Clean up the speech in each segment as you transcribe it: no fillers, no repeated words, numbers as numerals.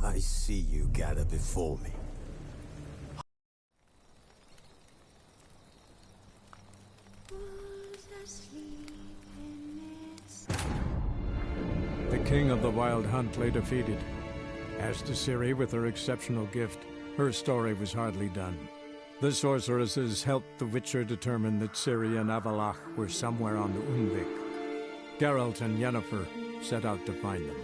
I see you gather before me. The king of the Wild Hunt lay defeated. As to Ciri with her exceptional gift, her story was hardly done. The sorceresses helped the Witcher determine that Ciri and Avalach were somewhere on the Undvik. Geralt and Yennefer set out to find them.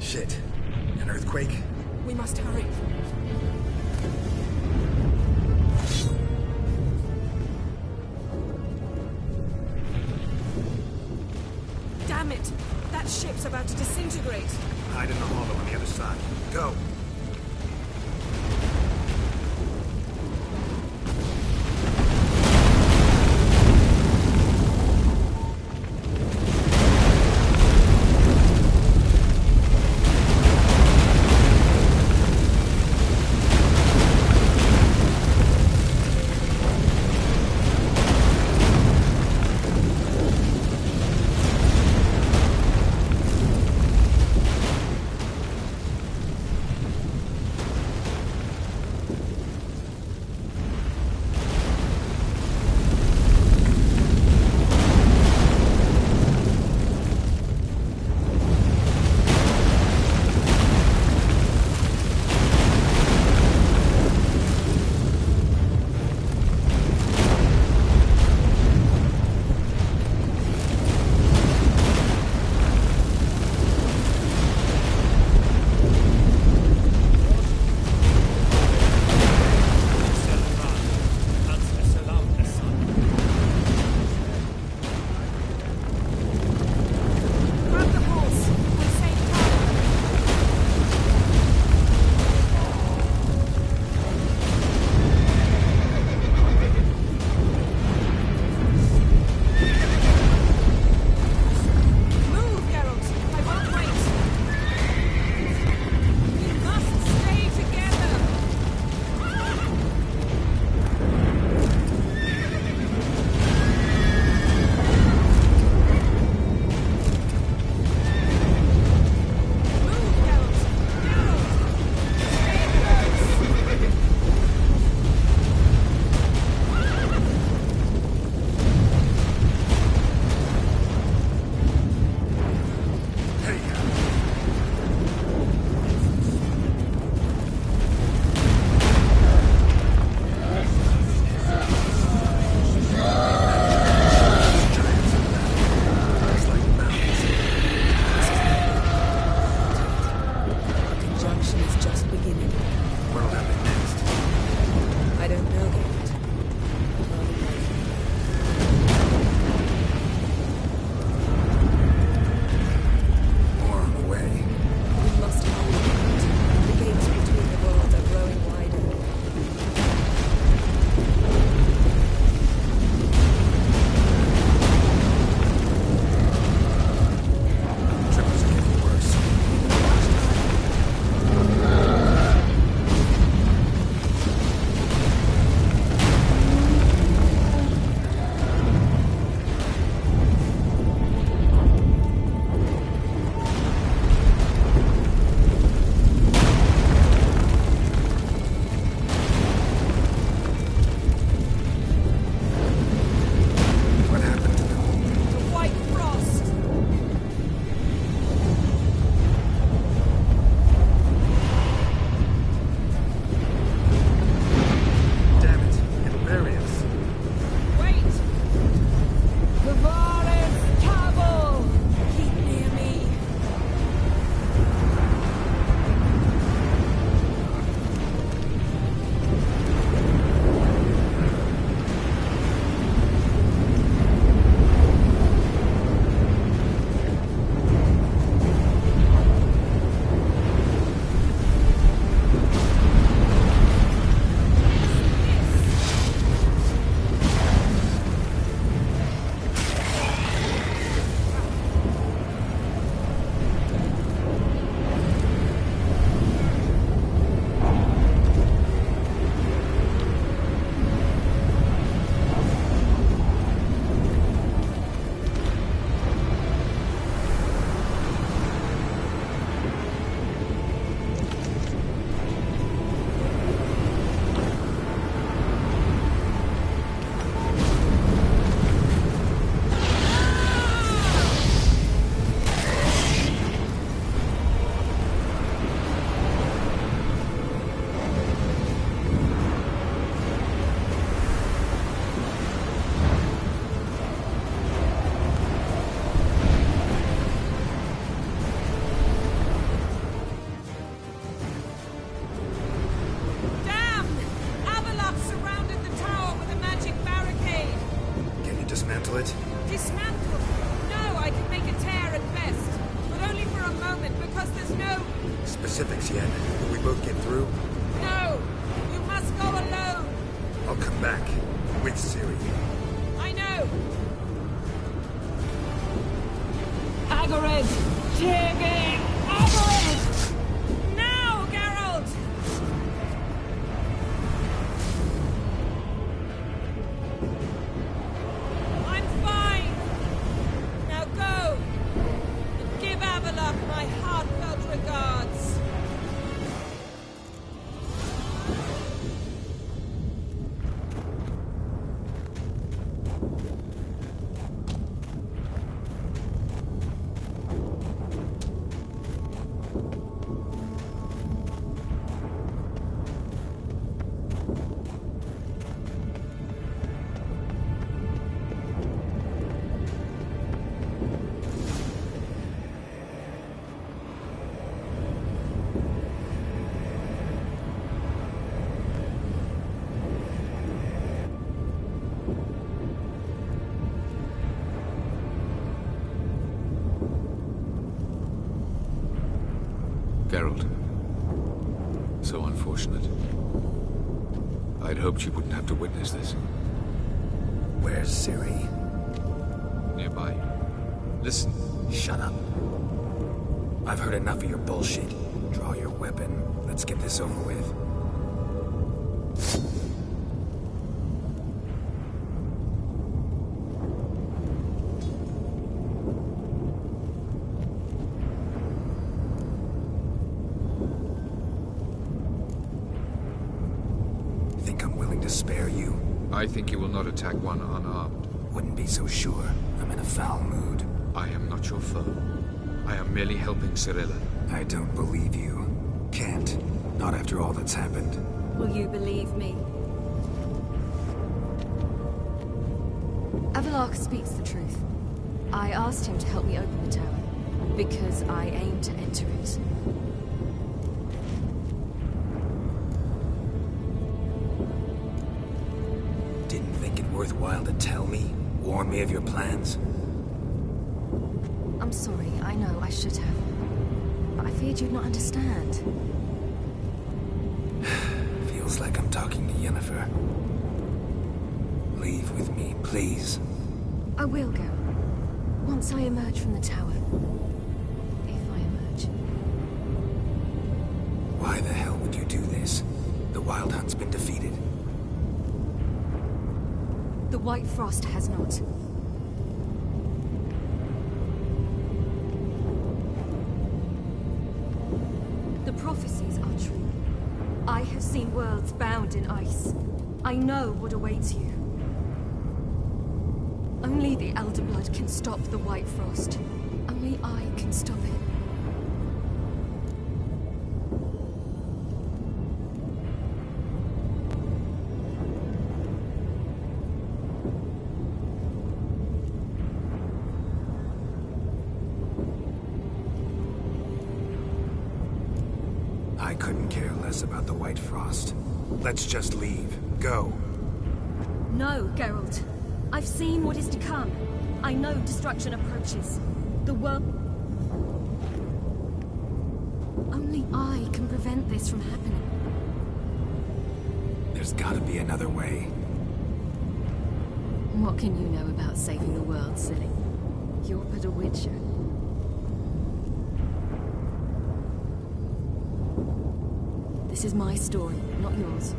Shit. An earthquake? We must hurry. Damn it! That ship's about to disintegrate. Hide in the hollow on the other side. Go! specifics yet, but we both get through. No! You must go alone! I'll come back. With Ciri. I know! Hagrid! Diggy! Hagrid! Now, Geralt! I'm fine! Now go! And give Avalok my heartfelt regards! Geralt. So unfortunate. I'd hoped you wouldn't have to witness this. Where's Ciri? Nearby. Listen. Shut up. I've heard enough of your bullshit. Draw your weapon. Let's get this over with. Think I'm willing to spare you? I think you will not attack one unarmed. Wouldn't be so sure. I'm in a foul mood. I am not your foe. I am merely helping Cirilla. I don't believe you. Can't. Not after all that's happened. Will you believe me? Avalok speaks the truth. I asked him to help me open the tower, because I aim to enter it. Didn't think it worthwhile to tell me? Warn me of your plans? I'm sorry, I know, I should have. But I feared you'd not understand. Feels like I'm talking to Yennefer. Leave with me, please. I will go. Once I emerge from the tower. If I emerge. Why the hell would you do this? The Wild Hunt's been defeated. The White Frost has not. The prophecies are true. I have seen worlds bound in ice. I know what awaits you. Only the Elder Blood can stop the White Frost. Only I can stop it. I couldn't care less about the White Frost. Let's just leave. Go. No, Geralt. I've seen what is to come. I know destruction approaches. The world... Only I can prevent this from happening. There's gotta be another way. What can you know about saving the world, silly? You're but a witcher. This is my story, not yours.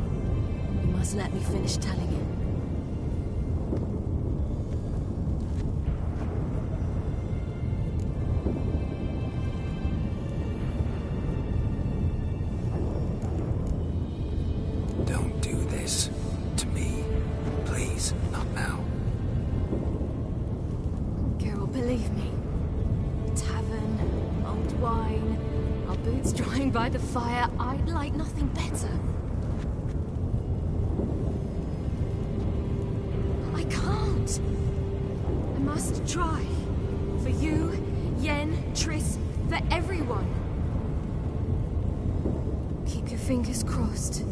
You must let me finish telling it. Don't do this. To me. Please, not now. Geralt, believe me. Tavern, old wine, our boots drying by the fire. I'd like nothing better. I can't. I must try. For you, Yen, Triss, for everyone. Keep your fingers crossed.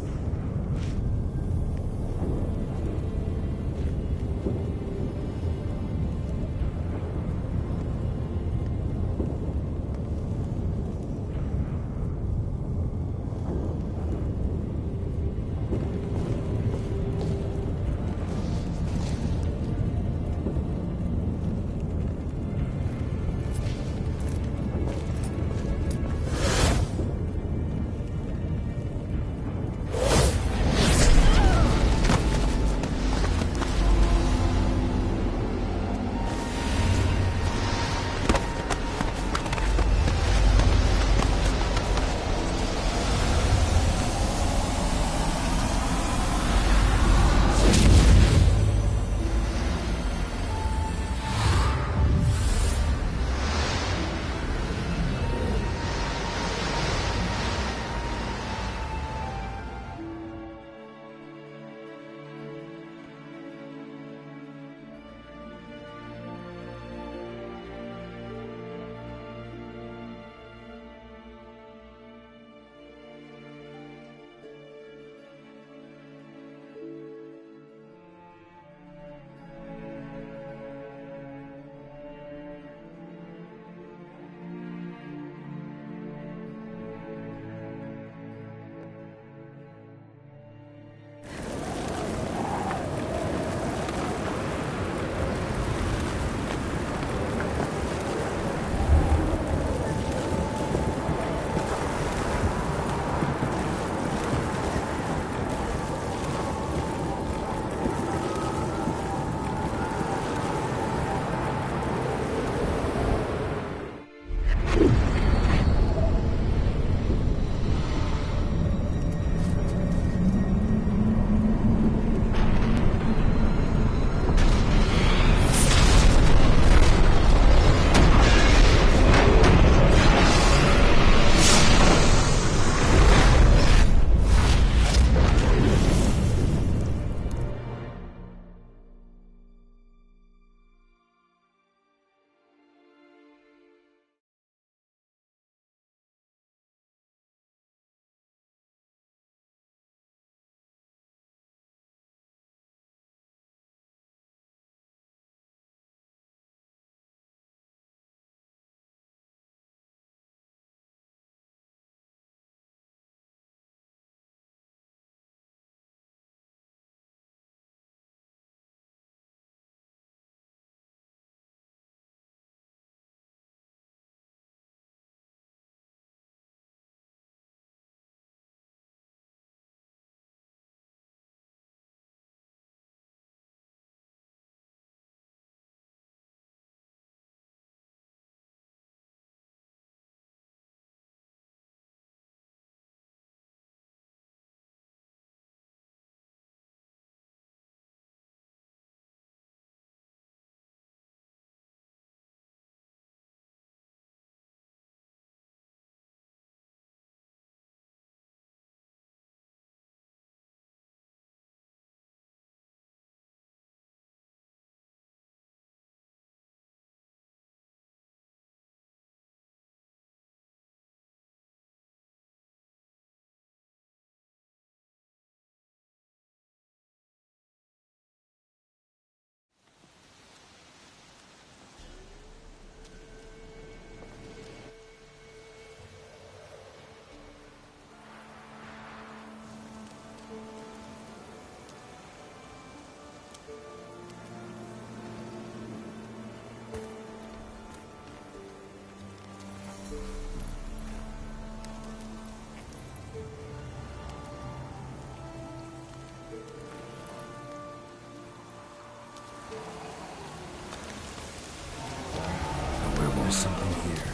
There's something here.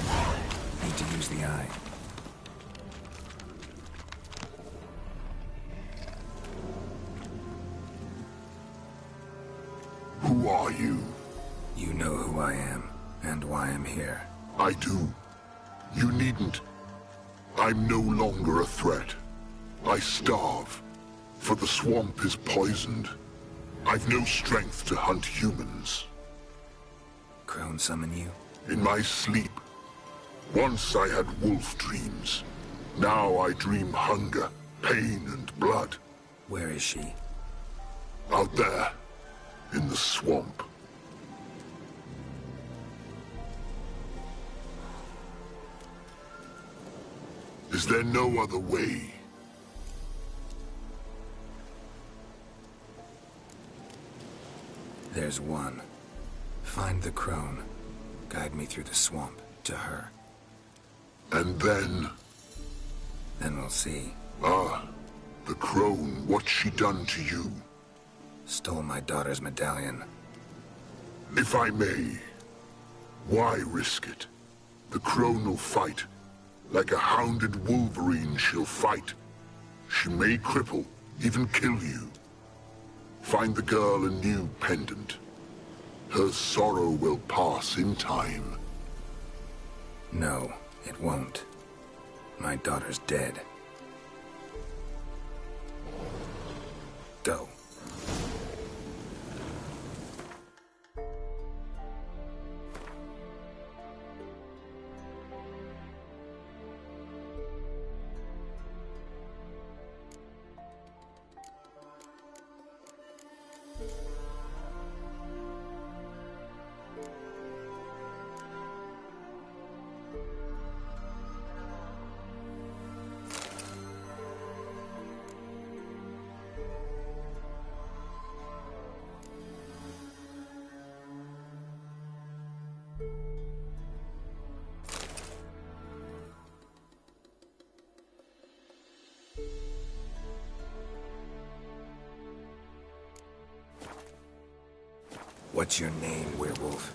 Need to use the eye. Who are you? You know who I am, and why I'm here. I do. You needn't. I'm no longer a threat. I starve, for the swamp is poisoned. I've no strength to hunt humans. Crone summon you? In my sleep. Once I had wolf dreams. Now I dream hunger, pain, and blood. Where is she? Out there, in the swamp. Is there no other way? There's one. Find the crone. Guide me through the swamp, to her. And then... Then we'll see. Ah, the crone, what's she done to you? Stole my daughter's medallion. If I may, why risk it? The crone will fight. Like a hounded wolverine, she'll fight. She may cripple, even kill you. Find the girl a new pendant. Her sorrow will pass in time. No, it won't. My daughter's dead. Go. What's your name, werewolf?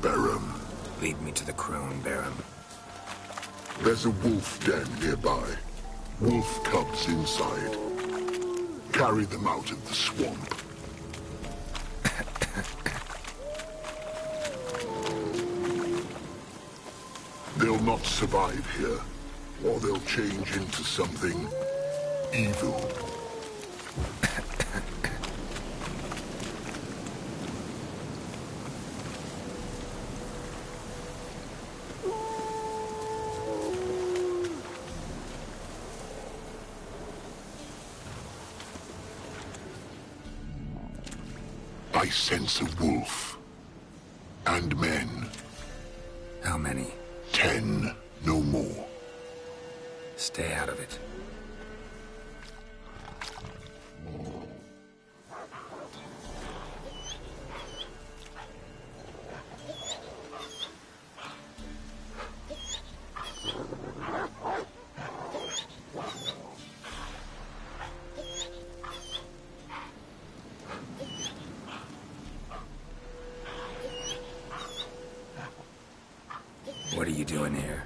Barum. Lead me to the crone, Barum. There's a wolf den nearby. Wolf cubs inside. Carry them out of the swamp. They'll not survive here, or they'll change into something evil. I sense a wolf. And men. How many? 10, no more. Stay out of it. What are you doing here?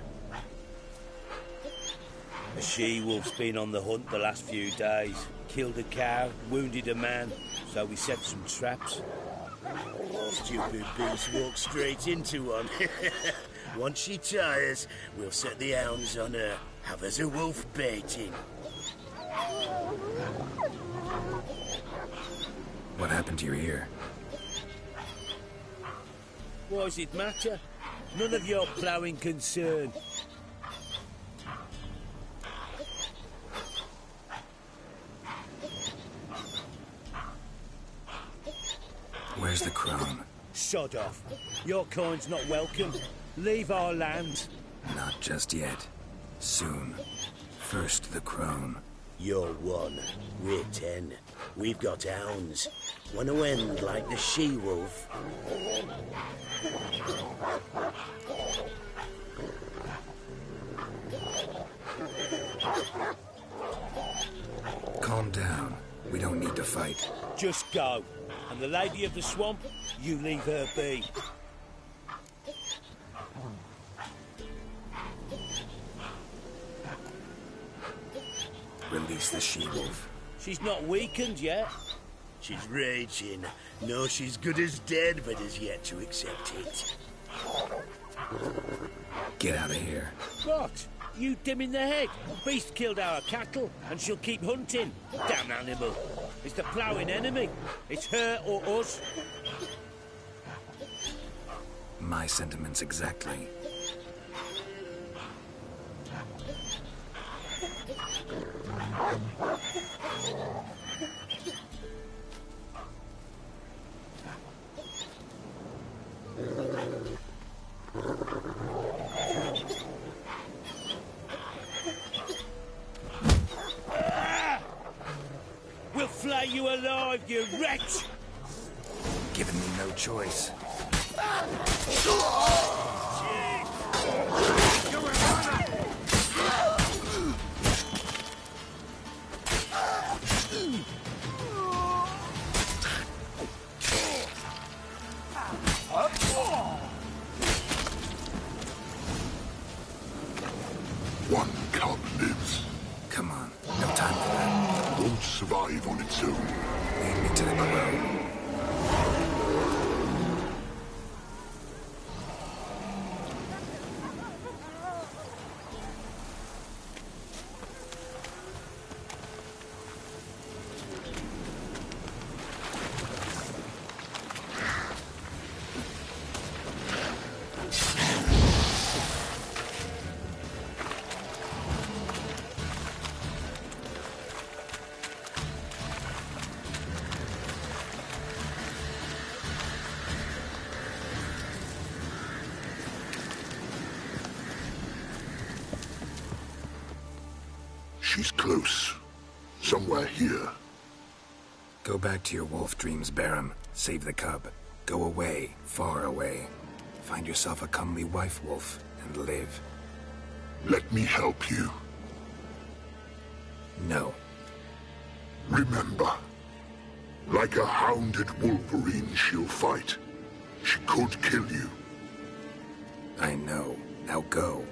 A she-wolf's been on the hunt the last few days. Killed a cow, wounded a man, so we set some traps. Stupid beast walked straight into one. Once she tires, we'll set the hounds on her. Have us a wolf baiting. What happened to your ear? Why does it matter? None of your ploughing concern. Where's the crone? Sod off. Your kind's not welcome. Leave our land. Not just yet. Soon. First the crone. You're 1. We're 10. We've got hounds. Want to end like the she-wolf? Calm down. We don't need to fight. Just go. And the lady of the swamp, you leave her be. Release the she-wolf. She's not weakened yet. She's raging. No, she's good as dead, but has yet to accept it. Get out of here. What? You dim in the head? Beast killed our cattle, and she'll keep hunting. Damn animal. It's the ploughing enemy. It's her or us. My sentiments exactly. We'll flay you alive, you wretch! Giving me no choice. One cub lives. Come on. No time for that. Won't survive on its own. Lead me to the crone. She's close. Somewhere here. Go back to your wolf dreams, Barum. Save the cub. Go away, far away. Find yourself a comely wife wolf and live. Let me help you. No. Remember, like a hounded wolverine she'll fight. She could kill you. I know. Now go.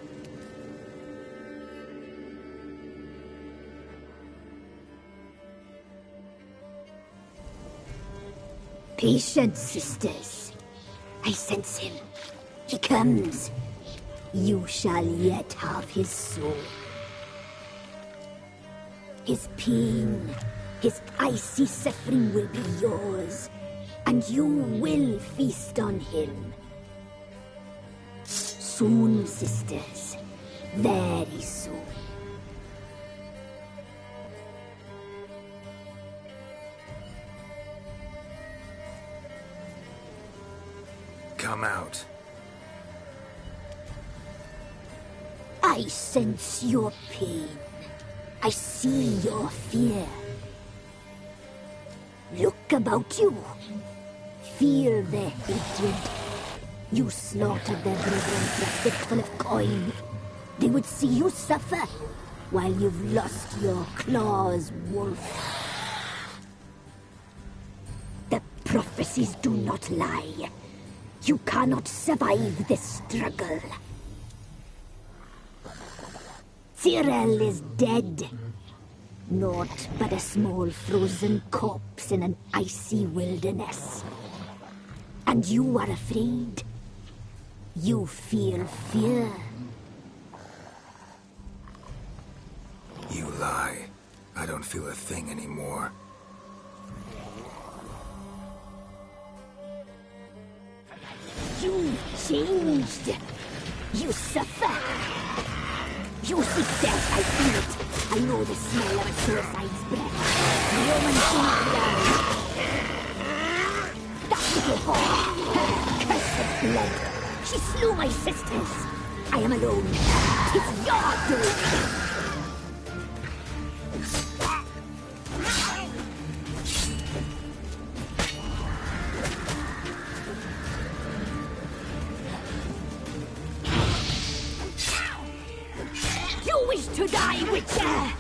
Patience, sisters. I sense him. He comes. You shall yet have his soul. His pain, his icy suffering will be yours, and you will feast on him. Soon, sisters. Very soon. Come out. I sense your pain. I see your fear. Look about you. Feel the hatred. You slaughtered their brethren for a fistful of coin. They would see you suffer while you've lost your claws, wolf. The prophecies do not lie. You cannot survive this struggle. Cyril is dead. Naught but a small frozen corpse in an icy wilderness. And you are afraid. You feel fear. You lie. I don't feel a thing anymore. You changed. You suffer. You seek death, I feel it. I know the smell of a suicide's breath. Roman blood. That's it. dead. She slew my sisters. I am alone. 'Tis your doing. You wish to die, Witcher?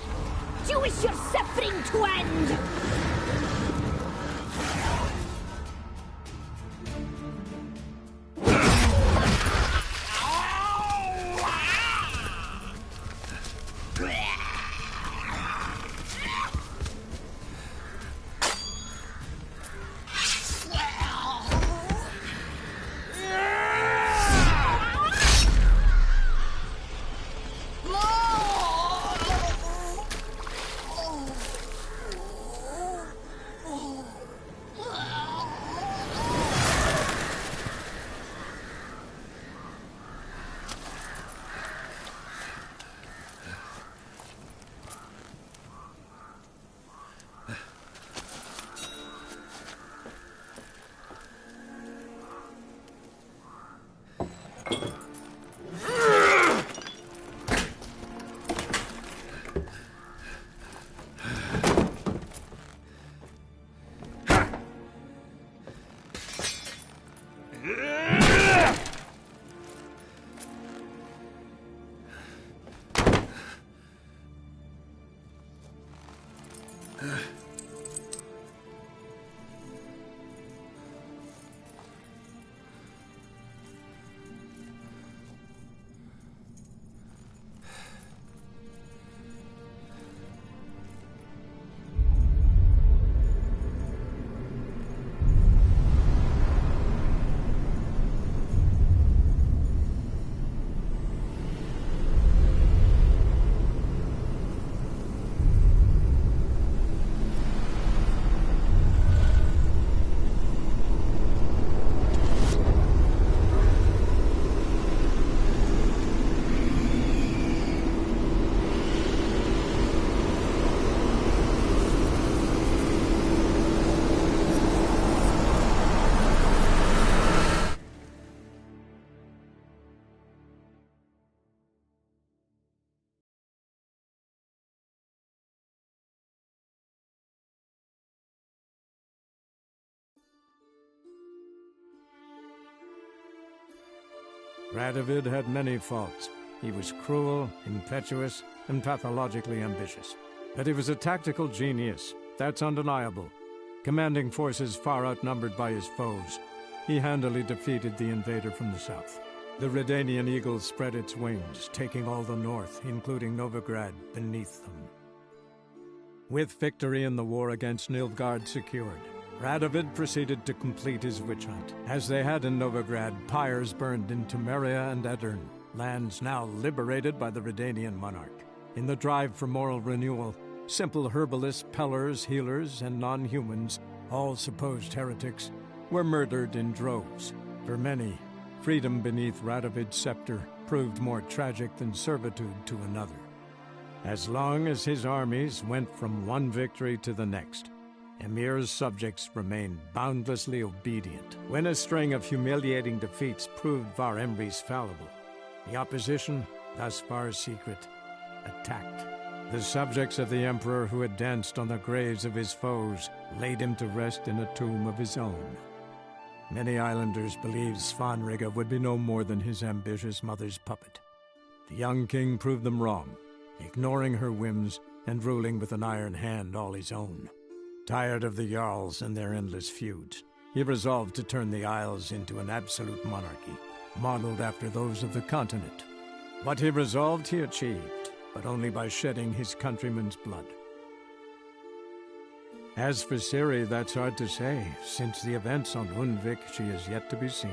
Do you wish your suffering to end? Radovid had many faults. He was cruel, impetuous, and pathologically ambitious. But he was a tactical genius. That's undeniable. Commanding forces far outnumbered by his foes, he handily defeated the invader from the south. The Redanian eagle spread its wings, taking all the north, including Novigrad, beneath them. With victory in the war against Nilfgaard secured, Radovid proceeded to complete his witch hunt. As they had in Novigrad, pyres burned in Temeria and Aedirn, lands now liberated by the Redanian monarch. In the drive for moral renewal, simple herbalists, pellers, healers, and non-humans, all supposed heretics, were murdered in droves. For many, freedom beneath Radovid's scepter proved more tragic than servitude to another. As long as his armies went from one victory to the next, Emir's subjects remained boundlessly obedient. When a string of humiliating defeats proved Var Emreis fallible, the opposition, thus far secret, attacked. The subjects of the Emperor who had danced on the graves of his foes laid him to rest in a tomb of his own. Many islanders believed Svanrige would be no more than his ambitious mother's puppet. The young king proved them wrong, ignoring her whims and ruling with an iron hand all his own. Tired of the Jarls and their endless feuds, he resolved to turn the Isles into an absolute monarchy, modeled after those of the continent. What he resolved he achieved, but only by shedding his countrymen's blood. As for Ciri, that's hard to say. Since the events on Undvik, she is yet to be seen.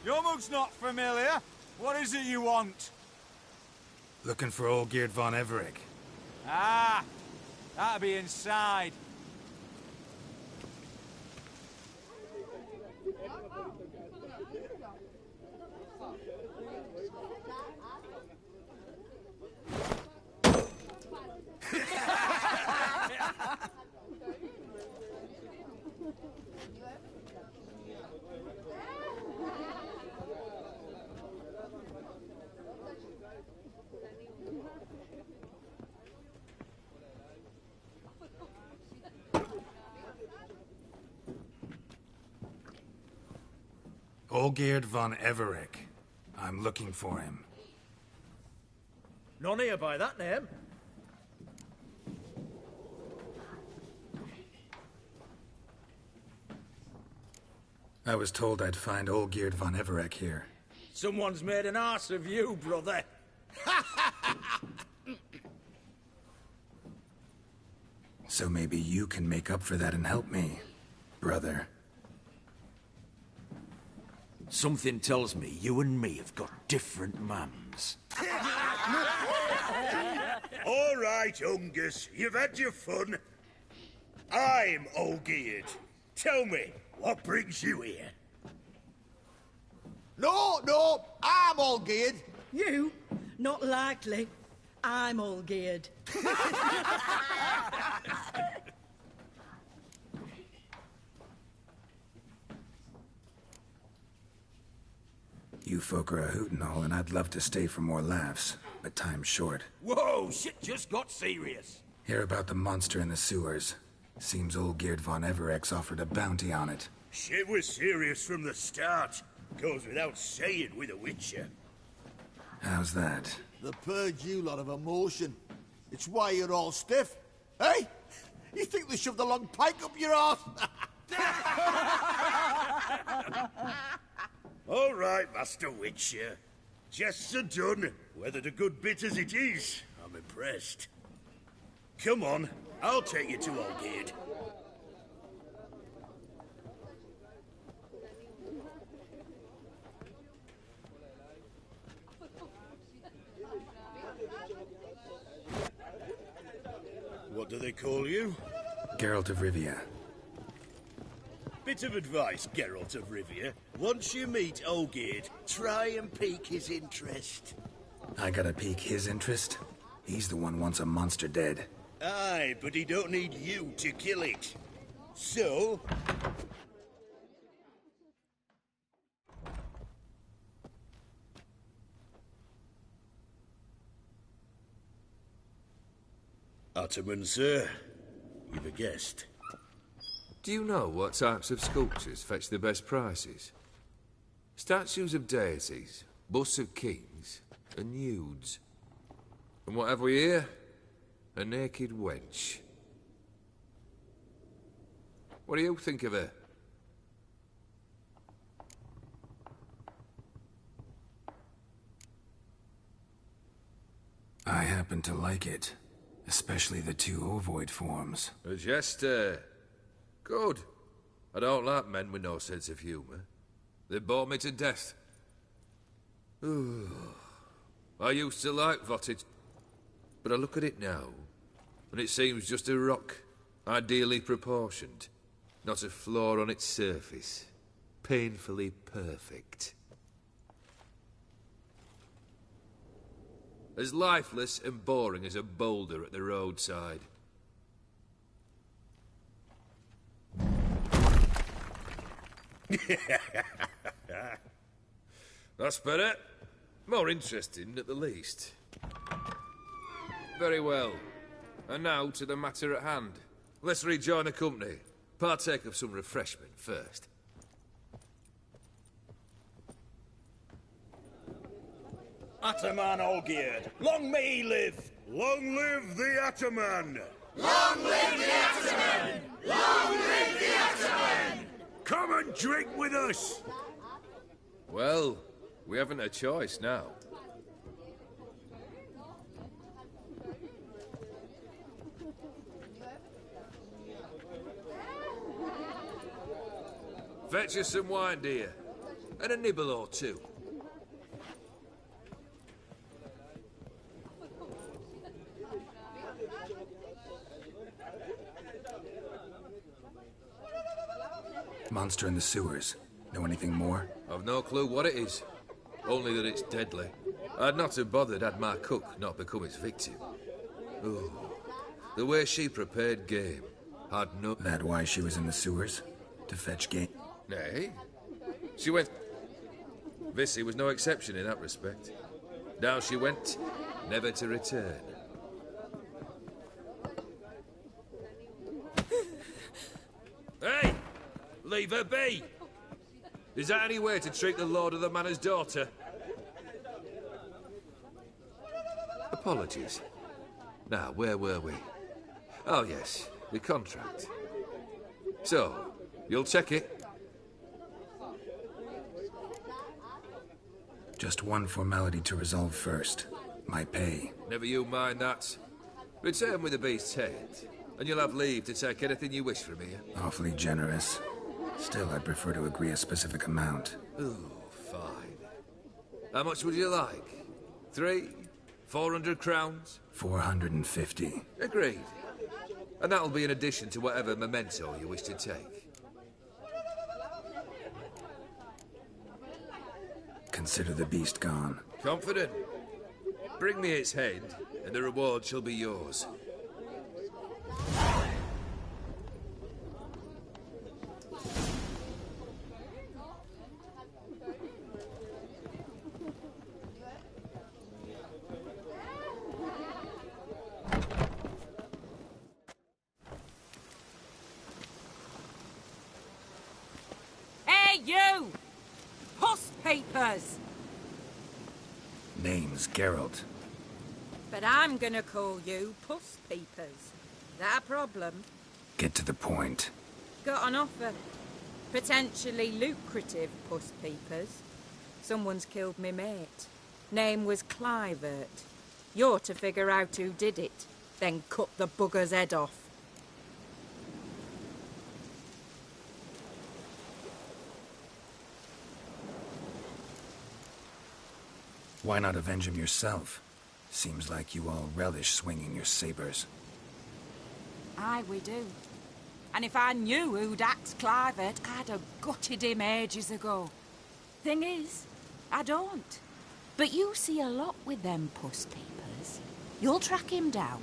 Your mug's not familiar. What is it you want? Looking for old Geert von Everec. Ah, that'll be inside. Olgierd von Everec. I'm looking for him. None here by that name. I was told I'd find Olgierd von Everec here. Someone's made an arse of you, brother. So maybe you can make up for that and help me, brother. Something tells me you and me have got different mums. All right, Ungus, you've had your fun. I'm Olgierd. Tell me, what brings you here? No, I'm all geared. You? Not likely. I'm all geared. You folk are a hoot and all, and I'd love to stay for more laughs, but time's short. Whoa, shit just got serious. Hear about the monster in the sewers. Seems Olgierd von Everec's offered a bounty on it. Shit was serious from the start. Goes without saying with a Witcher. How's that? The purge you lot of emotion. It's why you're all stiff. Hey? You think they shoved a long pike up your arse? All right, Master Witcher. Jests are done. Weathered a good bit as it is. I'm impressed. Come on, I'll take you to Olgierd. What do they call you? Geralt of Rivia. Bit of advice, Geralt of Rivia. Once you meet Olgierd, try and pique his interest. I gotta pique his interest? He's the one wants a monster dead. Aye, but he don't need you to kill it. So... Ottoman, sir. You've a guest. Do you know what types of sculptures fetch the best prices? Statues of deities, busts of kings, and nudes. And what have we here? A naked wench. What do you think of her? I happen to like it. Especially the two ovoid forms. A jester. Good. I don't like men with no sense of humour. They bore me to death. I used to like Vottage, but I look at it now, and it seems just a rock, ideally proportioned, not a flaw on its surface. Painfully perfect. As lifeless and boring as a boulder at the roadside. That's better. More interesting, at the least. Very well. And now to the matter at hand. Let's rejoin the company. Partake of some refreshment first. Ataman Olgierd, long may he live! Long live the Ataman! Long live the Ataman! Long live the Ataman! Come and drink with us! Well, we haven't a choice now. Fetch us some wine, dear. And a nibble or two. Monster in the sewers. Know anything more? I've no clue what it is. Only that it's deadly. I'd not have bothered had my cook not become its victim. Ooh. The way she prepared game. I'd no... That why she was in the sewers? To fetch game? Nay. She went... Vissy was no exception in that respect. Down she went, never to return. Hey! Leave her be! Is that any way to treat the Lord of the Manor's daughter? Apologies. Now, where were we? Oh, yes, the contract. So, you'll check it? Just one formality to resolve first. My pay. Never you mind that. Return with the beast's head, and you'll have leave to take anything you wish from here. Awfully generous. Still, I'd prefer to agree a specific amount. Ooh, fine. How much would you like? 400 crowns? 450. Agreed. And that'll be in addition to whatever memento you wish to take. Consider the beast gone. Confident? Bring me its head, and the reward shall be yours. Hey, you! Puss papers! Name's Geralt. But I'm gonna call you Puss Peepers. That a problem? Get to the point. Got an offer. Potentially lucrative Puss Peepers. Someone's killed me mate. Name was Clivert. You're to figure out who did it, then cut the bugger's head off. Why not avenge him yourself? Seems like you all relish swinging your sabers. Aye, we do. And if I knew who'd axed Clivert, I'd have gutted him ages ago. Thing is, I don't. But you see a lot with them Puss Peepers. You'll track him down.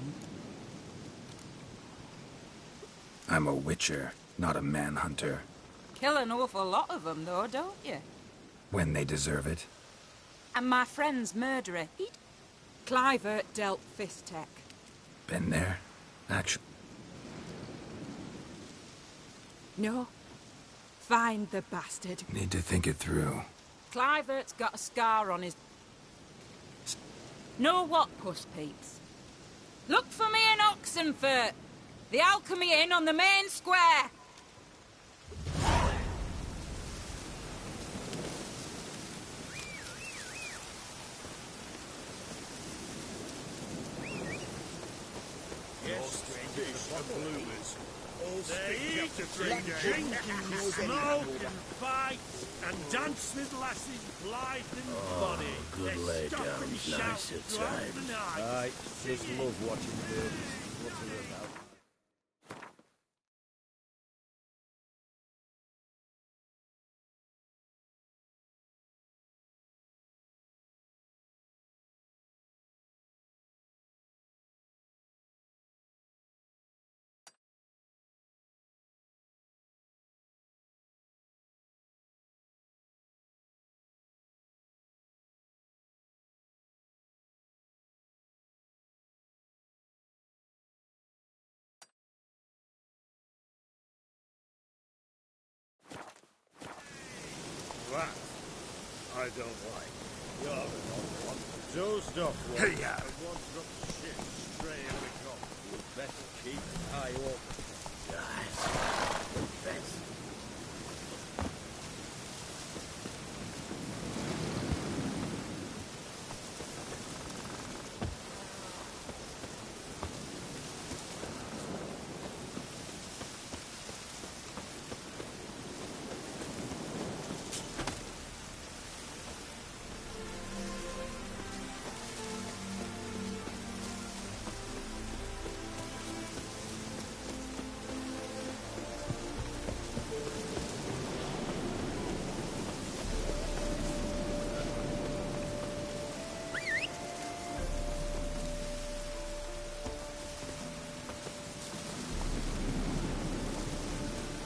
I'm a witcher, not a manhunter. Kill an awful lot of them, though, don't you? When they deserve it. And my friend's murderer, Clivert dealt fist tech. Been there? Actually. No. Find the bastard. Need to think it through. Clivert's got a scar on his... Know what, Puss Peeps? Look for me in Oxenfurt. The Alchemy Inn on the main square. They eat, drink, smoke and fight, and dance with lasses blithe and bonny. Good lay down, nice at times. I just love watching birdies. What's it about? That I don't like. You're an odd one. Dozed off one. Hey, yeah. And one dropped shit straight in the cup. You better keep an eye open. Thanks.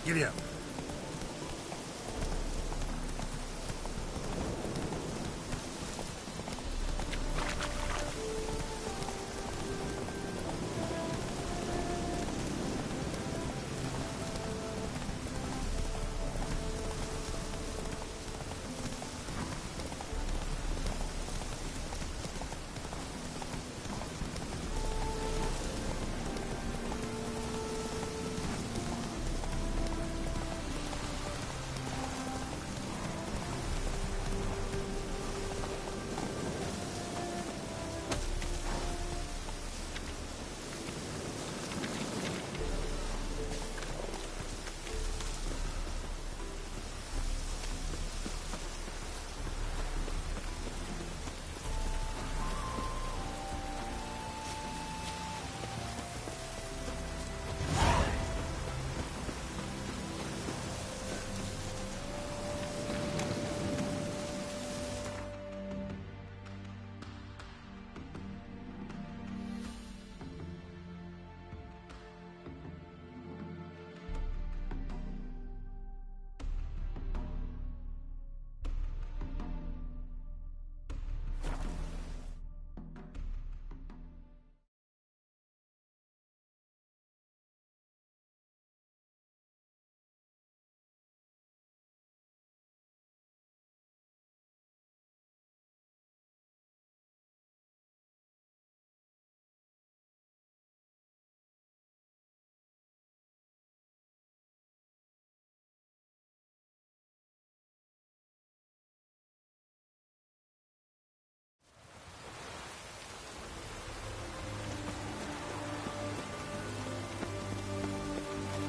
Giddy up.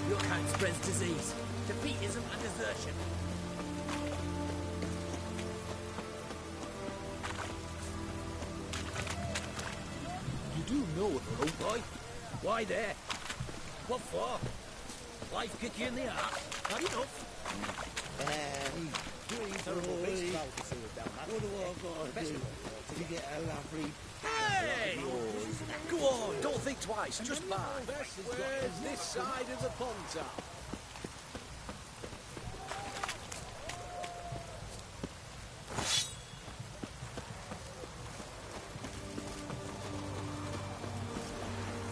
Your kind spreads disease, defeatism and desertion. You do know it, old boy. Why there? What for? Life kick you in the arse? Not enough. What do I gotta do to get a lovely... Hey! Go on, don't think twice, just buy. Where's this side of the pond top?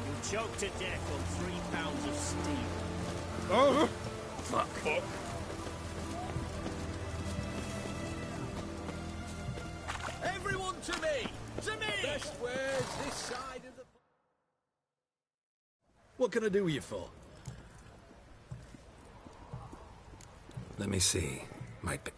You choked to death on 3 pounds of steel. Oh! Fuck. Everyone to me! To me! Best where's this side of the... What can I do with you for? Let me see. Might be...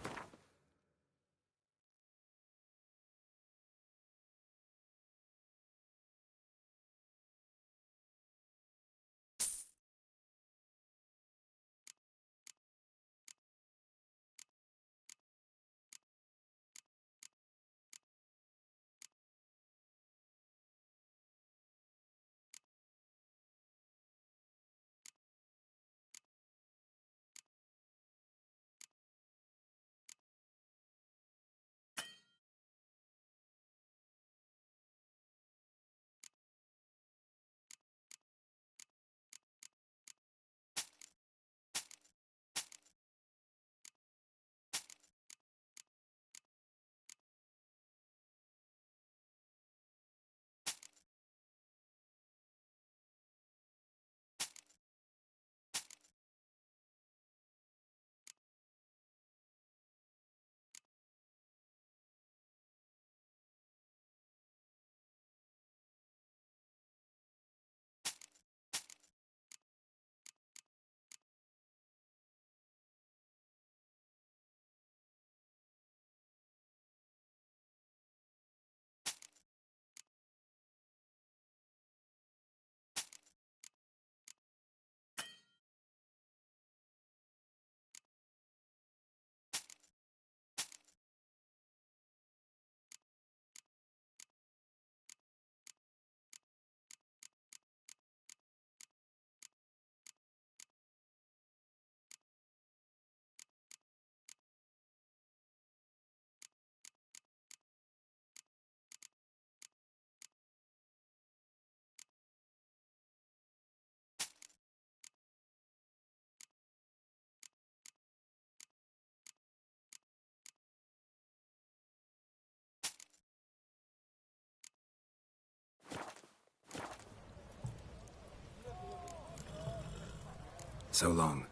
So long.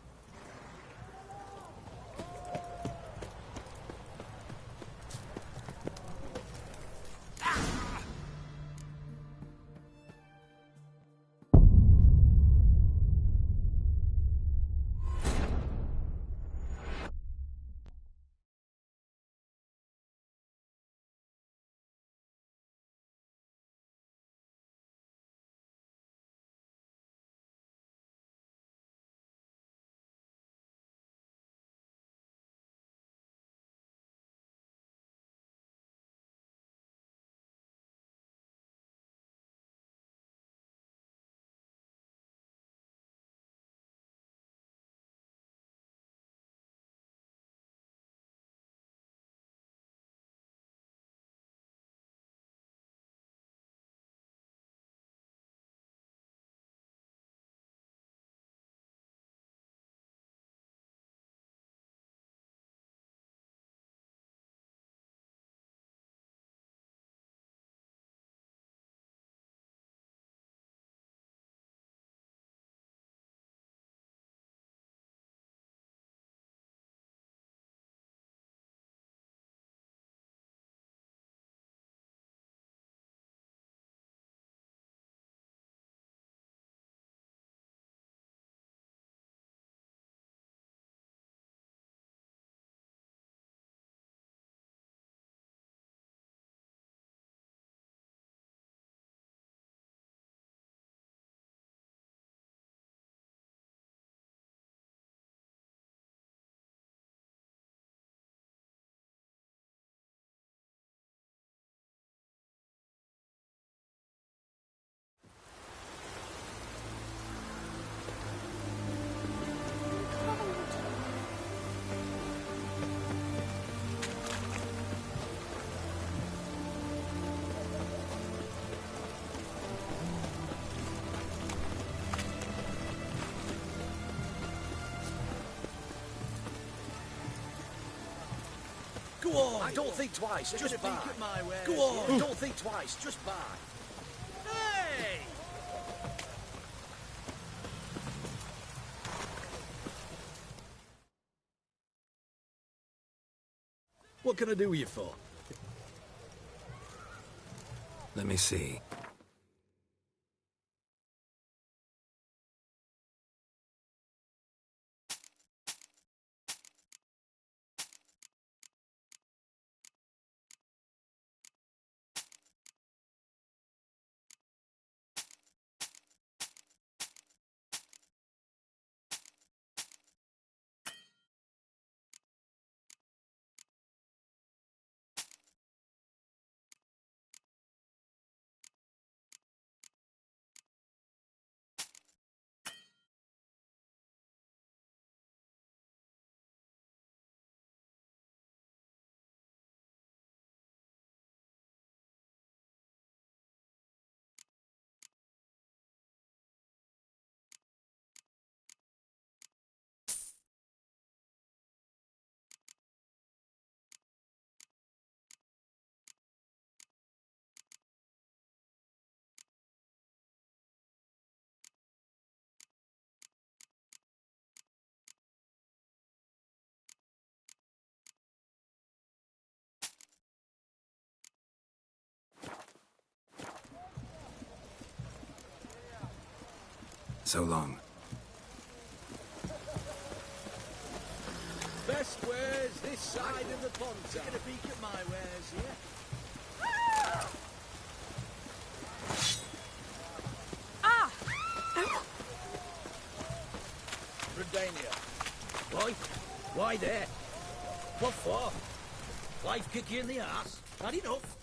Go on, don't think twice, just buy. Go on, don't think twice, just buy. Hey! What can I do you for? Let me see. So long. Best wares this side of the pond. Taking a peek at my wares here. Ah! Redania. Why? Why there? What for? Life kick you in the arse? Had enough?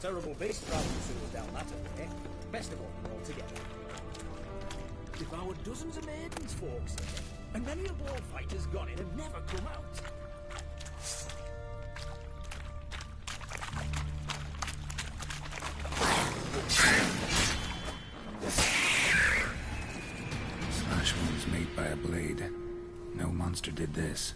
Terrible beast travelling through us down that way. Best of all, we're all together. Devoured dozens of maidens, folks. And many a ball fighter's gone in and never come out. Slash wounds made by a blade. No monster did this.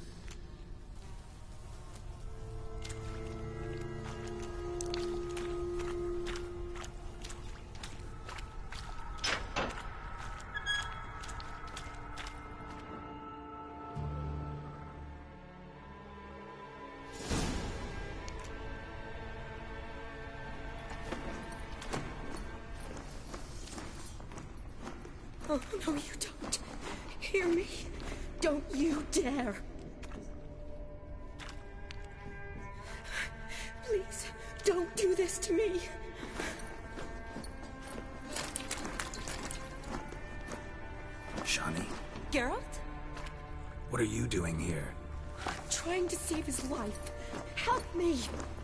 Oh, no, you don't. Hear me? Don't you dare. Please, don't do this to me. Shani, Geralt? what are you doing here? Trying to save his life. Help me.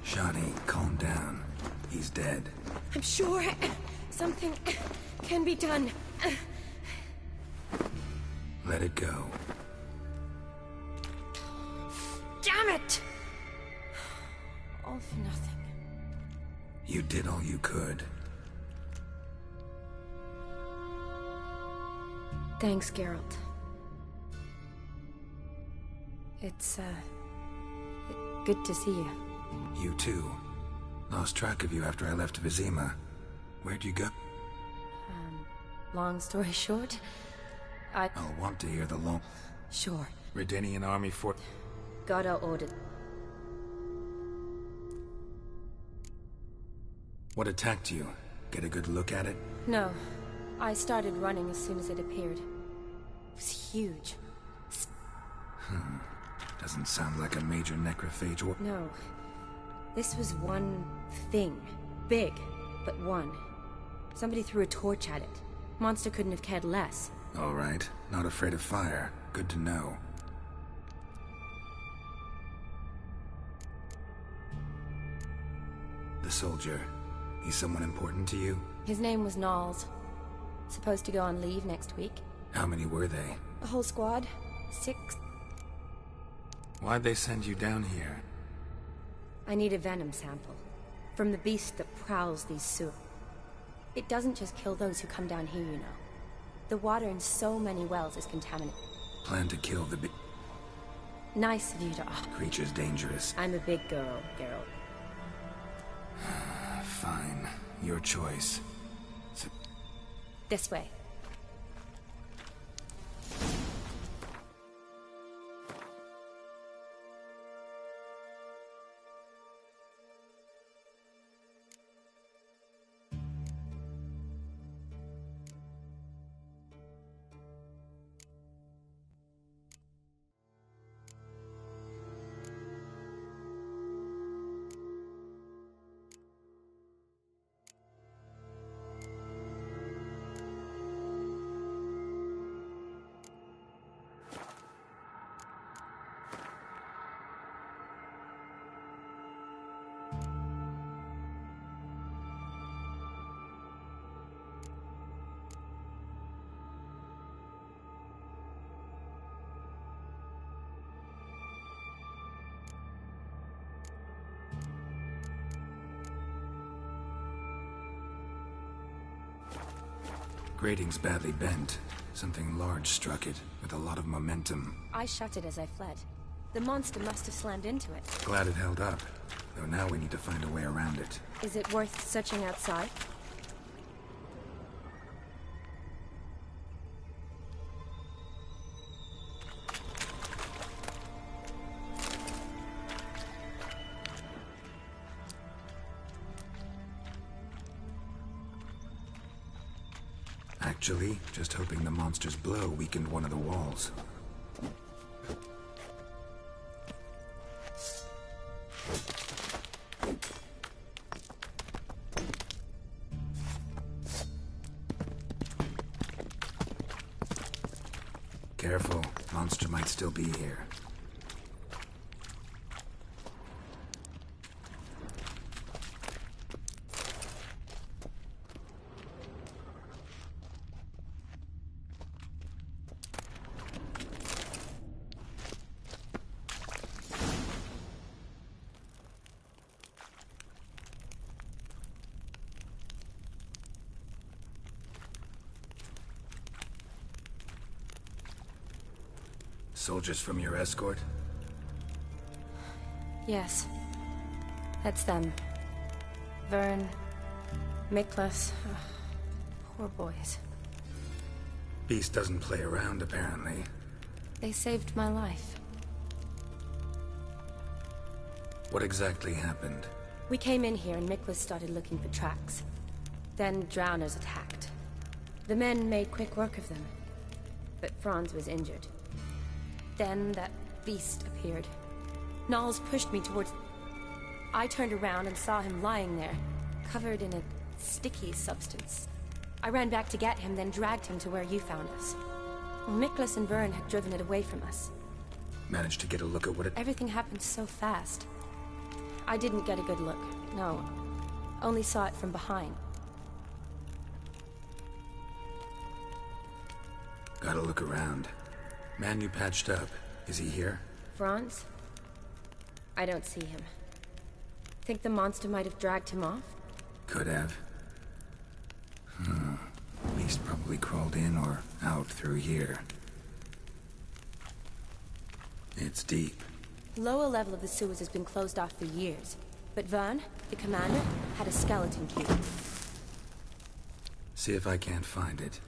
Shani, calm down. He's dead. I'm sure something can be done. Let it go. Damn it! All for nothing. You did all you could. Thanks, Geralt. It's, good to see you. You too. Lost track of you after I left Vizima. Where'd you go? Long story short, I'll want to hear the long... Sure. Redanian army for... Got outordered. What attacked you? Get a good look at it? No. I started running as soon as it appeared. It was huge. Doesn't sound like a major necrophage or... No. This was one thing. Big, but one. Somebody threw a torch at it. Monster couldn't have cared less. All right. Not afraid of fire. Good to know. The soldier. He's someone important to you? His name was Knowles. Supposed to go on leave next week. How many were they? A whole squad. 6. Why'd they send you down here? I need a venom sample. From the beast that prowls these sewers. It doesn't just kill those who come down here, you know. The water in so many wells is contaminated. Plan to kill the Nice of you to offer. creature's dangerous. I'm a big girl, Geralt. Fine. Your choice. This way. Grating's badly bent. Something large struck it, with a lot of momentum. I shut it as I fled. The monster must have slammed into it. Glad it held up. Though now we need to find a way around it. Is it worth searching outside? Actually, just hoping the monster's blow weakened one of the walls. Careful, monster might still be here. Soldiers from your escort? Yes. That's them. Vern, Miklas. Poor boys. Beast doesn't play around, apparently. They saved my life. What exactly happened? We came in here and Miklas started looking for tracks. Then drowners attacked. The men made quick work of them, but Franz was injured. Then that beast appeared. Knowles pushed me towards... I turned around and saw him lying there, covered in a sticky substance. I ran back to get him, then dragged him to where you found us. Miklas and Vern had driven it away from us. Managed to get a look at what it... Everything happened so fast. I didn't get a good look, no. Only saw it from behind. Gotta look around. Man you patched up, is he here? Franz? I don't see him. Think the monster might have dragged him off? Could have. Beast probably crawled in or out through here. It's deep. Lower level of the sewers has been closed off for years. But Vern, the commander, had a skeleton key. See if I can't find it.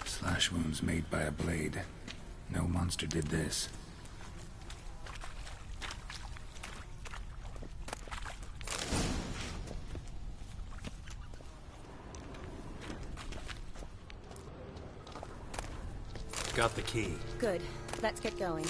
Slash wounds made by a blade. No monster did this. Got the key. Good. Let's get going.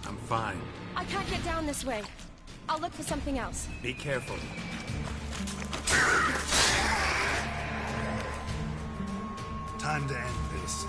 I'm fine. I can't get down this way. I'll look for something else. Be careful. Time to end this.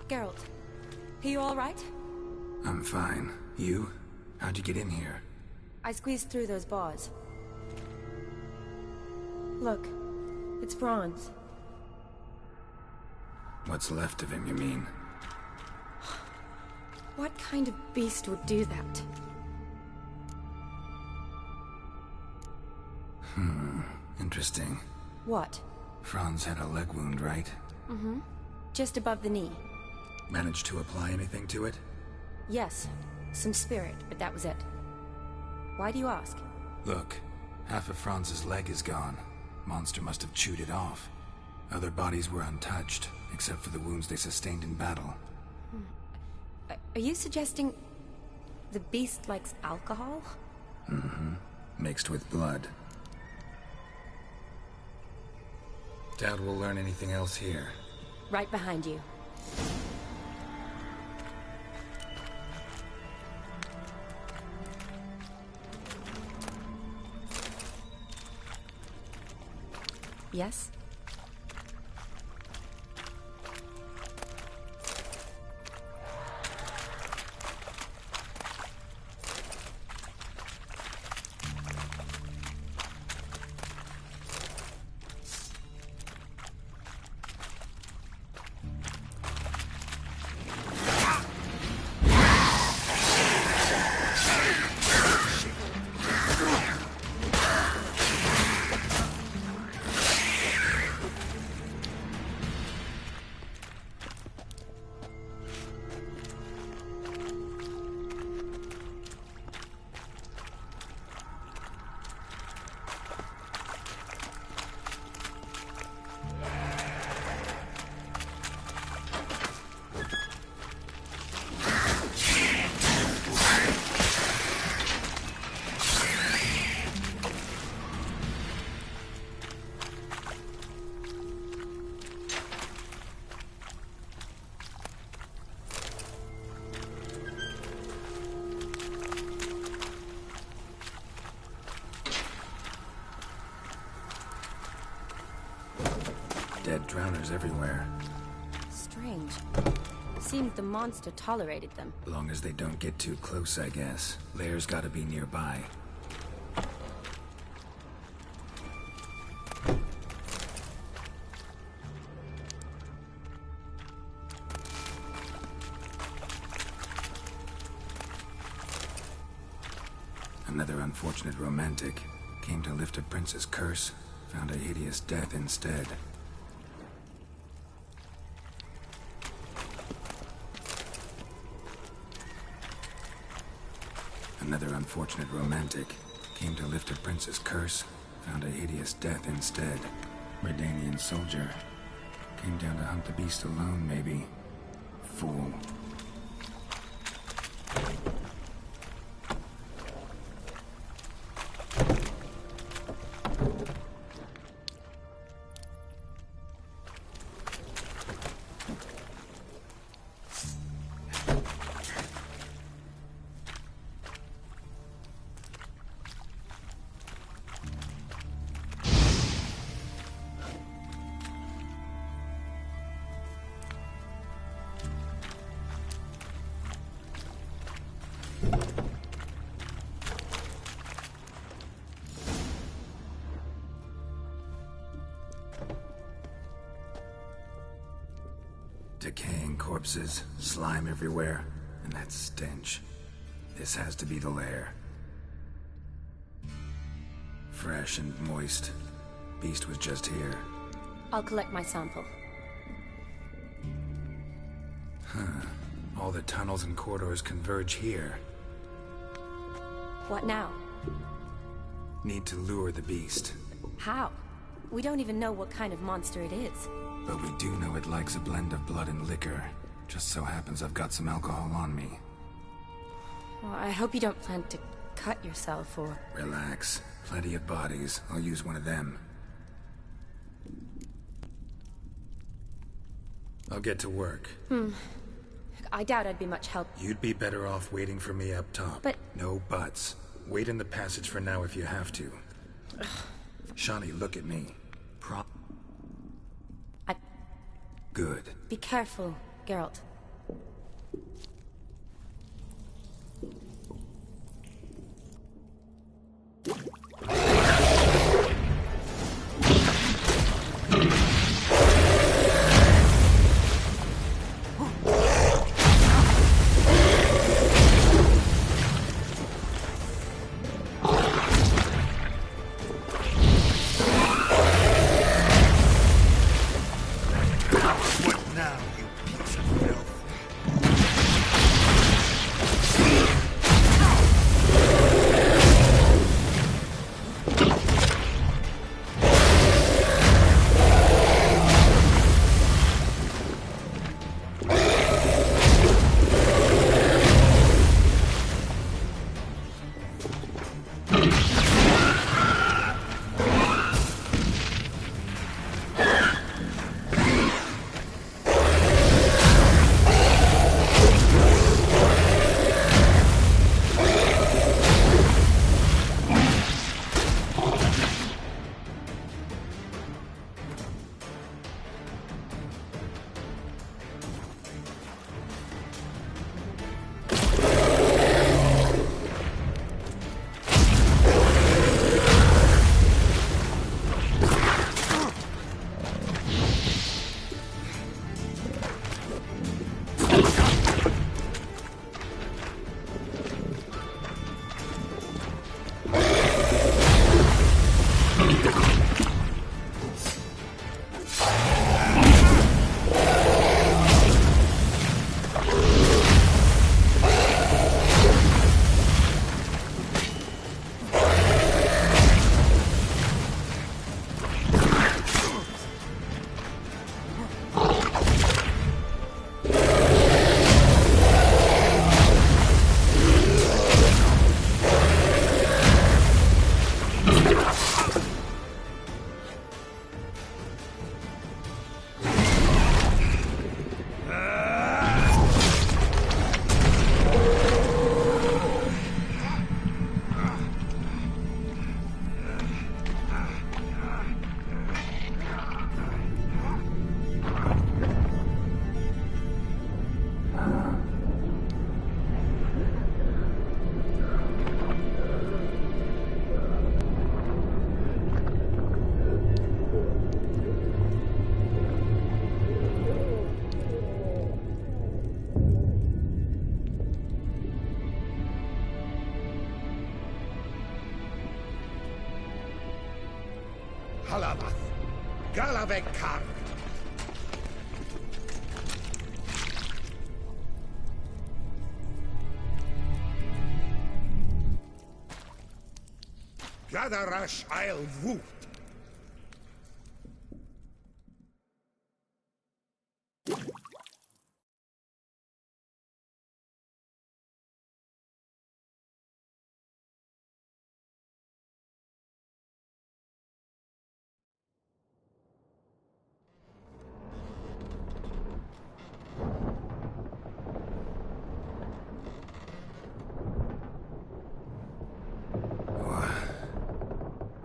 Geralt, are you all right? I'm fine. You? How'd you get in here? I squeezed through those bars. Look, it's Franz. What's left of him, you mean? What kind of beast would do that? Interesting. What? Franz had a leg wound, right? Mm-hmm. Just above the knee. Managed to apply anything to it? Yes. Some spirit, but that was it. Why do you ask? Look, half of Franz's leg is gone. Monster must have chewed it off. Other bodies were untouched, except for the wounds they sustained in battle. Are you suggesting the beast likes alcohol? Mm-hmm. Mixed with blood. Doubt we'll learn anything else here. Right behind you. Yes? dead drowners everywhere. Strange. Seemed the monster tolerated them. Long as they don't get too close, I guess. Lair's gotta be nearby. Another unfortunate romantic. Came to lift a prince's curse, found a hideous death instead. Another unfortunate romantic. Came to lift a prince's curse, found a hideous death instead. Redanian soldier. Came down to hunt the beast alone, maybe. Fool. Decaying corpses, slime everywhere, and that stench. This has to be the lair. Fresh and moist. Beast was just here. I'll collect my sample. Huh. All the tunnels and corridors converge here. What now? Need to lure the beast. How? We don't even know what kind of monster it is. But we do know it likes a blend of blood and liquor. Just so happens I've got some alcohol on me. Well, I hope you don't plan to cut yourself or... Relax. Plenty of bodies. I'll use one of them. I'll get to work. I doubt I'd be much help. You'd be better off waiting for me up top. But... No buts. Wait in the passage for now if you have to. Shawnee, look at me. Good. Be careful, Geralt. What now, you piece of filth? Halavath, Galavek Kar. Gadarash Isle Woot.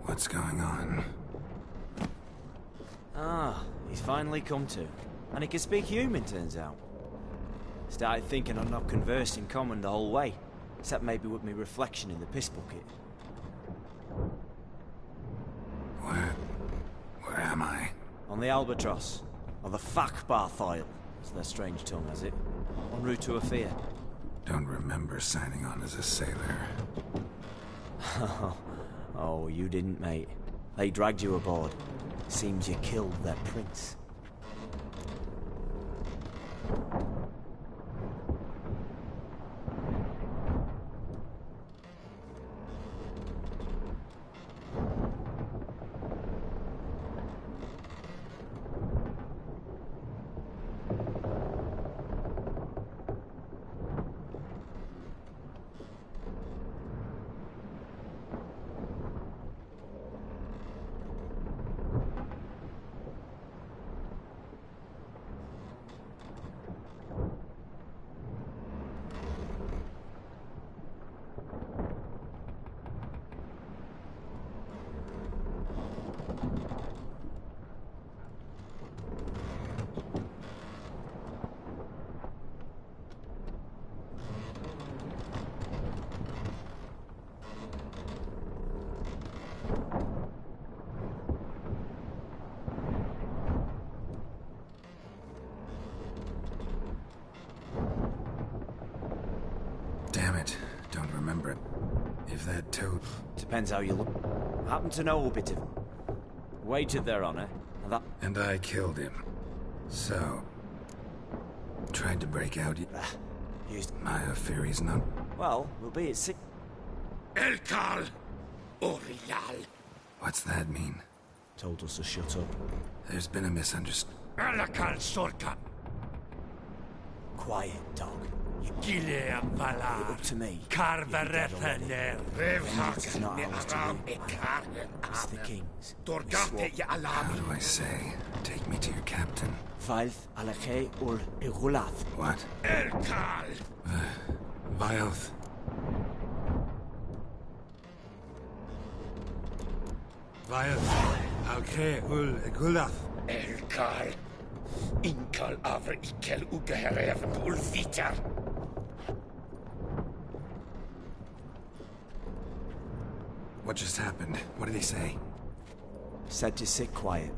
What's going on? Ah, he's finally come to. And he can speak human, turns out. Started thinking I'd not conversed in common the whole way, except maybe with me reflection in the piss bucket. Where am I? On the Albatross, or the Fakbarth Isle, as their strange tongue has it, en route to Afir. Don't remember signing on as a sailor. Oh, you didn't, mate. They dragged you aboard. Seems you killed their prince. Damn it, don't remember it. If that toad... Depends how you look. I happen to know a bit of him. Wagered their honor, and that... And I killed him. So... Tried to break out... Used... My Afiri's not... Well, we'll be at 6... Elkal! Orial! What's that mean? Told us to shut up. There's been a misunderstanding. Alakal Sorka! Quiet, dog. Gileam Valar. Up to me. Carvarethaner. It's not ours to do. It's the king's. Dorgate ya How Alami. do I say? Take me to your captain. Valth Alache ul Igulath. What? Elkal! Vilth. Vilth. Alche ul Igulath. Elkal. Inkal Avra Ikel Ugaherev Ulvitar. What just happened? What did he say? Said to sit quiet,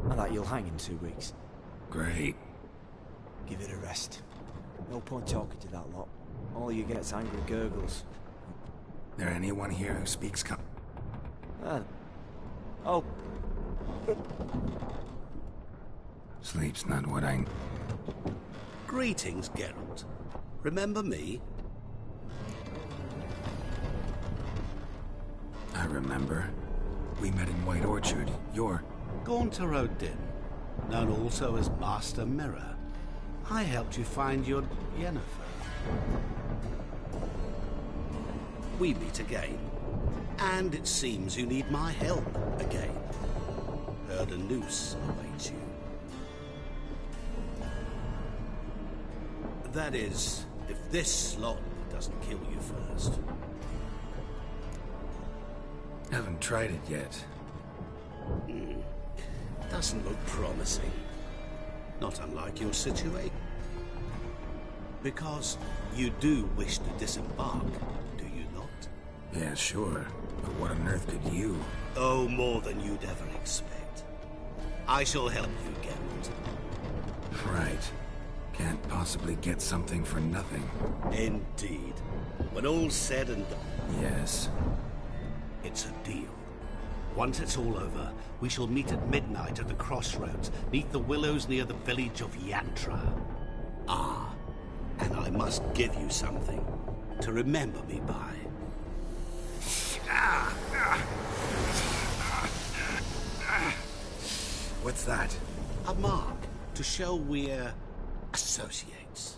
and that you'll hang in 2 weeks. Great. Give it a rest. No point talking to that lot. All you get's angry gurgles. There anyone here who speaks Oh. Sleep's not what I... Greetings, Geralt. Remember me? I remember. We met in White Orchard. You're... Gaunter Odin, known also as Master Mirror. I helped you find your Yennefer. We meet again. And it seems you need my help again. Heard a noose awaits you. That is, if this slot doesn't kill you first. Haven't tried it yet. Doesn't look promising. Not unlike your situation. Because you do wish to disembark, do you not? Yeah, sure. But what on earth could you? Oh, more than you'd ever expect. I shall help you, Geralt. Right. Can't possibly get something for nothing. Indeed. When all's said and done. Yes. It's a deal. Once it's all over, we shall meet at midnight at the crossroads, neath the willows near the village of Yantra. Ah, and I must give you something to remember me by. What's that? A mark to show we're associates.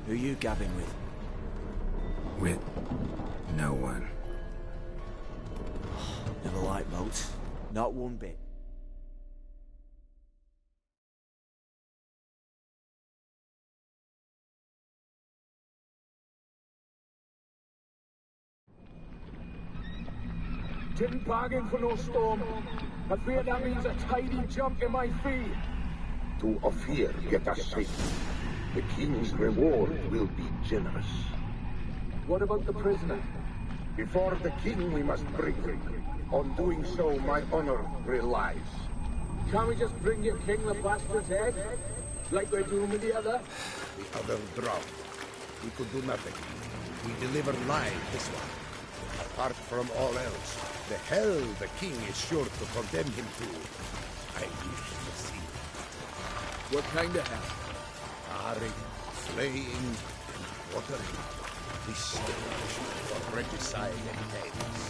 Who you gabbing with? With no one. Never liked boats. Not one bit. Didn't bargain for no storm. I fear that means a tidy jump in my fee. To Ophir get us safe. The king's reward will be generous. What about the prisoner? Before the king we must bring him. On doing so, my honor relies. Can't we just bring your king the bastard's head? Like we're doing with the other? The other drowned. We could do nothing. We deliver live this one. Apart from all else, the hell the king is sure to condemn him to, I wish to see. What kind of hell? Tarring, flaying, and watering. This stage for regicide and heads.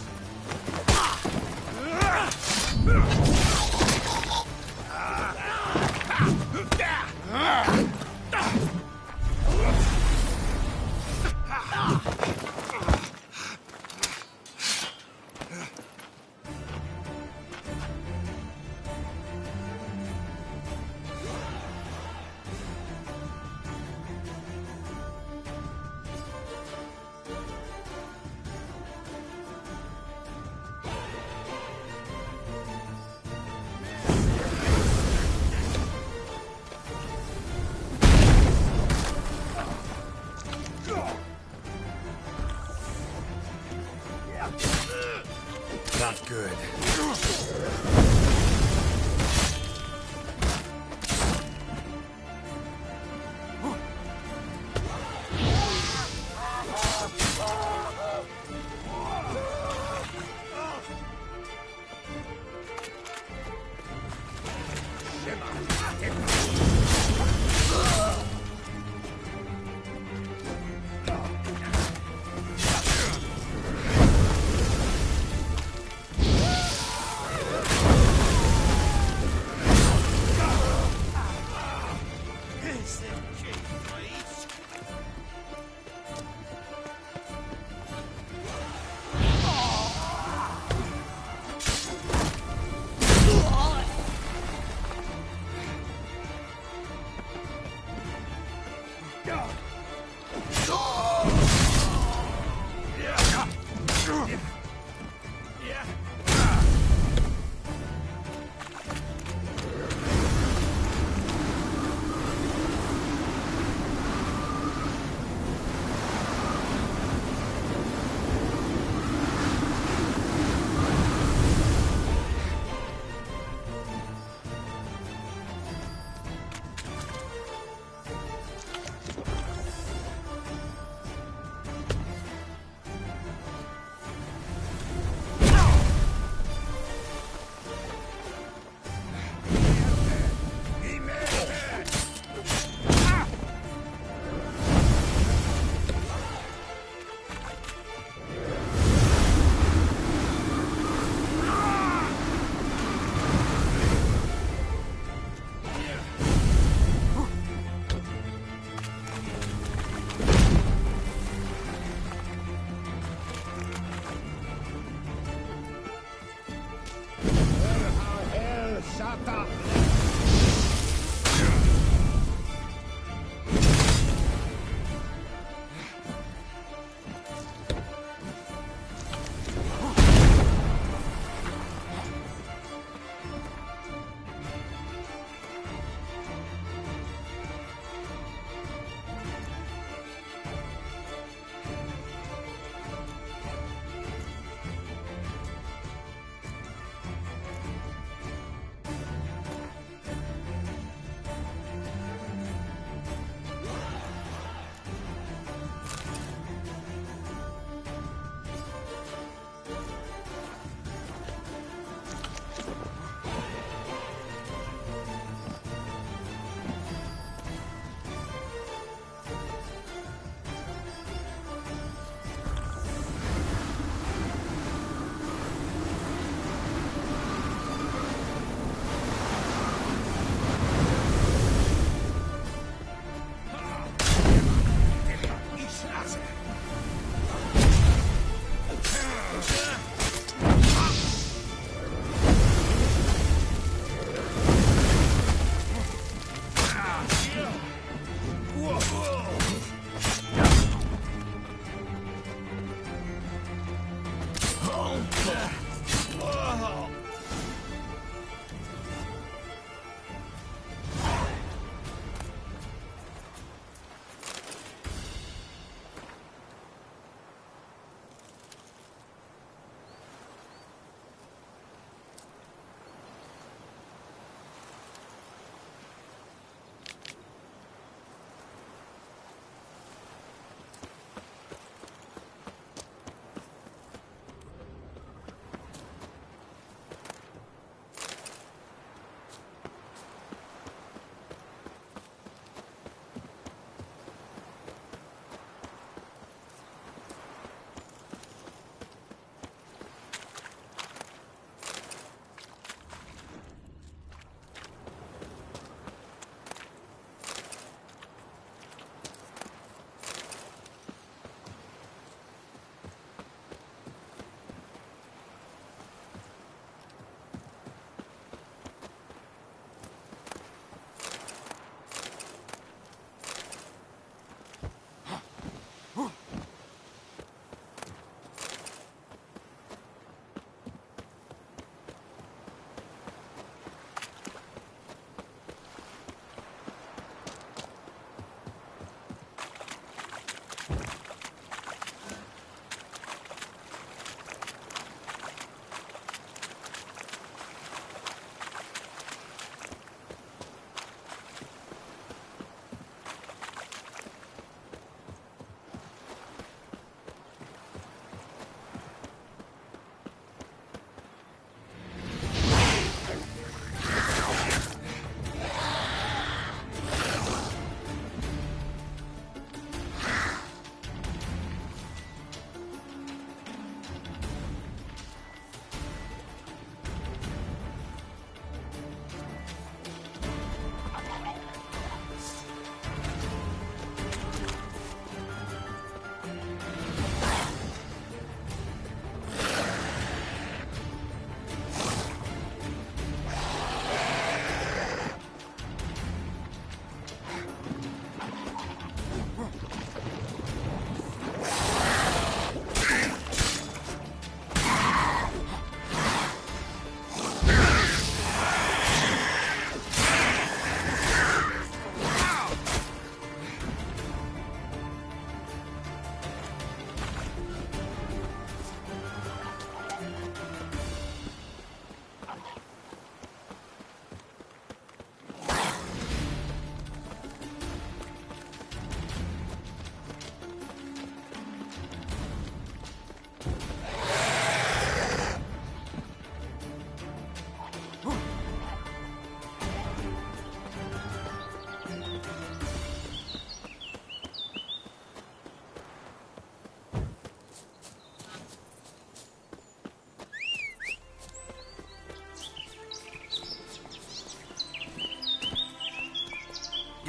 Not good.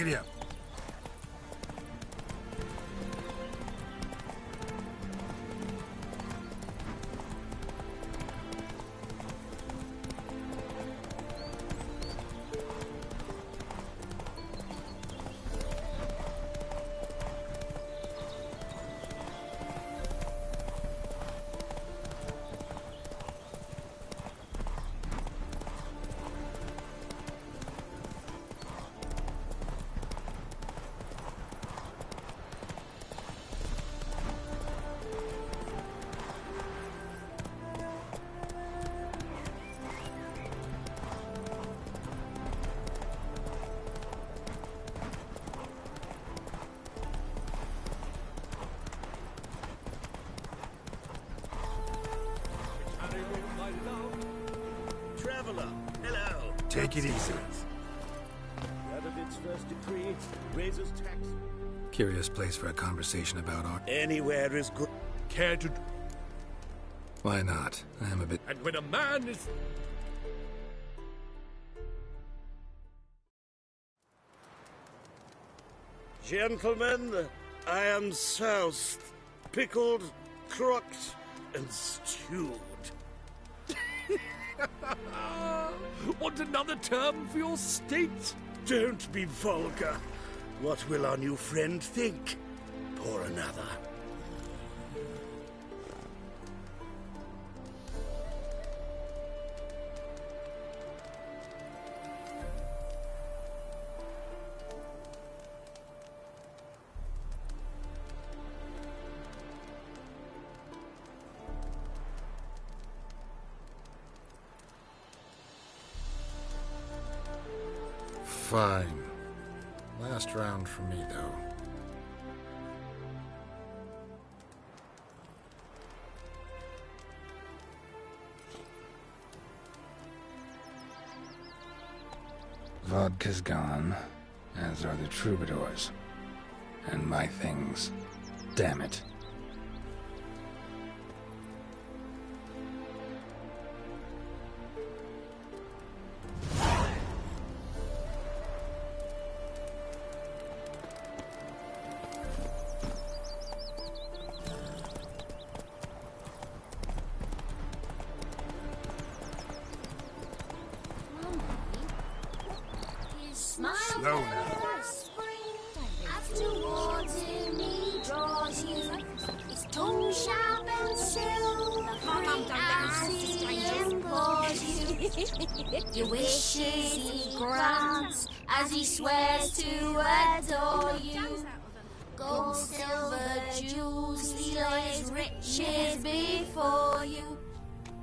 Giddy up. Traveler, hello. Take it easy. Radovid's first decree raises tax. Curious place for a conversation about art. Anywhere is good. Care to... Why not? I am a bit... And when a man is... Gentlemen, I am soused, pickled, crocked, and stewed. Want another term for your state? Don't be vulgar. What will our new friend think? Pour another. Fine. Last round for me, though. Vodka's gone, as are the troubadours. And my things. Damn it. Slow now. As towards him he draws you, his tongue sharp and silvery as he implores you. Your wishes he grants as he swears to adore you. Gold, silver, jewels, he lays riches before you.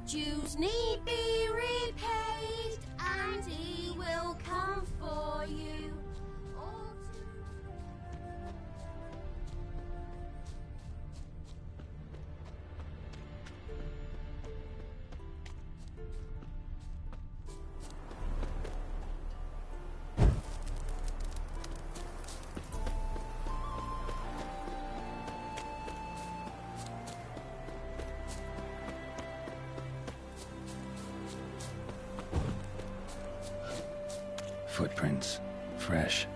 Dues need be repaid, and he will come for you. Footprints. Fresh.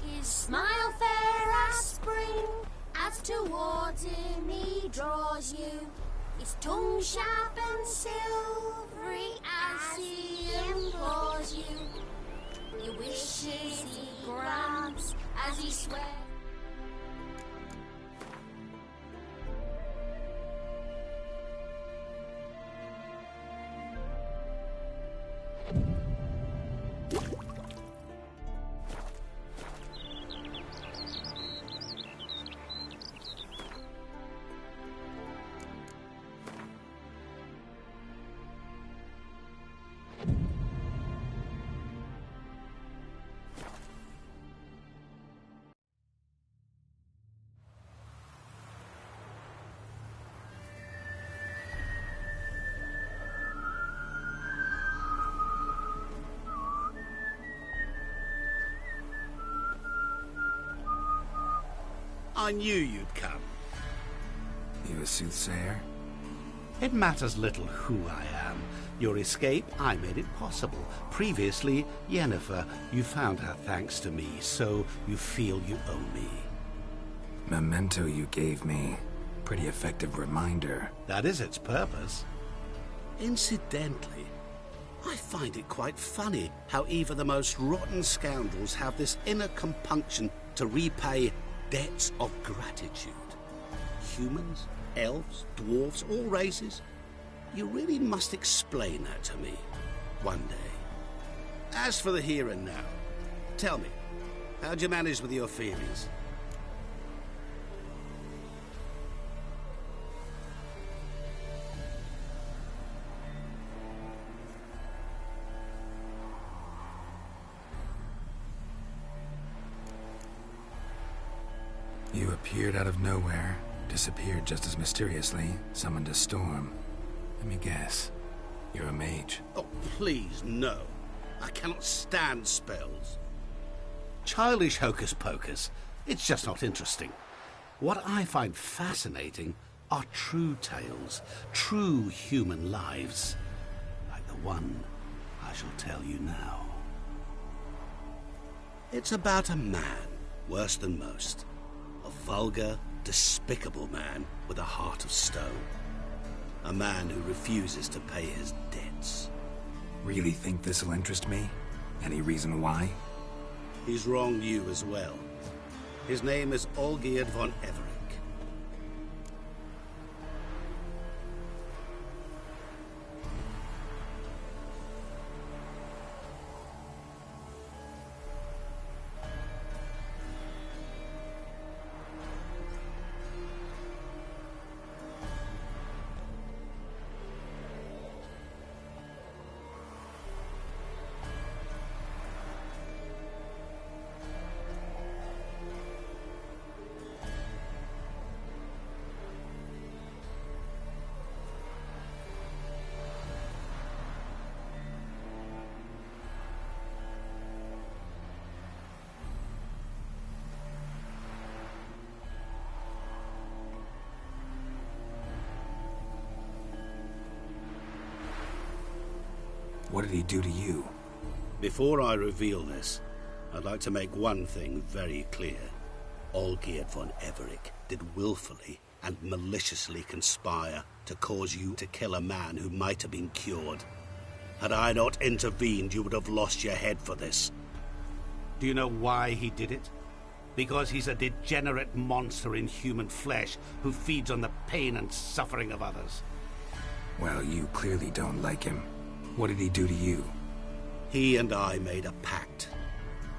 His smile fair as spring, as towards him he draws you. His tongue sharp and silvery as he implores you. Your wishes he grants as he swears. I knew you'd come. a soothsayer? It matters little who I am. Your escape, I made it possible. Previously, Yennefer, you found her thanks to me, so you feel you owe me. Memento you gave me. Pretty effective reminder. That is its purpose. Incidentally, I find it quite funny how even the most rotten scoundrels have this inner compunction to repay debts of gratitude. Humans, elves, dwarves, all races. You really must explain that to me one day. As for the here and now, tell me, how'd you manage with your feelings? You appeared out of nowhere, disappeared just as mysteriously, summoned a storm. Let me guess. You're a mage. Oh, please, no. I cannot stand spells. Childish hocus pocus. It's just not interesting. What I find fascinating are true tales, true human lives, like the one I shall tell you now. It's about a man, worse than most. A vulgar, despicable man with a heart of stone. A man who refuses to pay his debts. Really think this'll interest me? Any reason why? He's wronged you as well. His name is Olgierd von Everick. What did he do to you? Before I reveal this, I'd like to make one thing very clear. Olgierd von Everick did willfully and maliciously conspire to cause you to kill a man who might have been cured. Had I not intervened, you would have lost your head for this. Do you know why he did it? Because he's a degenerate monster in human flesh who feeds on the pain and suffering of others. Well, you clearly don't like him. What did he do to you? He and I made a pact.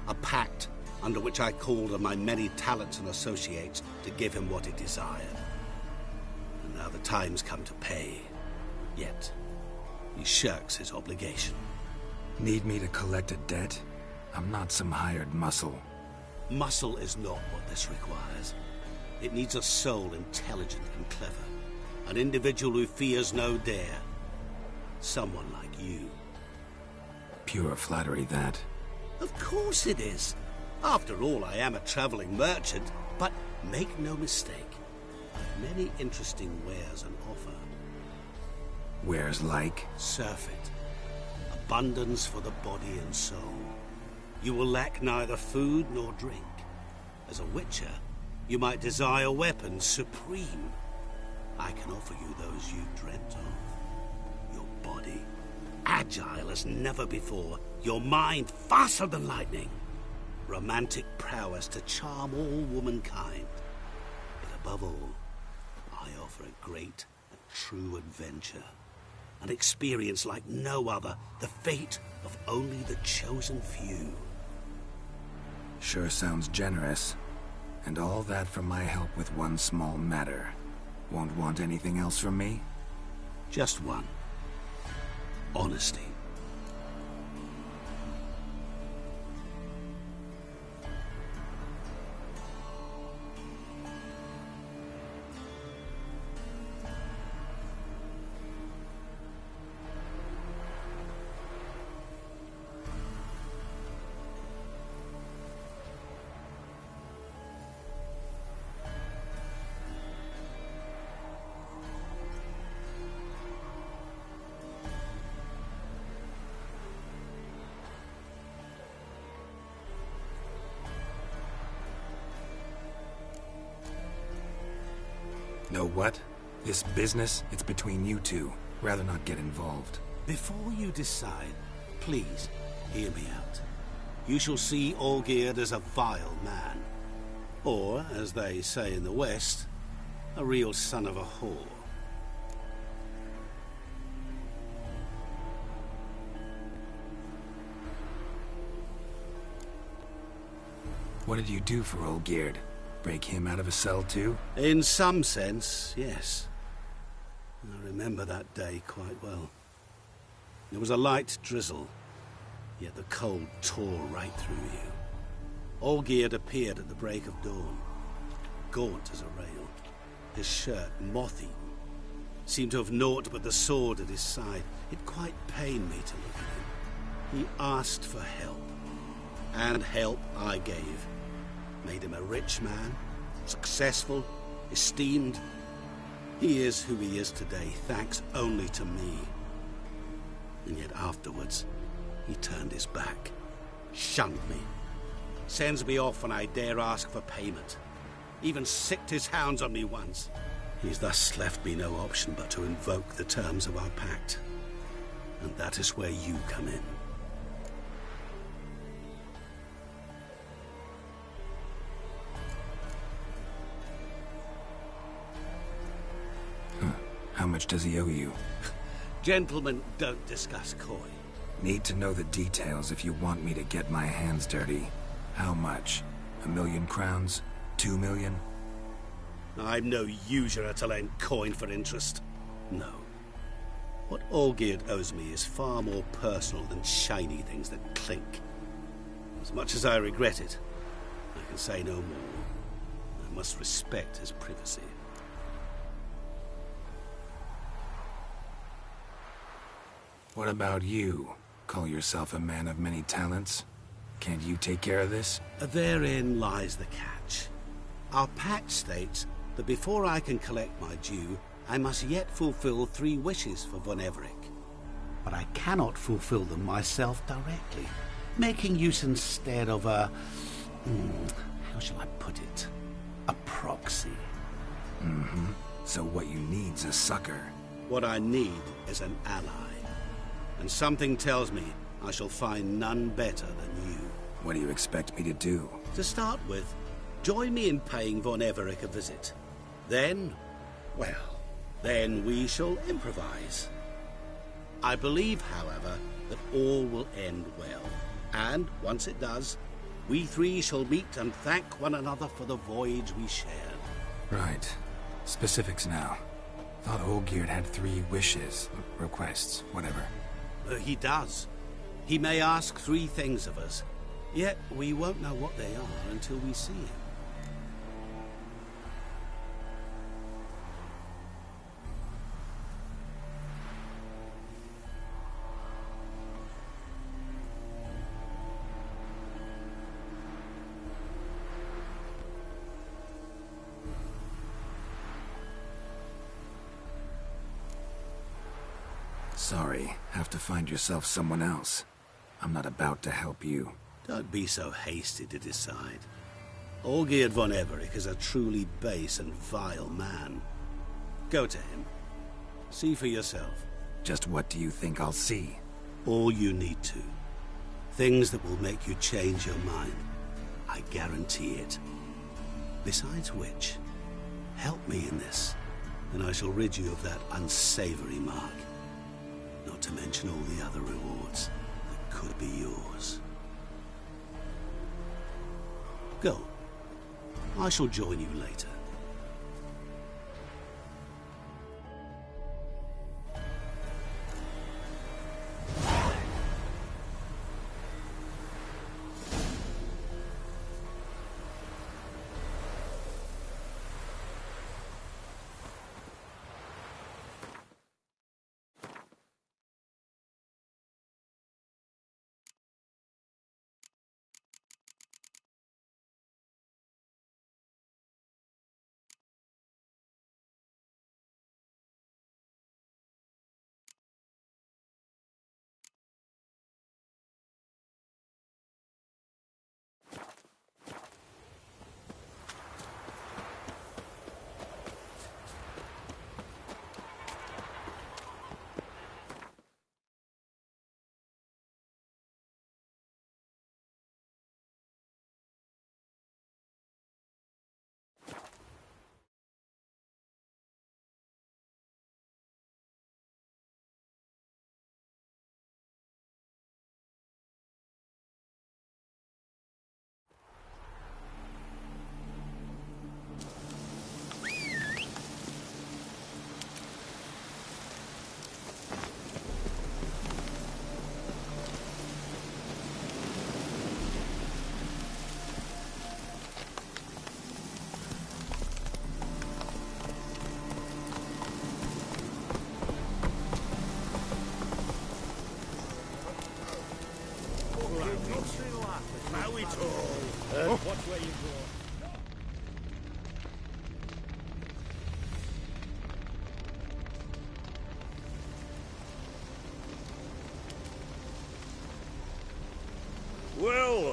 A pact under which I called on my many talents and associates to give him what he desired. And now the time's come to pay. Yet, he shirks his obligation. Need me to collect a debt? I'm not some hired muscle. Muscle is not what this requires. It needs a soul intelligent and clever. An individual who fears no dare. Someone like you. Pure flattery, that. Of course it is. After all, I am a traveling merchant. But make no mistake, I've many interesting wares on offer. Wares like? Surfeit. Abundance for the body and soul. You will lack neither food nor drink. As a witcher, you might desire weapons supreme. I can offer you those you dreamt of. Your body, agile as never before. Your mind, faster than lightning. Romantic prowess to charm all womankind. But above all, I offer a great and true adventure. An experience like no other. The fate of only the chosen few. Sure sounds generous. And all that for my help with one small matter. Won't want anything else from me? Just one. Honesty. Know what? This business, it's between you two. Rather not get involved. Before you decide, please hear me out. You shall see Olgierd as a vile man. Or, as they say in the West, a real son of a whore. What did you do for Olgierd? Break him out of a cell too? In some sense, yes. I remember that day quite well. There was a light drizzle, yet the cold tore right through you. Olgierd appeared at the break of dawn, gaunt as a rail, his shirt moth-eaten. Seemed to have naught but the sword at his side. It quite pained me to look at him. He asked for help, and help I gave. Made him a rich man, successful, esteemed. He is who he is today, thanks only to me. And yet afterwards, he turned his back, shunned me, sends me off when I dare ask for payment. Even sicked his hounds on me once. He's thus left me no option but to invoke the terms of our pact. And that is where you come in. How much does he owe you? Gentlemen don't discuss coin. Need to know the details if you want me to get my hands dirty. How much? 1,000,000 crowns? 2 million? I'm no usurer to lend coin for interest. No. What Olgierd owes me is far more personal than shiny things that clink. As much as I regret it, I can say no more. I must respect his privacy. What about you? Call yourself a man of many talents? Can't you take care of this? Therein lies the catch. Our pact states that before I can collect my due, I must yet fulfill 3 wishes for Von Everec. But I cannot fulfill them myself directly, making use instead of a... how shall I put it? A proxy. So what you need's a sucker. What I need is an ally. And something tells me I shall find none better than you. What do you expect me to do? To start with, join me in paying Von Everec a visit. Then, well, then we shall improvise. I believe, however, that all will end well. And, once it does, we 3 shall meet and thank one another for the voyage we shared. Right. Specifics now. Thought Olgierd had 3 wishes, requests, whatever. He does. He may ask 3 things of us, yet we won't know what they are until we see him. Sorry, have to find yourself someone else. I'm not about to help you. Don't be so hasty to decide. Olgierd von Everec is a truly base and vile man. Go to him. See for yourself. Just what do you think I'll see? All you need to. Things that will make you change your mind. I guarantee it. Besides which, help me in this, and I shall rid you of that unsavory mark. Not to mention all the other rewards that could be yours. Go. I shall join you later.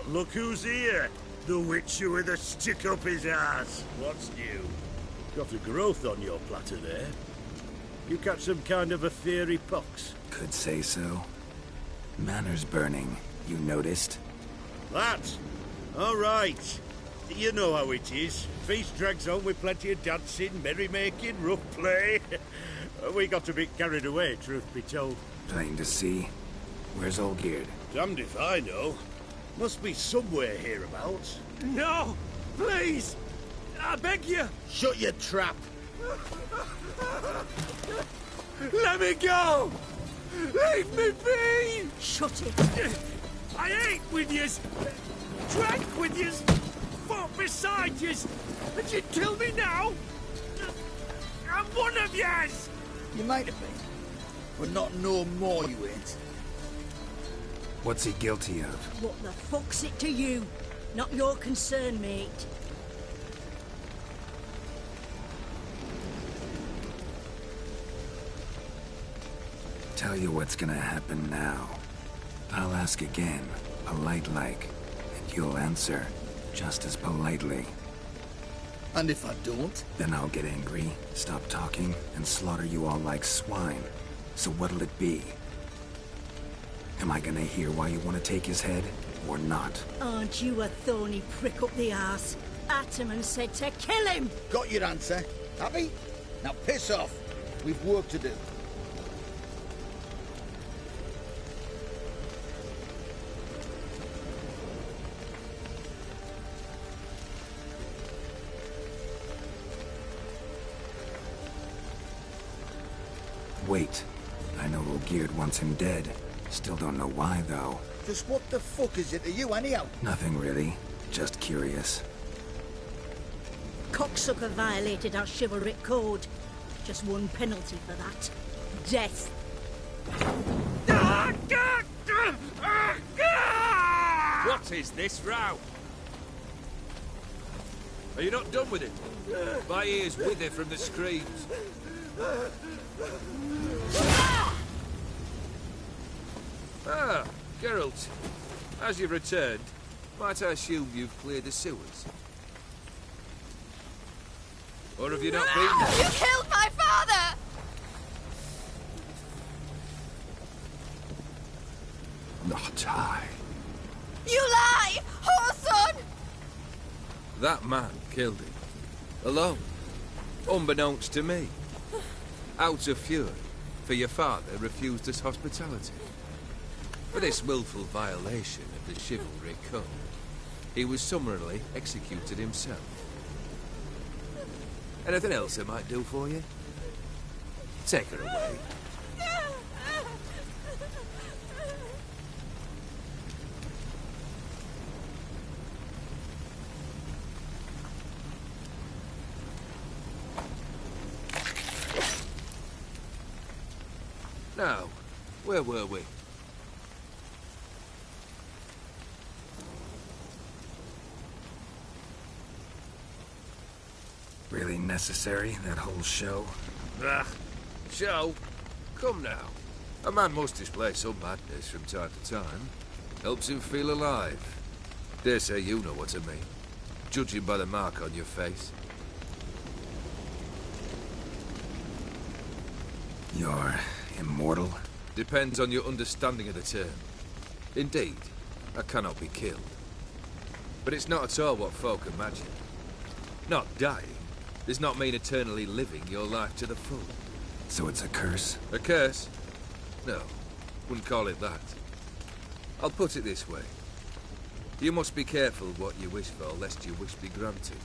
look who's here. The Witcher with a stick up his ass. What's new? Got a growth on your platter there. You catch some kind of a fiery pox? Could say so. Manners burning, you noticed? That? All right. You know how it is. Feast drags on with plenty of dancing, merrymaking, rough play. We got a bit carried away, truth be told. Plain to see. Where's Olgierd? Damned if I know. Must be somewhere hereabouts. No! Please! I beg you! Shut your trap! Let me go! Leave me be! Shut it! I ate with yous! Drank with yous! Fought beside yous! And you kill me now? I'm one of yous! You might have been, but not no more you ain't. What's he guilty of? What the fuck's it to you? Not your concern, mate. Tell you what's gonna happen now. I'll ask again, polite-like, and you'll answer just as politely. And if I don't? Then I'll get angry, stop talking, and slaughter you all like swine. So what'll it be? Am I gonna hear why you want to take his head, or not? Aren't you a thorny prick up the arse? Ataman said to kill him! Got your answer. Happy? Now piss off. We've work to do. Wait. I know Olgierd wants him dead. Still don't know why, though. Just what the fuck is it to you, anyhow? Nothing really. Just curious. Cocksucker violated our chivalric code. Just one penalty for that. Death. What is this row? Are you not done with it? My ears wither from the screams. Ah, Geralt. As you've returned, might I assume you've cleared the sewers? Or have you not been there? You killed my father! Not I. You lie! Whoreson! That man killed him. Alone. Unbeknownst to me. Out of fury, for your father refused us hospitality. For this willful violation of the chivalry code, he was summarily executed himself. Anything else I might do for you? Take her away. Now, where were we? Really necessary, that whole show? Ah, show? Come now. A man must display some madness from time to time. Helps him feel alive. Dare say you know what I mean. Judging by the mark on your face. You're immortal? Depends on your understanding of the term. Indeed, I cannot be killed. But it's not at all what folk imagine. Not dying does not mean eternally living your life to the full. So it's a curse? A curse? No, wouldn't call it that. I'll put it this way. You must be careful what you wish for, lest your wish be granted.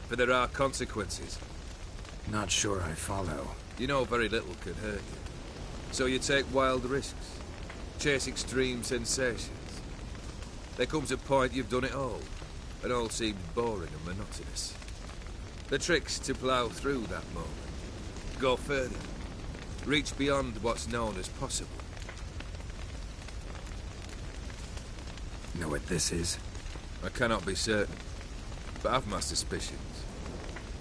For there are consequences. Not sure I follow. You know very little can hurt you. So you take wild risks. Chase extreme sensations. There comes a point you've done it all, and all seems boring and monotonous. The trick's to plough through that moment. Go further. Reach beyond what's known as possible. Know what this is? I cannot be certain, but I've my suspicions.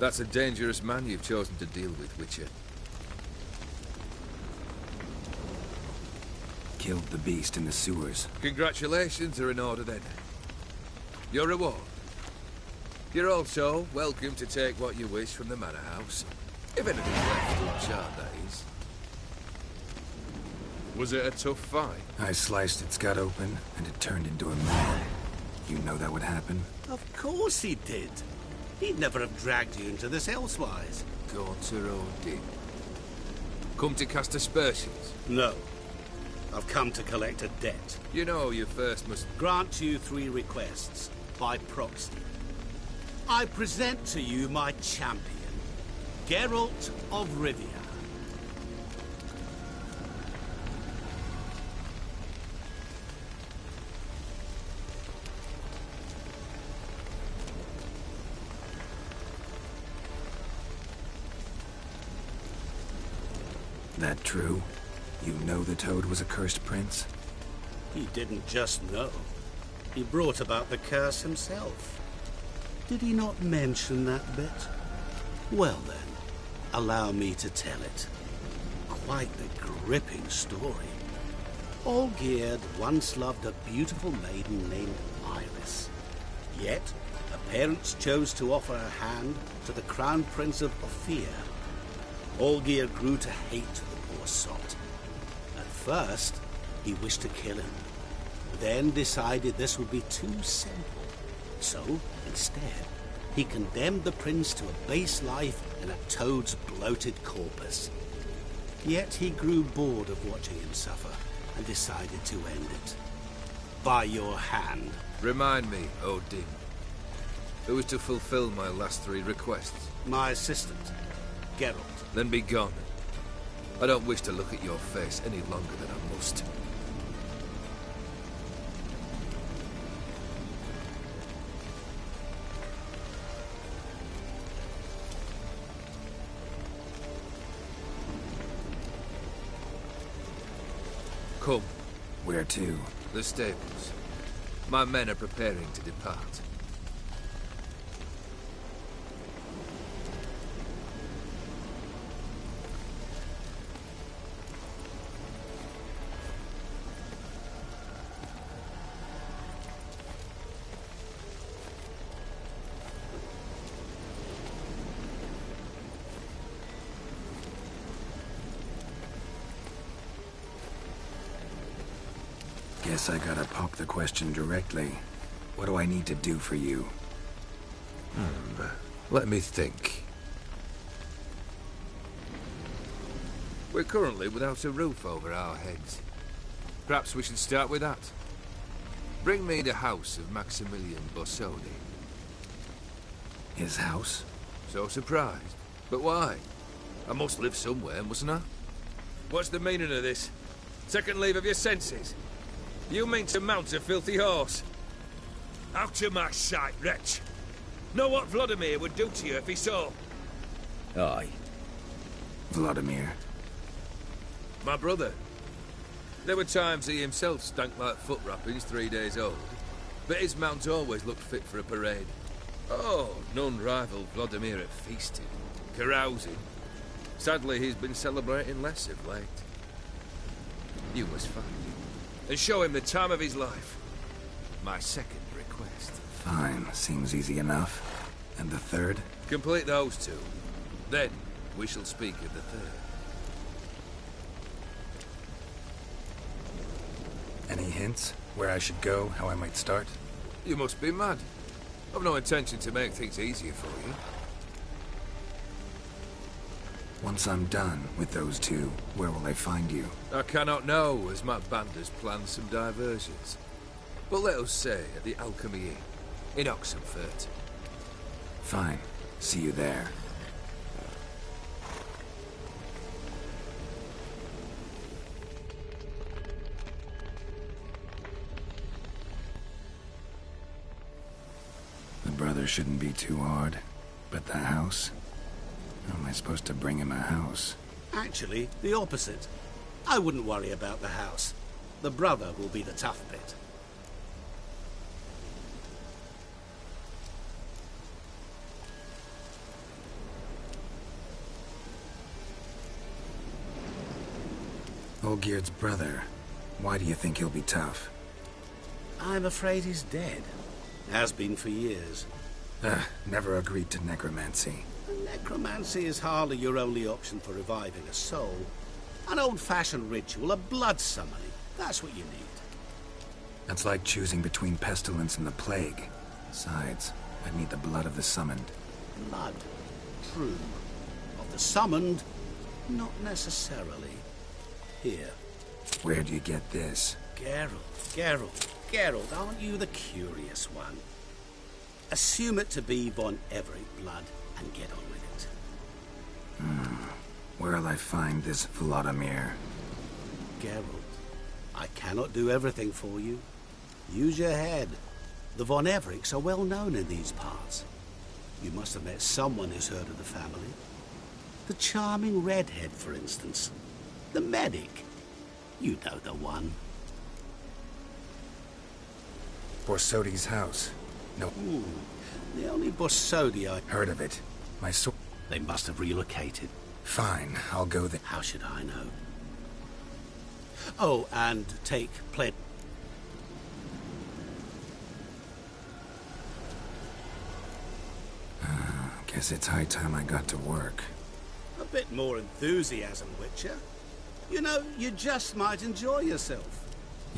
That's a dangerous man you've chosen to deal with, Witcher. Killed the beast in the sewers. Congratulations are in order then. Your reward. You're also welcome to take what you wish from the manor house. If anything's left to chart, that is. Was it a tough fight? I sliced its gut open, and it turned into a man. You know that would happen? Of course he did. He'd never have dragged you into this elsewise. Daughter Odin. Come to cast aspersions? No. I've come to collect a debt. You know you first must... Grant you 3 requests, by proxy. I present to you my champion, Geralt of Rivia. That true? You know the Toad was a cursed prince? He didn't just know. He brought about the curse himself. Did he not mention that bit? Well then, allow me to tell it. Quite the gripping story. Olgierd once loved a beautiful maiden named Iris. Yet, her parents chose to offer her hand to the Crown Prince of Ophir. Olgierd grew to hate the poor sot. At first, he wished to kill him. Then decided this would be too simple. So, instead, he condemned the prince to a base life in a toad's bloated corpus. Yet he grew bored of watching him suffer and decided to end it. By your hand. Remind me, Odin. Who was to fulfill my last 3 requests? My assistant, Geralt. Then be gone. I don't wish to look at your face any longer than I must. Come. Where to? The stables. My men are preparing to depart. Guess I gotta pop the question directly. What do I need to do for you? Let me think. We're currently without a roof over our heads. Perhaps we should start with that. Bring me the house of Maximilian Bossoni. His house? So surprised. But why? I must live somewhere, mustn't I? What's the meaning of this? Second leave of your senses? You mean to mount a filthy horse? Out of my sight, wretch! Know what Vladimir would do to you if he saw? Aye. Vladimir. My brother. There were times he himself stank like foot wrappings 3 days old, but his mount always looked fit for a parade. Oh, none rival Vladimir at feasting, carousing. Sadly, he's been celebrating less of late. You must find him and show him the time of his life. My second request. Fine, seems easy enough. And the third? Complete those 2. Then, we shall speak of the third. Any hints? Where I should go, how I might start? You must be mad. I've no intention to make things easier for you. Once I'm done with those 2, where will I find you? I cannot know, as my band has planned some diversions. But let us say at the Alchemy Inn, in Oxenfurt. Fine. See you there. The brother shouldn't be too hard. But the house? How am I supposed to bring him a house? Actually, the opposite. I wouldn't worry about the house. The brother will be the tough bit. Olgierd's brother. Why do you think he'll be tough? I'm afraid he's dead. Has been for years. Never agreed to necromancy. Necromancy is hardly your only option for reviving a soul. An old-fashioned ritual, a blood summoning. That's what you need. That's like choosing between pestilence and the plague. Besides, I'd need the blood of the summoned. Blood. True. Of the summoned, not necessarily. Here. Where do you get this? Geralt, aren't you the curious one? Assume it to be Von Everett blood and get on with it. Where'll I find this Vladimir? Geralt, I cannot do everything for you. Use your head. The Von Evericks are well known in these parts. You must have met someone who's heard of the family. The charming redhead, for instance. The medic. You know the one. Borsodi's house. No. The only Borsodi I heard of it. My sword. They must have relocated. Fine, I'll go there. How should I know? Oh, and take plenty. Guess it's high time I got to work. A bit more enthusiasm, Witcher. You know, you just might enjoy yourself.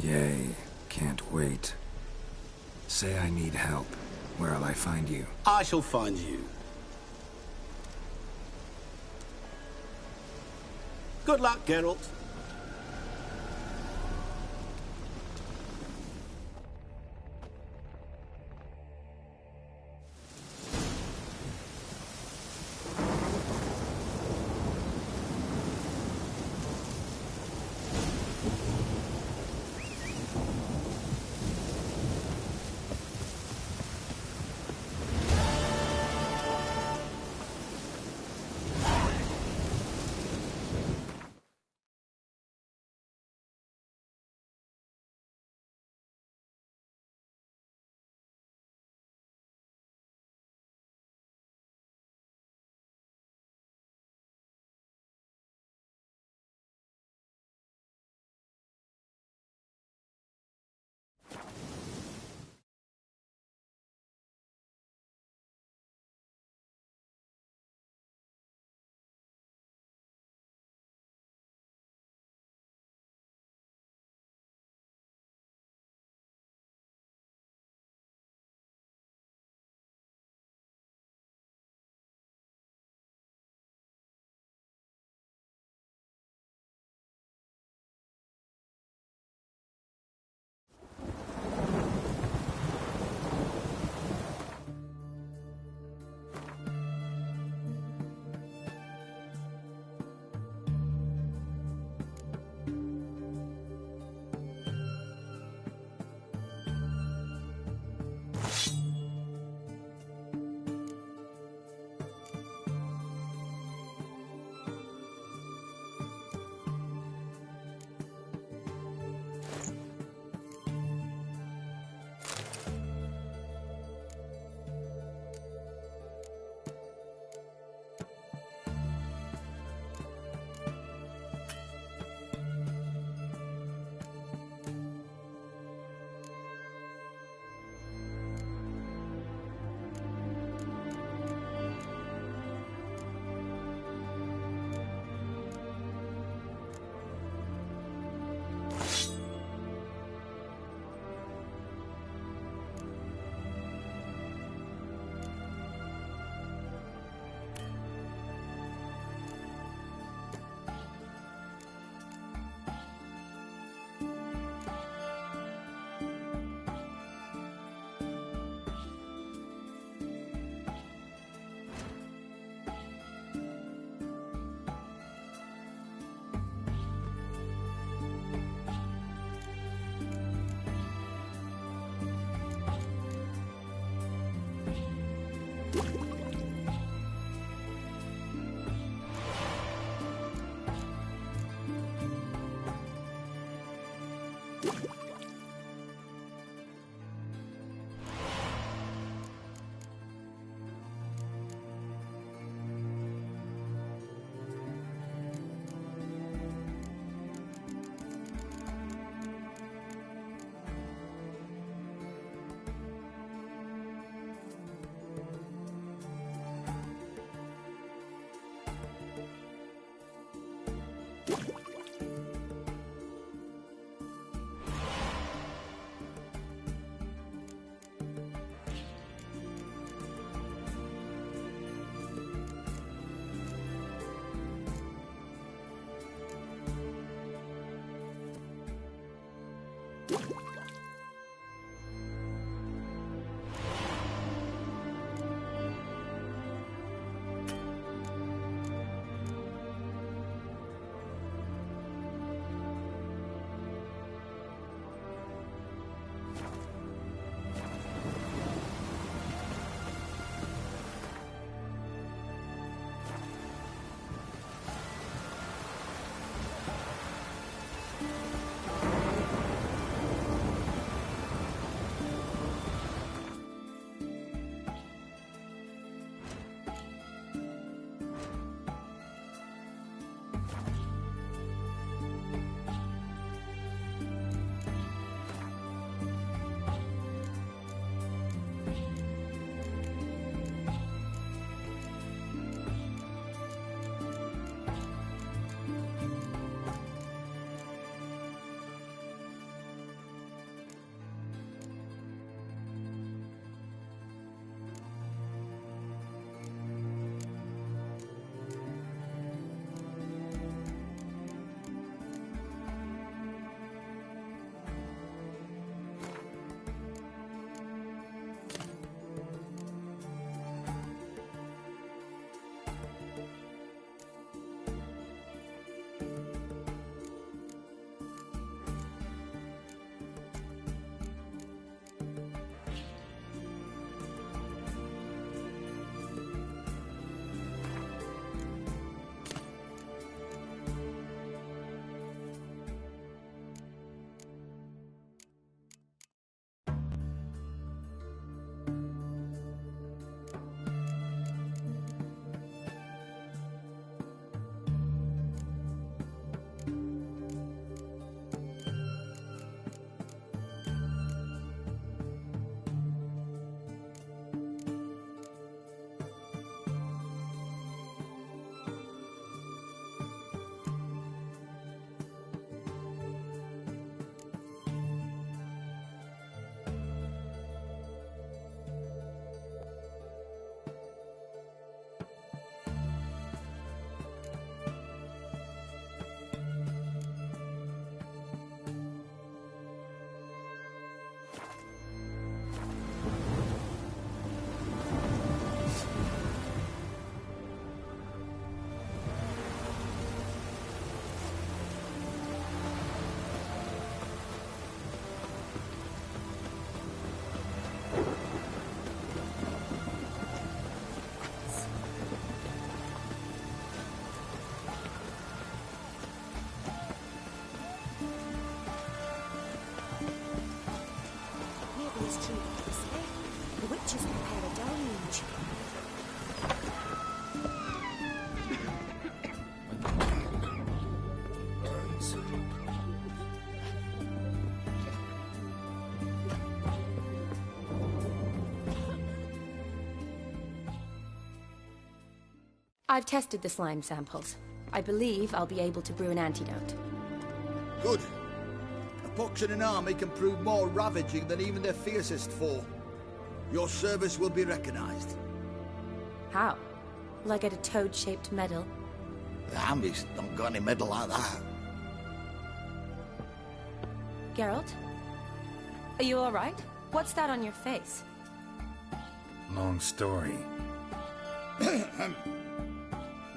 Yay, can't wait. Say I need help. Where'll I find you? I shall find you. Good luck, Geralt. I've tested the slime samples. I believe I'll be able to brew an antidote. Good. A pox in an army can prove more ravaging than even their fiercest foe. Your service will be recognized. How? Will I get a toad-shaped medal? The armies don't got any medal like that. Geralt? Are you alright? What's that on your face? Long story.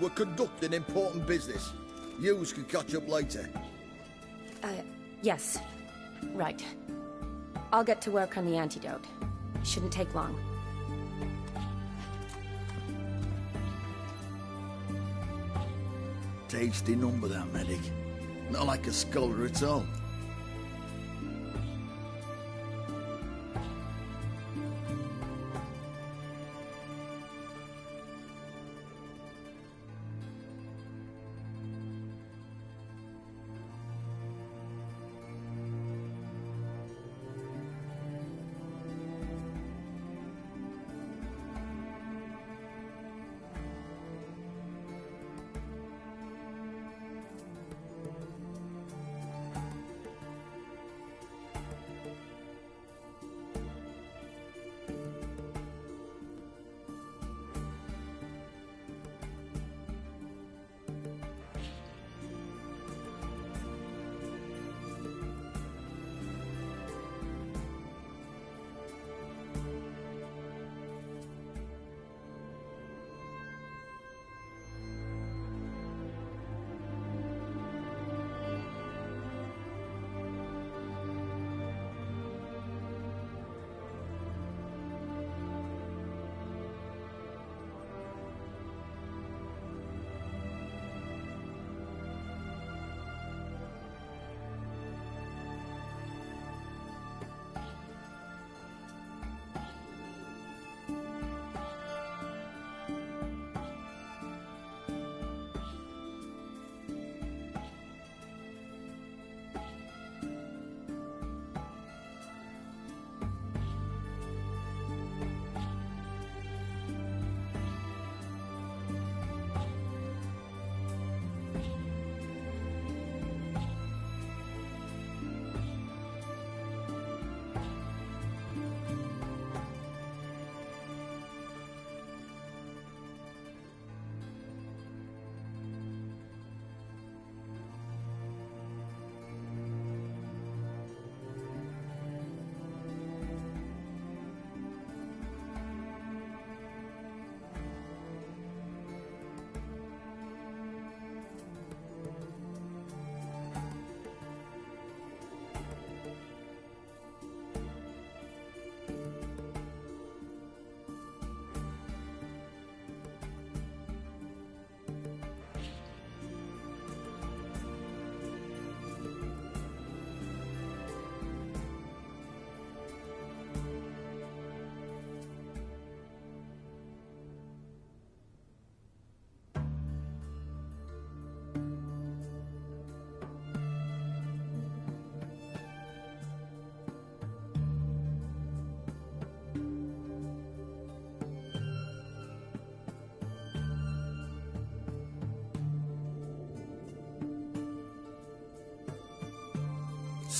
We're conducting important business. Yous can catch up later. Yes. Right. I'll get to work on the antidote. Shouldn't take long. Tasty number, that medic. Not like a scholar at all.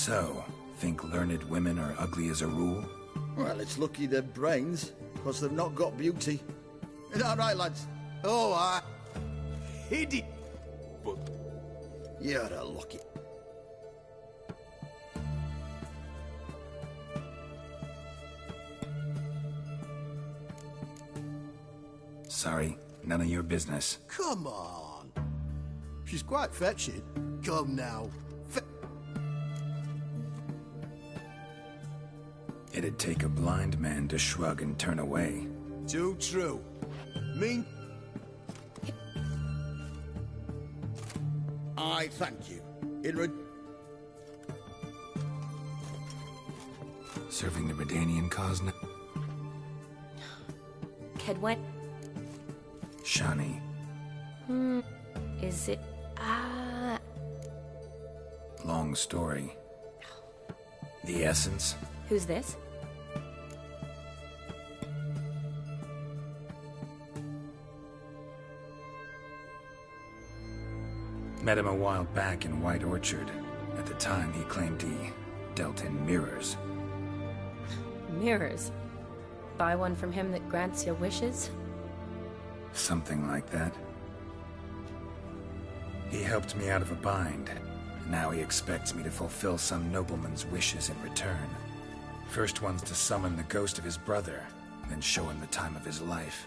So, think learned women are ugly as a rule? Well, it's lucky they've brains, because they've not got beauty. Is that right, lads? Oh, I... Hit it! But... You're a lucky... Sorry, none of your business. Come on. She's quite fetching. Come now. It'd take a blind man to shrug and turn away. Too true. Mean... I thank you. In Serving the Redanian cause now? Kedwen? Shani. Is it... Long story. The essence? Who's this? Met him a while back in White Orchard. At the time, he claimed he dealt in mirrors. Mirrors? Buy one from him that grants your wishes? Something like that. He helped me out of a bind. Now he expects me to fulfill some nobleman's wishes in return. First one's to summon the ghost of his brother, then show him the time of his life.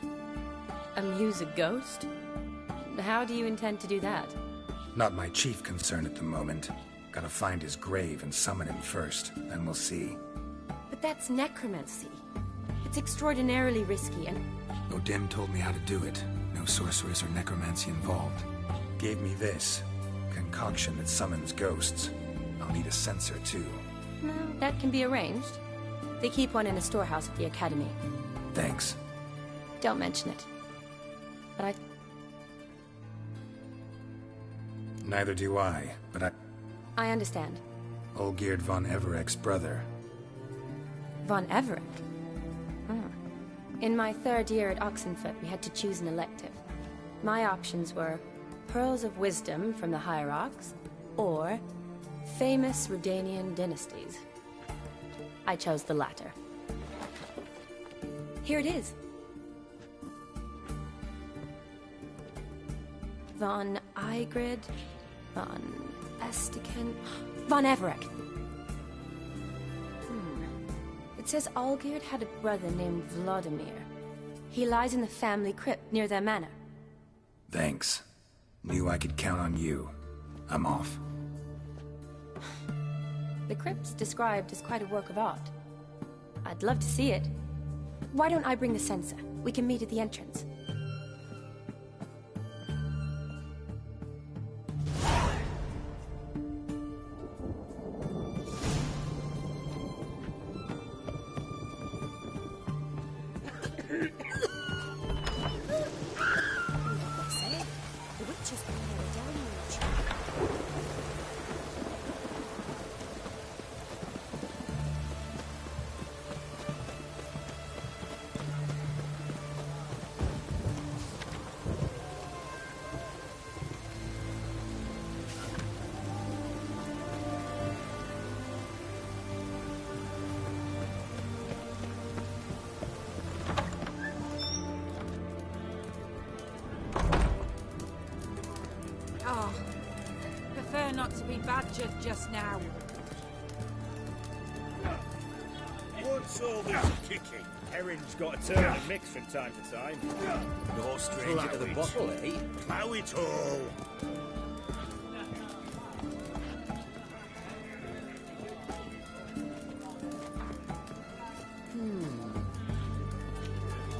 Amuse a ghost? How do you intend to do that? Not my chief concern at the moment. Gotta find his grave and summon him first, then we'll see. But that's necromancy. It's extraordinarily risky and... Odin told me how to do it. No sorcerers or necromancy involved. Gave me this. Concoction that summons ghosts. I'll need a censer, too. No, that can be arranged. They keep one in a storehouse at the academy. Thanks. Don't mention it. But Neither do I, but I understand. Olgierd von Everek's brother. Von Everek? In my third year at Oxenfoot, we had to choose an elective. My options were Pearls of Wisdom from the Hierarchs, or famous Redanian dynasties. I chose the latter. Here it is. Von Igrid, Von Estiken, Von Everek. It says Olgierd had a brother named Vladimir. He lies in the family crypt near their manor. Thanks. Knew I could count on you. I'm off. The crypt's described as quite a work of art. I'd love to see it. Why don't I bring the censer? We can meet at the entrance. Not to be badgered just now. What's all this kicking? Erin's got a turn and mix from time to time. No stranger to the bottle, eh? Plough it all!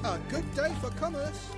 A good day for commerce.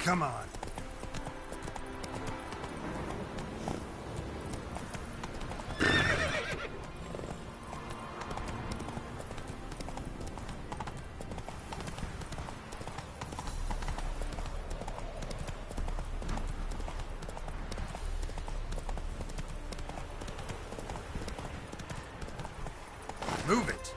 Come on. Move it.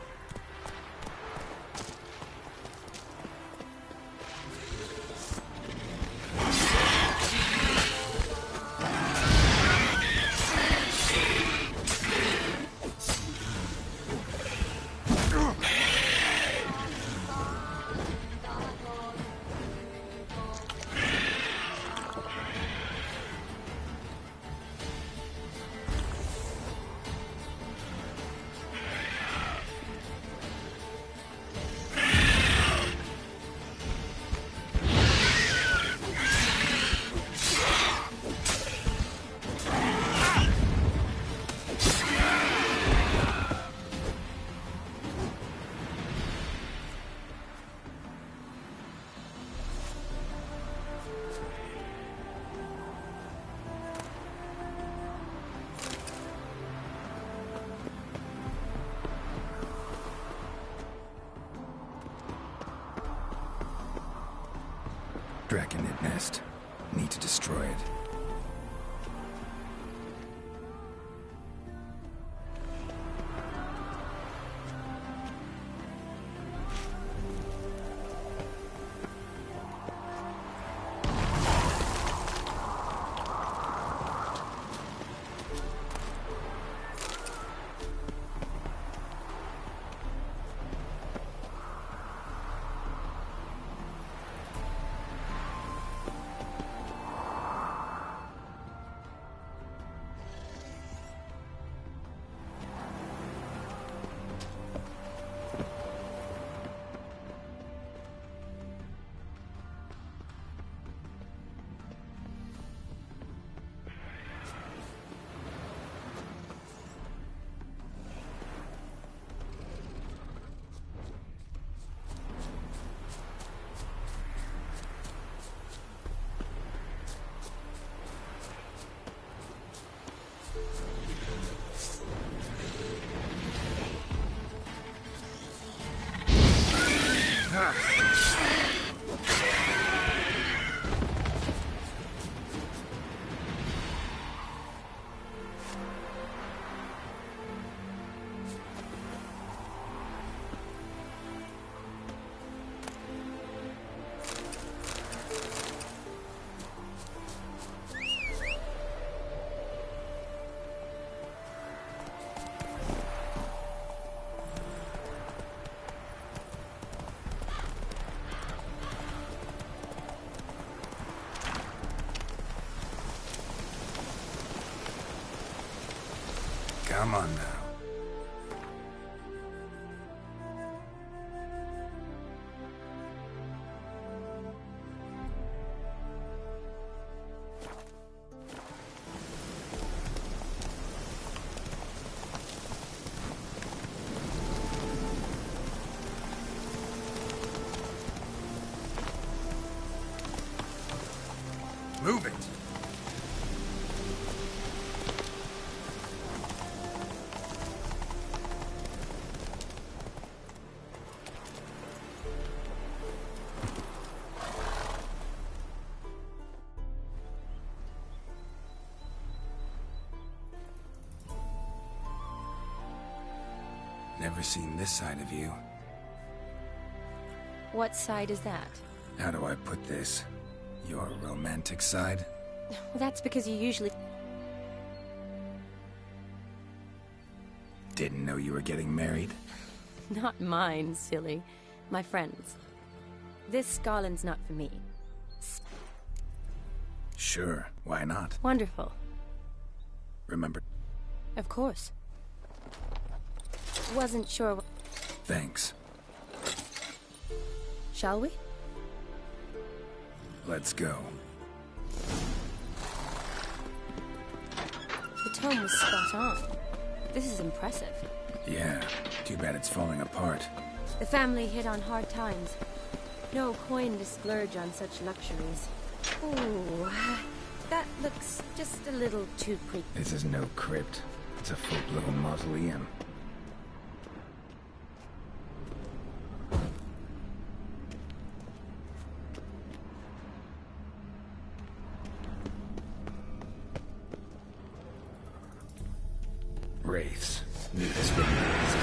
Draconid nest. Need to destroy it. Come on now. Move it. Never seen this side of you. What side is that? How do I put this? Your romantic side? Well, that's because you usually... Didn't know you were getting married? Not mine, silly. My friends. This garland's not for me. Sure, why not? Wonderful. Remember? Of course. Wasn't sure... Thanks. Shall we? Let's go. The tone was spot on. This is impressive. Yeah, too bad it's falling apart. The family hit on hard times. No coin to splurge on such luxuries. Ooh, that looks just a little too creepy. This is no crypt. It's a full-blown mausoleum. Wraiths. Knew this wouldn't be easy.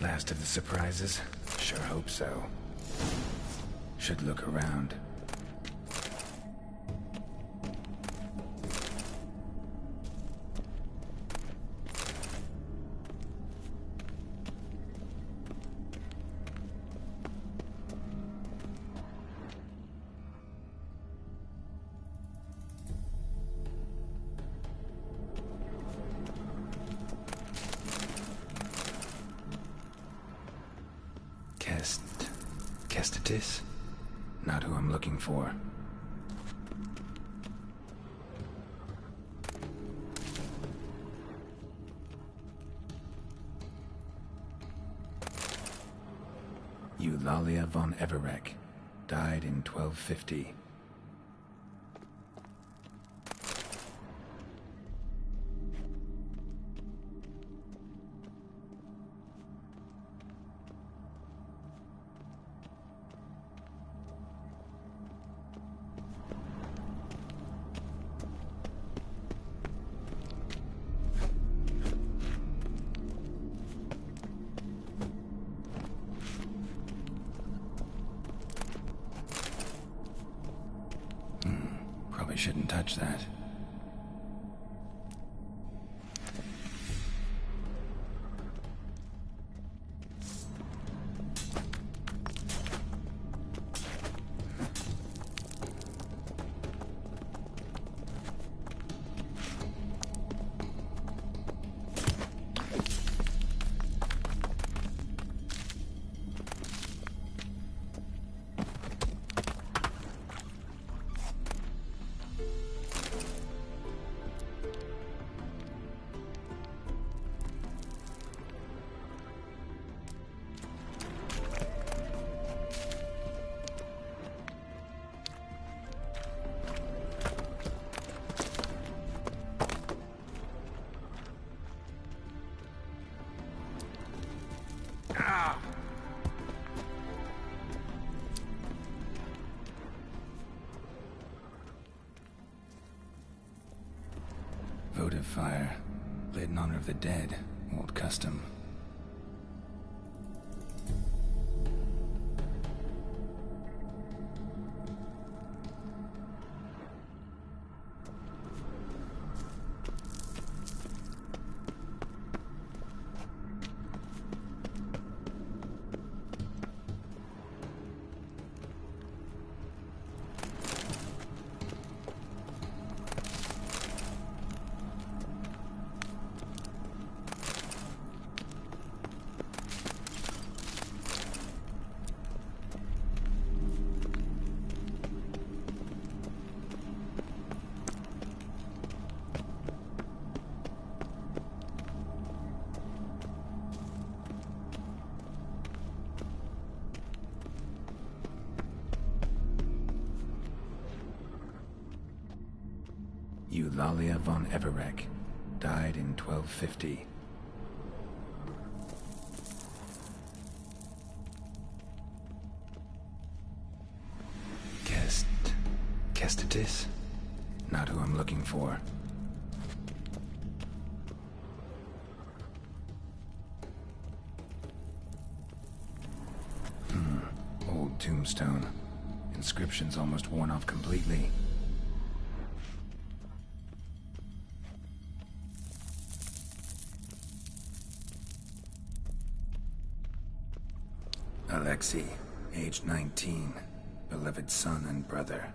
Last of the surprises? Sure hope so. Should look around. Kestatis? Not who I'm looking for. Eulalia von Everek. Died in 1250. Probably shouldn't touch that. Votive fire, lit in honor of the dead, old custom. Eulalia von Everek. Died in 1250. Mantis? Not who I'm looking for. Old tombstone. Inscription's almost worn off completely. Alexei, age 19, beloved son and brother.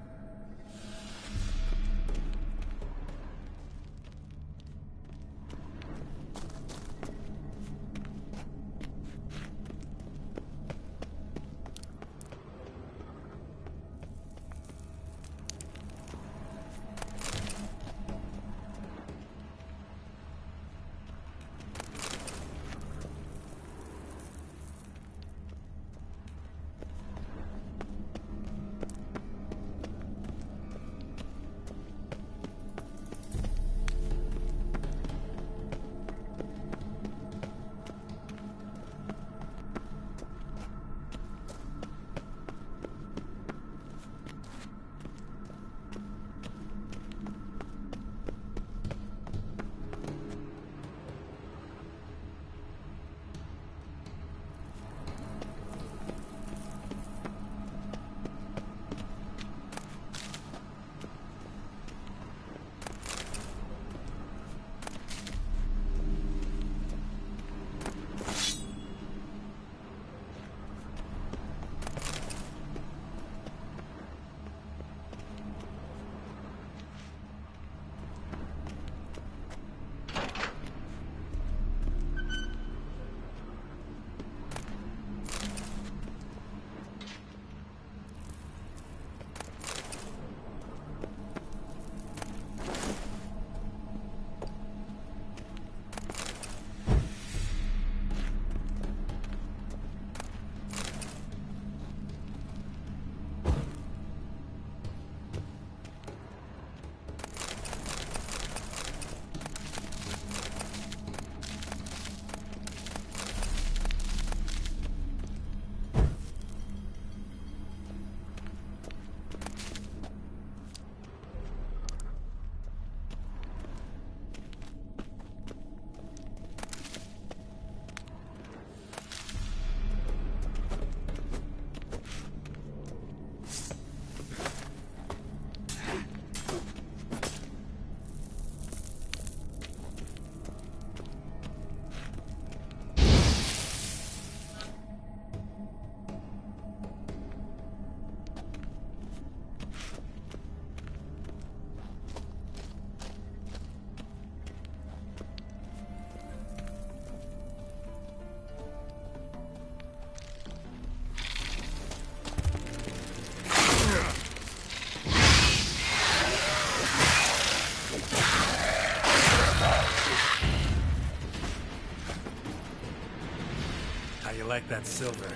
Like that silver.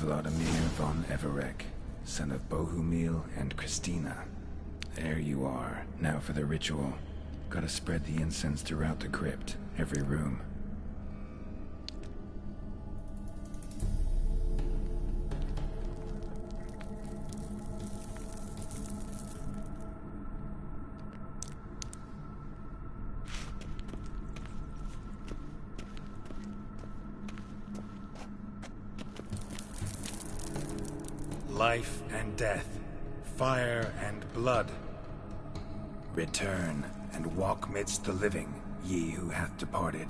Vladimir von Everek, son of Bohumil and Christina. There you are. Now for the ritual. Gotta spread the incense throughout the crypt, every room. Life and death, fire and blood. Return and walk midst the living, ye who hath departed.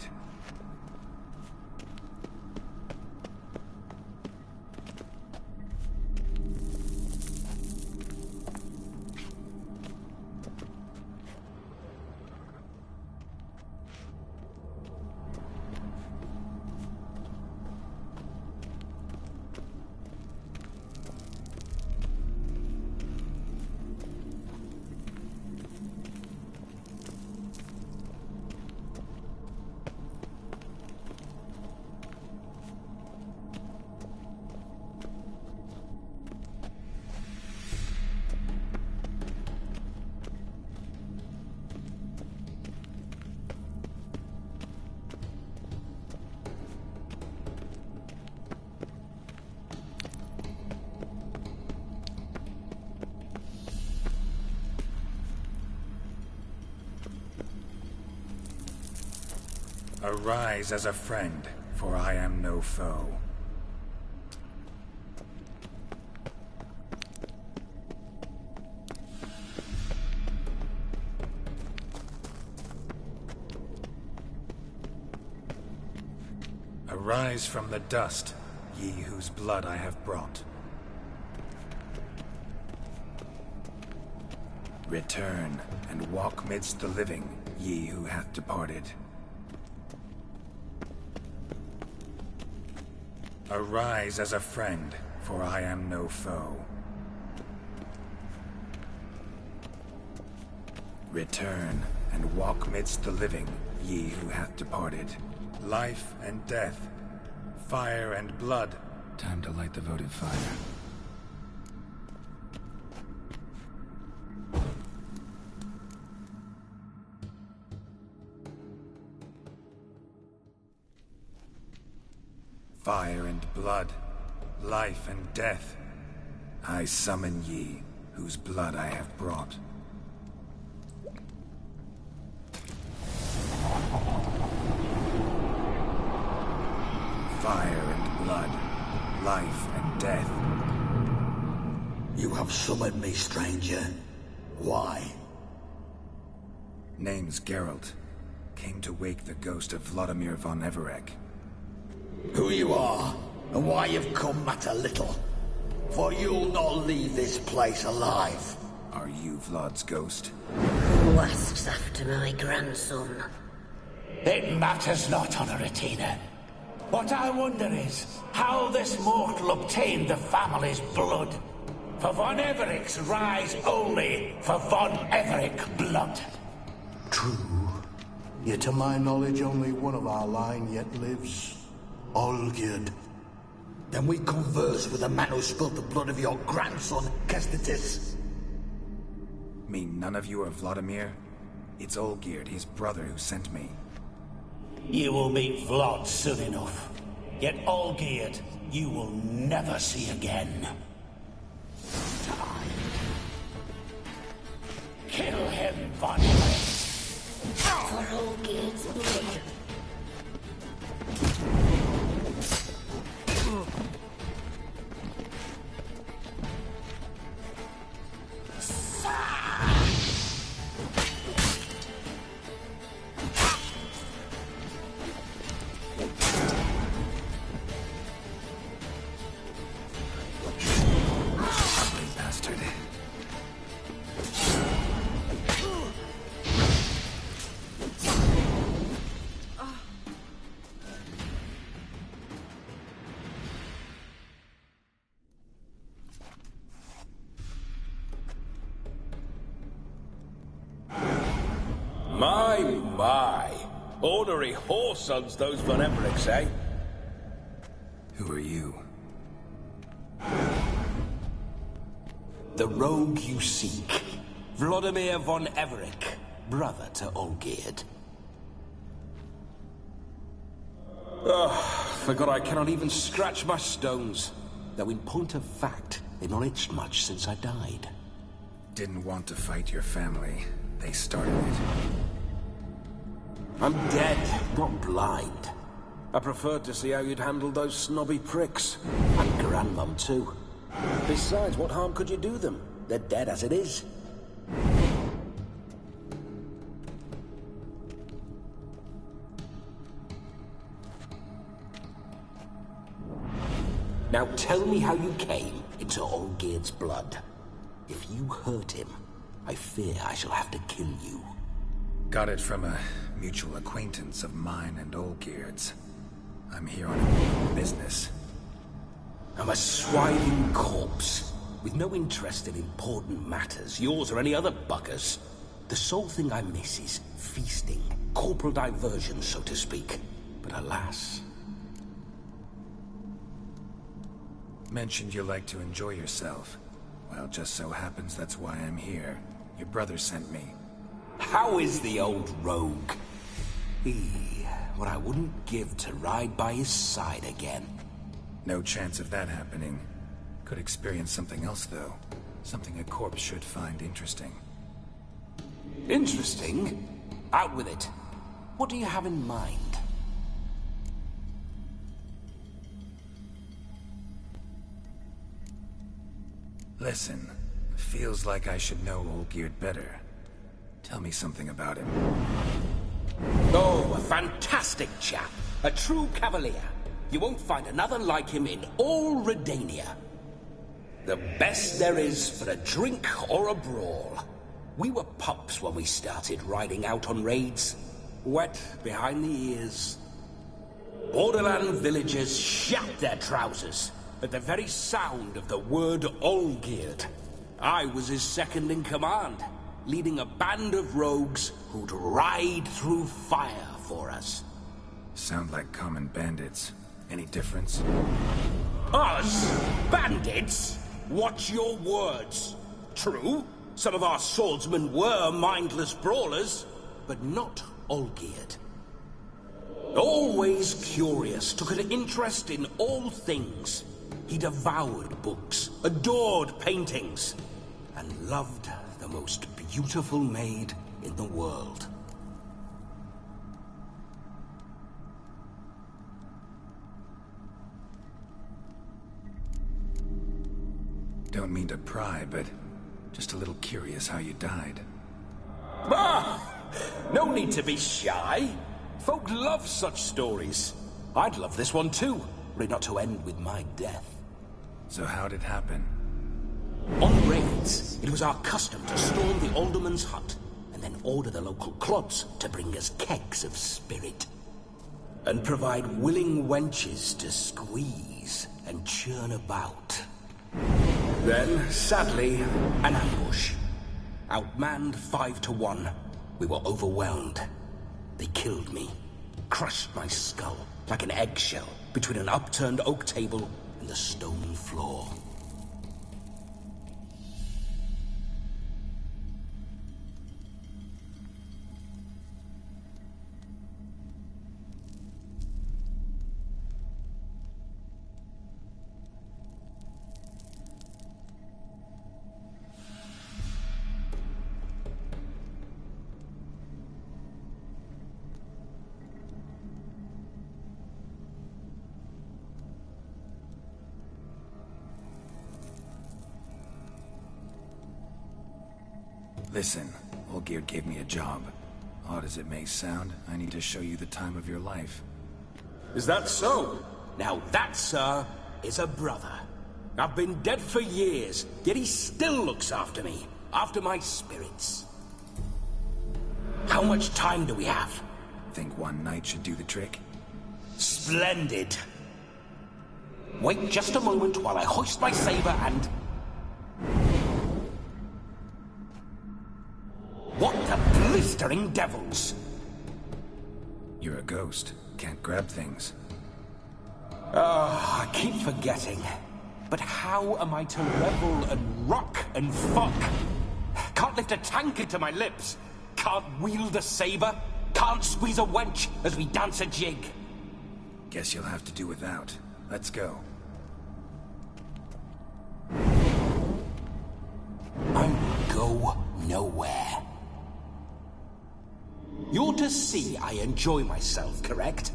Arise as a friend, for I am no foe. Arise from the dust, ye whose blood I have brought. Return and walk midst the living, ye who hath departed. Arise as a friend, for I am no foe. Return and walk midst the living, ye who hath departed. Life and death, fire and blood. Time to light the votive fire. Fire and blood, life and death. I summon ye, whose blood I have brought. Fire and blood, life and death. You have summoned me, stranger. Why? Name's Geralt. Came to wake the ghost of Vladimir von Everek. Who you are, and why you've come matter little. For you'll not leave this place alive. Are you Vlad's ghost? Who asks after my grandson? It matters not, Honoratina. What I wonder is how this mortal obtained the family's blood. For von Everek's rise only for von Everek blood. True. Yet to my knowledge, only one of our line yet lives. Olgierd. Then we converse with the man who spilled the blood of your grandson, Kestatis. Mean none of you are Vladimir? It's Olgierd, his brother, who sent me. You will meet Vlad soon enough. Yet Olgierd, you will never see again. Kill him, von Everek. For Olgierd's blood. Bastard. My. Ornery whoresons those von Evereks, eh? Who are you? The rogue you seek. Vladimir von Everick, brother to Olgierd. Forgot I cannot even scratch my stones. Though in point of fact, they've not itched much since I died. Didn't want to fight your family. They started it. I'm dead, not blind. I preferred to see how you'd handle those snobby pricks. And Grandmum, too. Besides, what harm could you do them? They're dead as it is. Now tell me how you came into Olgierd's blood. If you hurt him, I fear I shall have to kill you. Got it from a mutual acquaintance of mine and Olgierd's. I'm here on important business. I'm a swiving corpse, with no interest in important matters, yours or any other buggers. The sole thing I miss is feasting, corporal diversion, so to speak. But alas... Mentioned you like to enjoy yourself. Well, just so happens that's why I'm here. Your brother sent me. How is the old rogue? What I wouldn't give to ride by his side again. No chance of that happening. Could experience something else, though. Something a corpse should find interesting. Interesting? Out with it. What do you have in mind? Listen, feels like I should know Olgierd better. Tell me something about him. Oh, a fantastic chap. A true cavalier. You won't find another like him in all Redania. The best there is for a drink or a brawl. We were pups when we started riding out on raids. Wet behind the ears. Borderland villagers shat their trousers at the very sound of the word Olgierd. I was his second in command, leading a band of rogues who'd ride through fire for us. Sound like common bandits. Any difference? Us? Bandits? Watch your words. True, some of our swordsmen were mindless brawlers, but not Olgierd. Always curious, took an interest in all things. He devoured books, adored paintings, and loved the most beautiful maid in the world. Don't mean to pry, but just a little curious how you died. No need to be shy. Folk love such stories. I'd love this one too, were it not to end with my death. So how'd it happen? On raids, it was our custom to storm the alderman's hut, and then order the local clods to bring us kegs of spirit. And provide willing wenches to squeeze and churn about. Then, sadly, an ambush. Outmanned 5 to 1, we were overwhelmed. They killed me, crushed my skull like an eggshell between an upturned oak table and the stone floor. Listen, Olgierd gave me a job. Odd as it may sound, I need to show you the time of your life. Is that so? Now that, sir, is a brother. I've been dead for years, yet he still looks after me, after my spirits. How much time do we have? Think one night should do the trick? Splendid. Wait just a moment while I hoist my saber and... What the blistering devils! You're a ghost. Can't grab things. I keep forgetting. But how am I to revel and rock and fuck. Can't lift a tankard to my lips. Can't wield a saber. Can't squeeze a wench as we dance a jig. Guess you'll have to do without. Let's go. I go nowhere. You're to see I enjoy myself, correct?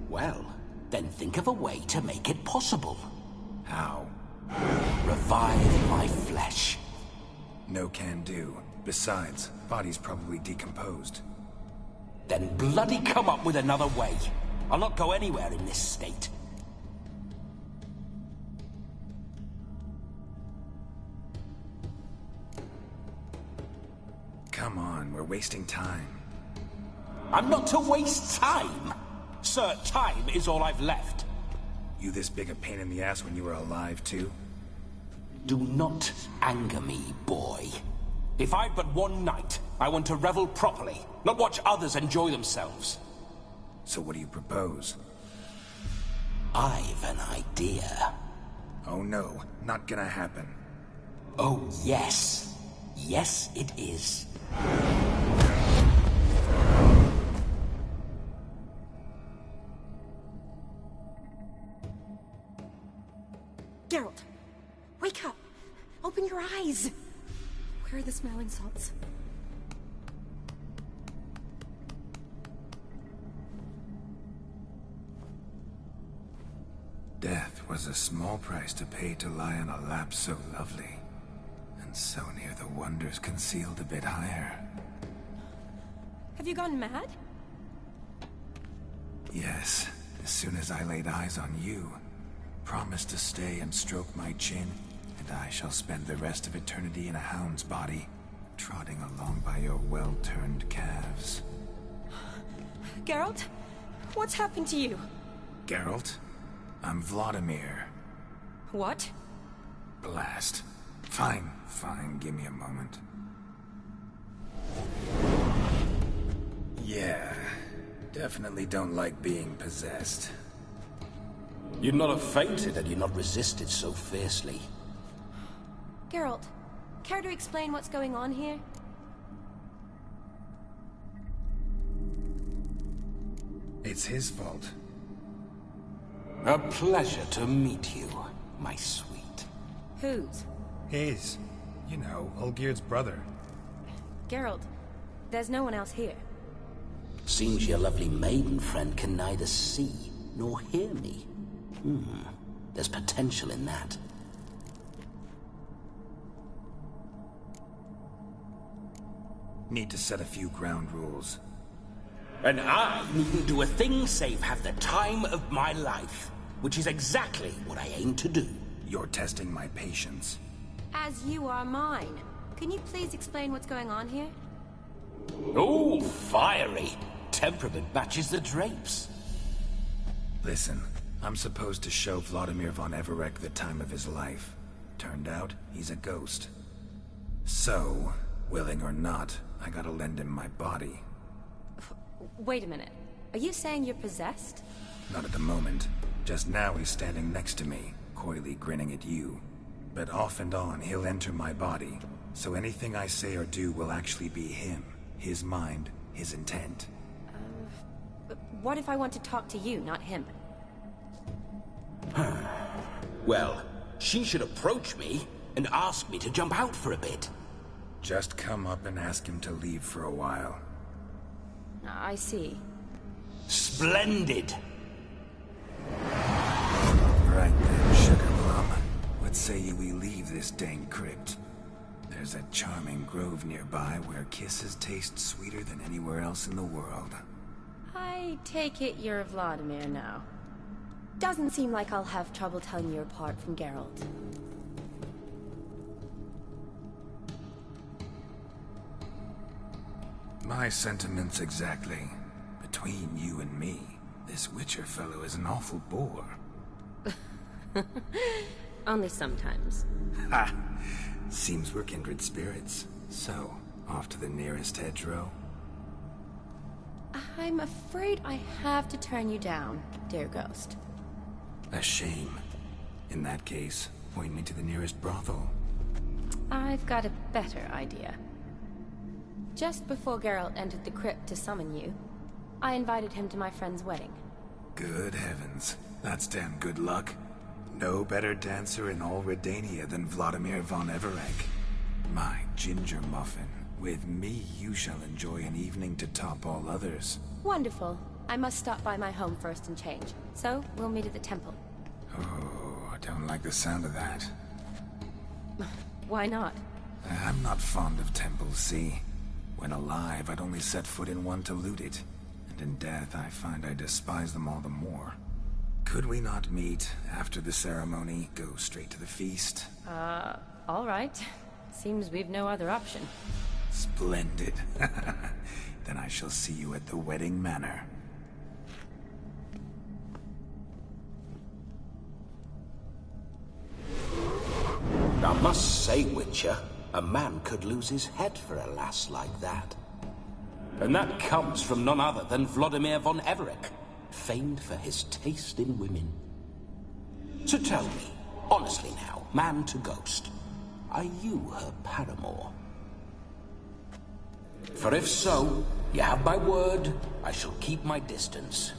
Well, then think of a way to make it possible. How? Revive my flesh. No can do. Besides, body's probably decomposed. Then bloody come up with another way. I'll not go anywhere in this state. Come on, we're wasting time. I'm not to waste time. Sir, time is all I've left. You this big a pain in the ass when you were alive, too? Do not anger me, boy. If I've but one night, I want to revel properly, not watch others enjoy themselves. So what do you propose? I've an idea. Oh no, not gonna happen. Oh yes. Yes, it is. Geralt, wake up! Open your eyes! Where are the smelling salts? Death was a small price to pay to lie on a lap so lovely, and so near the wonders concealed a bit higher. Have you gone mad? Yes, as soon as I laid eyes on you, promised to stay and stroke my chin, and I shall spend the rest of eternity in a hound's body, trotting along by your well-turned calves. Geralt, what's happened to you? Geralt? I'm Vladimir. What? Blast. Fine, give me a moment. Yeah, definitely don't like being possessed. You'd not have fainted had you not resisted so fiercely. Geralt, care to explain what's going on here? It's his fault. A pleasure to meet you, my sweet. Whose? His. You know, Olgerd's brother. Geralt, there's no one else here. Seems your lovely maiden friend can neither see nor hear me. There's potential in that. Need to set a few ground rules. And I needn't do a thing save have the time of my life, which is exactly what I aim to do. You're testing my patience. As you are mine. Can you please explain what's going on here? Oh, fiery. Temperament matches the drapes. Listen, I'm supposed to show Vladimir von Everec the time of his life. Turned out, he's a ghost. So, willing or not, I gotta lend him my body. Wait a minute. Are you saying you're possessed? Not at the moment. Just now he's standing next to me, coyly grinning at you. But off and on, he'll enter my body. So anything I say or do will actually be him. His mind, his intent. What if I want to talk to you, not him? Well, she should approach me and ask me to jump out for a bit. Just come up and ask him to leave for a while. I see. Splendid! Right then, sugar plum. What say you we leave this dang crypt? There's a charming grove nearby where kisses taste sweeter than anywhere else in the world. I take it you're Vladimir now. Doesn't seem like I'll have trouble telling you apart from Geralt. My sentiments exactly. Between you and me, this Witcher fellow is an awful bore. Only sometimes. Ha! Seems we're kindred spirits. So, off to the nearest hedgerow? I'm afraid I have to turn you down, dear ghost. A shame. In that case, point me to the nearest brothel. I've got a better idea. Just before Geralt entered the crypt to summon you, I invited him to my friend's wedding. Good heavens. That's damn good luck. No better dancer in all Redania than Vladimir von Everec. My ginger muffin. With me, you shall enjoy an evening to top all others. Wonderful. I must stop by my home first and change. So, we'll meet at the temple. Oh, I don't like the sound of that. Why not? I'm not fond of temples, see? When alive, I'd only set foot in one to loot it. And in death, I find I despise them all the more. Could we not meet after the ceremony, go straight to the feast? All right. Seems we've no other option. Splendid. Then I shall see you at the wedding manor. I must say, Witcher, a man could lose his head for a lass like that. And that comes from none other than Vladimir von Everec, famed for his taste in women. So tell me, honestly now, man to ghost, are you her paramour? For if so, you have my word, I shall keep my distance.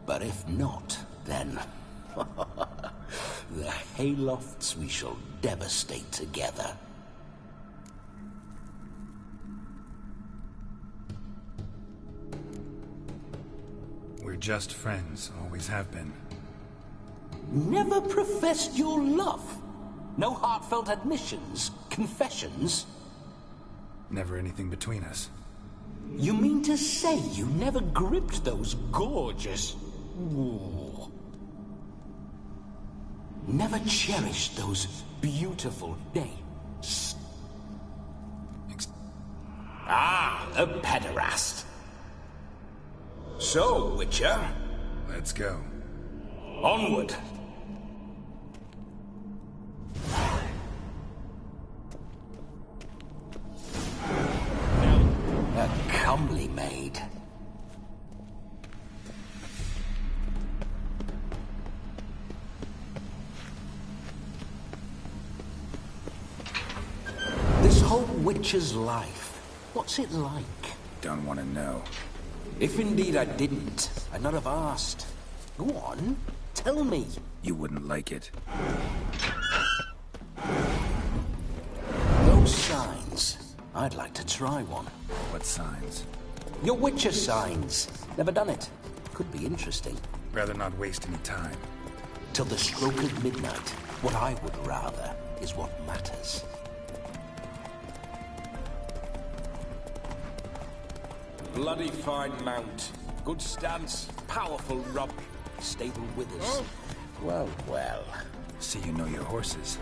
But if not, then... the haylofts we shall devastate together. We're just friends, always have been. Never professed your love? No heartfelt admissions, confessions? Never anything between us. You mean to say you never gripped those gorgeous... Ooh. Never cherished those beautiful names? A pederast. So, Witcher... Let's go. Onward. A comely maid. This whole Witcher's life, what's it like? Don't want to know. If indeed I didn't, I'd not have asked. Go on, tell me. You wouldn't like it. Those signs. I'd like to try one. What signs? Your Witcher signs. Never done it. Could be interesting. Rather not waste any time. Till the stroke of midnight. What I would rather is what matters. Bloody fine mount. Good stance, powerful rump, stable withers. Oh. Well, well. See you know your horses.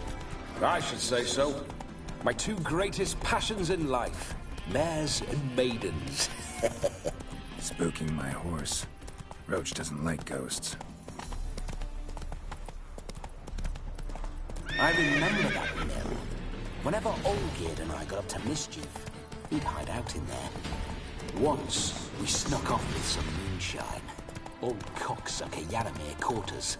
I should say so. My two greatest passions in life. Mares and maidens. Spooking my horse. Roach doesn't like ghosts. I remember that mill. Whenever Olgierd and I got up to mischief, he'd hide out in there. Once, we snuck off with some moonshine. Old cocksucker Yaramir caught us.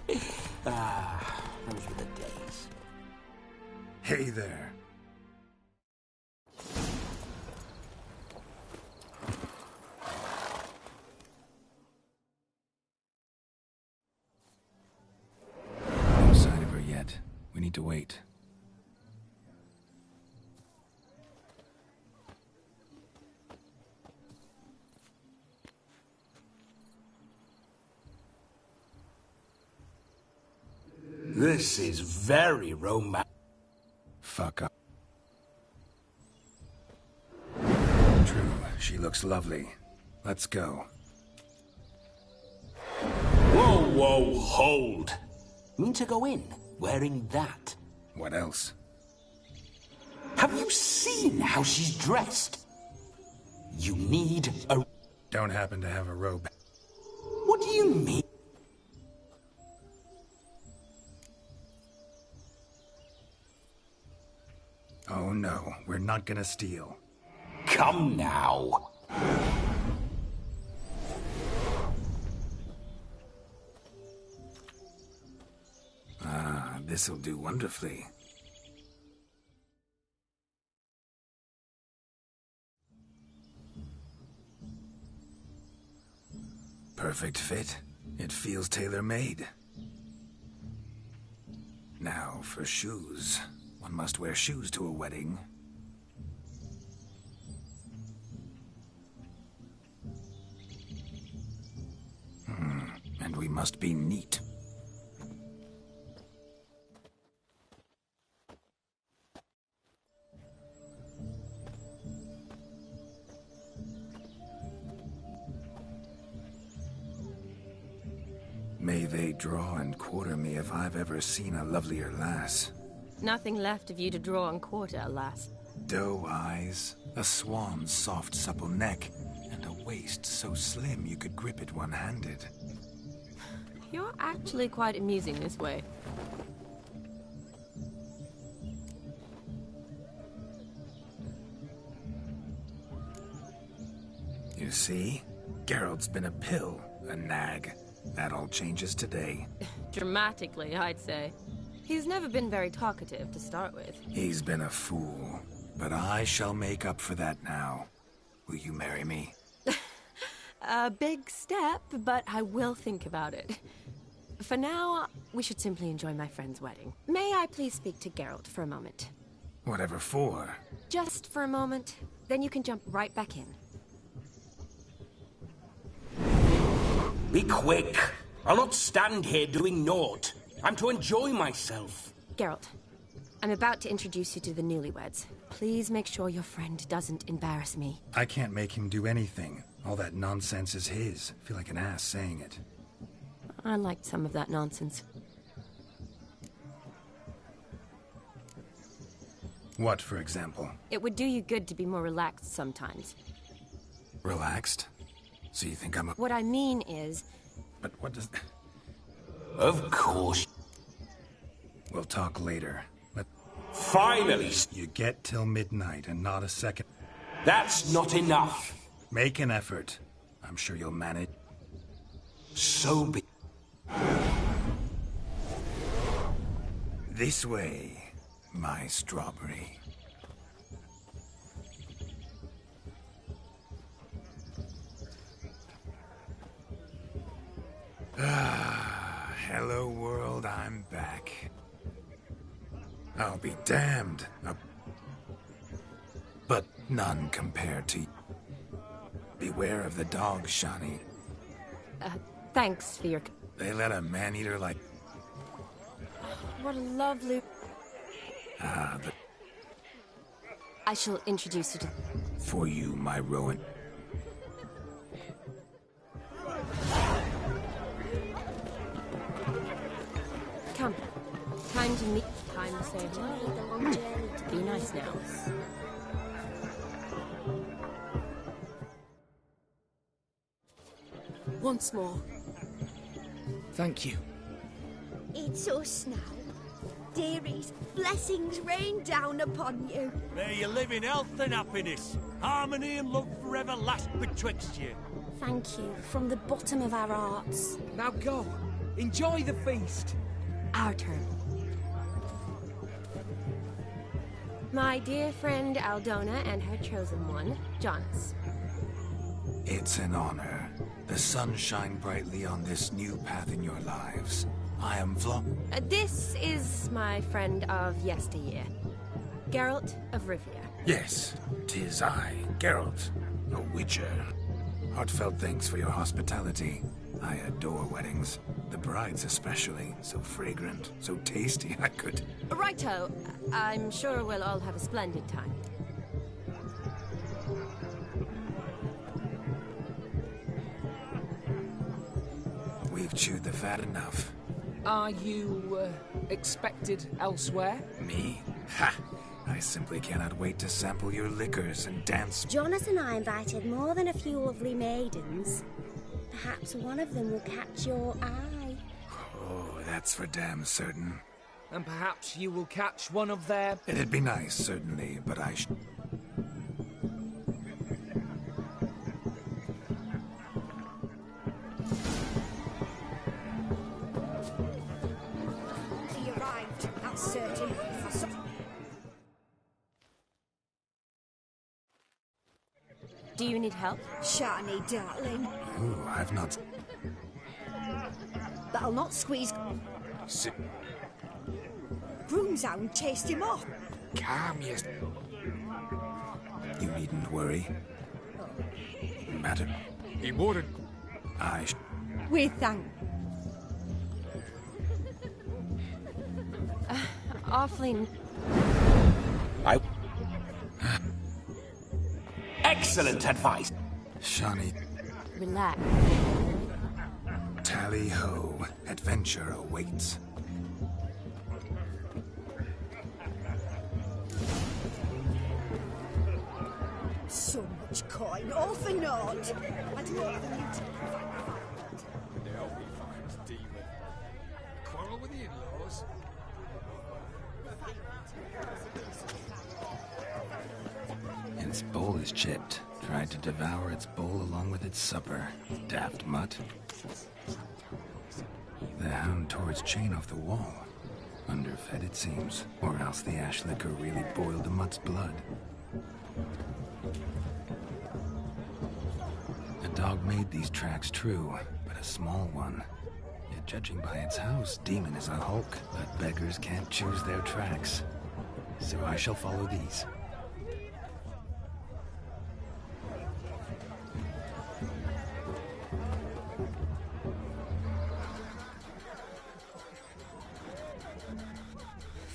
Those were the days. Hey there. No sign of her yet. We need to wait. This is very romantic. Fuck up. True, she looks lovely. Let's go. Whoa, whoa, hold. Mean to go in, wearing that? What else? Have you seen how she's dressed? You need a... Don't happen to have a robe. What do you mean? Oh no, we're not gonna steal. Come now. Ah, this'll do wonderfully. 'Cause I don't want to be left behind. Come on. Let's go. Whoa, whoa, hold. Mean to go in, wearing that? What do you mean? Have you seen how she's dressed? You need a... Don't happen to have a robe. Ah, this'll do wonderfully. perfect fit. It feels tailor-made. Now, for shoes. One must wear shoes to a wedding. And we must be neat. May they draw and quarter me if I've ever seen a lovelier lass. Nothing left of you to draw and quarter, alas. Doe eyes, a swan's soft supple neck, and a waist so slim you could grip it one-handed. You're actually quite amusing this way. You see? Geralt's been a pill, a nag. That all changes today. Dramatically, I'd say. He's never been very talkative to start with. He's been a fool, but I shall make up for that now. Will you marry me? A big step, but I will think about it. For now, we should simply enjoy my friend's wedding. May I please speak to Geralt for a moment? Whatever for? Just for a moment, then you can jump right back in. Be quick! I'll not stand here doing naught. I'm to enjoy myself. Geralt, I'm about to introduce you to the newlyweds. Please make sure your friend doesn't embarrass me. I can't make him do anything. All that nonsense is his. I feel like an ass saying it. I liked some of that nonsense. What, for example? It would do you good to be more relaxed sometimes. Relaxed? So you think I'm a... What I mean is... But what does... Of course. We'll talk later. But... Finally! You get till midnight and not a second. That's not enough. Make an effort. I'm sure you'll manage. So be... This way, my strawberry. Ah, hello world, I'm back. I'll be damned. But none compared to you. Beware of the dogs, Shani. Thanks for your... They let a man-eater like... What a lovely... but... I shall introduce you to... For you, my Rowan. Come. Time to meet... Time to say hello. Be nice now. Once more. Thank you. It's us now. Dearies, blessings rain down upon you. May you live in health and happiness. Harmony and love forever last betwixt you. Thank you, from the bottom of our hearts. Now go. Enjoy the feast. Our turn. My dear friend Aldona and her chosen one, Jonas. It's an honor. The sun shine brightly on this new path in your lives. I am This is my friend of yesteryear, Geralt of Rivia. Yes, 'tis I, Geralt, a witcher. Heartfelt thanks for your hospitality. I adore weddings. The brides especially. So fragrant, so tasty, I could... Righto. I'm sure we'll all have a splendid time. We've chewed the fat enough. Are you, expected elsewhere? Me? Ha! I simply cannot wait to sample your liquors and dance. Jonas and I invited more than a few lovely maidens. Perhaps one of them will catch your eye. Oh, that's for damn certain. And perhaps you will catch one of their... It'd be nice, certainly, but I should... He arrived, that's certain. Do you need help? Shani, darling. Ooh, I've not... But I'll not squeeze... Sit. Broomshound chased him off. Calm, yes. You needn't worry. Madam. He wouldn't. We thank... Awfully... Excellent advice. Shani. Relax. Tally-ho. Adventure awaits. So much coin, all for naught. I'd rather you... They'll be fine, demon. Quarrel with the in-laws? Its bowl is chipped. Tried to devour its bowl along with its supper. Daft mutt. The hound tore its chain off the wall. Underfed, it seems. Or else the ash liquor really boiled the mutt's blood. The dog made these tracks true, but a small one. Yet judging by its house, Demon is a hulk. But beggars can't choose their tracks. So I shall follow these.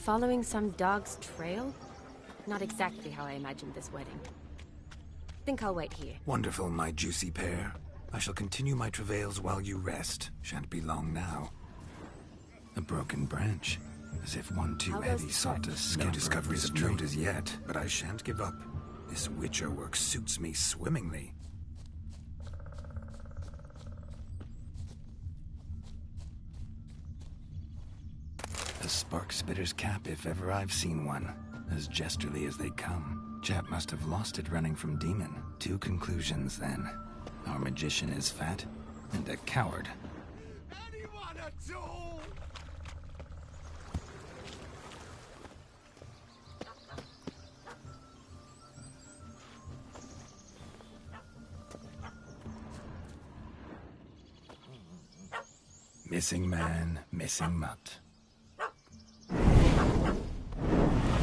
Following some dog's trail? Not exactly how I imagined this wedding. Think I'll wait here. Wonderful, my juicy pair. I shall continue my travails while you rest. Shan't be long now. A broken branch. As if one too heavy sought to scamper. No discoveries of note as yet, but I shan't give up. This witcher work suits me swimmingly. A spark spitter's cap, if ever I've seen one. As jesterly as they come. Chap must have lost it running from Demon. Two conclusions, then. Our magician is fat, and a coward. Anyone at all? Missing man, missing mutt.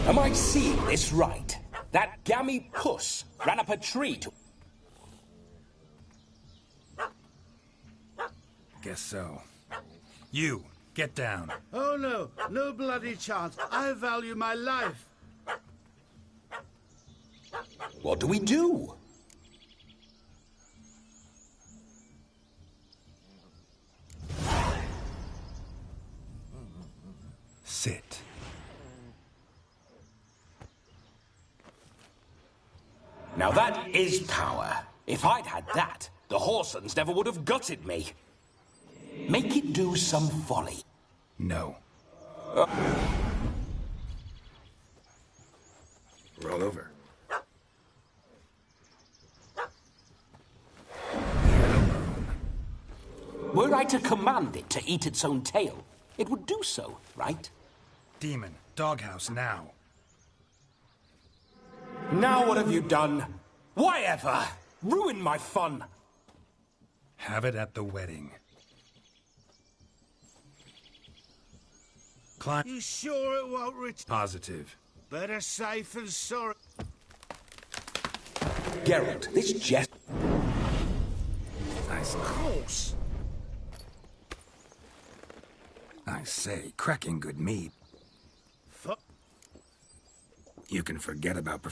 Am I seeing this right? That gammy puss ran up a tree to... Guess so. You, get down. Oh no, no bloody chance. I value my life. What do we do? Sit. Now that is power. If I'd had that, the Horsons never would have gutted me. Make it do some folly. No. Roll over. Were I to command it to eat its own tail, it would do so, right? Demon, doghouse now. Now what have you done? Why ever? Ruin my fun. Have it at the wedding. Climb. You sure it won't reach? Positive. Better safe than sorry. Geralt, this jest... Nice. Of course. I say, cracking good meat. You can forget about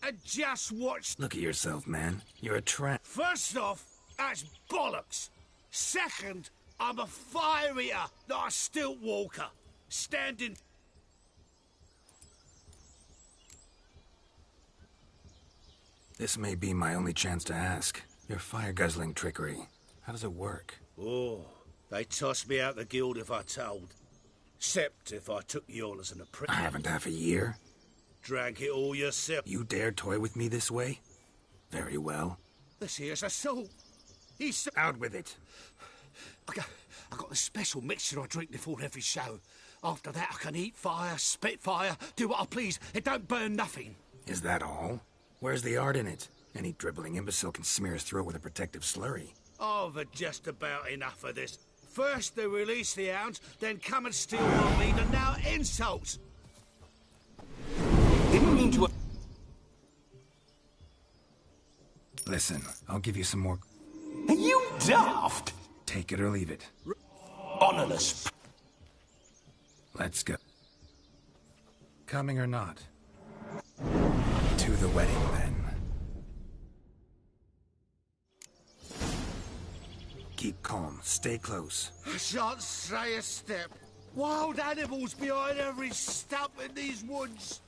And just watch. Look at yourself, man. You're a tramp. First off, that's bollocks. Second, I'm a fire eater, not a stilt walker. Standing. This may be my only chance to ask. Your fire-guzzling trickery. How does it work? Oh, they toss me out the guild if I told. Except if I took you on as an apprentice. I haven't half a year. Drank it all yourself. You dare toy with me this way? Very well. This here's assault. He's out with it. I got a special mixture I drink before every show. After that, I can eat fire, spit fire, do what I please. It don't burn nothing. Is that all? Where's the art in it? Any dribbling imbecile can smear his throat with a protective slurry. I've had just about enough of this. First they release the hounds, then come and steal my meat, and now insults! Didn't mean to... Listen, I'll give you some more... Are you daft? Take it or leave it. Honorless. Let's go. Coming or not? To the wedding, then. Keep calm. Stay close. I shan't stray a step. Wild animals behind every stump in these woods.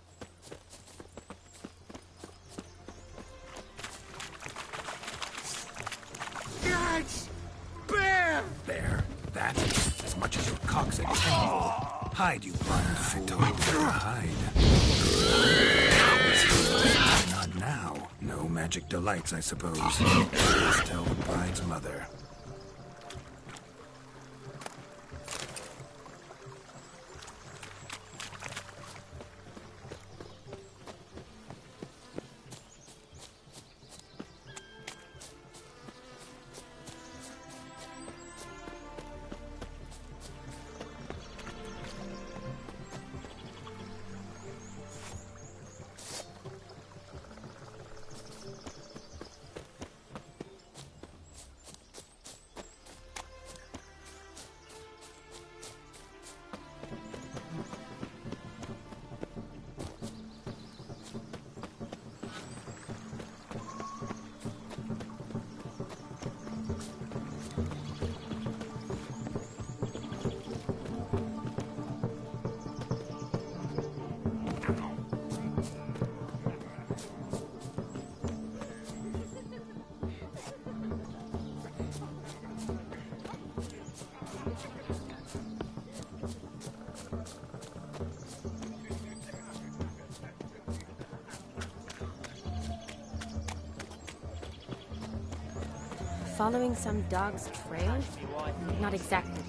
Gads! Bear! There. That. As much as your cock's a tangle. Hide, you blind fool. I told you to hide. Not now. No magic delights, I suppose. Just tell the bride's mother. Following some dog's trail? Not exactly.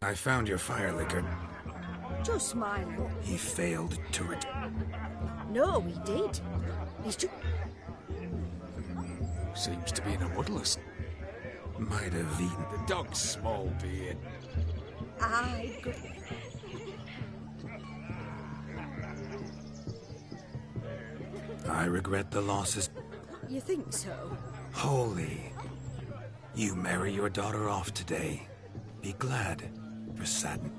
I found your fire liquor. Just my luck. He failed to No, he did. He's just... Seems to be in a woodless. Might have eaten. The dog's small, be it. I... I regret the losses. You think so? Holy. You marry your daughter off today. Be glad for Saturn.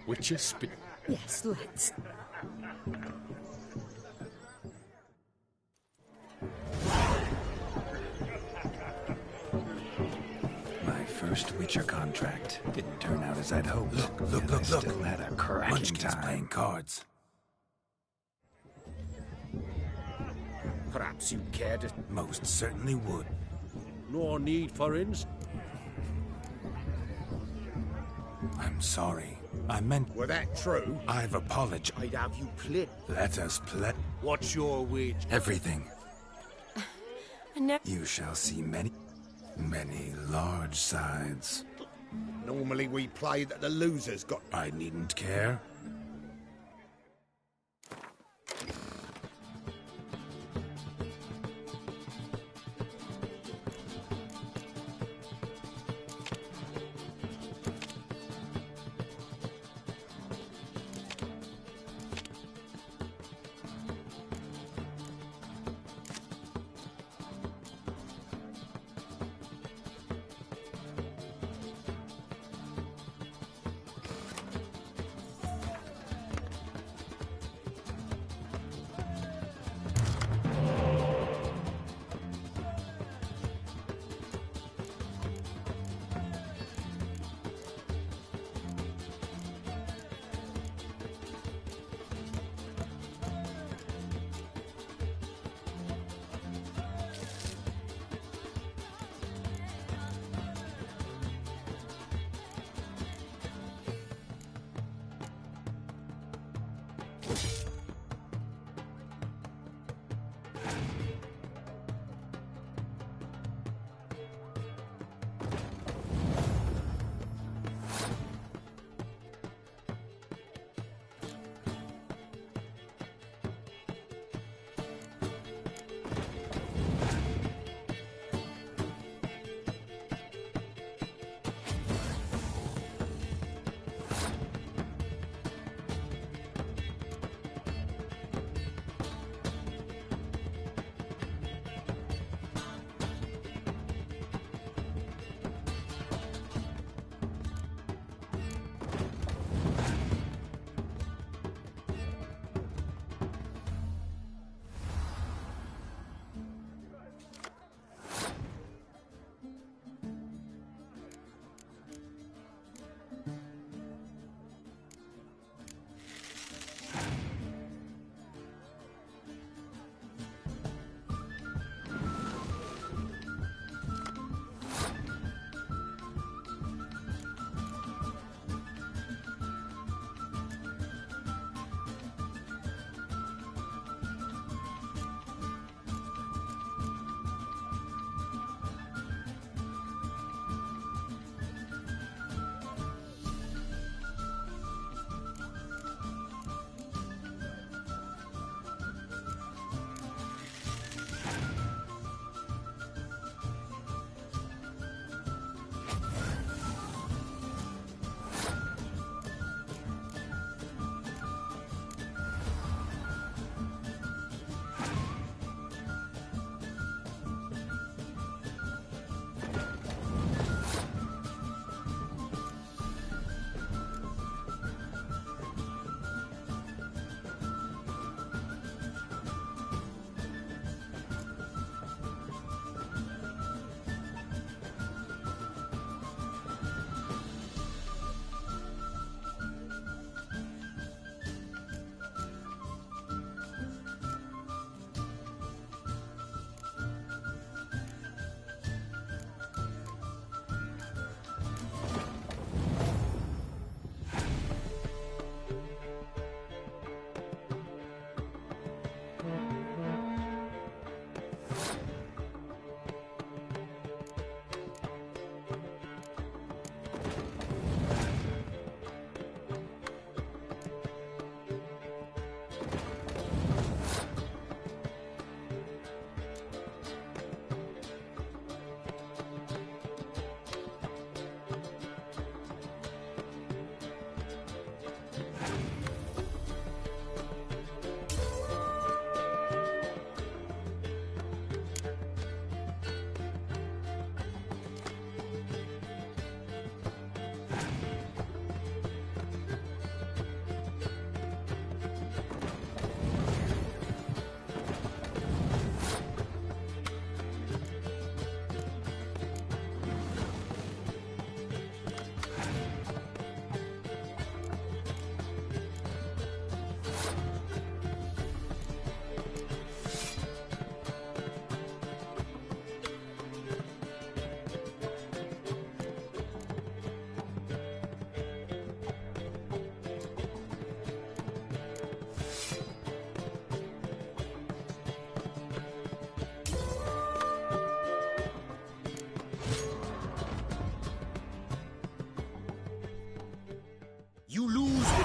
Witcher speak. Yes, let's. My first Witcher contract didn't turn out as I'd hoped. Look. I still had a cracking time playing cards. Perhaps you cared to... Most certainly would. No need for ins. I'm sorry. I meant... Were that true? I've apologized. I'd have you play. Let us play. What's your wage? Everything. No. You shall see many large sides. Normally we play that the losers got... I needn't care.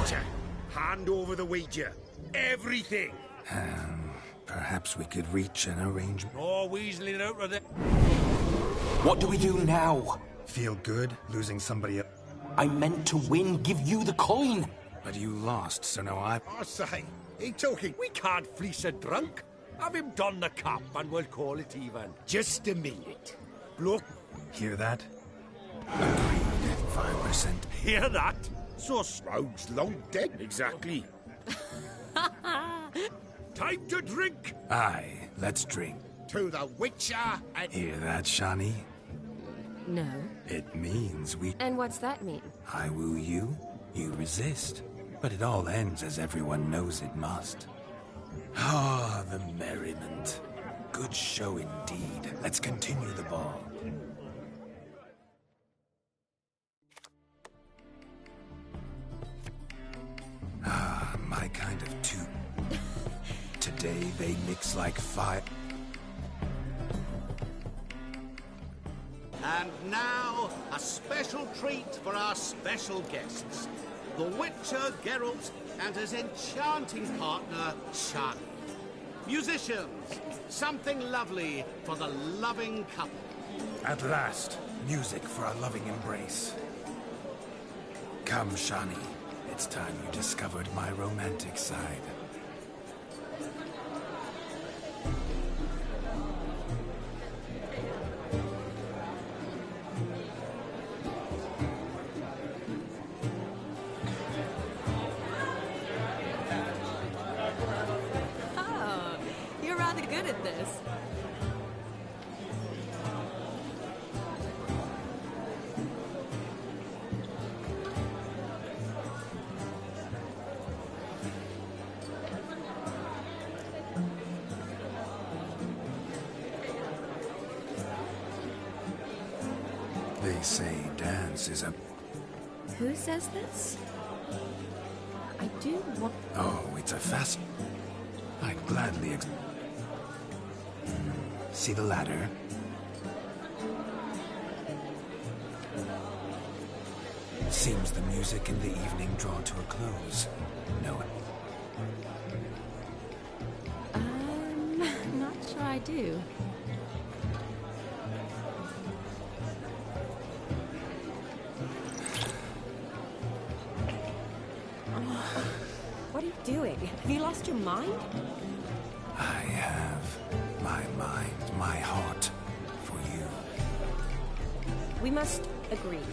Witcher, hand over the wager. Everything. Perhaps we could reach an arrangement. Oh, weaseling out of there. What do we do now? Feel good losing somebody? I meant to win, give you the coin. But you lost, so now I... I say, he talking. We can't fleece a drunk. Have him don the cap and we'll call it even. Just a minute. Look. Hear that? Agreed. 5%. Hear that? So Rogue's long dead. Exactly. Time to drink. Aye, let's drink. To the Witcher and... Hear that, Shani? No. It means we... And what's that mean? I woo you, you resist. But it all ends as everyone knows it must. Ah, the merriment. Good show indeed. Let's continue the ball. Ah, my kind of two. Today they mix like fire. And now, a special treat for our special guests. The Witcher Geralt and his enchanting partner, Shani. Musicians, something lovely for the loving couple. At last, music for a loving embrace. Come, Shani. It's time you discovered my romantic side. Oh, you're rather good at this. They say dance is a... Who says this? I do want... Oh, it's a fast... I'd gladly See the ladder? Seems the music in the evening draw to a close. No. Not sure I do. What are you doing? Have you lost your mind? I have my mind, my heart for you. We must agree.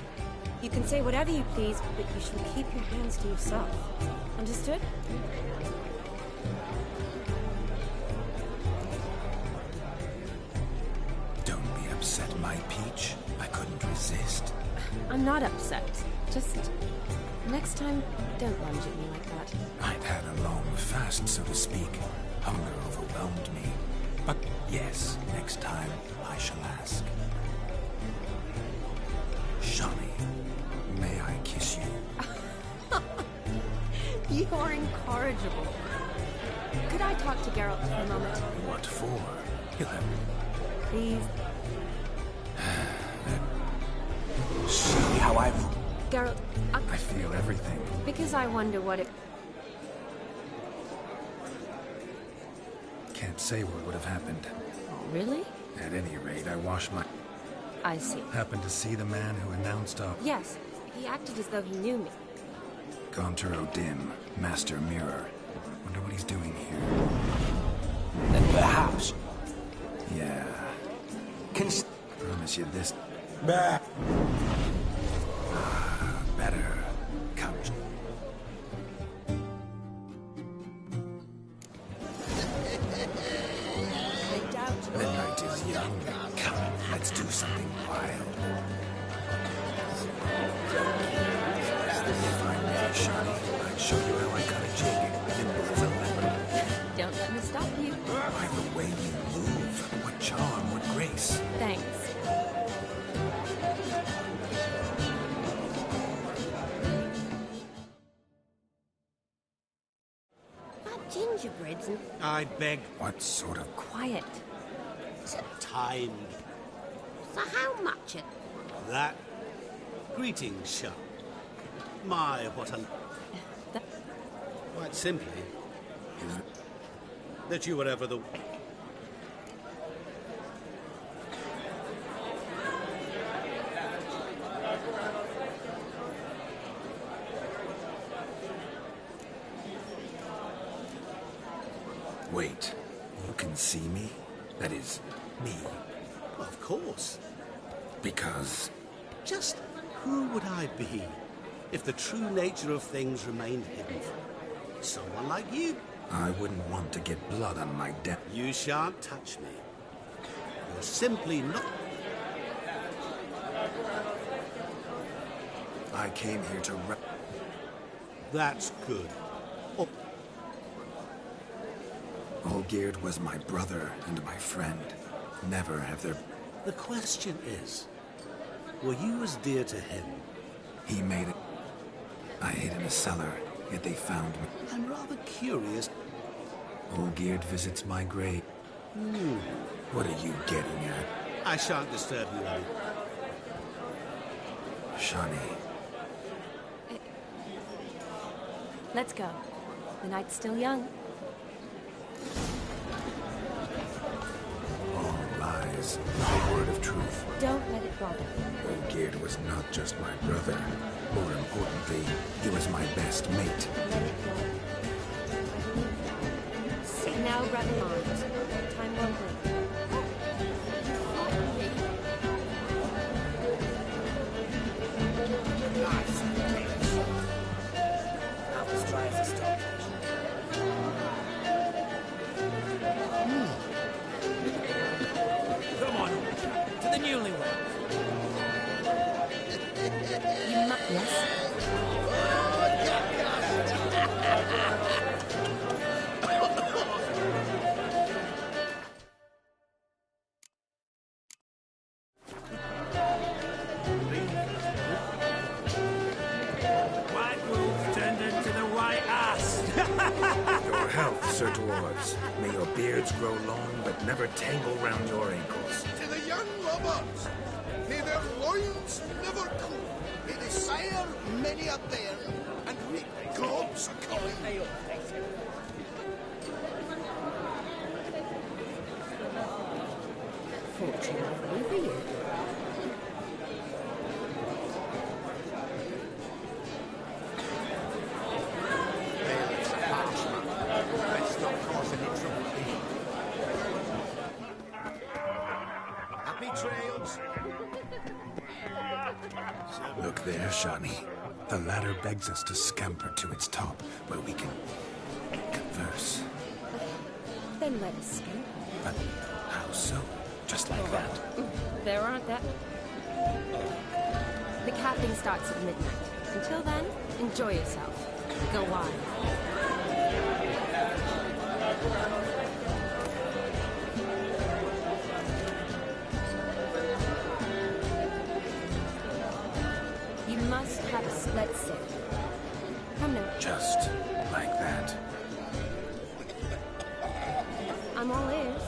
You can say whatever you please, but you should keep your hands to yourself. Understood? Don't be upset, my peach. I couldn't resist. I'm not upset. Just... next time, don't lunge at me like that. I'd had a long fast, so to speak. Hunger overwhelmed me. But yes, next time I shall ask. Shani, may I kiss you? You are incorrigible. Could I talk to Geralt for a moment? What for? He'll have... Please. See how I've... Geralt, I feel everything. because I wonder what it... Can't say what would have happened. Really? At any rate, I wash my... I see. Happened to see the man who announced our... Yes, he acted as though he knew me. Gonter Dim, Master Mirror. Wonder what he's doing here. Then perhaps... Yeah. Promise you this... Bah. Better. Come. I doubt... The night is young. Come, let's do something wild. If I may, Shani, I'd show you how I cut a jig. Nimble as a leopard. Don't let me stop you. By the way you move, what charm, what grace. Thanks. Not gingerbreads and... I beg. What sort of... Quiet. Timed. So how much it? That. Greetings, Shah. My, what a... Quite simply, that you were ever the... Wait, you can see me? That is, me. Of course. Because... Just who would I be if the true nature of things remained hidden? Someone like you. I wouldn't want to get blood on my death. You shan't touch me. You're simply not... I came here to... That's good. Oh. Olgierd was my brother and my friend. Never have there... The question is, were you as dear to him? He made it. I hid in a cellar, yet they found me. I'm rather curious. Olgierd visits my grave. What are you getting at? I shan't disturb you any. Shani. Let's go. The night's still young. All lies, not a word of truth. Don't let it bother. Olgierd was not just my brother. More importantly, he was my best mate. Let it go. Now run along. Time won't wait. Nice. Now let's try to stop. Come on, to the newlyweds. You must... Yes? White wolf turned into the white ass. Your health, Sir Dwarves. May your beards grow long, but never tangle round your ankles. To the young lovers, may their loins never cool. May they sire many a bairn and reap gobs of coin. Fortunately for you. Bailiff's a harsh man. Best not cause any trouble here. Happy trails. Look there, Shani. The ladder begs us to scamper to its top, where we can converse. Then let us skip. But how so? Just like that? There aren't that... The capping starts at midnight. Until then, enjoy yourself. Go wild. You must have a... Let's sit. Come now. Just like that. I'm all ears.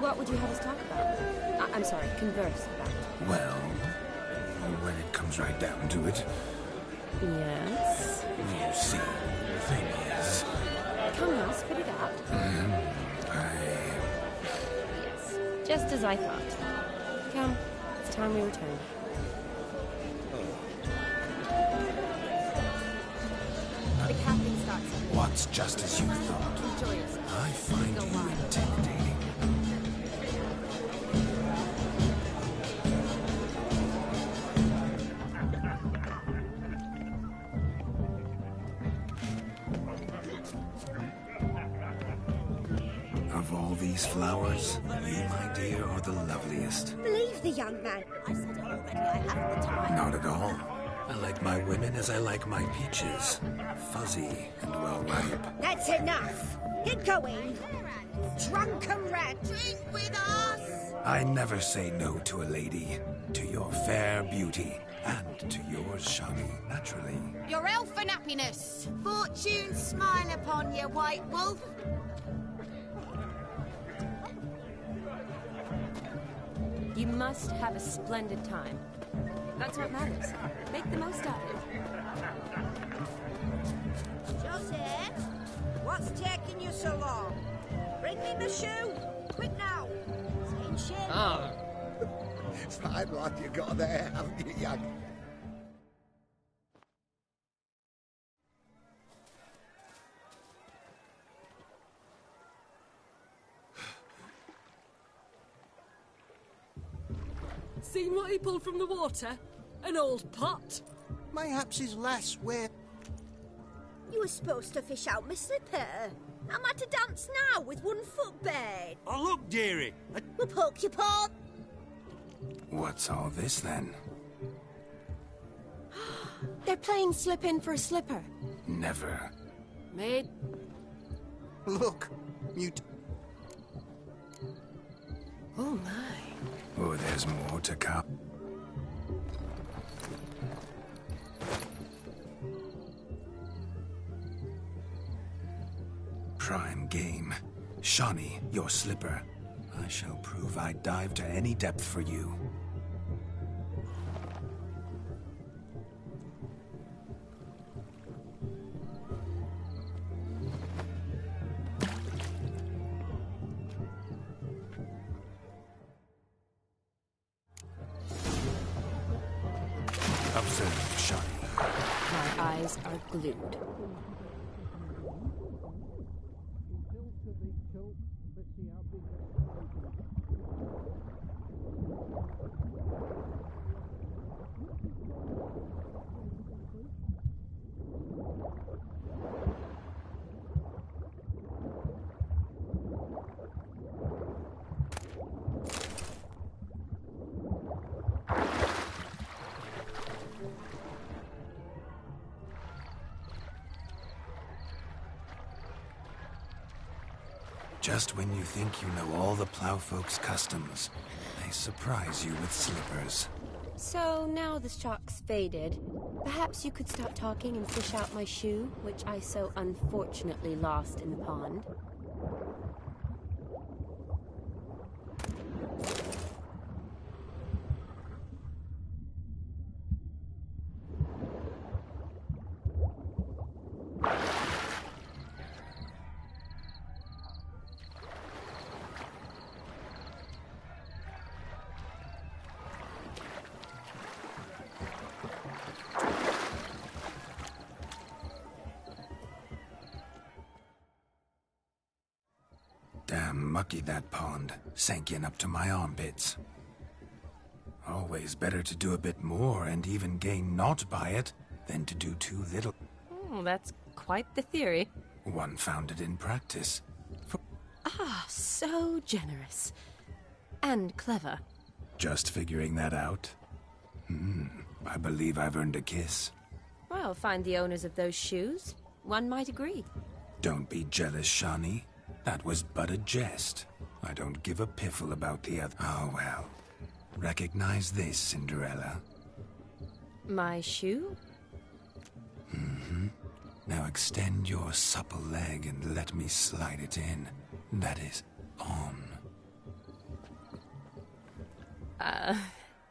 What would you have us talk about? I'm sorry, converse about. Well, when it comes right down to it, Yes? you see, the thing is... Come now, spit it out. Yes, just as I thought. Come, it's time we return. The captain starts... What's just as you thought? Enjoy yourself. I find Go you wild. intimidating. Of all these flowers, you, my dear, are the loveliest. Believe the young man. I said already I haven't the time. Not at all. I like my women as I like my peaches. Fuzzy and well ripe. That's enough. Get going. Drunken rat. Drink with us! I never say no to a lady. To your fair beauty. And to yours, Shani, naturally. Your elfin happiness. Fortune smile upon you, White Wolf. You must have a splendid time. That's what matters. Make the most of it. Joseph? What's taking you so long? Bring me my shoe! Quick now! It's in shape. Ah. Fine lad you got there, haven't you, young? Seen what he pulled from the water? An old pot. Mayhaps his lass where... You were supposed to fish out my slipper. I'm at a dance now with 1 foot bare. Oh, look, dearie. We'll poke your paw. What's all this, then? They're playing slip in for a slipper. Never. Maid. Look, mute. Oh, my. Oh, there's more to come. Prime game. Shawnee, your slipper. I shall prove I dive to any depth for you. Observe, Shawnee. My eyes are glued. Just when you think you know all the plowfolk's customs, they surprise you with slippers. So now the shock's faded. Perhaps you could stop talking and fish out my shoe, which I so unfortunately lost in the pond. Damn mucky, that pond. Sank in up to my armpits. Always better to do a bit more and even gain naught by it than to do too little. Oh, that's quite the theory. One founded in practice. Ah, so generous. And clever. Just figuring that out? I believe I've earned a kiss. Well, find the owners of those shoes. One might agree. Don't be jealous, Shawnee. That was but a jest. I don't give a piffle about the other. Oh, well. Recognize this, Cinderella. My shoe? Now extend your supple leg and let me slide it in. That is, on.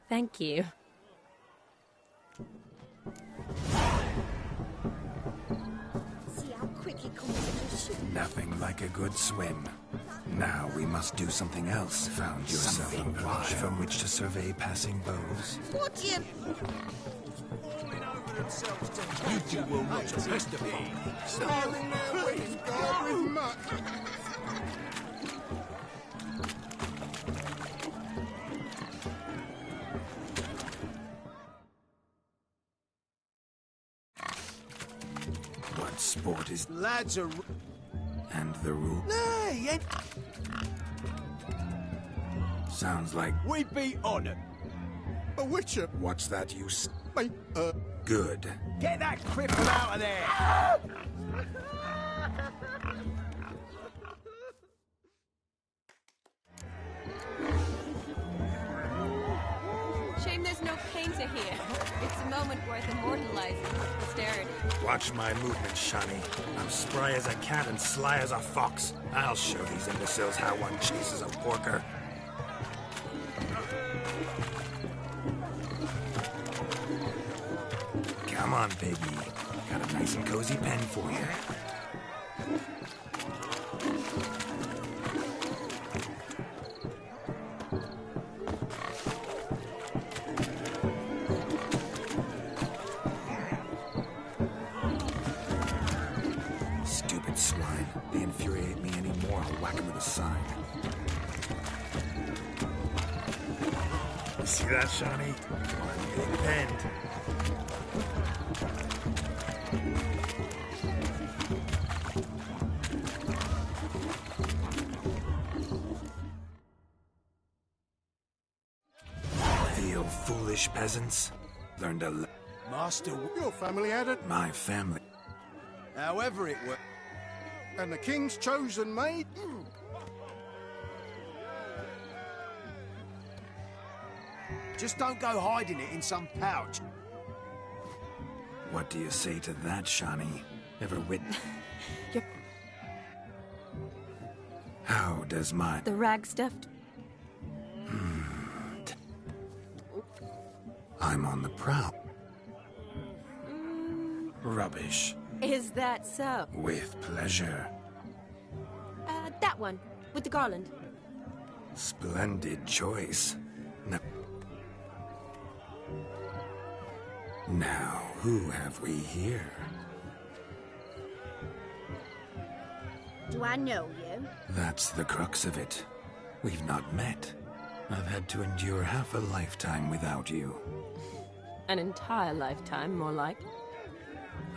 Thank you. See how quick he comes in his shoe. Nothing like a good swim. Now we must do something else. Found yourself a why from which to survey passing bows. What do you... You two will not testify. Smiling their ways, God, with muck. What sport is... Lads are... And the rule? Nay, Sounds like... we be on it. A witcher. What's that you... Mate, Good. Get that cripple out of there! Shame there's no painter here. It's a moment worth immortalizing for posterity. Watch my movement, Shawnee. I'm spry as a cat and sly as a fox. I'll show these imbeciles how one chases a porker. Come on, baby. Got a nice and cozy pen for you. Stupid swine. They infuriate me anymore. I'll whack him with a sign. You see that, Shawnee? Big bend. You foolish peasants. Learned a Master, your family had it. My family. However it were. And the king's chosen maid? Just don't go hiding it in some pouch. What do you say to that, Shawnee? Ever witness? How does my... The rag stuffed? I'm on the prowl. Rubbish. Is that so? With pleasure. That one, with the garland. Splendid choice. Now, who have we here? Do I know you? That's the crux of it. We've not met. I've had to endure half a lifetime without you. An entire lifetime, more like.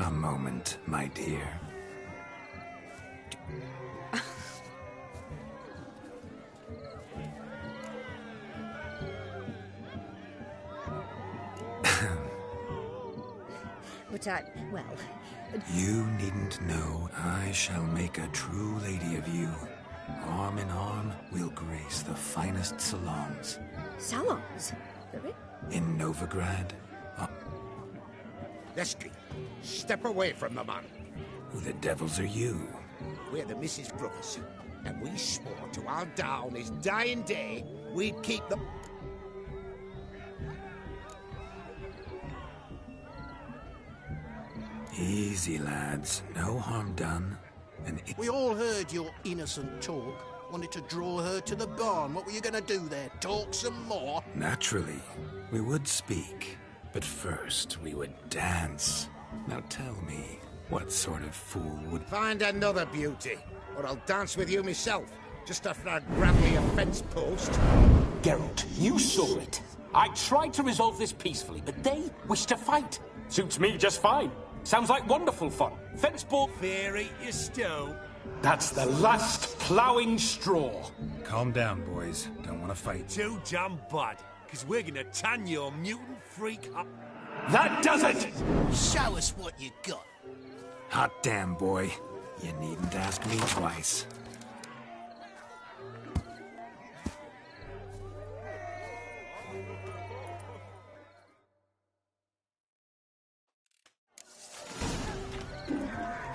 A moment, my dear. But well... You needn't know. I shall make a true lady of you. Arm in arm, we'll grace the finest salons. Salons? In Novigrad. Lesky, step away from the man. Who the devils are you? We're the Mrs. Brothers, and we swore to our down his dying day we'd keep the... Easy, lads. No harm done. We all heard your innocent talk. Wanted to draw her to the barn. What were you gonna do there? Talk some more? Naturally. We would speak. But first, we would dance. Now tell me, what sort of fool would... Find another beauty, or I'll dance with you myself, just after I grab me a fence post. Geralt, you saw it. I tried to resolve this peacefully, but they wish to fight. Suits me just fine. Sounds like wonderful fun. Fence ball... Fear eat your stew. That's the last ploughing straw. Calm down, boys. Don't want to fight. Too damn bad, because we're gonna tan your mutant freak up. That does it! Show us what you got. Hot damn, boy. You needn't ask me twice.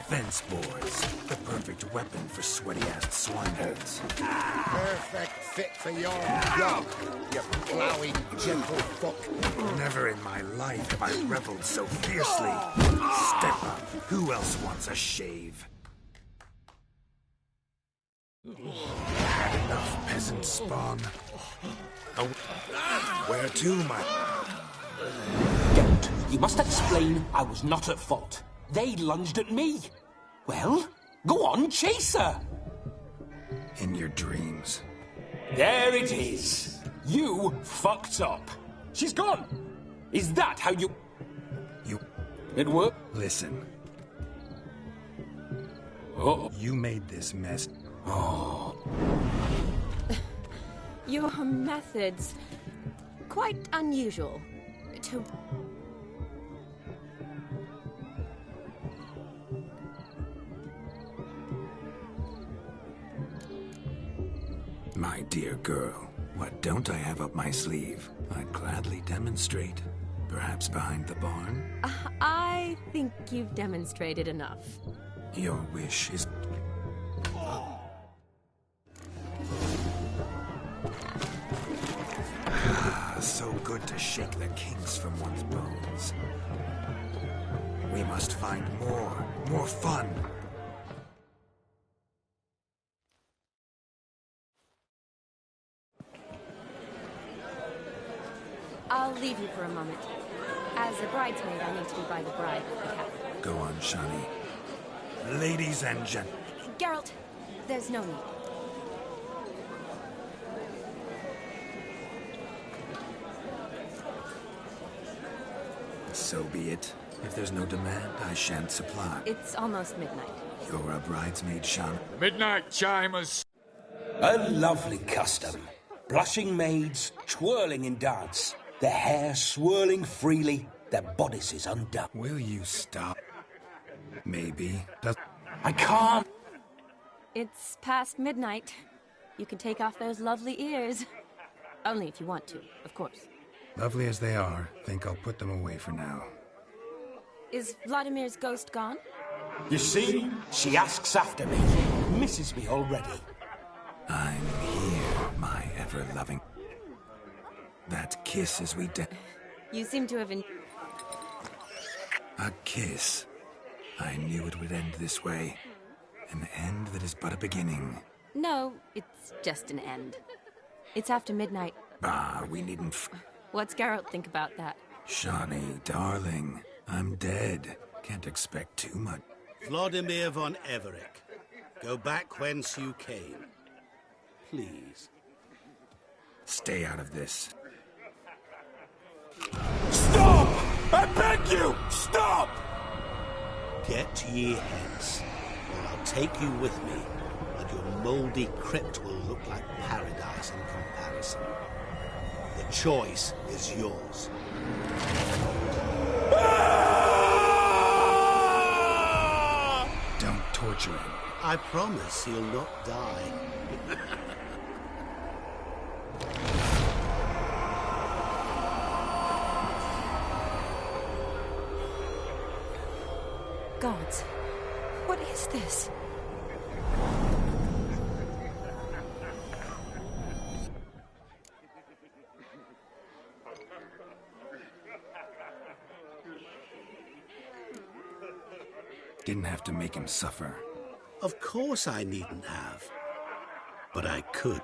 Fence boards. The perfect weapon for sweaty-ass swineherds. Perfect fit for your dog, you plowing gentle fuck. Never in my life have I reveled so fiercely. Step up. Who else wants a shave? Had enough, peasant spawn. Oh, where to, my... Geralt, you must explain I was not at fault. They lunged at me. Well, go on, chase her. In your dreams. There it is. You fucked up. She's gone. Is that how you... It worked? Listen. Oh. You made this mess. Oh. Your methods... quite unusual. To... My dear girl, what don't I have up my sleeve? I'd gladly demonstrate. Perhaps behind the barn? I think you've demonstrated enough. Your wish is... So good to shake the kinks from one's bones. We must find more fun. I'll leave you for a moment. As a bridesmaid, I need to be by the bride at the cafe. Go on, Shani. Ladies and gentlemen. Geralt, there's no need. So be it. If there's no demand, I shan't supply. It's almost midnight. You're a bridesmaid, Sean. Midnight chimers. A lovely custom. Blushing maids, twirling in dance, their hair swirling freely, their bodices undone. Will you stop? Maybe. I can't. It's past midnight. You can take off those lovely ears. Only if you want to, of course. Lovely as they are, think I'll put them away for now. Is Vladimir's ghost gone? You see, she asks after me, misses me already. I'm here, my ever-loving. That kiss as we You seem to have A kiss. I knew it would end this way. An end that is but a beginning. No, it's just an end. It's after midnight. Ah, we needn't What's Geralt think about that? Shawnee, darling, I'm dead. Can't expect too much. Vladimir von Everec, go back whence you came. Please. Stay out of this. Stop! I beg you! Stop! Get ye hence, or I'll take you with me, and your mouldy crypt will look like paradise in comparison. The choice is yours. Don't torture him. I promise he'll not die. Gods, what is this? Didn't have to make him suffer. Of course I needn't have. But I could.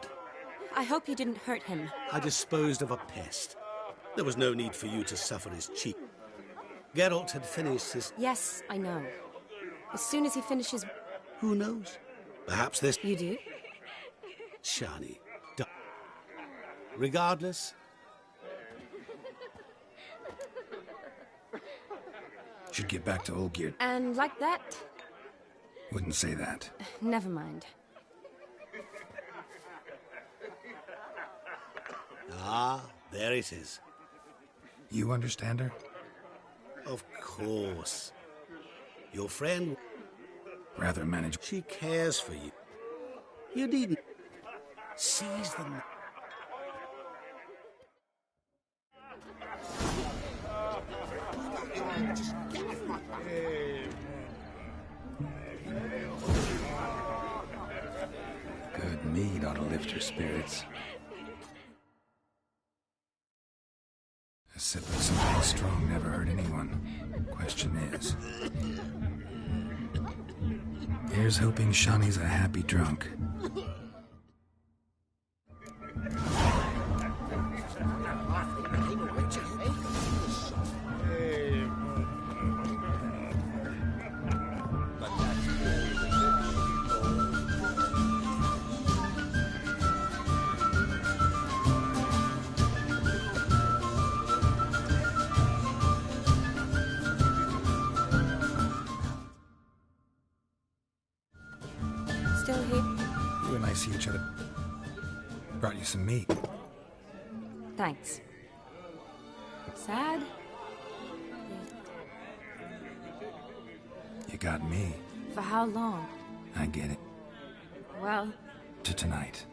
I hope you didn't hurt him. I disposed of a pest. There was no need for you to suffer his cheek. Geralt had finished his... Yes, I know. As soon as he finishes... Who knows? Perhaps this... You do? Shani. Regardless... Should get back to Olgierd. And like that? Wouldn't say that. Never mind. Ah, there it is. You understand her? Of course. Your friend... Rather manage... She cares for you. You needn't... Seize them. Good mead ought to lift your spirits. A sip of something strong never hurt anyone. Question is... Here's hoping Shawnee's a happy drunk. Still here? You and I see each other. Brought you some meat. Thanks. Sad? You got me. For how long? I get it. Well... To tonight.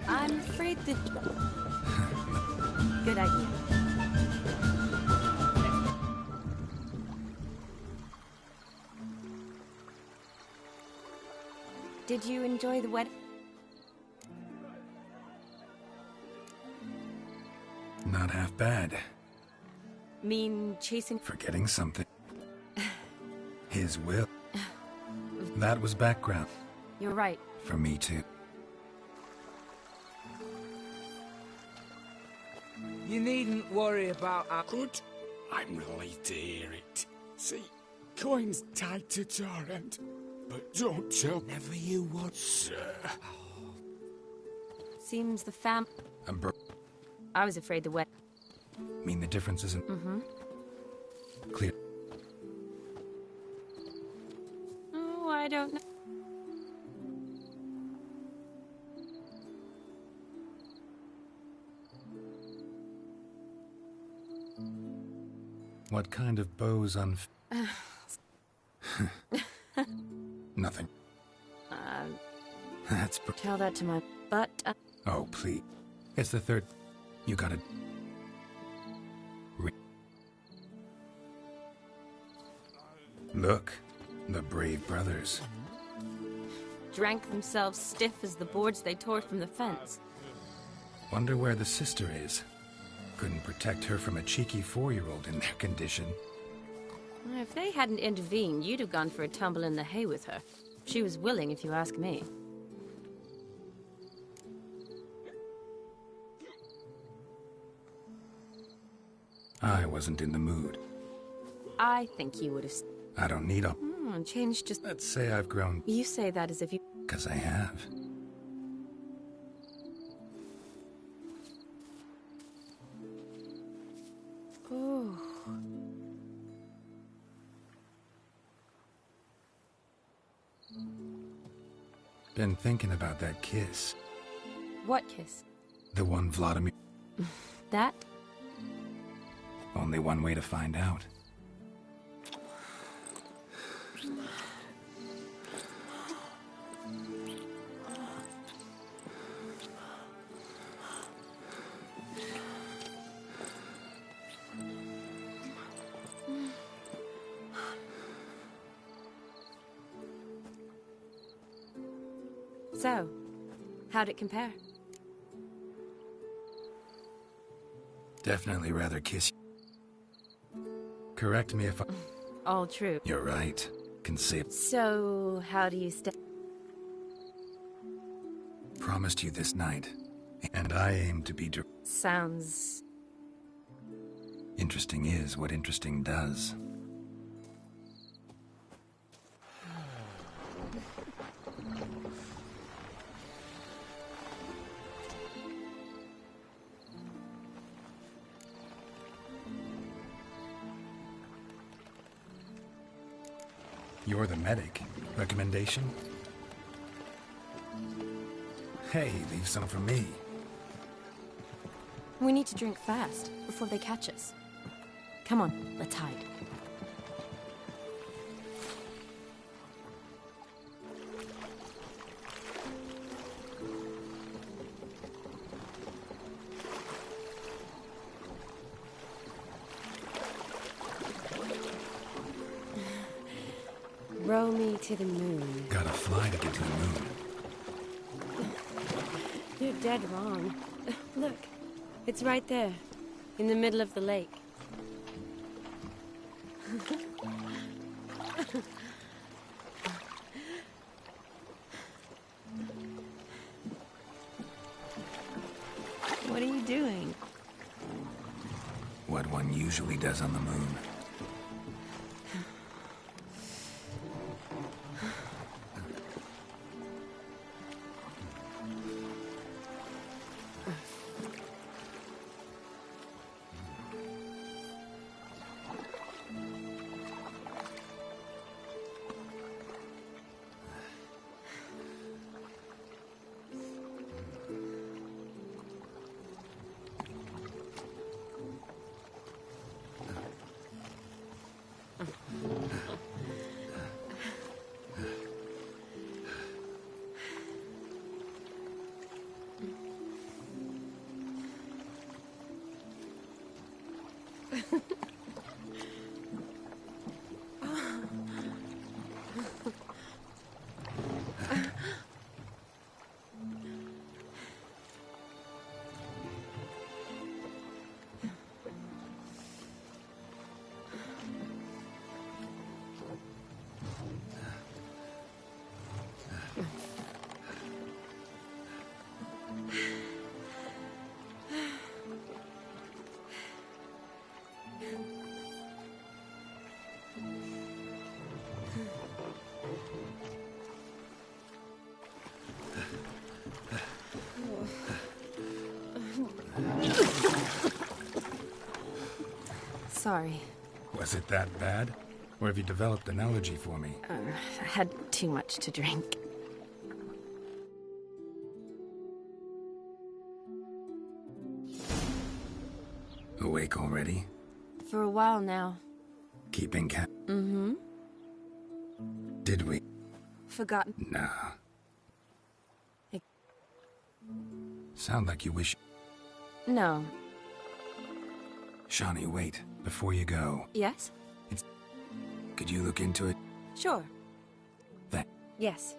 I'm afraid that... Good idea. Did you enjoy the wedding? Not half bad. Mean chasing... Forgetting something. His will. That was background. You're right. For me too. You needn't worry about our... Good. I'm relieved to hear it. See, coin's tied to Torrent, but don't tell never you what, sir. Seems the fam... I was afraid the wet... Mean the difference isn't... Mm-hmm. Clear. Oh, I don't know. What kind of bows on... Nothing. That's... Tell that to my butt. Oh, please. It's the third... You gotta... Look. The brave brothers. Drank themselves stiff as the boards they tore from the fence. Wonder where the sister is. Couldn't protect her from a cheeky 4-year-old in their condition. If they hadn't intervened, you'd have gone for a tumble in the hay with her. She was willing, if you ask me. I wasn't in the mood. I think you would have... I don't need a... changed just... Let's say I've grown... You say that as if you... 'Cause I have. Oh. Been thinking about that kiss. What kiss? The one Vladimir... That? Only one way to find out. So, how'd it compare? Definitely rather kiss you. Correct me if I... All true. You're right. Conceived. So, how do you stay? Promised you this night. And I aim to be... Sounds... Interesting is what interesting does. You're the medic. Recommendation? Hey, leave some for me. We need to drink fast, before they catch us. Come on, let's hide. Row me to the moon. Gotta fly to get to the moon. You're dead wrong. Look, it's right there, in the middle of the lake. What are you doing? What one usually does on the moon. Sorry. Was it that bad? Or have you developed an allergy for me? I had too much to drink. Awake already? For a while now. Keeping cat? Mm-hmm. Did we? Forgotten. Nah. Sound like you wish... No. Shawnee, wait. Before you go. Yes? Could you look into it? Sure. That... Yes.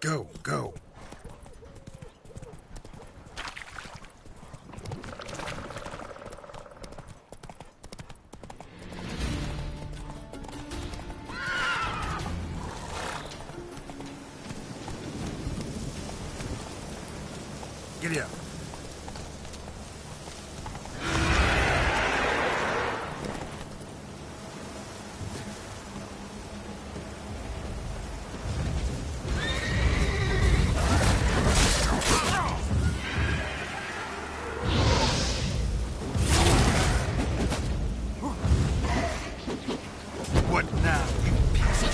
Go, go. Giddy up. What now, you piece of...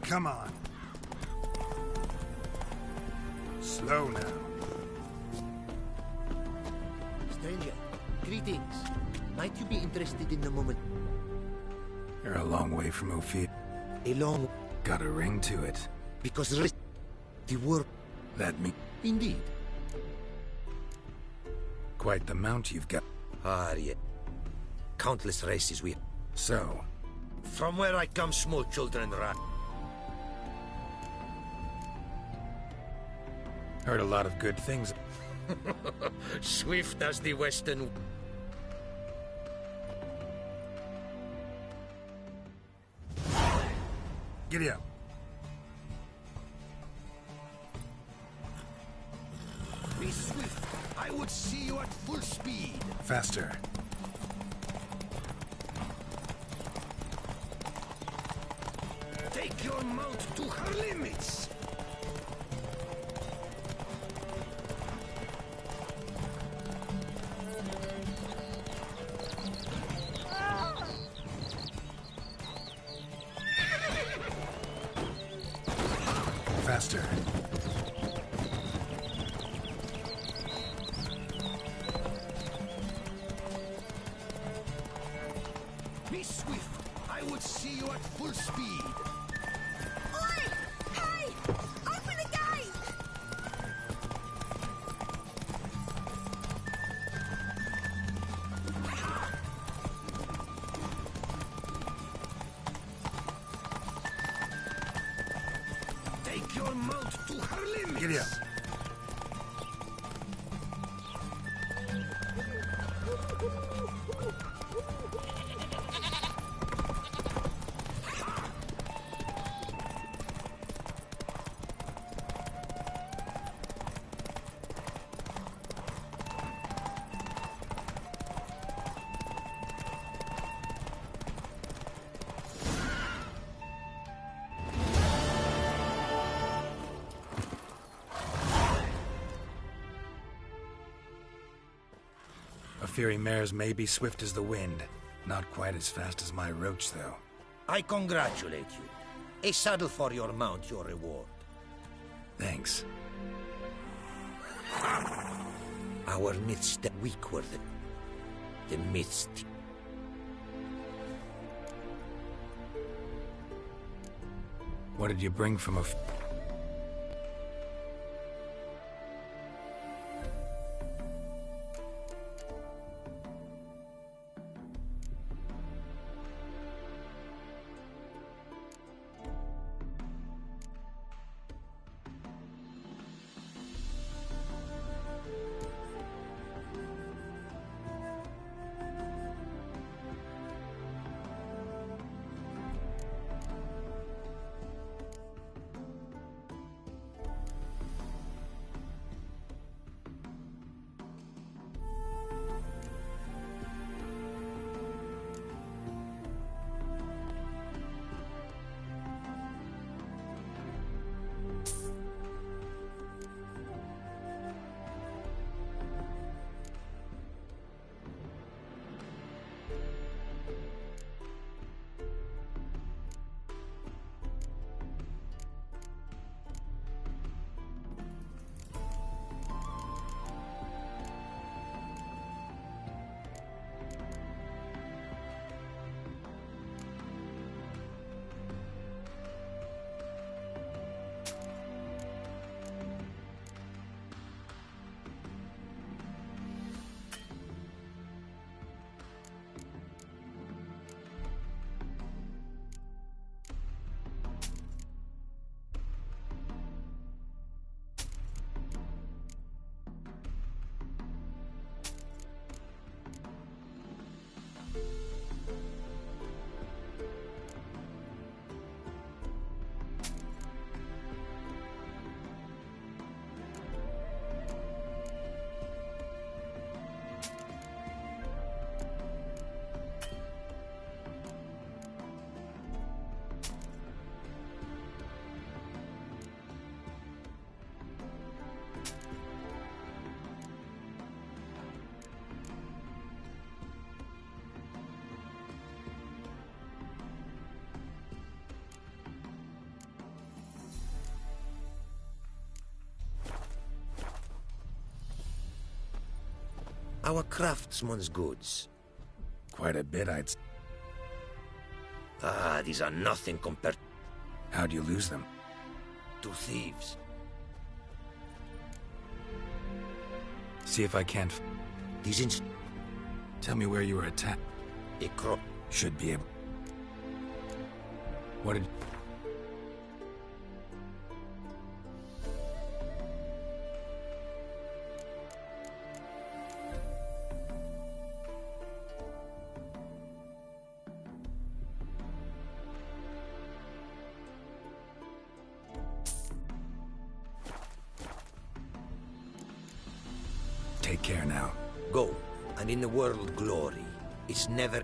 Come on. Slow now. Stranger, greetings. Might you be interested in the moment? You're a long way from Ophir. A long... Got a ring to it. Because the work... That me... Indeed. Quite the mount you've got. Ah, yeah. Countless races we... So? From where I come, small children run. Heard a lot of good things. Swift as the western... Giddy up. Be swift. I would see you at full speed. Faster. Take your mount to her limits. Faster. Be swift. I would see you at full speed. Oi! Hey! Open the gate! Take your mount to her limits. Giddy up. Fury mares may be swift as the wind. Not quite as fast as my roach, though. I congratulate you. A saddle for your mount, your reward. Thanks. Our myths that weak were the myths. What did you bring from a... our craftsman's goods? Quite a bit, I'd... Ah, these are nothing compared... How'd you lose them? To thieves. See if I can't... These Tell me where you were attacked. Should be able... What did... Take care now. Go, and in the world glory. It's never...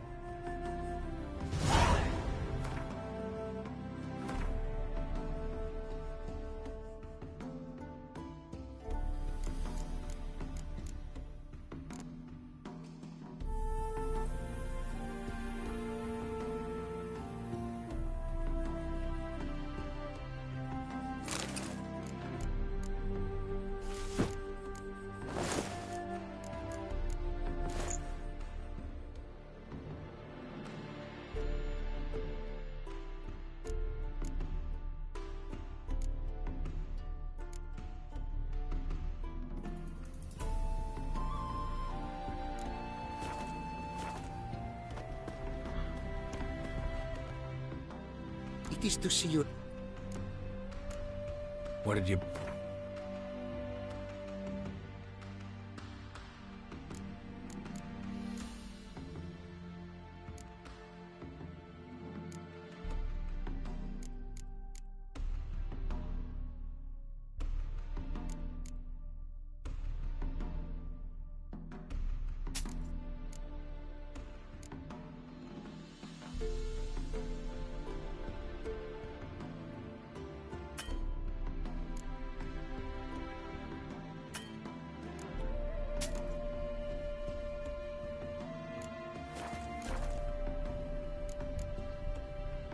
It is to see you... What did you...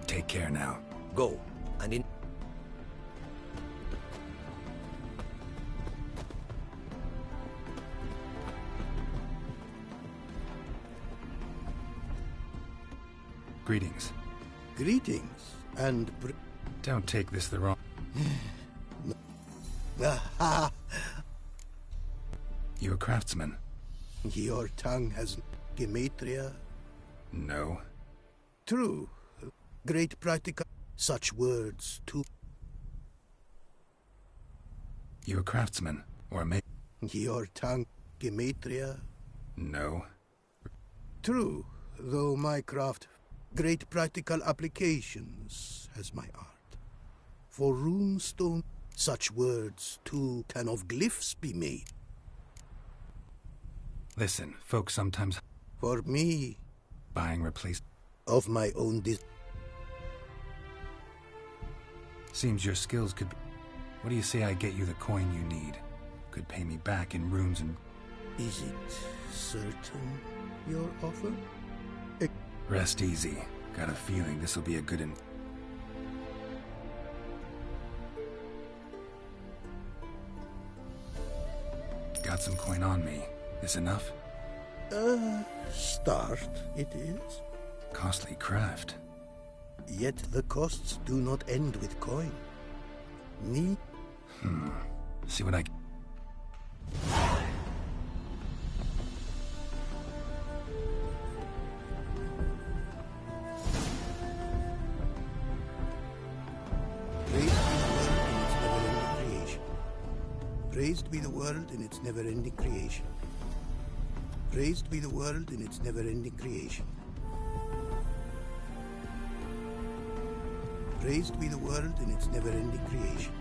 Take care now. Go, and in... Greetings. Greetings, and... Don't take this the wrong... You a craftsman? Your tongue has gematria? No. True. Great practical... Such words, too. You a craftsman? Or maybe... Your tongue gematria? No. True, though my craft... Great practical applications has my art. For runestone, such words, too, can of glyphs be made. Listen, folks sometimes... For me... Buying replace... Of my own Seems your skills could be... What do you say I get you the coin you need? Could pay me back in runes and... Is it certain, your offer? Rest easy. Got a feeling this'll be a good Got some coin on me. This enough? Start, it is. Costly craft. Yet the costs do not end with coin. Me? See what I... Praised be the world in its never-ending creation. Praised be the world in its never-ending creation. Praised be the world in its never-ending creation.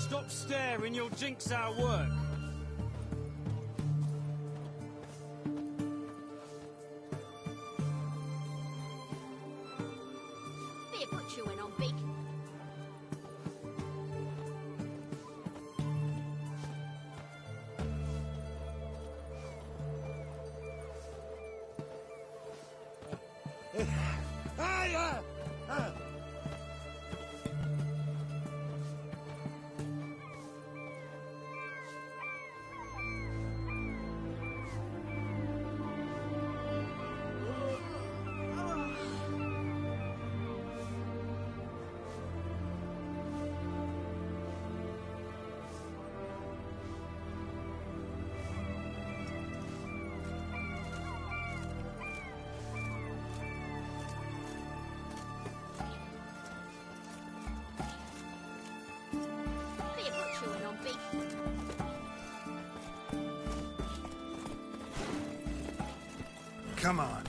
Stop staring, you'll jinx our work. Be a good chewing on beak. Be a good chewing on beak. Come on.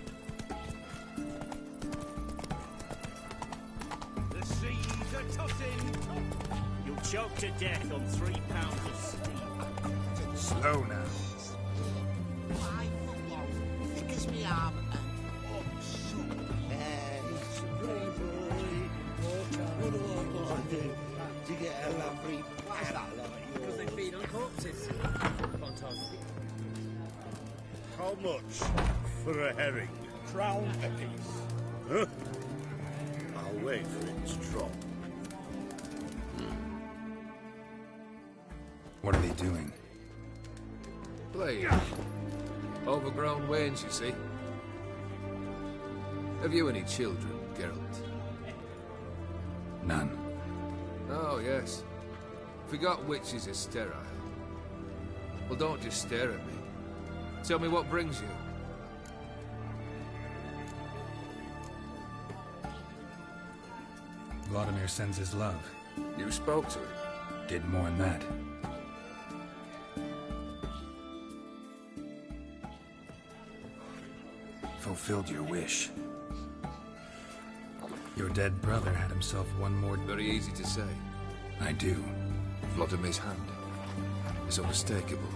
The seas are tossing. You'll choke to death on 3 pounds of steam. Slow now. Why, foot long, thick as me arm, and He's a brave boy. What do I got to do to get a lovely planet like yours? because they feed on corpses. Fantastic. How much for a herring? Crown a piece. Huh? I'll wait for it to drop. What are they doing? Playing. Overgrown wains, you see. Have you any children, Geralt? None. Oh, yes. Forgot witches are sterile. Well, don't just stare at me. Tell me what brings you. Vladimir sends his love. You spoke to him? Did more than that. Fulfilled your wish. Your dead brother had himself one more... Very easy to say. I do. Vladimir's hand is unmistakable.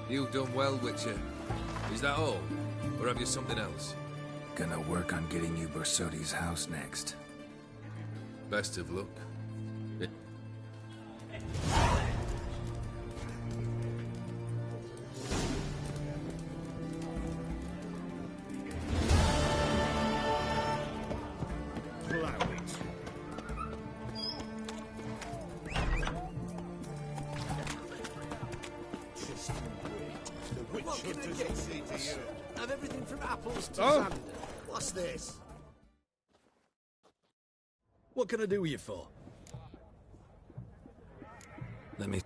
You've done well, Witcher. Is that all? Or have you something else? Gonna work on getting you Borsodi's house next. Best of luck. What can I get you to you? Have everything from apples to Oh. Xander. What's this? What can I do you for? Let me...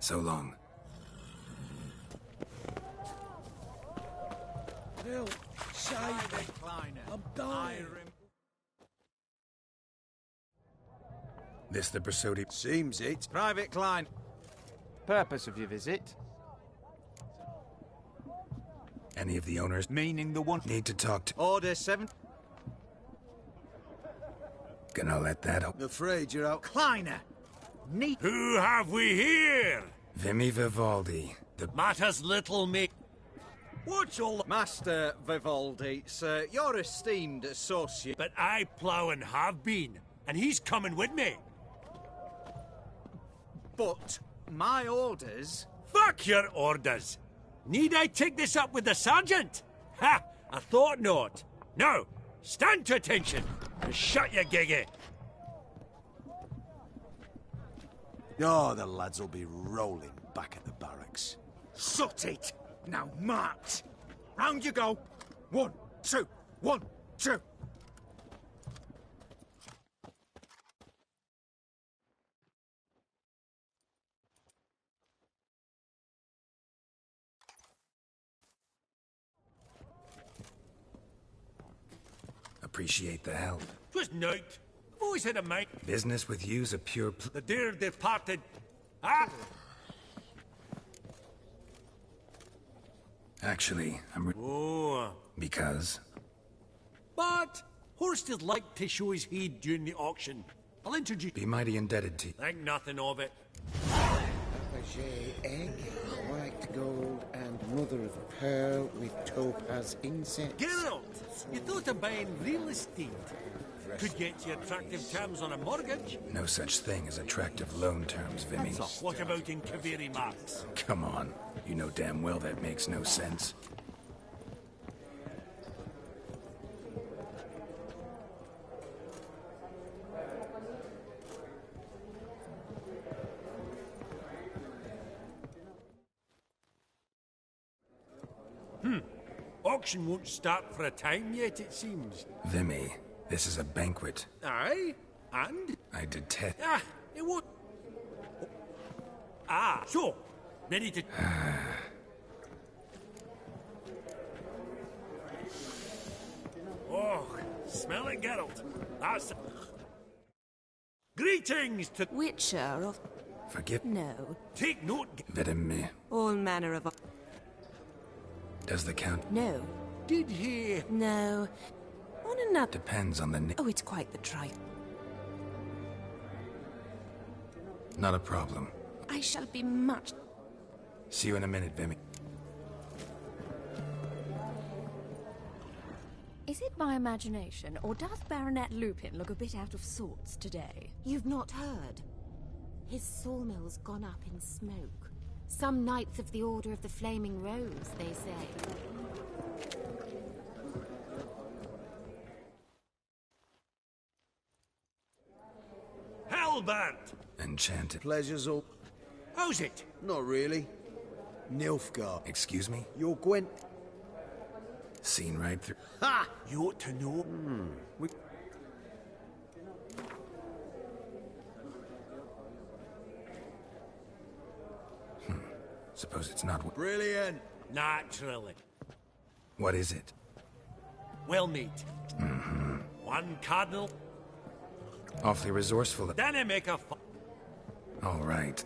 So long. No, shite. I'm dying. This the pursuit? Seems it. Private client. Purpose of your visit? Any of the owners? Meaning the one... Need to talk to... Order 7. Gonna let that... I'm afraid you're out. Kleiner. Neat. Who have we here? Vimy Vivaldi. The... Matters little, mate. What's all... Master Vivaldi, sir, your esteemed associate. But I plough and have been, and he's coming with me. But my orders... Fuck your orders. Need I take this up with the sergeant? Ha! I thought not. Now, stand to attention and shut your giggy. Oh, the lads will be rolling back at the barracks. Sut it! Now march! Round you go! 1, 2, 1, 2! Appreciate the help. 'Twas night. I've always had a mind. Business with you's a pure... The dear departed... Ah! Actually, I'm... Oh. Because? But Horst would like to show his head during the auction. I'll introduce... Be mighty indebted to you. Think nothing of it. Fabergé egg, white gold, and mother of pearl with topaz inset. Geralt, you thought of buying real estate. Could get you attractive terms on a mortgage. No such thing as attractive loan terms, Vimy. What about in Kaviri marks? Come on. You know damn well that makes no sense. Auction won't start for a time yet, it seems. Vimy, this is a banquet. Aye? And? I detest... Ah, it won't... Oh. Ah, so, ready to... Oh, smell it, Geralt. That's... Greetings to... Witcher of... Forgive... No. Take note... Vimy. All manner of... Does the Count... No. Did he... No. On another... Depends on the... Oh, it's quite the trite. Not a problem. I shall be much... See you in a minute, Vimy. Is it my imagination, or does Baronet Lupin look a bit out of sorts today? You've not heard? His sawmill's gone up in smoke. Some Knights of the Order of the Flaming Rose, they say. Halbert! Enchanted. Pleasure's all... How's it? Not really. Nilfgaard. Excuse me? You're Gwent... Seen right through... Ha! You ought to know. We... Suppose it's not... Brilliant! Naturally. What is it? Well, mate. One cardinal. Awfully resourceful. Then I make a... All right.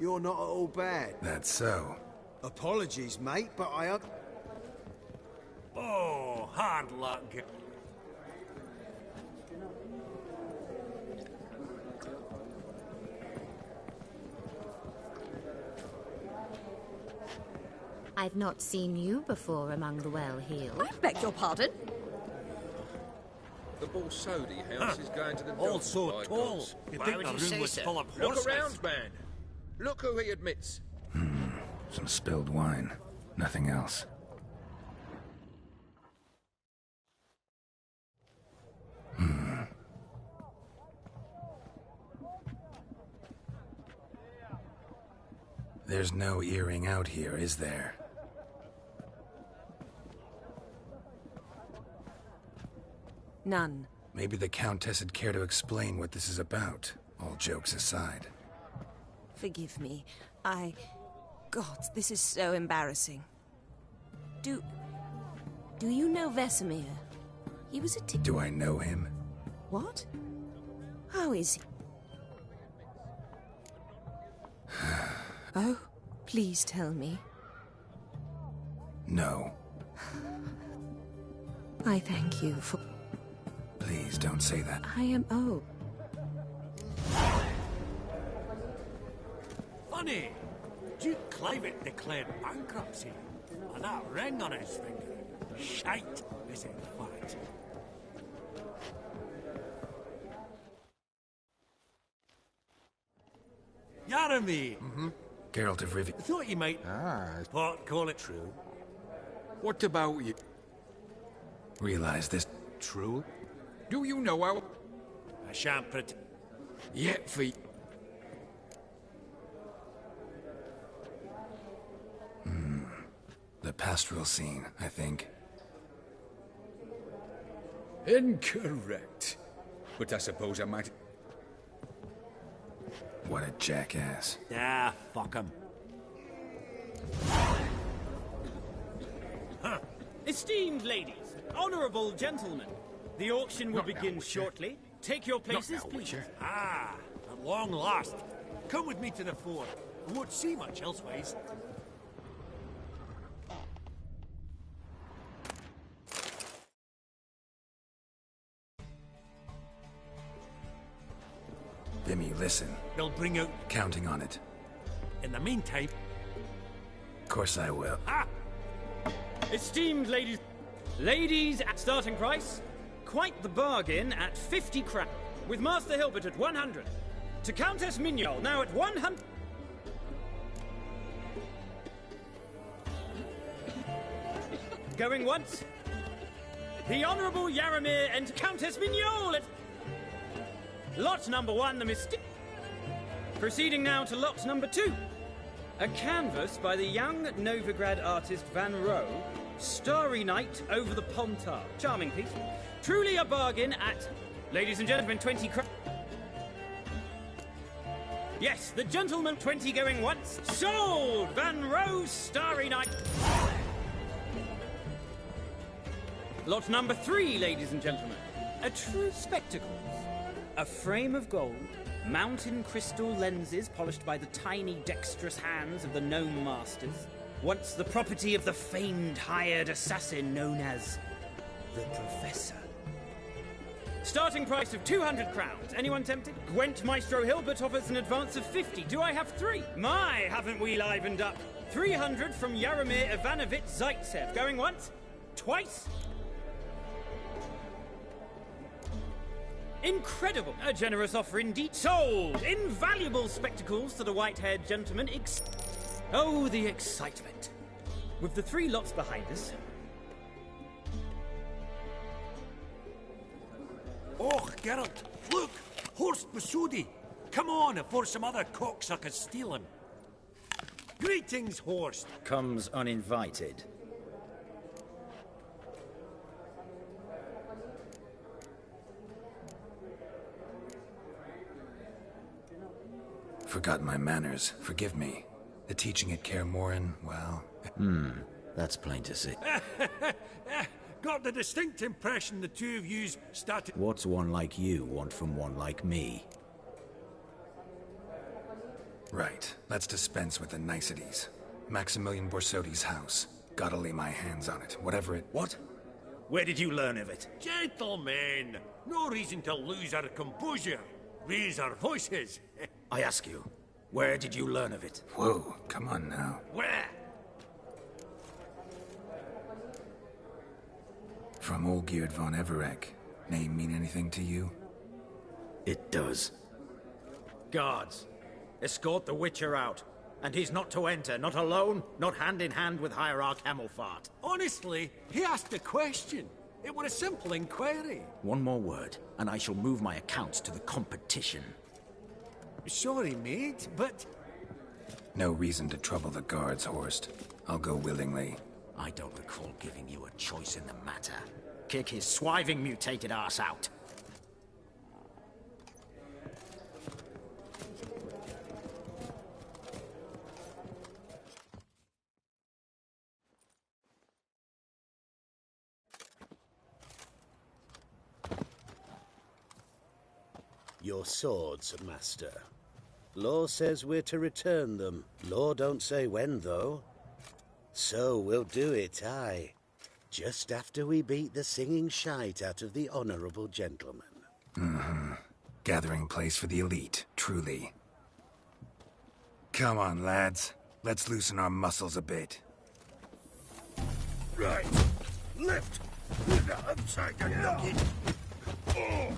You're not at all bad. That's so. Apologies, mate, but I... Oh, hard luck. I've not seen you before among the well-heeled. I beg your pardon? The Borsodi house is going to the All dogs, so by tall. gods. You'd Why think would the you room say was so? full of Look horses. around, man. Look who he admits. Some spilled wine. Nothing else. There's no earring out here, is there? None. Maybe the Countess would care to explain what this is about, all jokes aside. Forgive me. God, this is so embarrassing. Do you know Vesemir? He was a Do I know him? What? How is he? Oh, please tell me. No. I thank you for... Please don't say that. I am... Oh. Funny. Duke Clivet declared bankruptcy. And that ring on his finger. Shite, is in fact. Yaramy! Geralt of Rivia. Thought you might... What, call it true? What about you? Realize this. True? Do you know how... I shan't pretend. Yet, feet. The pastoral scene, I think. Incorrect. But I suppose I might... What a jackass. Ah, fuck him. Esteemed ladies, honourable gentlemen, the auction will begin shortly. Take your places, please. Ah, at long last. Come with me to the fort. I won't see much elsewise. Vimy, listen. They'll bring out... Counting on it. In the meantime... Of course I will. Ah! Esteemed ladies... Ladies at starting price, quite the bargain at 50 crowns. With Master Hilbert at 100. To Countess Mignol, now at 100... Going once. The Honourable Yaramir and Countess Mignol at... Lot number 1, the Mystic. Proceeding now to lot number 2. A canvas by the young Novigrad artist Van Rohe, Starry Night over the Pontar. Charming piece. Truly a bargain at, ladies and gentlemen, 20 Yes, the gentleman 20 going once. Sold! Van Rohe, Starry Night. Lot number 3, ladies and gentlemen. A true spectacle. A frame of gold, mountain crystal lenses polished by the tiny, dexterous hands of the gnome masters, once the property of the famed hired assassin known as the Professor. Starting price of 200 crowns. Anyone tempted? Gwent Maestro Hilbert offers an advance of 50. Do I have 3? My, haven't we livened up? 300 from Yaramir Ivanovich Zaitsev. Going once? Twice? Incredible! A generous offer indeed. Sold! Invaluable spectacles to the white-haired gentleman. Oh, the excitement. With the 3 lots behind us... Oh, Geralt, look! Horst Borsodi! Come on, before some other cocksuckers steal him. Greetings, Horst. Comes uninvited. Forgot my manners. Forgive me. The teaching at Kaer Morhen, well... That's plain to see. Got the distinct impression the two of yous started... What's one like you want from one like me? Right. Let's dispense with the niceties. Maximilian Borsodi's house. Gotta lay my hands on it, whatever it... What? Where did you learn of it? Gentlemen, no reason to lose our composure. Raise our voices. I ask you, where did you learn of it? Whoa, come on now. Where? From Olgierd von Everek. Name mean anything to you? It does. Guards, escort the Witcher out. And he's not to enter, not alone, not hand in hand with Hierarch Hamelfart. Honestly, he asked a question. It were a simple inquiry. One more word, and I shall move my accounts to the competition. Sorry, mate, but... No reason to trouble the guards, Horst. I'll go willingly. I don't recall giving you a choice in the matter. Kick his swiving mutated ass out. Your swords, master. Law says we're to return them. Law don't say when, though. So we'll do it, aye. Just after we beat the singing shite out of the honorable gentleman. Mm-hmm. Gathering place for the elite, truly. Come on, lads. Let's loosen our muscles a bit. Right. Lift. Upside the nugget. Oh.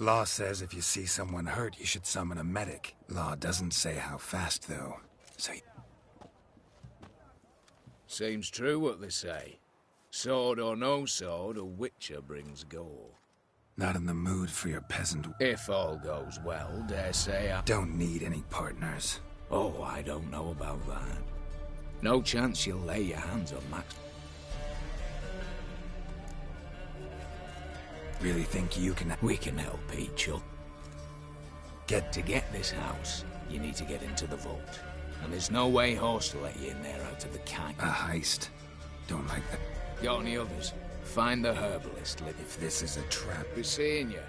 Law says if you see someone hurt, you should summon a medic. Law doesn't say how fast, though. So Seems true what they say. Sword or no sword, a Witcher brings gore. Not in the mood for your peasant... If all goes well, dare say I... Don't need any partners. Oh, I don't know about that. No chance you'll lay your hands on Max. Really think you can... We can help each other. To get this house, you need to get into the vault. And there's no way Horst will let you in there out of the kite. A heist. Don't like that. Got any others? Find the herbalist. If this is a trap... Be seeing you.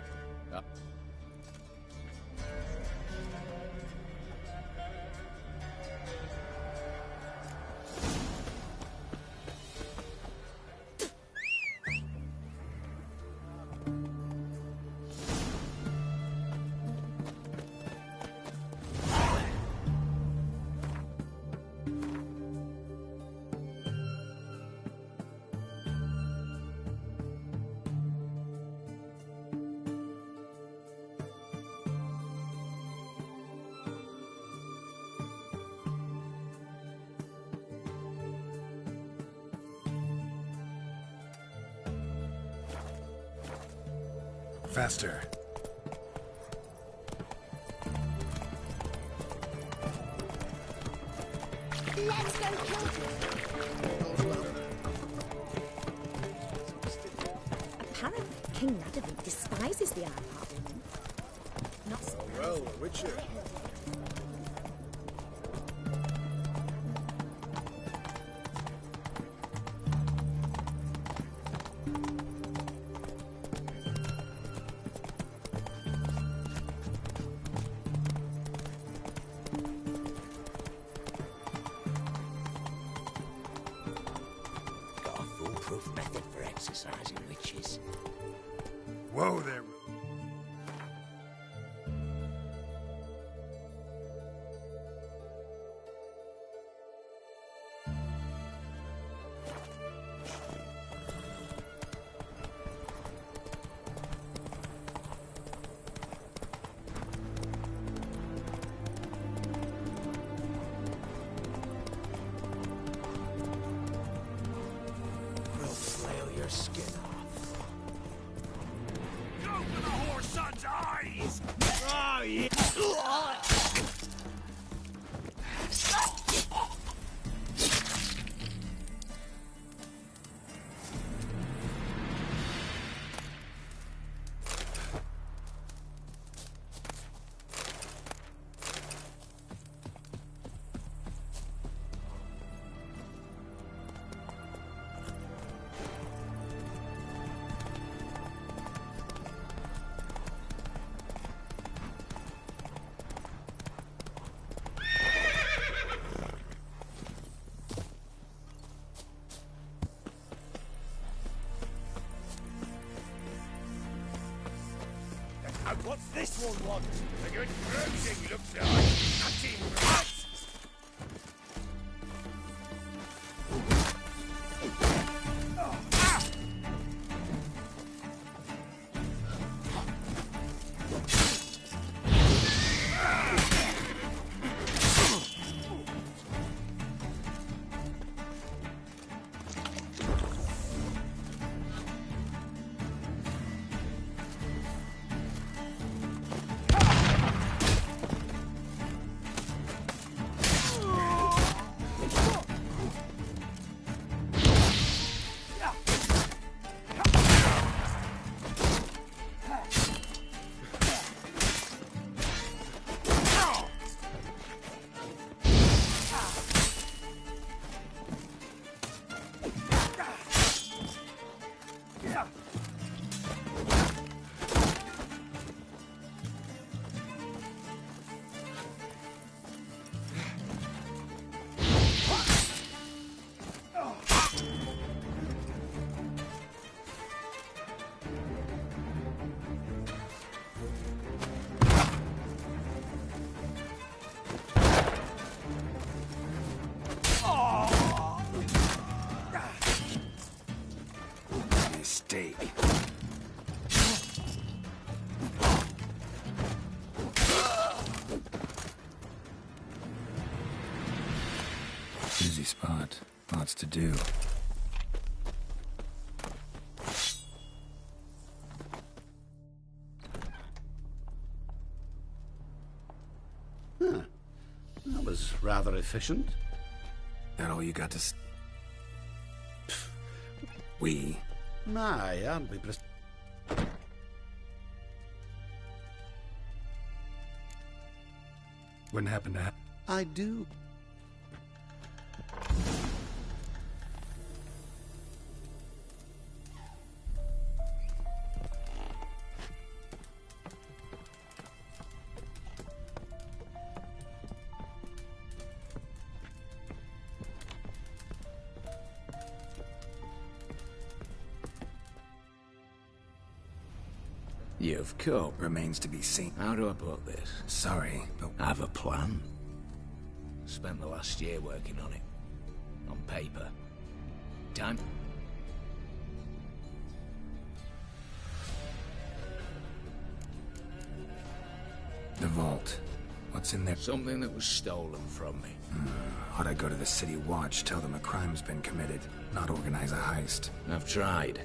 Faster. Let's go kill Apparently, King Radovid despises the Ironheart. Not so well, a Witcher. Method for exercising witches. Whoa there. We'll flail your skin off. And what's this one want? A good bruising, looks like. Nothing right. Mistake. Busy spot. Lots to do. Huh. That was rather efficient. That all you got to We? Aye, aren't we? Wouldn't happen to I do. You've come. Remains to be seen. How do I put this? Sorry, but... I have a plan. Spent the last year working on it. On paper. Time... The vault. What's in there? Something that was stolen from me. Ought I go to the City Watch, tell them a crime's been committed, not organize a heist? I've tried.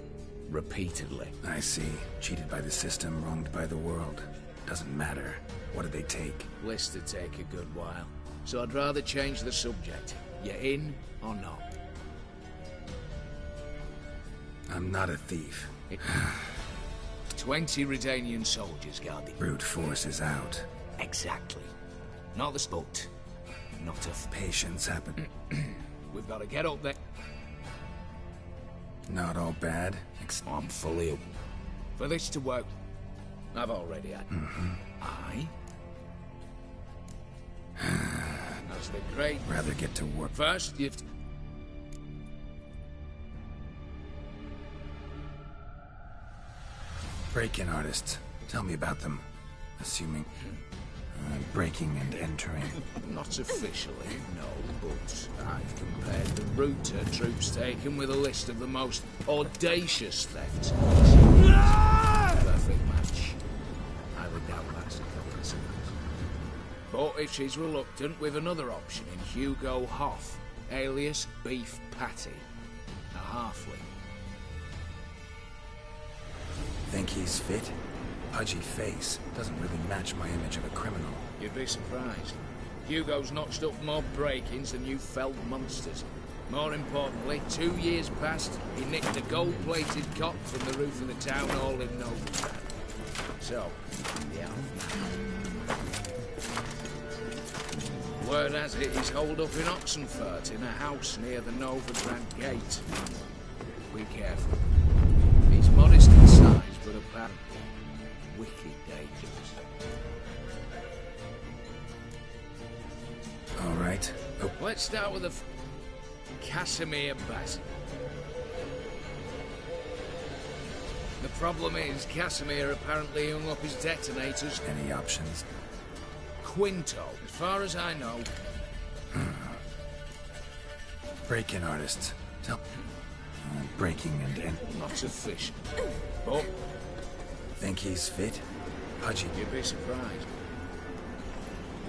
Repeatedly. I see. Cheated by the system, wronged by the world. Doesn't matter. What did they take? List to take a good while. So I'd rather change the subject. You in or not? I'm not a thief. 20 Redanian soldiers guarding. Brute force is out. Exactly. Not the sport. Not of patience happen. We've got to get up there. Not all bad. I'm fully up. For this to work, I've already had. I? That's the great... Rather get to work. First, you've... Break-in artists. Tell me about them. Assuming... breaking and entering. Not officially, no, but I've compared the route to troops taken with a list of the most audacious thefts. Perfect match. I would doubt that's a coincidence. But if she's reluctant, with another option in Hugo Hoff, alias Beef Patty, a halfling. Think he's fit? Pudgy face. Doesn't really match my image of a criminal. You'd be surprised. Hugo's notched up more break-ins than you felled monsters. More importantly, 2 years past, he nicked a gold-plated cot from the roof of the town hall in Novigrad. So, yeah. Word has it he's holed up in Oxenfurt in a house near the Novigrad gate. Be careful. He's modest in size, but apparently wicked dangerous. All right. Oh. Let's start with Casimir Bass. The Problem is, Casimir apparently hung up his detonators. Any options? Quinto, as far as I know. Break-in artists. Tell... breaking and... Not sufficient. But... Think he's fit? Pudgy. You'd be surprised.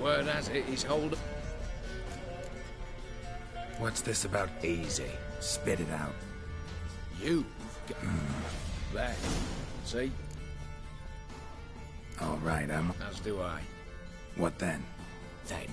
Word has it, he's holding... What's this about? Easy. Spit it out. You've got... There. See? All right, As do I. What then? Then.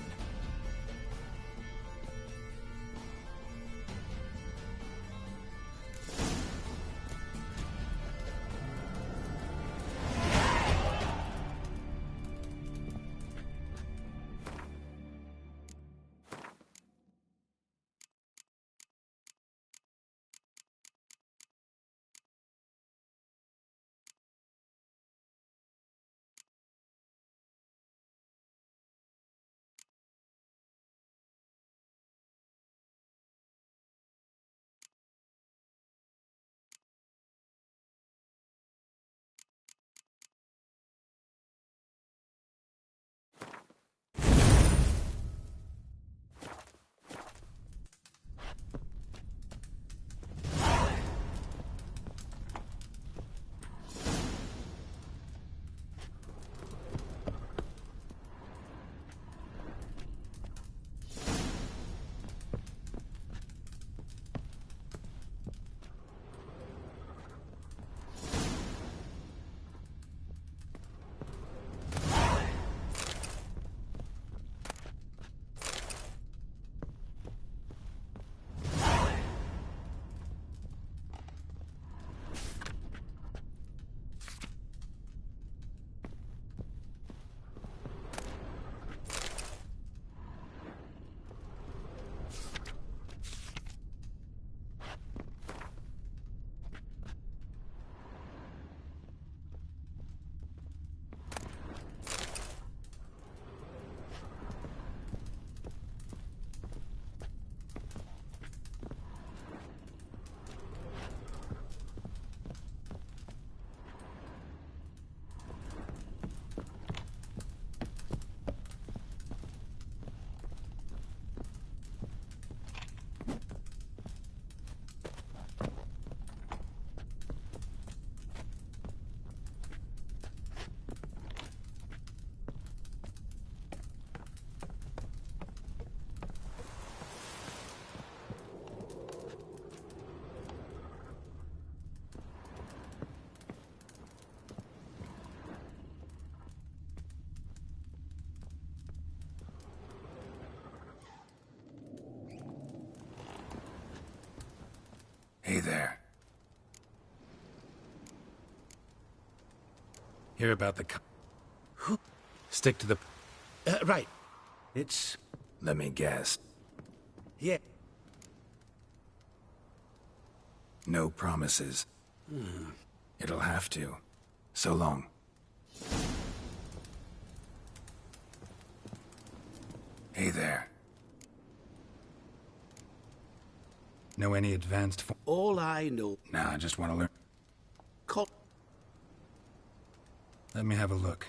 Hey there. Hear about the... Stick to the... Right. It's... Let me guess. Yeah. No promises. It'll have to. So long. Hey there. Know any advanced... All I know... Nah, I just want to learn. Call... Let me have a look.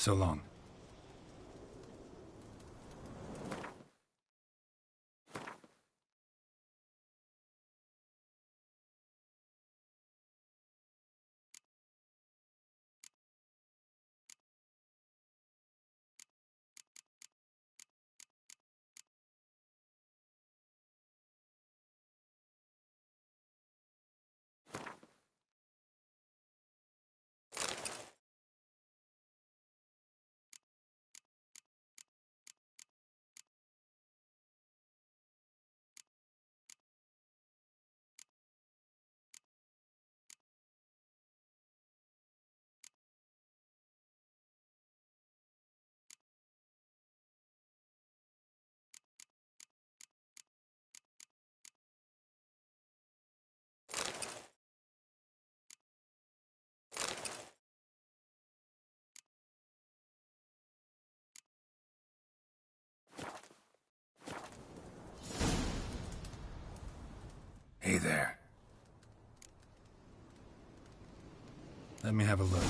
So long. Let me have a look.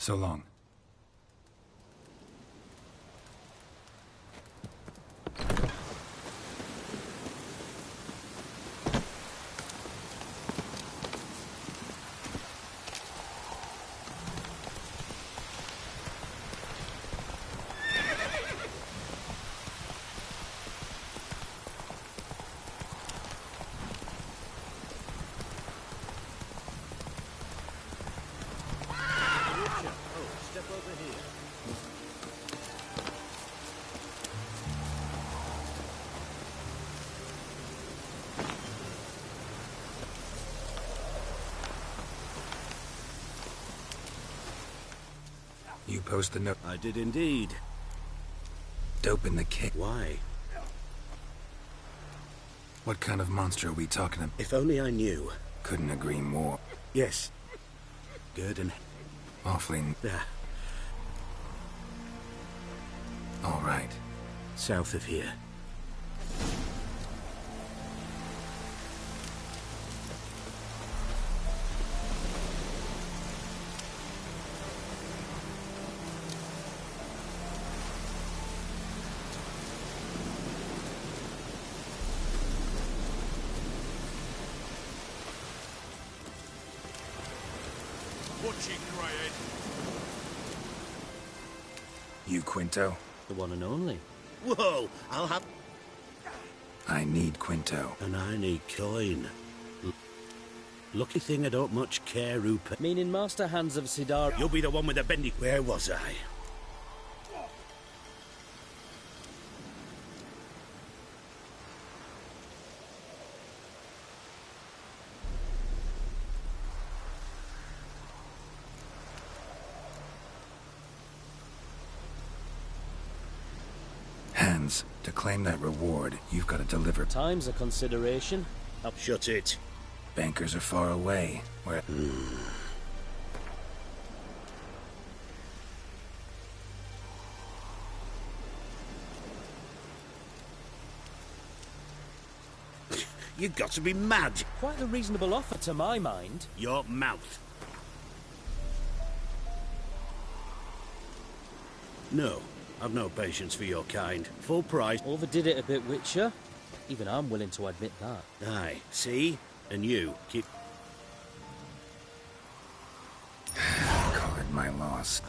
So long. You post the note. I did indeed. Dope in the kick. Why? What kind of monster are we talking about? If only I knew. Couldn't agree more. Yes. Good and... Awfully... Yeah. All right. South of here. What's she crying? You, Quinto? The one and only. Whoa, I'll have... I need Quinto. And I need coin. Lucky thing I don't much care who Meaning Master Hands of Sidar. You'll be the one with the bendy... Where was I? Hands, to claim that reward, you've got to deliver. Time's a consideration. Up, shut it. Bankers are far away. Where? You've got to be mad. Quite a reasonable offer to my mind. Your mouth. No, I've no patience for your kind. Full price. Overdid it a bit, Witcher. Even I'm willing to admit that. Aye, see? And you, keep... Call it my loss.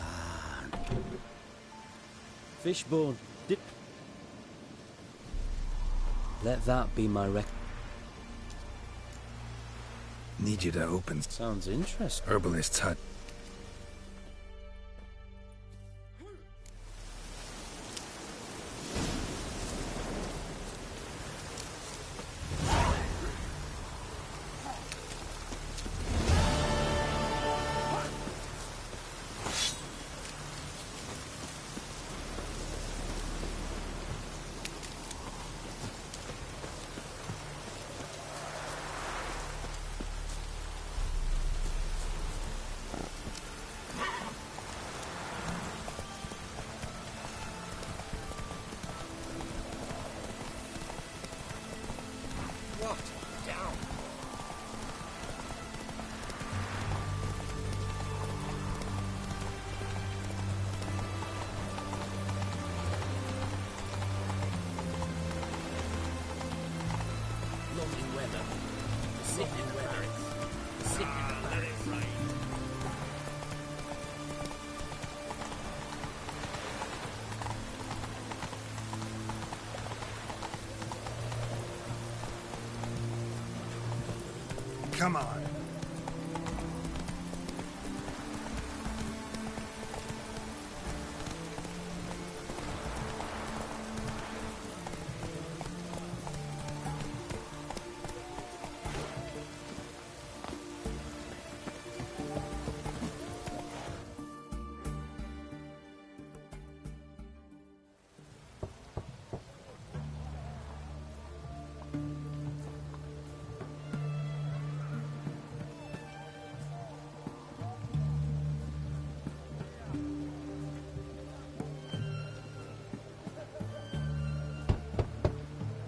Fishbone. Dip. Let that be my rec... Need you to open... Sounds interesting. Herbalist's hut. Come on.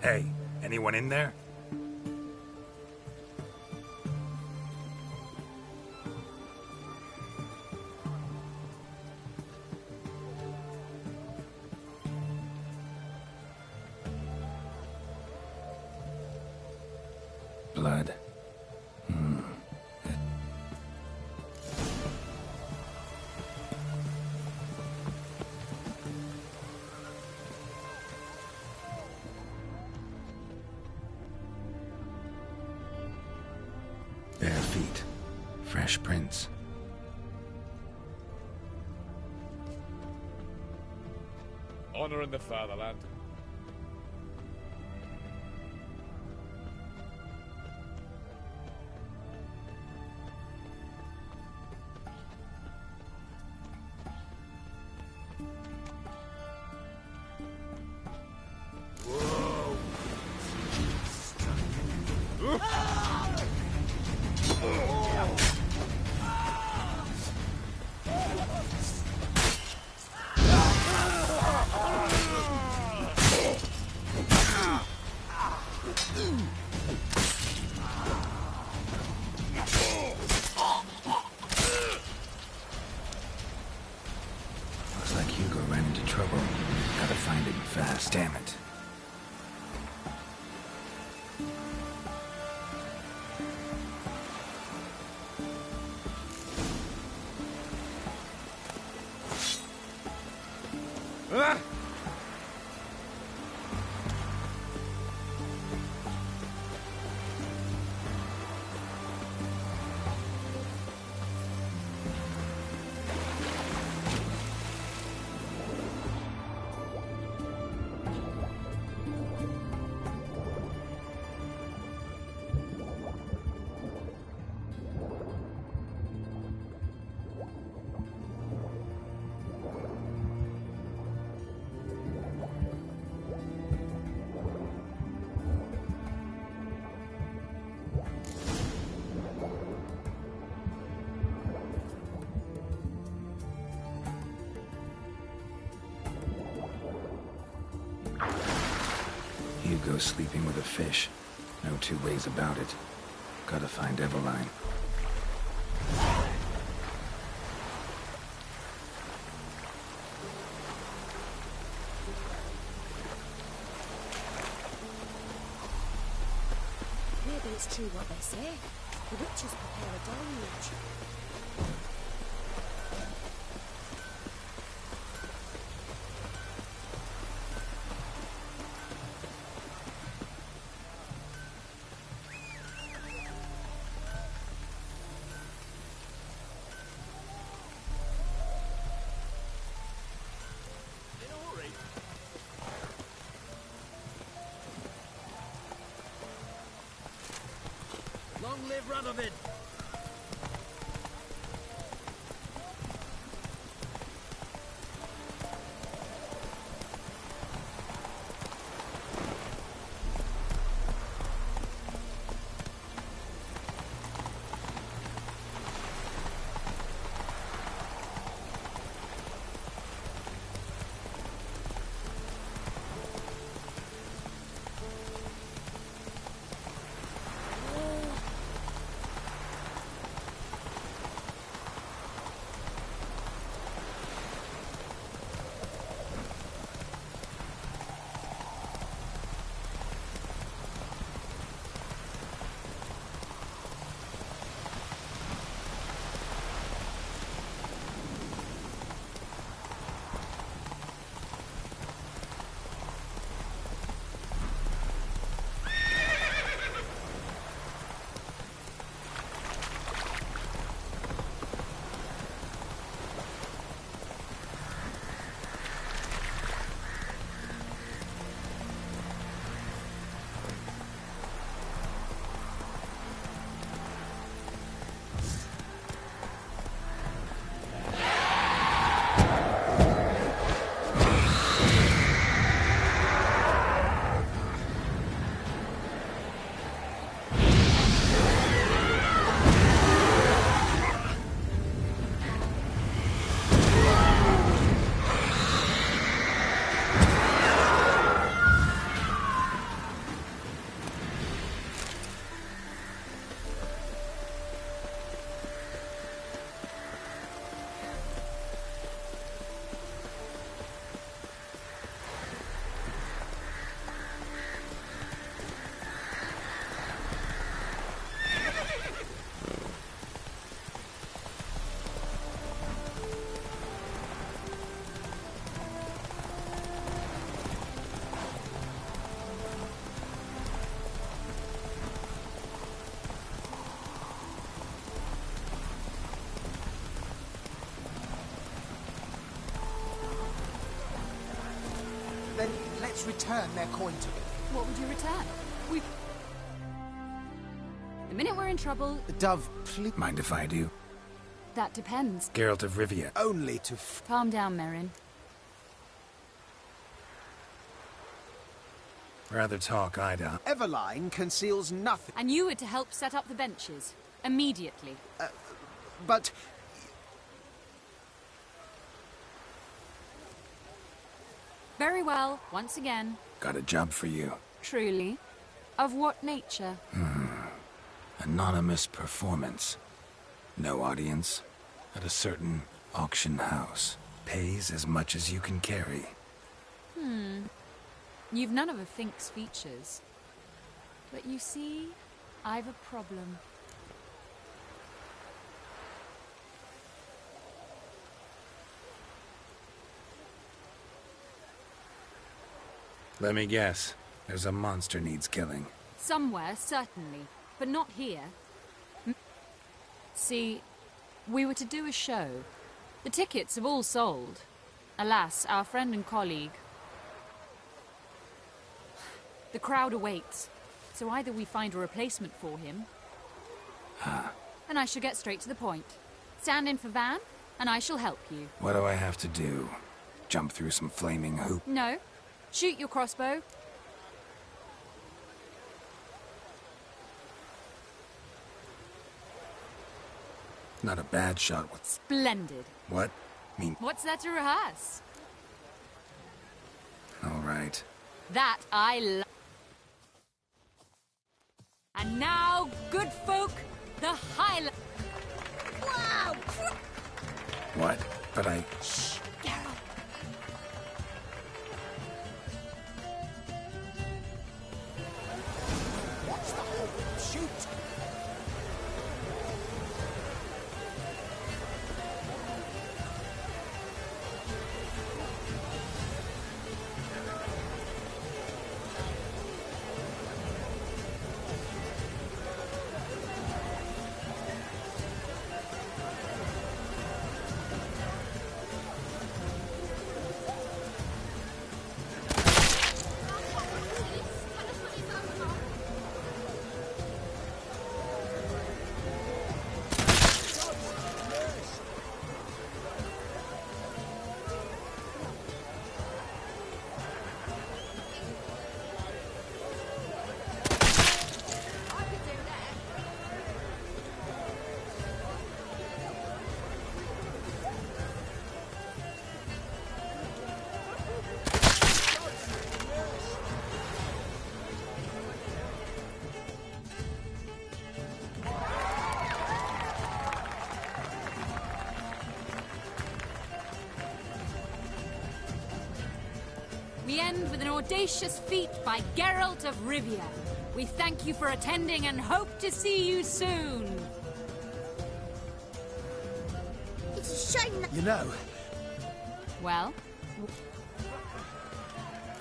Hey, anyone in there? Blood. Bare feet. Fresh prints. Honor in the fatherland. Looks like Hugo ran into trouble. Gotta find him fast. Damn it. Ah! Hugo sleeping with a fish. No two ways about it. Gotta find Eveline. Maybe it's true what they say. The witches prepare a deluge. Long live Radovid! Then let's return their coin to them. What would you return? We... The minute we're in trouble... Dove, please... Mind if I do? That depends. Geralt of Rivia. Only to... Calm down, Merrin. Rather talk, Ida. Eveline conceals nothing. And you were to help set up the benches. Immediately. But... Very well, once again. Got a job for you. Truly. Of what nature? Anonymous performance. No audience. At a certain auction house. Pays as much as you can carry. You've none of a Fink's features. But you see, I've a problem. Let me guess. There's a monster needs killing. Somewhere, certainly, but not here. See, we were to do a show. The tickets have all sold. Alas, our friend and colleague... The crowd awaits, so either we find a replacement for him... And I shall get straight to the point. Stand in for Van, and I shall help you. What do I have to do? Jump through some flaming hoop? No. Shoot your crossbow. Not a bad shot with... Splendid. What? What's there to rehearse? All right. That I love. And now, good folk, the highlight. Wow! What? But I... Shh, Geralt. What's the whole shoot? We end with an audacious feat by Geralt of Rivia. We thank you for attending and hope to see you soon. It's a shame that... You know... Well?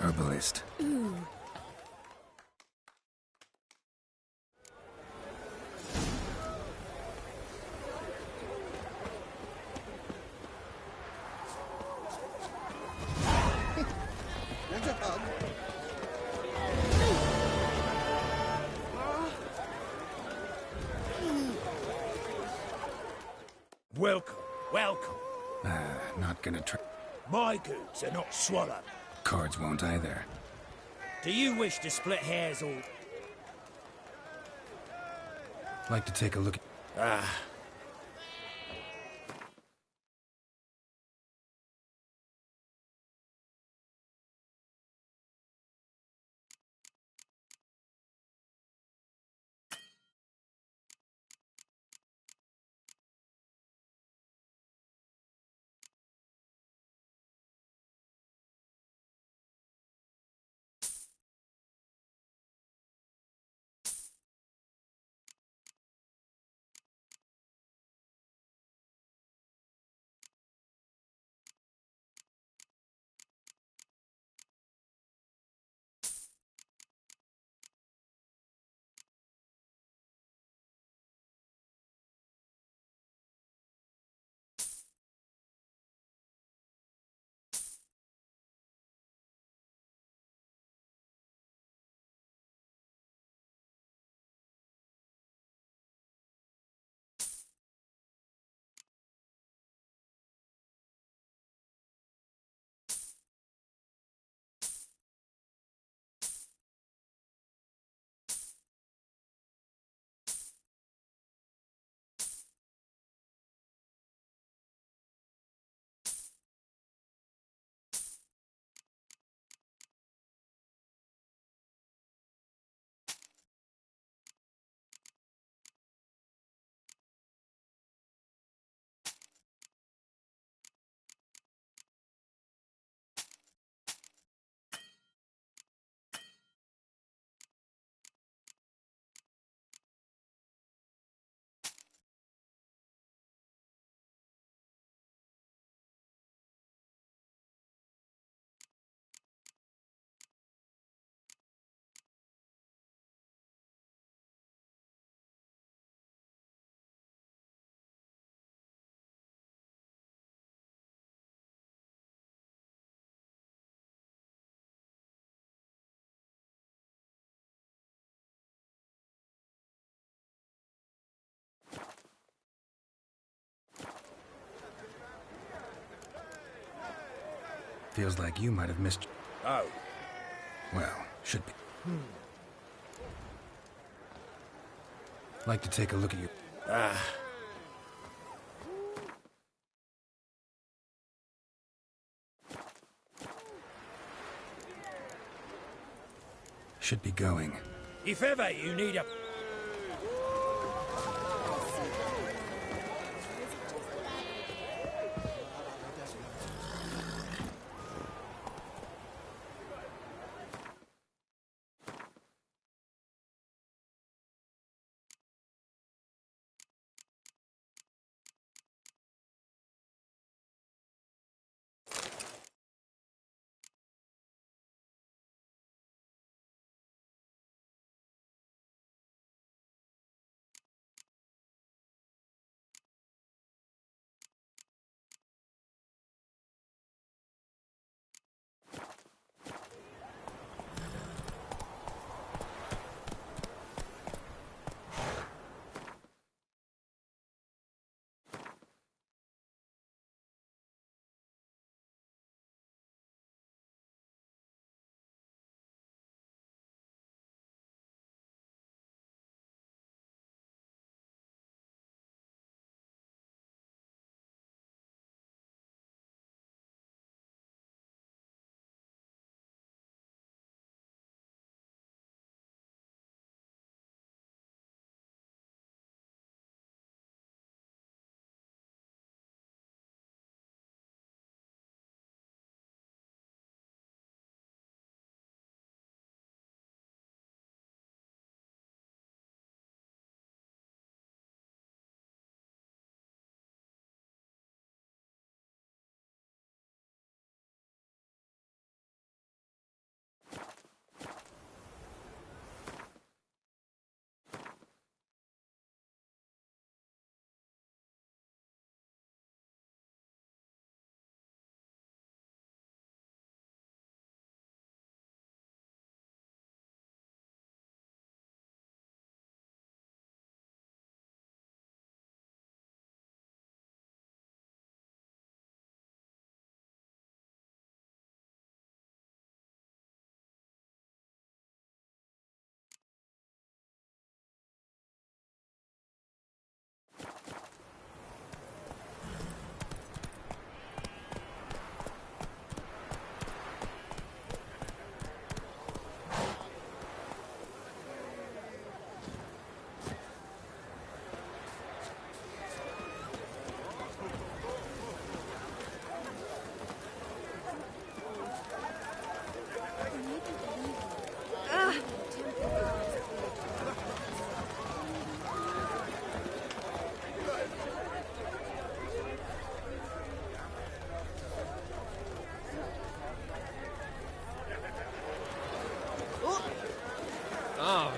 Herbalist. Ooh. Want a hug? Welcome, welcome. Not gonna try... My goods are not swallowed. Cards won't either. Do you wish to split hairs or... Like to take a look at... Ah, Feels like you might have missed... Oh. Well, should be. Like to take a look at you. Should be going. If ever you need a... Oh.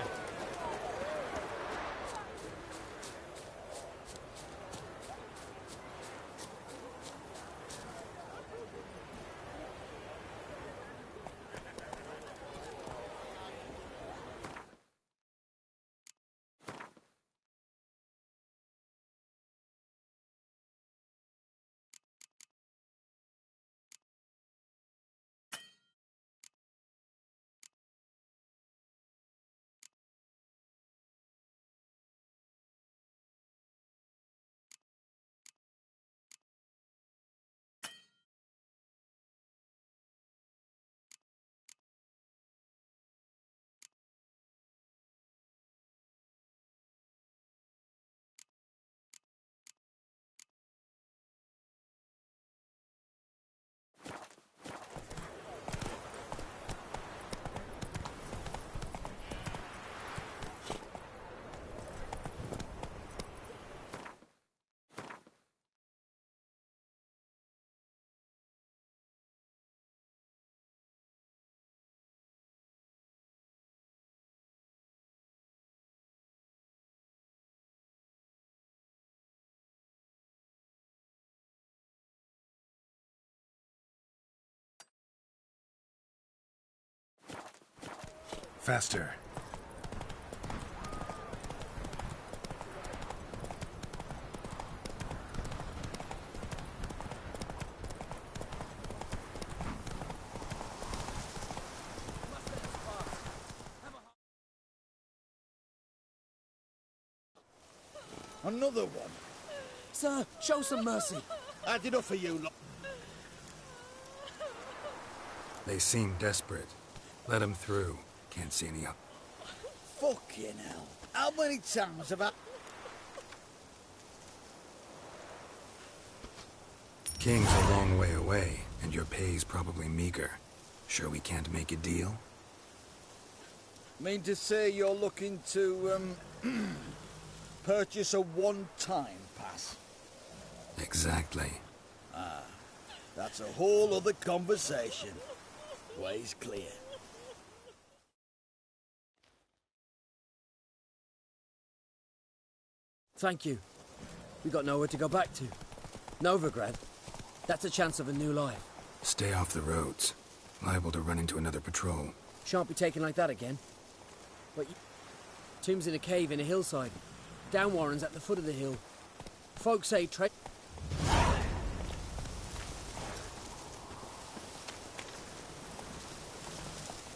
Faster. Another one. Sir, show some mercy. Had enough for you lot. They seem desperate. Let them through. Can't see any up. Fucking hell. How many times have I... King's a long way away, and your pay's probably meager. Sure we can't make a deal? Mean to say you're looking to, purchase a one-time pass? Exactly. Ah, that's a whole other conversation. Way's clear. Thank you. We got nowhere to go back to. Novigrad. That's a chance of a new life. Stay off the roads. Liable to run into another patrol. Shan't be taken like that again. But Tomb's in a cave in a hillside. Downwarren's at the foot of the hill. Folks say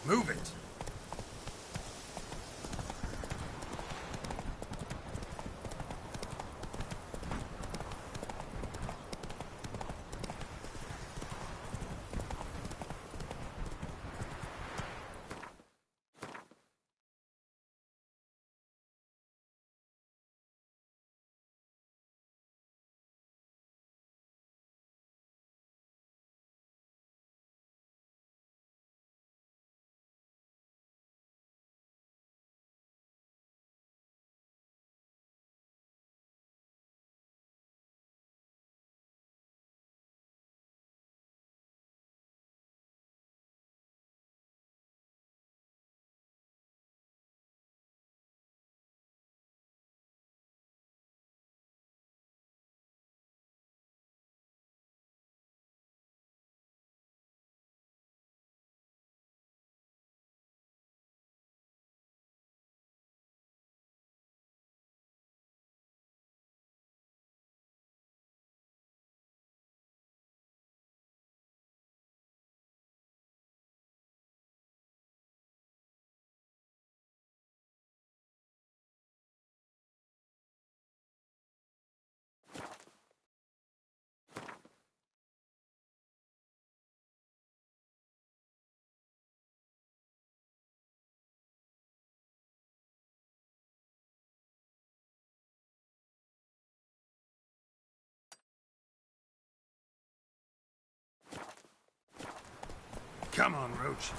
Move it! Come on, Roach.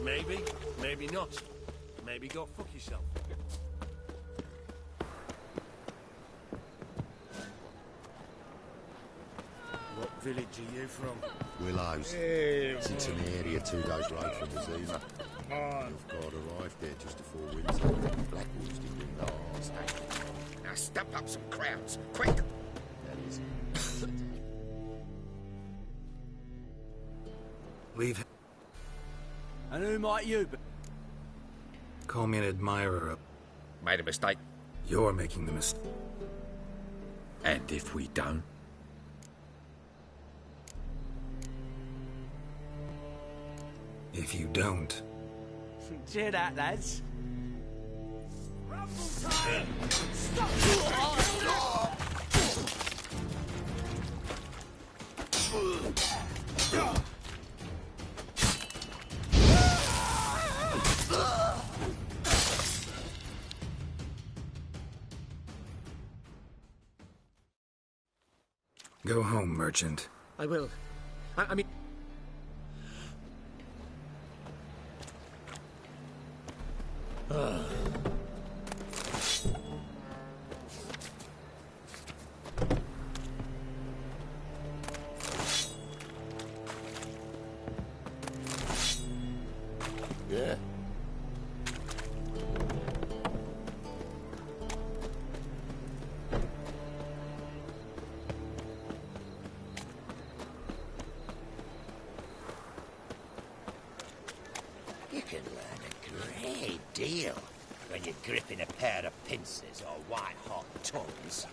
Maybe, maybe not. Maybe go fuck yourself. What village are you from? Willows. Hey, Sits in the area 2 days ride from the Zima. You've got arrived there just before winter. Blackwoods did bring the arse. Now step up some crowds, quick! That is. Leave him. And who might you be? Call me an admirer of... Made a mistake. You're making the mistake. And if we don't? If you don't... Cheer that, lads. Go home, merchant. I will. I mean... Yeah. You can learn a great deal when you're gripping a pair of pincers or white-hot tongues.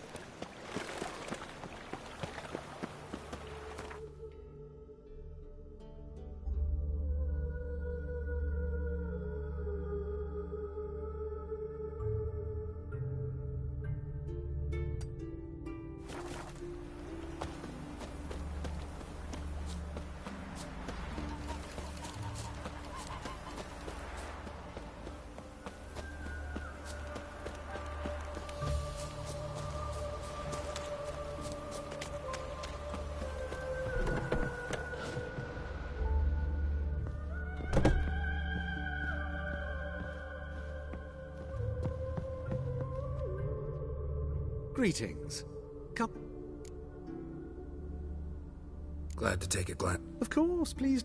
Greetings. Come. Glad to take a glance. Of course, please.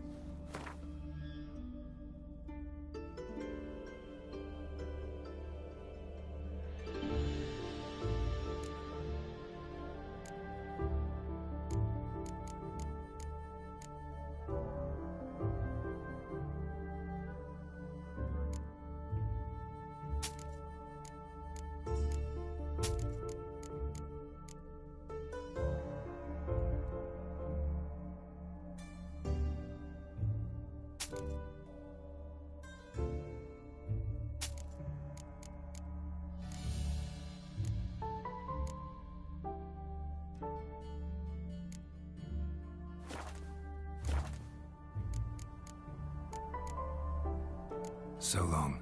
So long.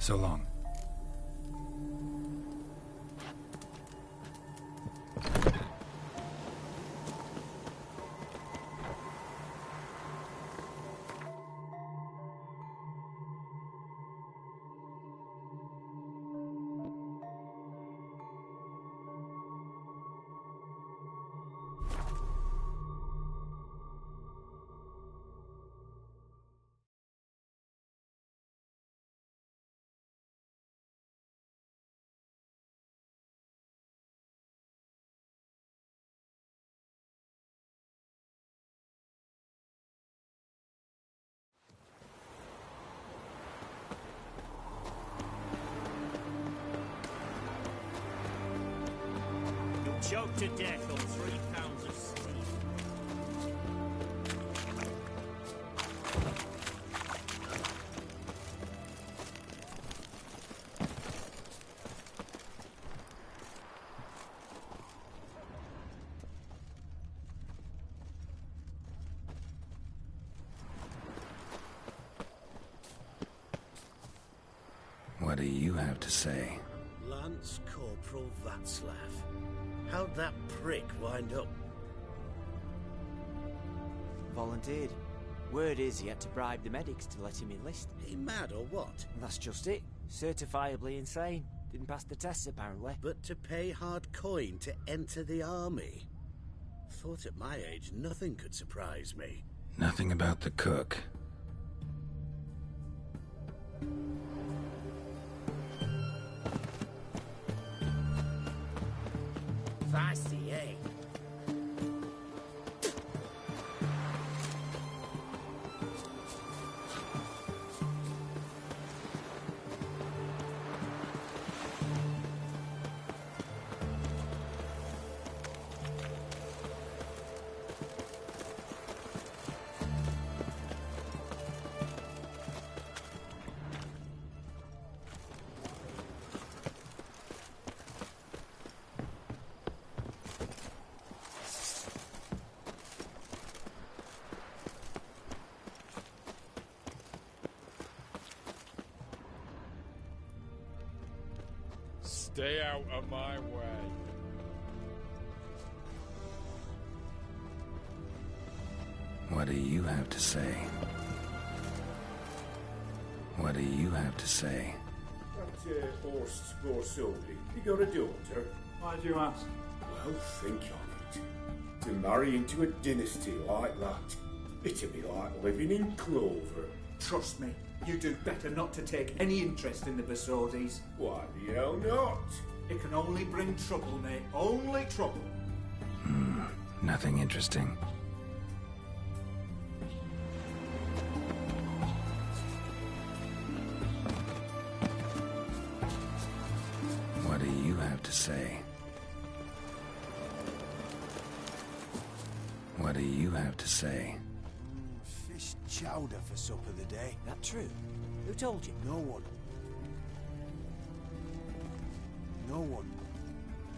So long. Choked to death on 3 pounds of steam. What do you have to say? Lance Corporal Václav. How'd that prick wind up? Volunteered. Word is he had to bribe the medics to let him enlist. He mad or what? That's just it. Certifiably insane. Didn't pass the tests apparently. But to pay hard coin to enter the army? Thought at my age nothing could surprise me. Nothing about the cook. Feisty, eh? Stay out of my way. What do you have to say? What do you have to say? That horse Scorsoldi, you got a daughter? Why do you ask? Well, think on it. To marry into a dynasty like that, it'd be like living in clover. Trust me, you do better not to take any interest in the Basordis. Why the hell not? It can only bring trouble, mate. Only trouble. Nothing interesting. What do you have to say? What do you have to say? Fish chowder for supper the day. That true? Who told you? No one. No one.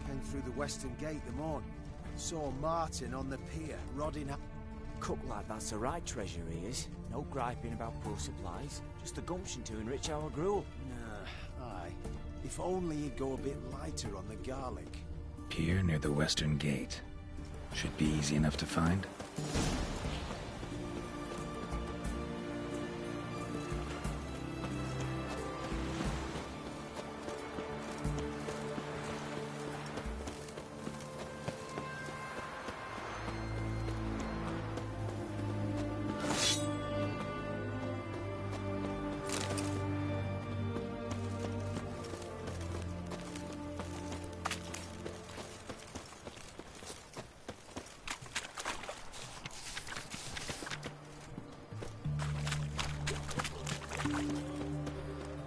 Came through the western gate the morn. Saw Martin on the pier, rodding up. Cook like that's the right treasure he is. No griping about poor supplies. Just the gumption to enrich our gruel. Nah, aye. If only he'd go a bit lighter on the garlic. Pier near the western gate. Should be easy enough to find.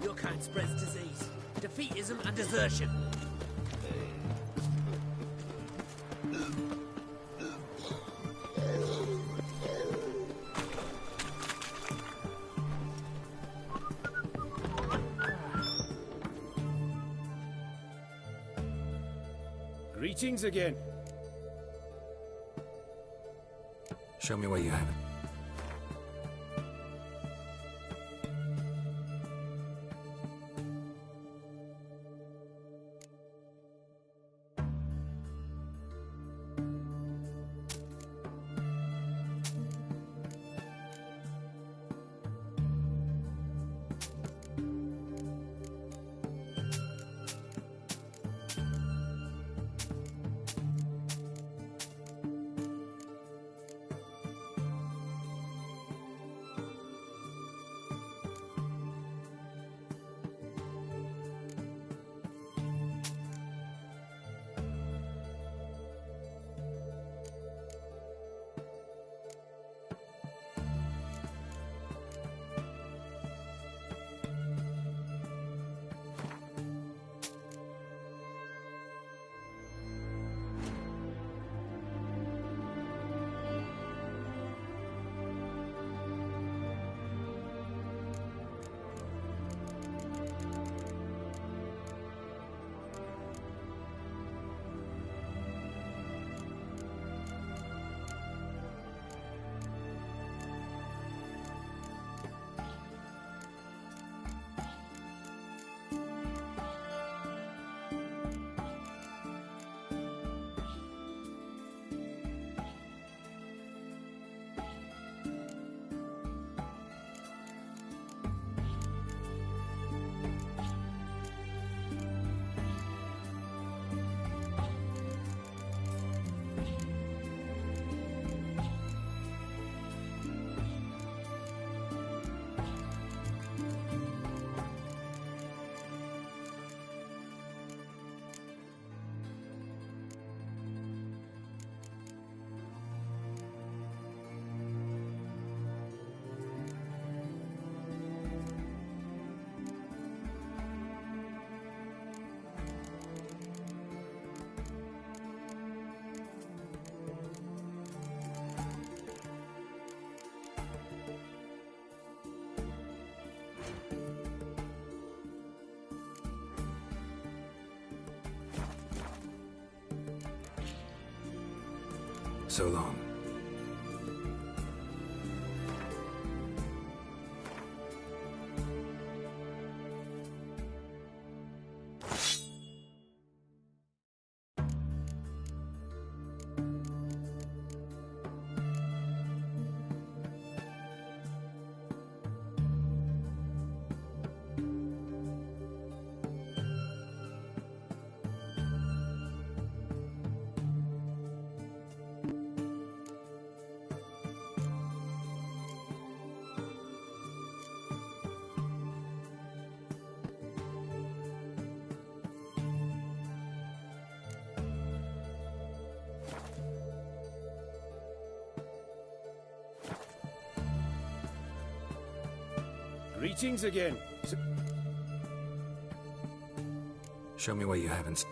Your kind spreads disease, defeatism and desertion. Greetings again. Show me what you have. So long. Greetings again. Show me what you haven't.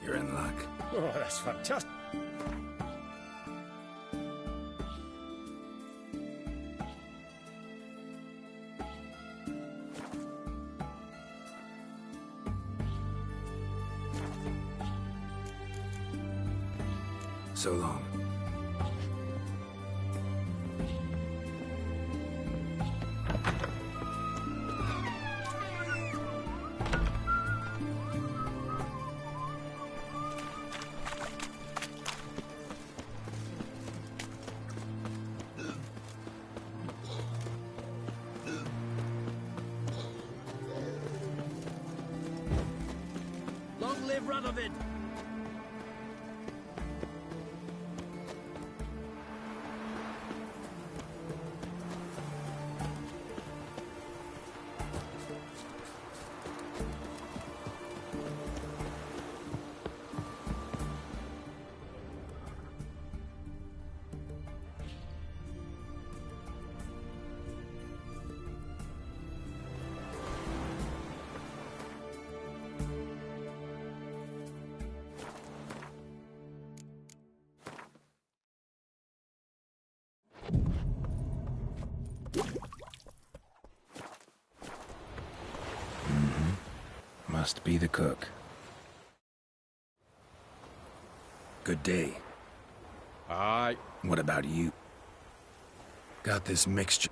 You're in luck. Oh, that's fantastic. So long. Long live Radovid! Must be the cook. Good day. Aye. What about you? Got this mixture.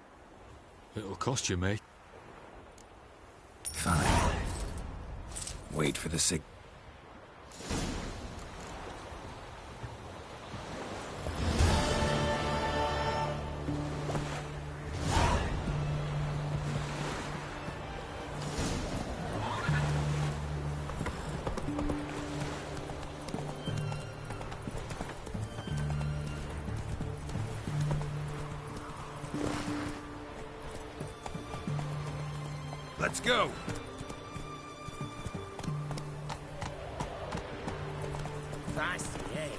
It'll cost you, mate. Fine. Wait for the sig. Let's go! Feisty, eh?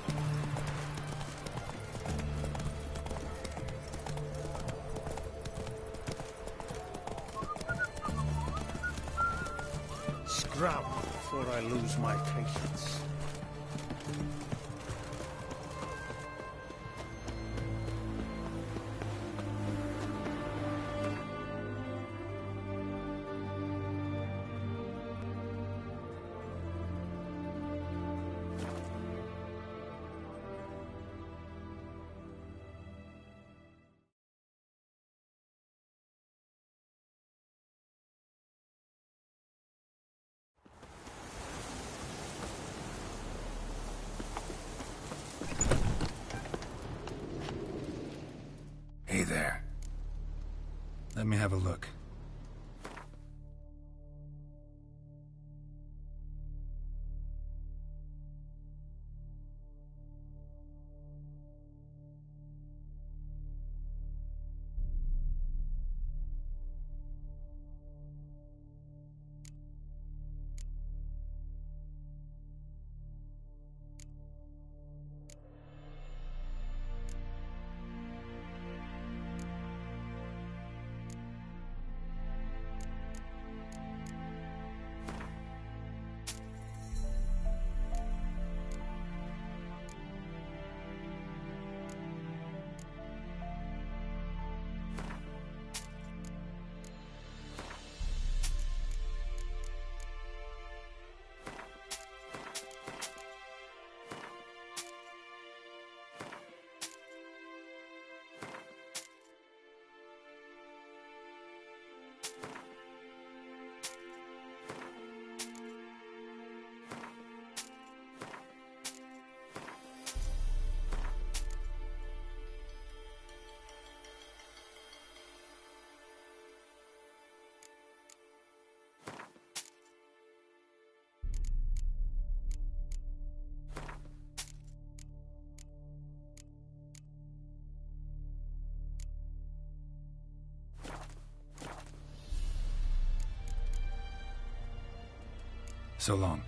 Scrap before I lose my patience. Hey there. Let me have a look. So long.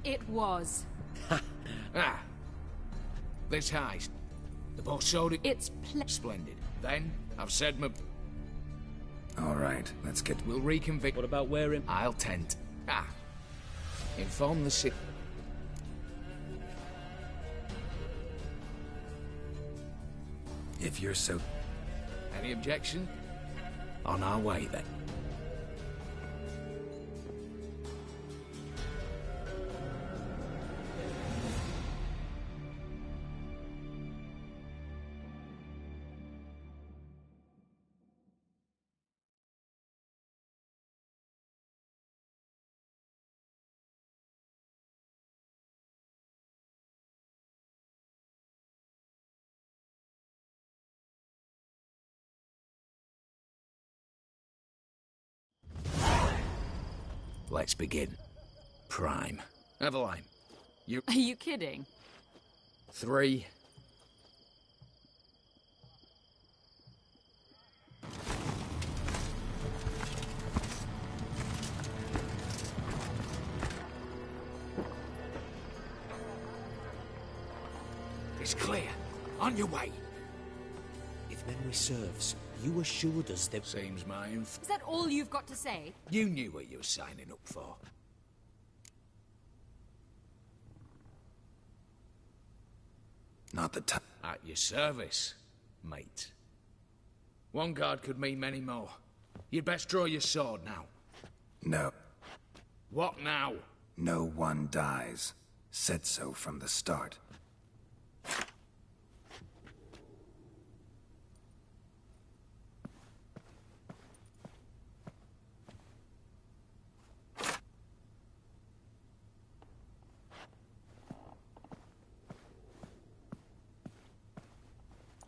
It was. Ah. This heist. The boss showed it. It's splendid. Then, I've said my... All right, let's get... We'll reconvict... What about wearing... I'll tent. Ah. Inform the city. If you're so... Any objection? On our way, then. Let's begin. Prime. Eveline, you... Are you kidding? 3. It's clear. On your way. If memory serves, you assured us that... Seems my Is that all you've got to say? You knew what you were signing up for. Not the time. At your service, mate. One guard could mean many more. You'd best draw your sword now. No. What now? No one dies. Said so from the start.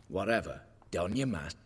Whatever. Don your mask.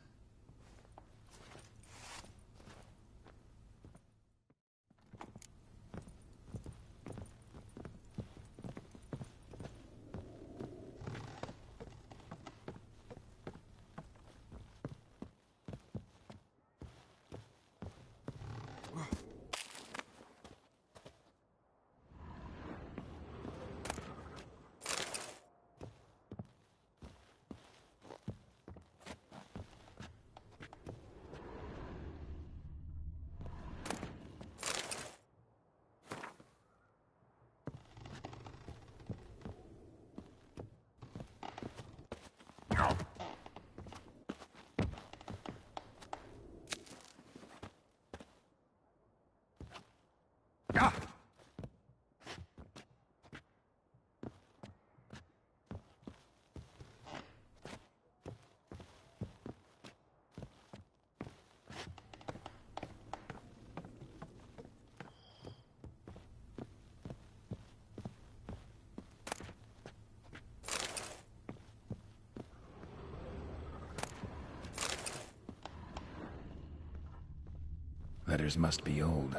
Letters must be old.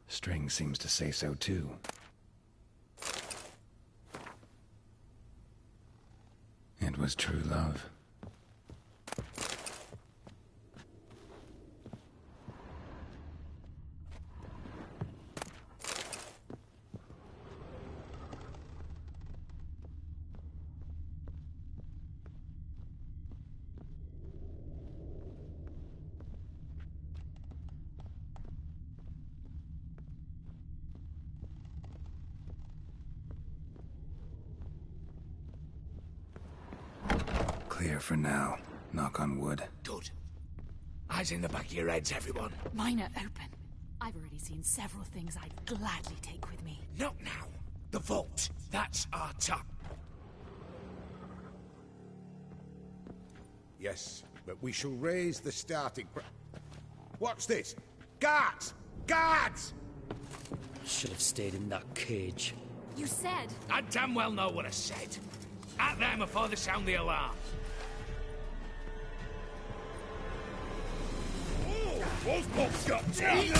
String seems to say so too. It was true love. Clear for now. Knock on wood. Good. Eyes in the back of your heads, everyone. Mine are open. I've already seen several things I'd gladly take with me. Not now. The vault. That's our top. Yes, but we shall raise the starting What's this? Guards! Guards! Should have stayed in that cage. You said... I damn well know what I said. At them before they sound the alarm. Those folks got teeth!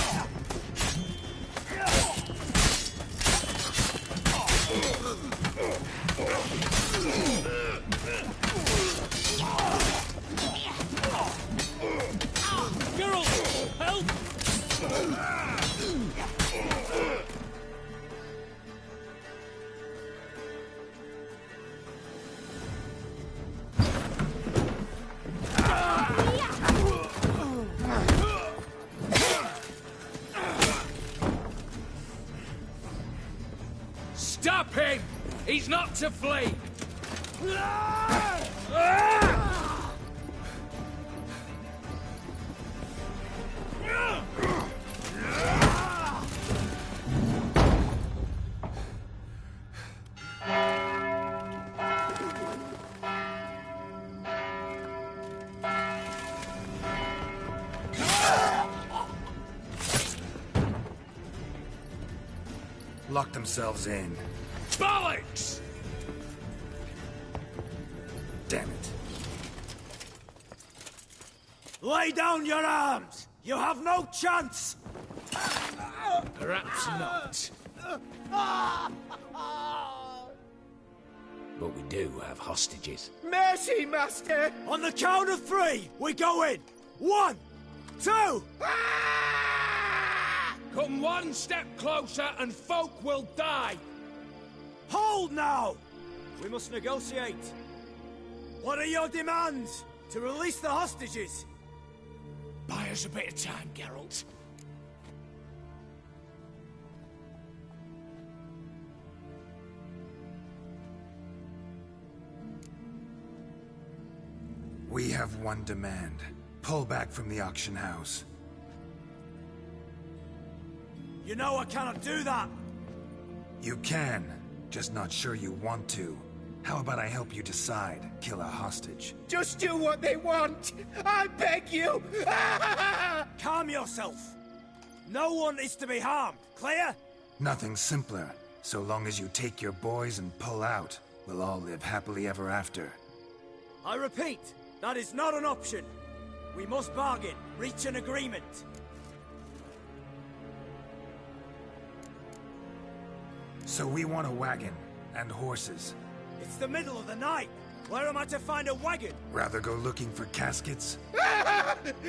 Girl! Help! He's not to flee! Lock themselves in. Bollocks! Damn it. Lay down your arms! You have no chance! Perhaps not. But we do have hostages. Mercy, Master! On the count of 3, we go in! 1, 2... Come one step closer and folk will die! Hold now! We must negotiate. What are your demands? To release the hostages? Buy us a bit of time, Geralt. We have one demand. Pull back from the auction house. You know I cannot do that! You can, just not sure you want to. How about I help you decide? Kill a hostage. Just do what they want! I beg you! Calm yourself! No one is to be harmed, clear? Nothing simpler. So long as you take your boys and pull out, we'll all live happily ever after. I repeat, that is not an option. We must bargain, reach an agreement. So we want a wagon, and horses. It's the middle of the night. Where am I to find a wagon? Rather go looking for caskets?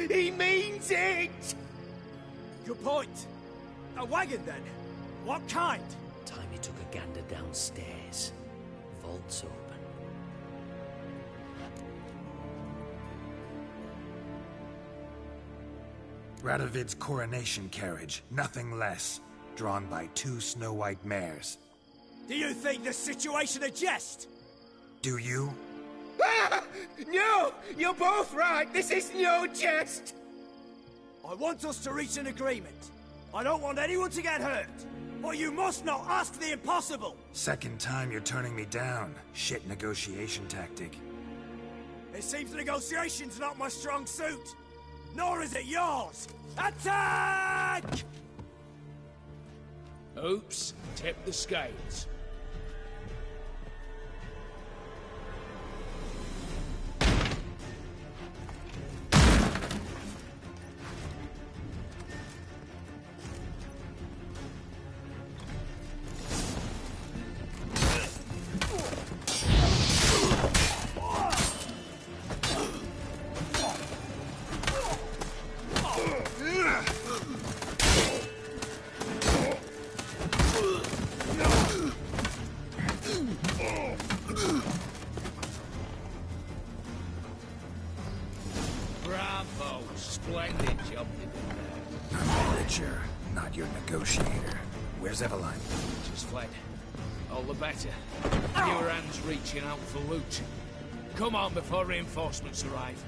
He means it! Good point. A wagon, then? What kind? Time he took a gander downstairs. Vault's open. Radovid's coronation carriage, nothing less. Drawn by 2 snow-white mares. Do you think this situation a jest? Do you? No! You're both right! This is no jest! I want us to reach an agreement. I don't want anyone to get hurt. But you must not ask the impossible! Second time you're turning me down. Shit negotiation tactic. It seems negotiation's not my strong suit. Nor is it yours! Attack! Oops, tip the scales. Splendid job you did there. I'm a richer, not your negotiator. Where's Eveline? Just fled. All the better. Fewer hands reaching out for loot. Come on before reinforcements arrive.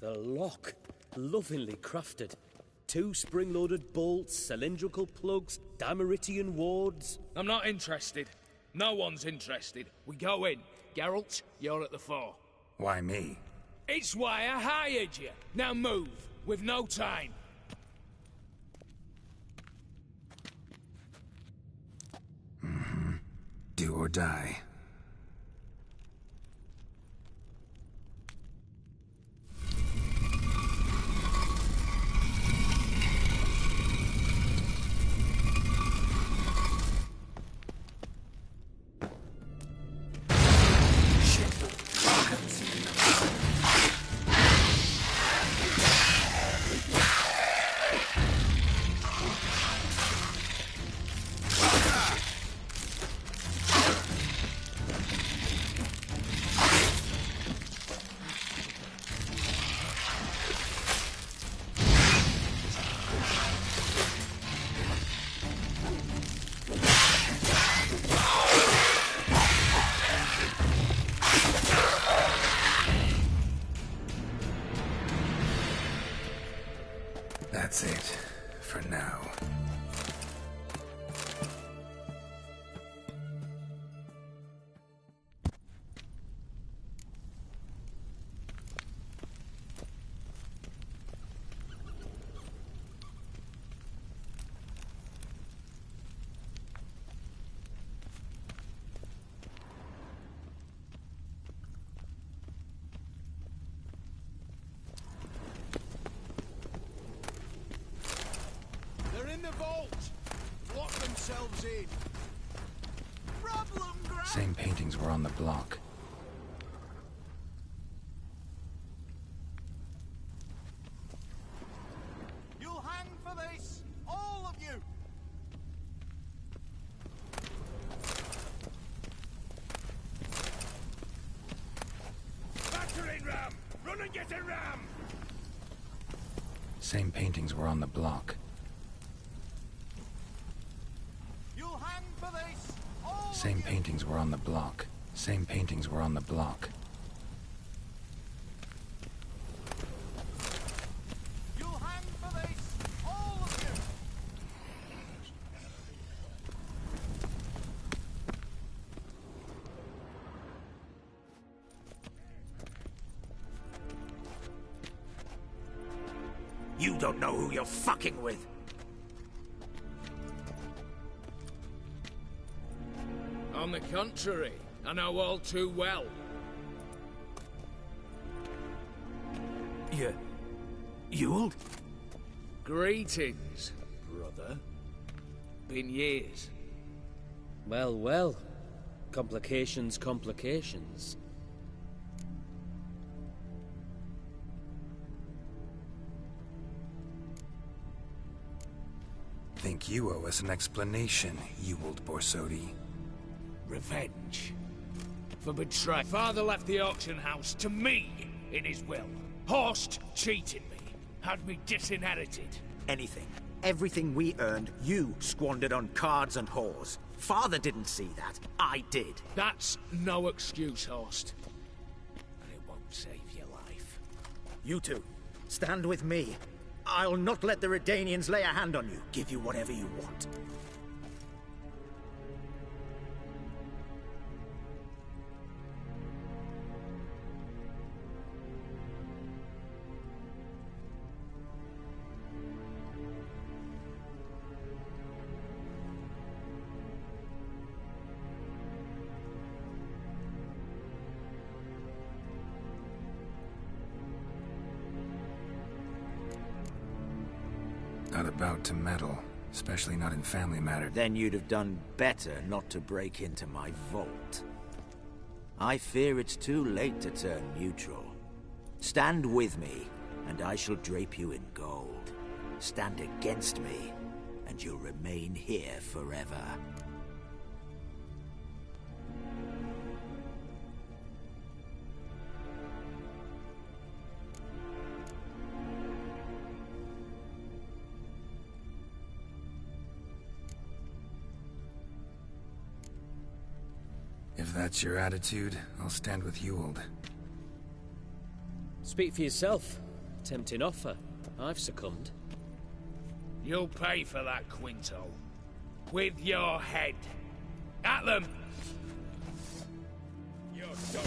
The lock. Lovingly crafted. 2 spring-loaded bolts, cylindrical plugs, Dameritian wards. I'm not interested. No one's interested. We go in. Geralt, you're at the fore. Why me? It's why I hired you. Now move. We've no time. Mm-hmm. Do or die. in. Problem, Grant. Same paintings were on the block. You'll hang for this, all of you. Battering ram! Run and get a ram! Same paintings were on the block. You'll hang for this, all Same paintings were on the block. Same paintings were on the block. You'll hang for this, all of you. You don't know who you're fucking with. On the contrary, I know all too well. Ewald? Greetings, brother. Been years. Well, well. Complications, complications. Think you owe us an explanation, Ewald Borsodi. Revenge. For betrayal. Father left the auction house to me in his will. Horst cheated me. Had me disinherited. Anything. Everything we earned, you squandered on cards and whores. Father didn't see that. I did. That's no excuse, Horst. And it won't save your life. You two, stand with me. I'll not let the Redanians lay a hand on you. Give you whatever you want. Not about to meddle, especially not in family matters. Then you'd have done better not to break into my vault. I fear it's too late to turn neutral. Stand with me, and I shall drape you in gold. Stand against me, and you'll remain here forever. If that's your attitude, I'll stand with Ewald. Speak for yourself. Tempting offer. I've succumbed. You'll pay for that, Quinto. With your head. At them! You're done.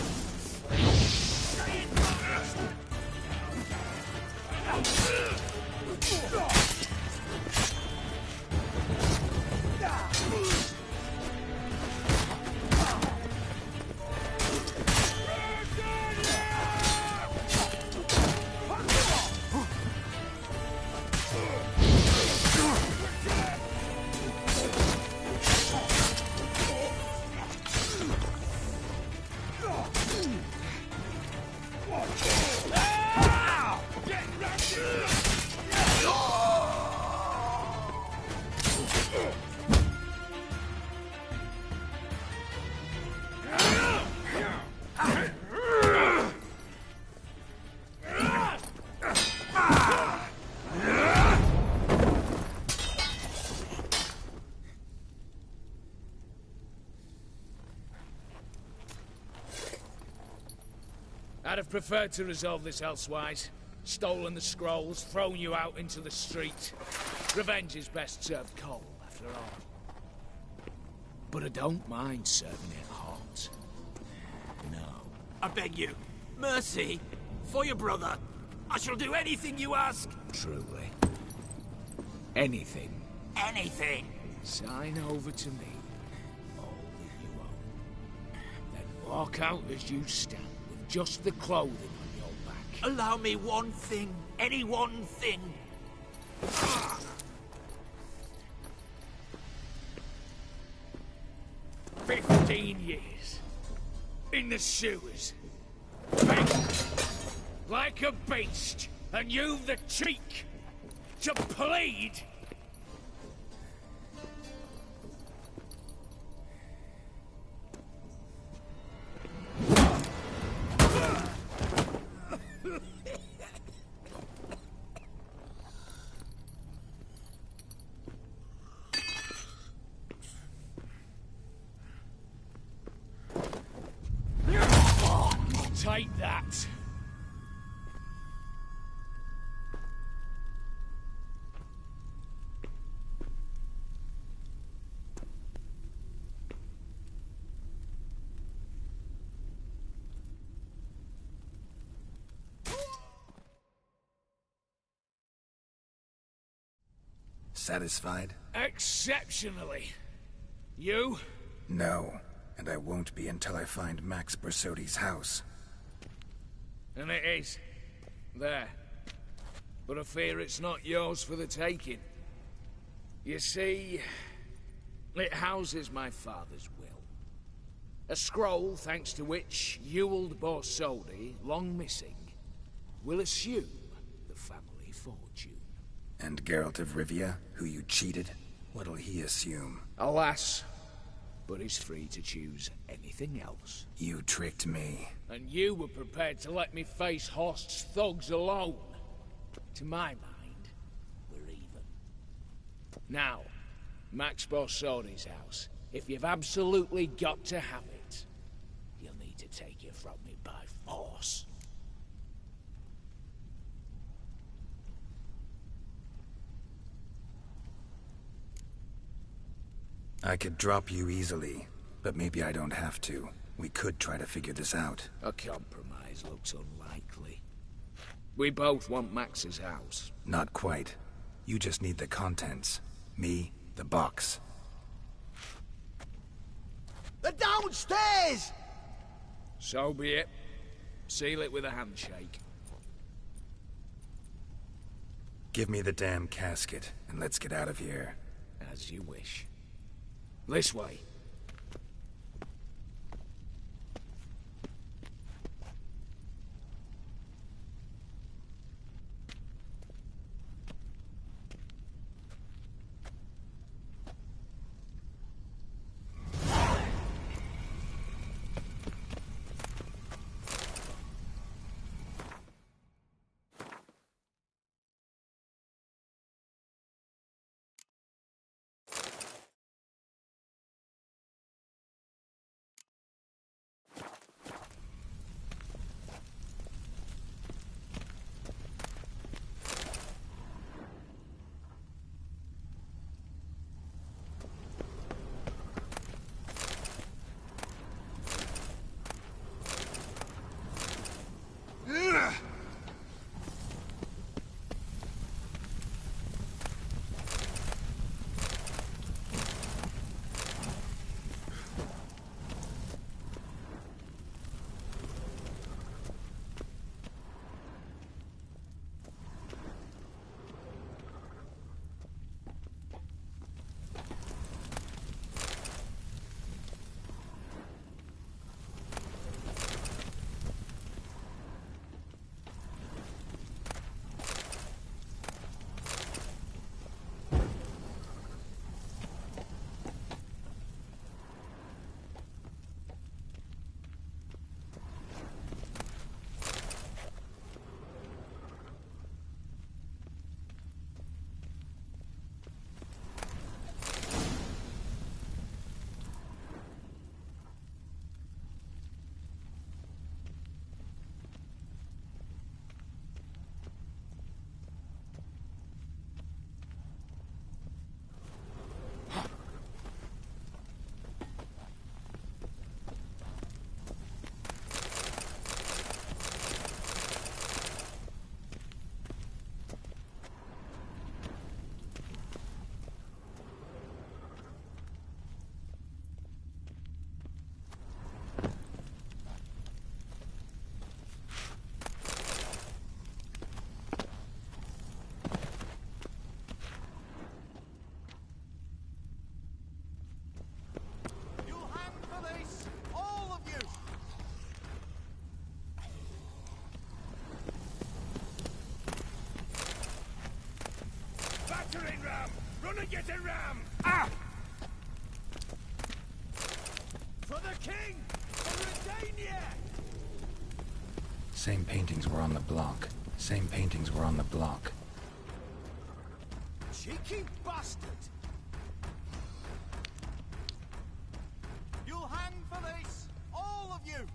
I'd have preferred to resolve this elsewise. Stolen the scrolls, thrown you out into the street. Revenge is best served cold, after all. But I don't mind serving it hot. No. I beg you. Mercy. For your brother. I shall do anything you ask. Truly. Anything. Anything. Sign over to me. All that you own. Then walk out as you stand, with just the clothing on your back. Allow me one thing. Any one thing. 15 years. In the sewers. Begging. Like a beast. And you've the cheek to plead. Take that. Satisfied? Exceptionally. You? No, and I won't be until I find Max Bersodi's house. And it is. There. But I fear it's not yours for the taking. You see, it houses my father's will. A scroll thanks to which Ewald Borsodi, long missing, will assume the family fortune. And Geralt of Rivia, who you cheated, what'll he assume? Alas, but he's free to choose anything else. You tricked me. And you were prepared to let me face Horst's thugs alone. To my mind, we're even. Now, Max Borsodi's house. If you've absolutely got to have it, you'll need to take it from me by force. I could drop you easily, but maybe I don't have to. We could try to figure this out. A compromise looks unlikely. We both want Max's house. Not quite. You just need the contents. Me, the box. They're downstairs! So be it. Seal it with a handshake. Give me the damn casket, and let's get out of here. As you wish. This way. king! For Redania! Same paintings were on the block. Same paintings were on the block. Cheeky bastard! You'll hang for this! All of you!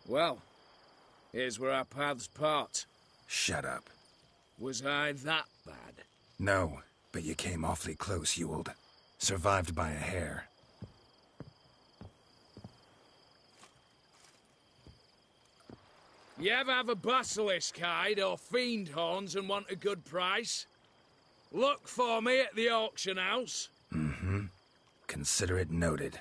Well, here's where our paths part. Shut up. Was I that bad? No, but you came awfully close, Ewald. Survived by a hair. You ever have a basilisk hide or fiend horns and want a good price? Look for me at the auction house. Mm-hmm. Consider it noted.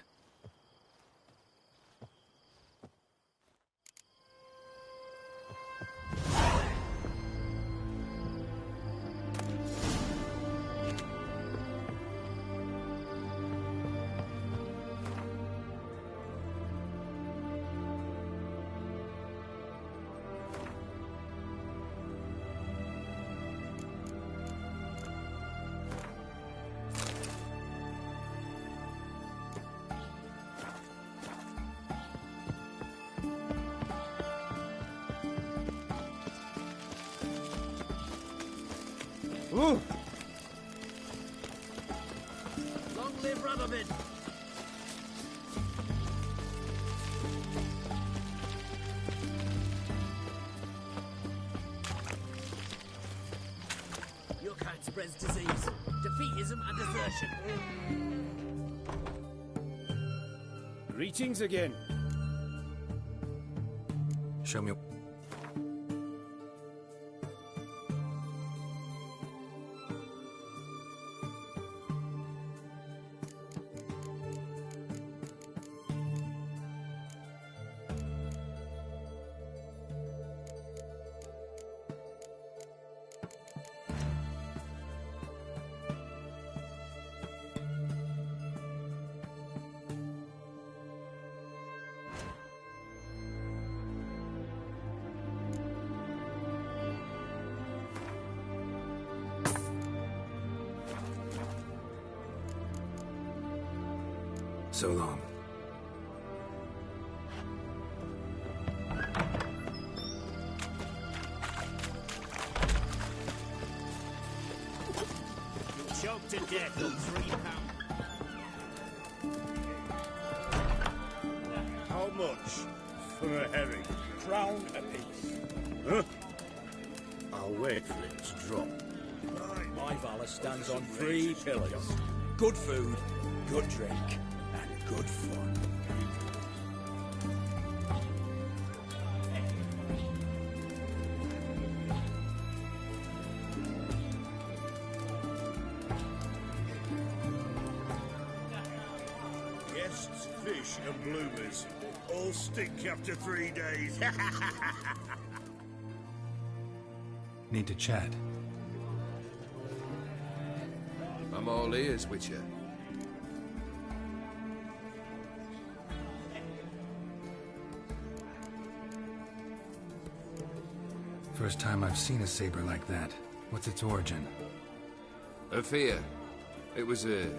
Ooh. Long live Radovid! Your kind spreads disease, defeatism and desertion. Greetings again. Show me... So long. to death on £3. How much for a herring? Crown apiece. Huh? I'll wait for it to drop. My valor stands on 3 pillars. Good food, good drink, and good fun. Guests, fish, and bloomers all stink after 3 days. Need to chat. I'm all ears, Witcher. First time I've seen a saber like that. What's its origin? A fear. It was a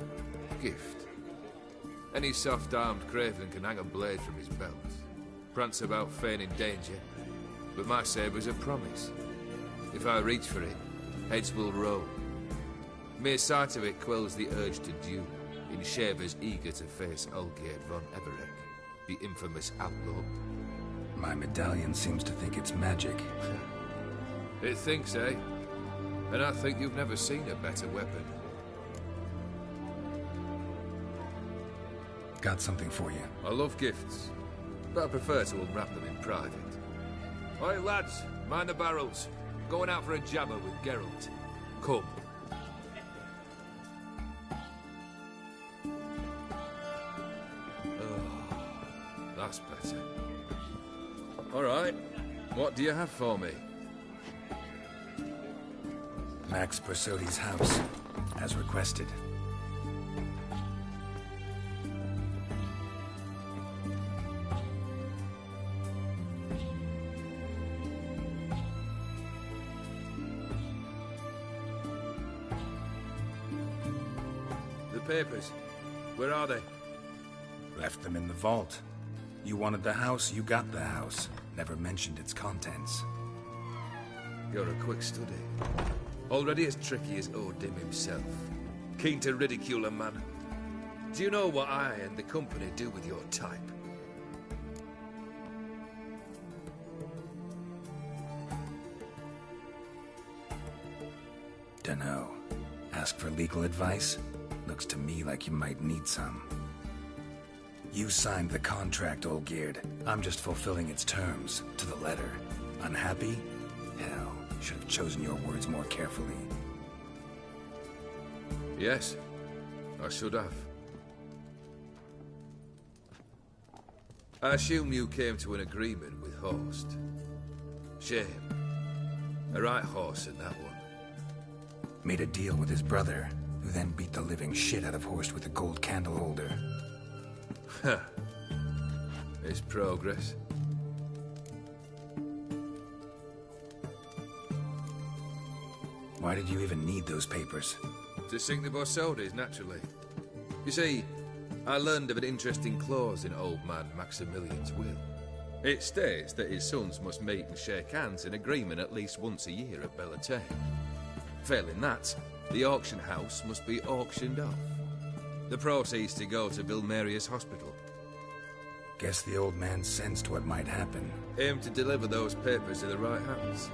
gift. Any soft-armed craven can hang a blade from his belt, prance about feigning danger, but my saber's a promise. If I reach for it, heads will roll. Mere sight of it quells the urge to duel, in shavers eager to face Olgierd von Everec, the infamous outlaw. My medallion seems to think it's magic. It thinks, eh? And I think you've never seen a better weapon. Got something for you. I love gifts, but I prefer to unwrap them in private. Oi, lads, mind the barrels. Going out for a jabber with Geralt. Come. Oh, that's better. All right. What do you have for me? Max Bersodi's house, as requested. The papers. Where are they? Left them in the vault. You wanted the house, you got the house. Never mentioned its contents. You're a quick study. Already as tricky as Odin himself. Keen to ridicule a man. Do you know what I and the company do with your type? Dunno. Ask for legal advice? Looks to me like you might need some. You signed the contract, Olgierd. I'm just fulfilling its terms, to the letter. Unhappy? Hell, should have chosen your words more carefully. Yes, I should have. I assume you came to an agreement with Horst. Shame. A right horse in that one. Made a deal with his brother, who then beat the living shit out of Horst with a gold candle holder. Huh. It's progress. Why did you even need those papers? To sink the Borsodis, naturally. You see, I learned of an interesting clause in old man Maximilian's will. It states that his sons must meet and shake hands in agreement at least once a year at Bellatane. Failing that, the auction house must be auctioned off. The proceeds to go to Vilmeria's hospital. Guess the old man sensed what might happen. Aimed to deliver those papers to the right hands.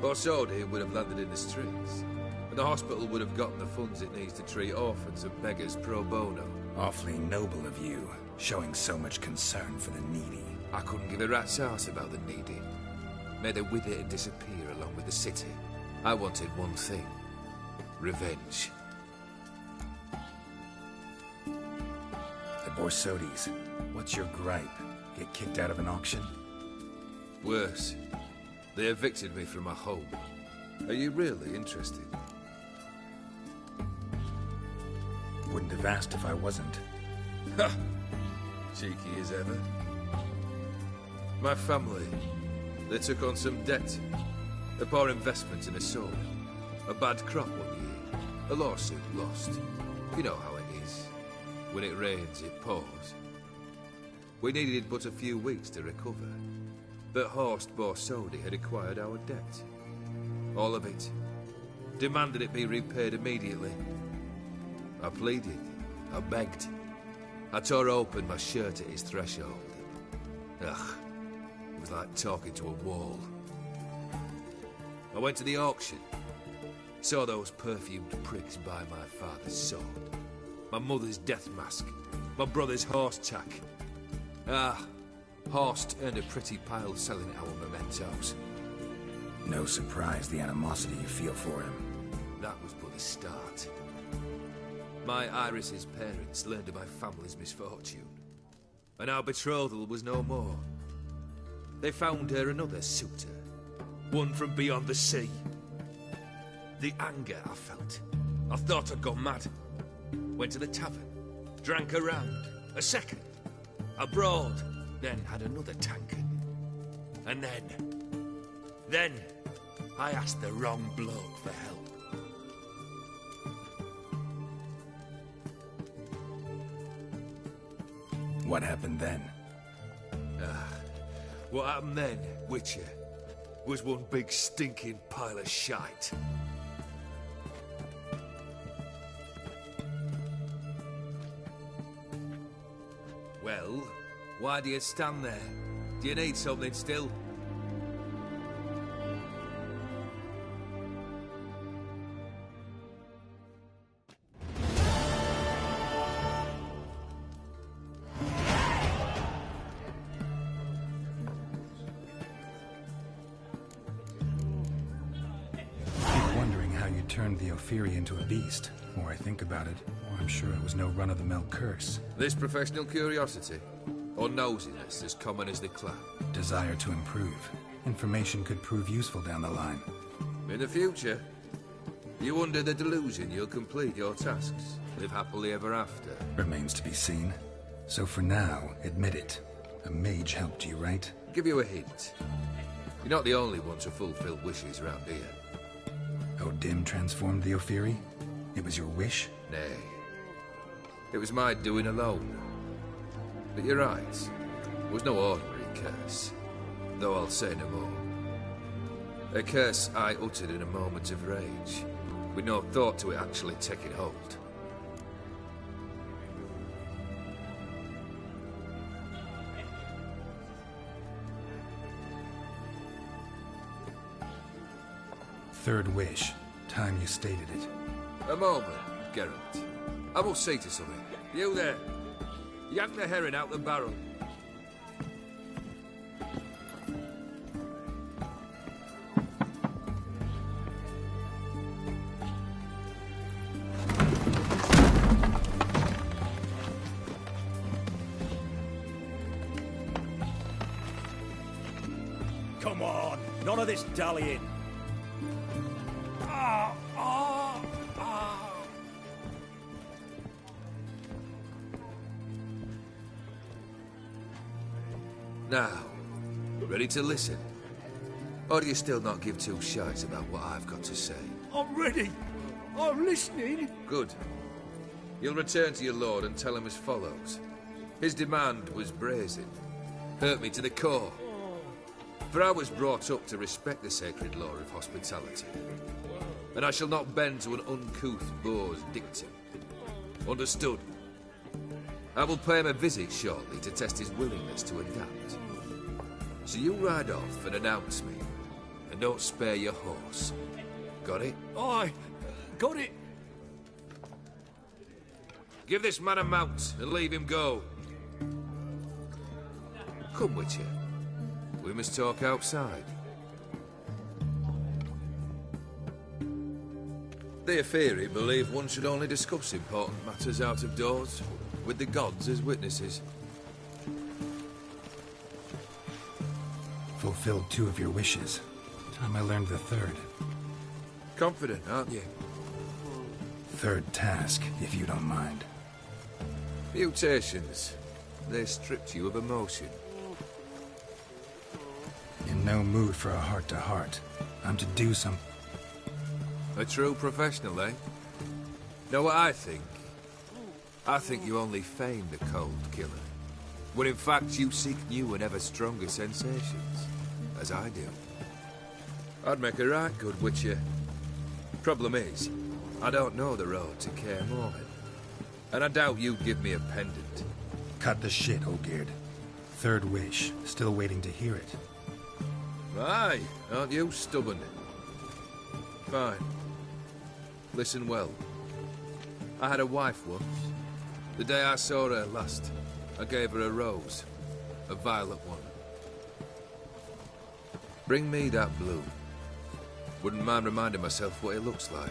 Borsodi would have landed in the streets, and the hospital would have gotten the funds it needs to treat orphans and beggars pro bono. Awfully noble of you, showing so much concern for the needy. I couldn't give a rat's ass about the needy. May they wither and disappear along with the city. I wanted one thing. Revenge. The Borsodis. What's your gripe? Get kicked out of an auction? Worse. They evicted me from my home. Are you really interested? Wouldn't have asked if I wasn't. Ha! Cheeky as ever. My family, they took on some debt. A poor investment in a soil. A bad crop 1 year. A lawsuit lost. You know how it is. When it rains, it pours. We needed but a few weeks to recover. But Horst Borsodi had acquired our debt. All of it. Demanded it be repaid immediately. I pleaded. I begged. I tore open my shirt at his threshold. Ugh. It was like talking to a wall. I went to the auction. Saw those perfumed pricks buy my father's sword. My mother's death mask. My brother's horse tack. Ah, Horst earned a pretty pile selling our mementos. No surprise the animosity you feel for him. That was but the start. My Iris's parents learned of my family's misfortune, and our betrothal was no more. They found her another suitor, one from beyond the sea. The anger I felt, I thought I'd gone mad. Went to the tavern, drank a round, a second, abroad, then had another tankard. And then, I asked the wrong bloke for help. What happened then? What happened then, Witcher, was one big stinking pile of shite. Well, why do you stand there? Do you need something still? Turned the Ophiri into a beast. The more I think about it, the more I'm sure it was no run-of-the-mill curse. This professional curiosity? Or nosiness as common as the clan? Desire to improve. Information could prove useful down the line. In the future? You under the delusion you'll complete your tasks, live happily ever after? Remains to be seen. So for now, admit it. A mage helped you, right? Give you a hint. You're not the only one to fulfill wishes around here. O'Dim transformed the Ophiri? It was your wish? Nay. It was my doing alone. But you're right. It was no ordinary curse. Though I'll say no more. A curse I uttered in a moment of rage, with no thought to it actually taking hold. Third wish. Time you stated it. A moment, Geralt. I will say to something. You there. Yank the herring out the barrel. Come on, none of this dallying. Now, ready to listen? Or do you still not give two shites about what I've got to say? I'm ready. I'm listening. Good. You'll return to your lord and tell him as follows. His demand was brazen. Hurt me to the core. For I was brought up to respect the sacred law of hospitality. And I shall not bend to an uncouth boor's dictum. Understood? I will pay him a visit shortly to test his willingness to adapt. So you ride off and announce me, and don't spare your horse. Got it? Aye, got it. Give this man a mount and leave him go. Come, Witcher. We must talk outside. The Ophiri believe one should only discuss important matters out of doors, with the gods as witnesses. Fulfilled 2 of your wishes. Time I learned the third. Confident, aren't you? Third task, if you don't mind. Mutations. They stripped you of emotion. In no mood for a heart-to-heart. I'm to do some... A true professional, eh? Know what I think? I think you only feign the cold killer, when in fact you seek new and ever stronger sensations, as I do. I'd make a right good Witcher. Problem is, I don't know the road to Kaer Morhen. And I doubt you'd give me a pendant. Cut the shit, Olgierd. Third wish. Still waiting to hear it. Aye, aren't you stubborn? Fine. Listen well. I had a wife once. The day I saw her last, I gave her a rose. A violet one. Bring me that blue. Wouldn't mind reminding myself what it looks like.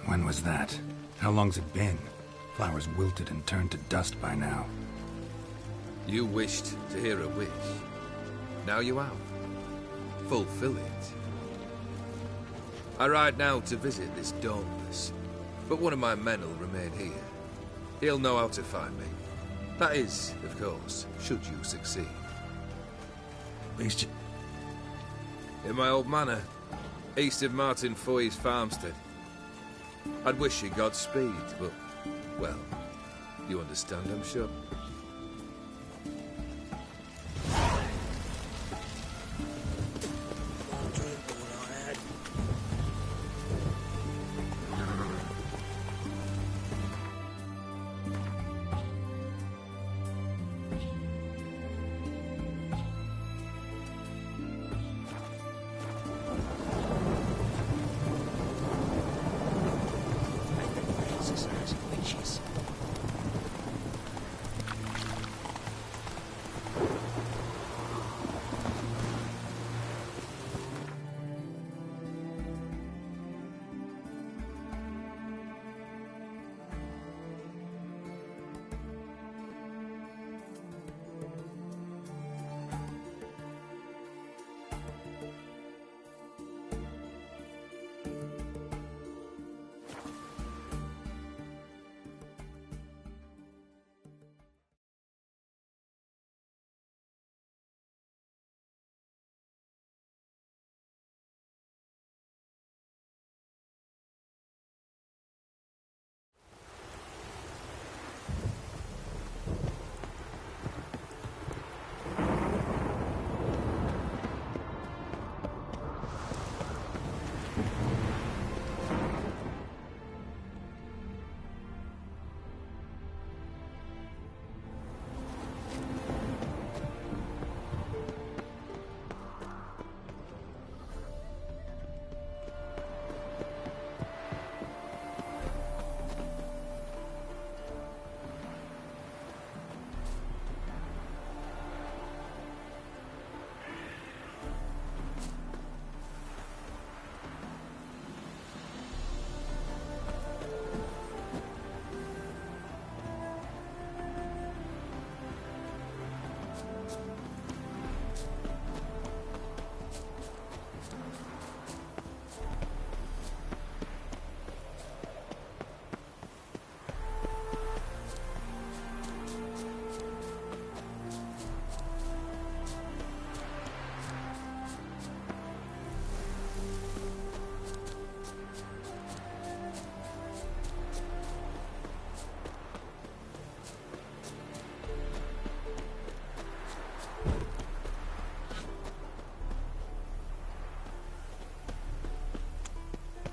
When was that? How long's it been? Flowers wilted and turned to dust by now. You wished to hear a wish. Now you have. Fulfill it. I ride now to visit this Dauntless, but one of my men will remain here. He'll know how to find me. That is, of course, should you succeed. Least you... In my old manor, east of Martin Foy's farmstead. I'd wish you Godspeed, but, well, you understand, I'm sure.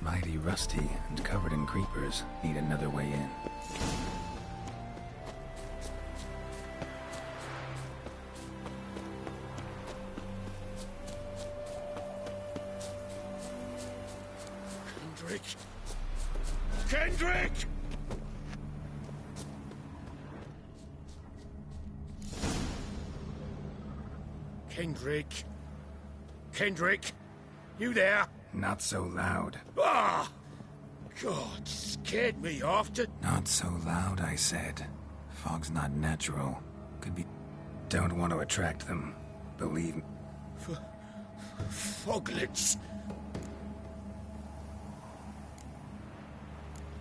Mighty rusty and covered in creepers. Need another way in. Kendrick! Kendrick! Kendrick! Kendrick! You there? Not so loud. Ah! God, scared me after. Not so loud, I said. Fog's not natural. Could be... Don't want to attract them. Believe me. Foglets!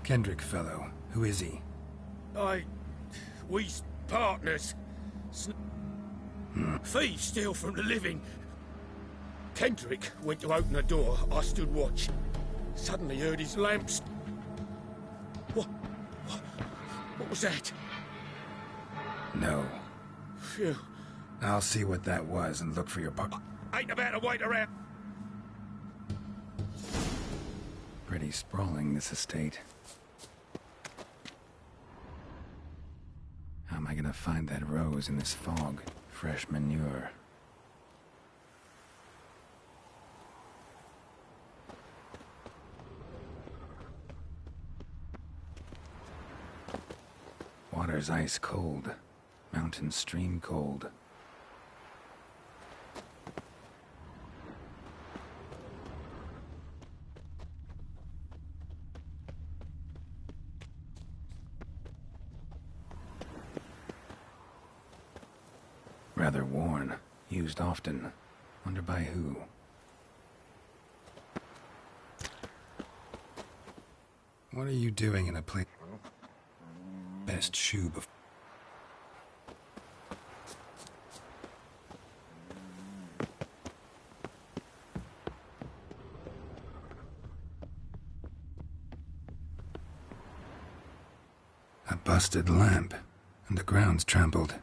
Kendrick fellow. Who is he? We's partners. Thieves steal from the living. Kendrick went to open the door. I stood watch. Suddenly heard his lamps. What was that? No. Phew. I'll see what that was and look for your Ain't about to wait around. Pretty sprawling, this estate. find that rose in this fog. Fresh manure. Water's ice cold. Mountain stream cold. Rather worn. Used often. Wonder by who? What are you doing in a place? Best shoe before. A busted lamp, and the ground's trampled.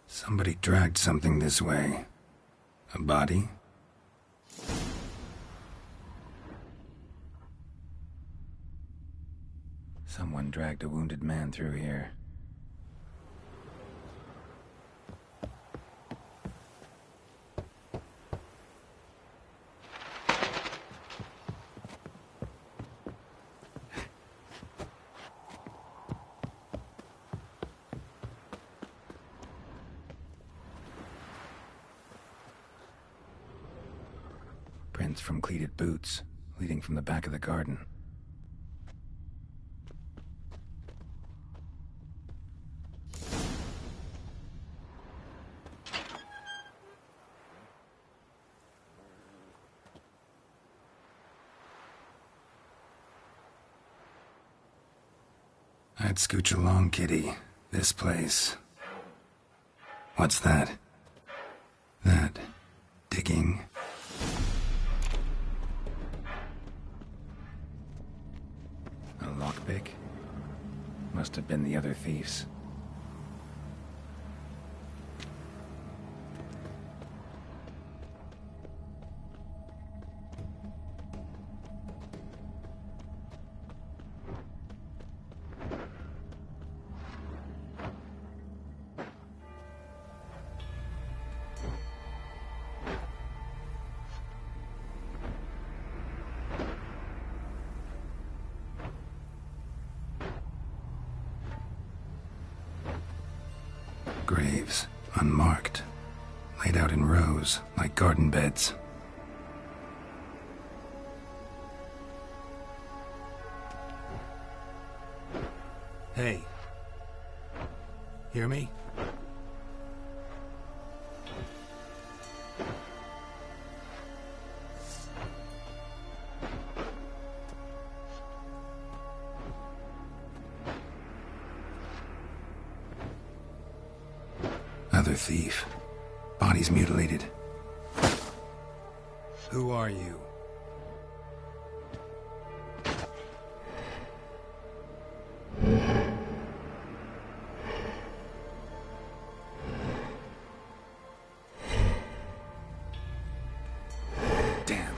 Somebody dragged something this way. A body? Someone dragged a wounded man through here. Prints from cleated boots, leading from the back of the garden. I'd scooch along, kitty. This place. What's that? That. Digging. A lockpick? Must have been the other thieves. Graves, unmarked, laid out in rows, like garden beds. Hey. Hear me? Another thief. Bodies mutilated. Who are you? Damn.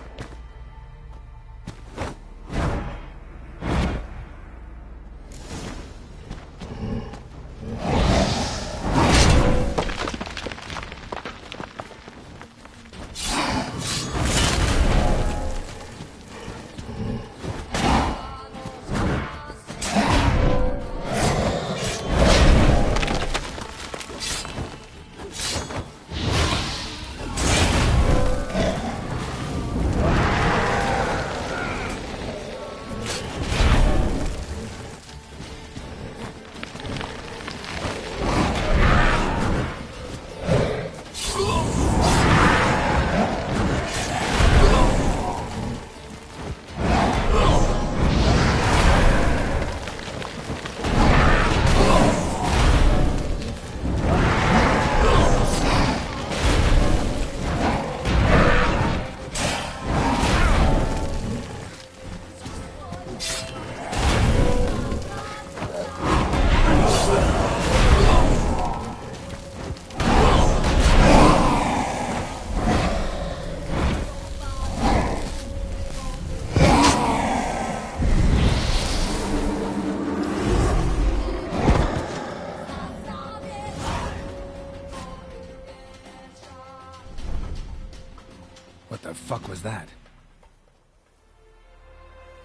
The fuck was that?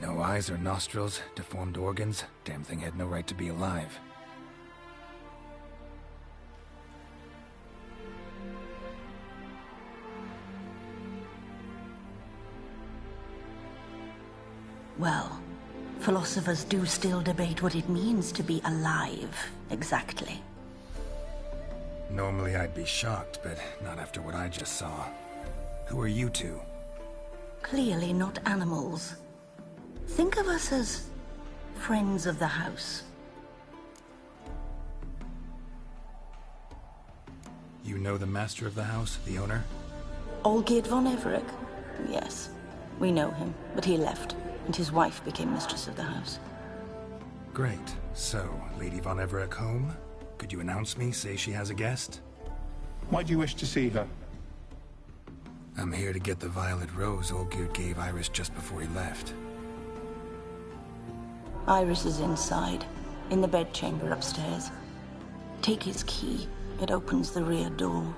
No eyes or nostrils, deformed organs. Damn thing had no right to be alive. Well, philosophers do still debate what it means to be alive, exactly. Normally I'd be shocked, but not after what I just saw. Who are you two? Clearly not animals. Think of us as friends of the house. You know the master of the house, the owner? Olgierd von Everec? Yes, we know him, but he left, and his wife became mistress of the house. Great. So, Lady von Everec home? Could you announce me, say she has a guest? Why do you wish to see her? I'm here to get the violet rose Olgierd gave Iris just before he left. Iris is inside, in the bedchamber upstairs. Take his key. It opens the rear door.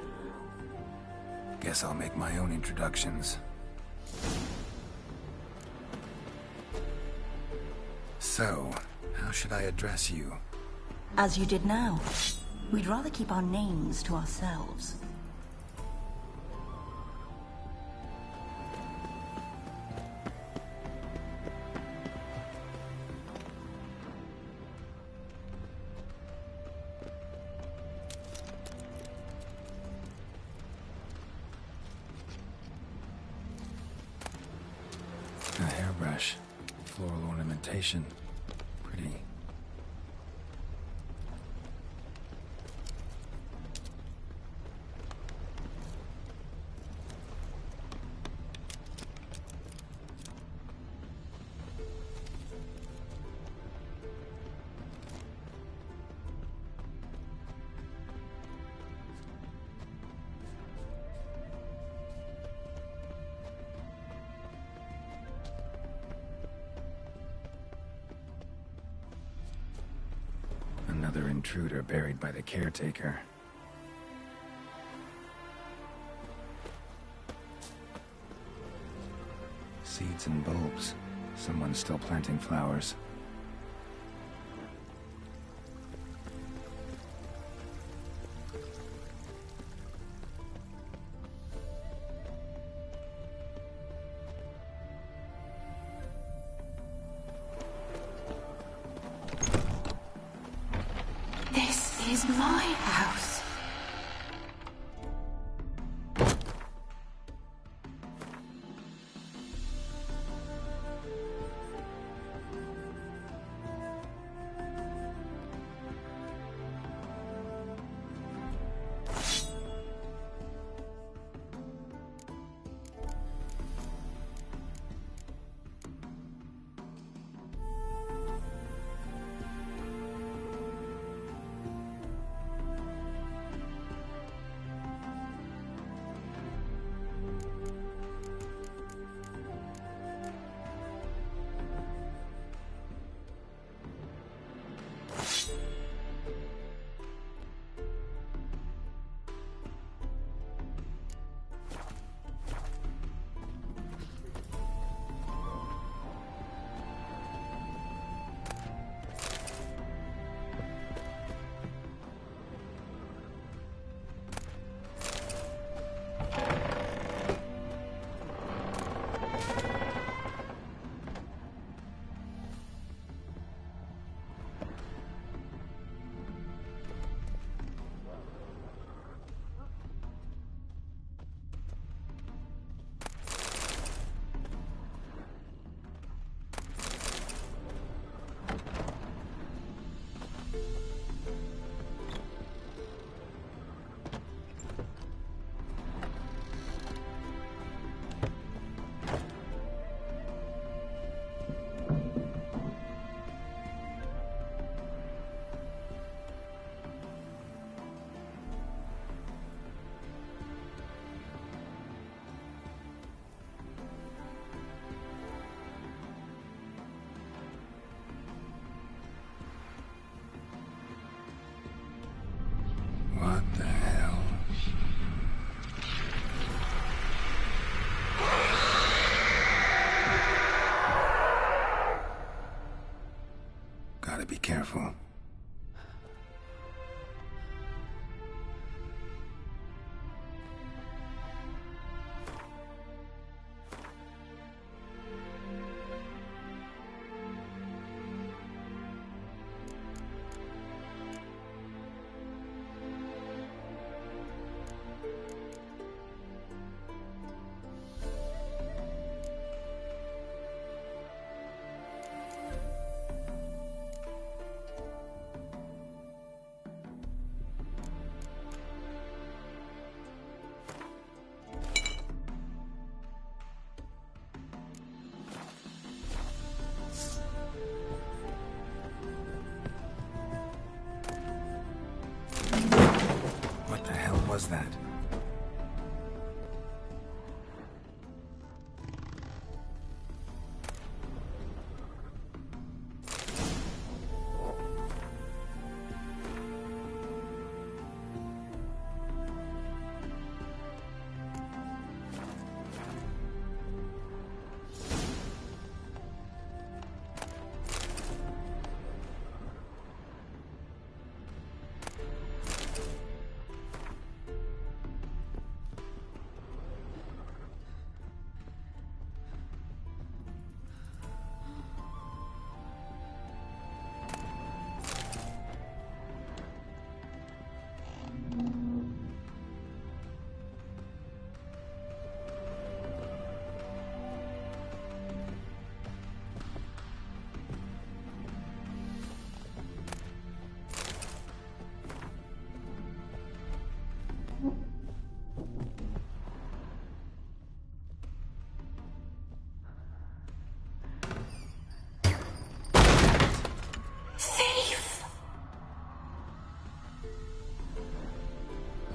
Guess I'll make my own introductions. So, how should I address you? As you did now. We'd rather keep our names to ourselves. A hairbrush. Floral ornamentation. Pretty. Another intruder buried by the caretaker. Seeds and bulbs. Someone's still planting flowers. This is my house. careful. What the hell was that?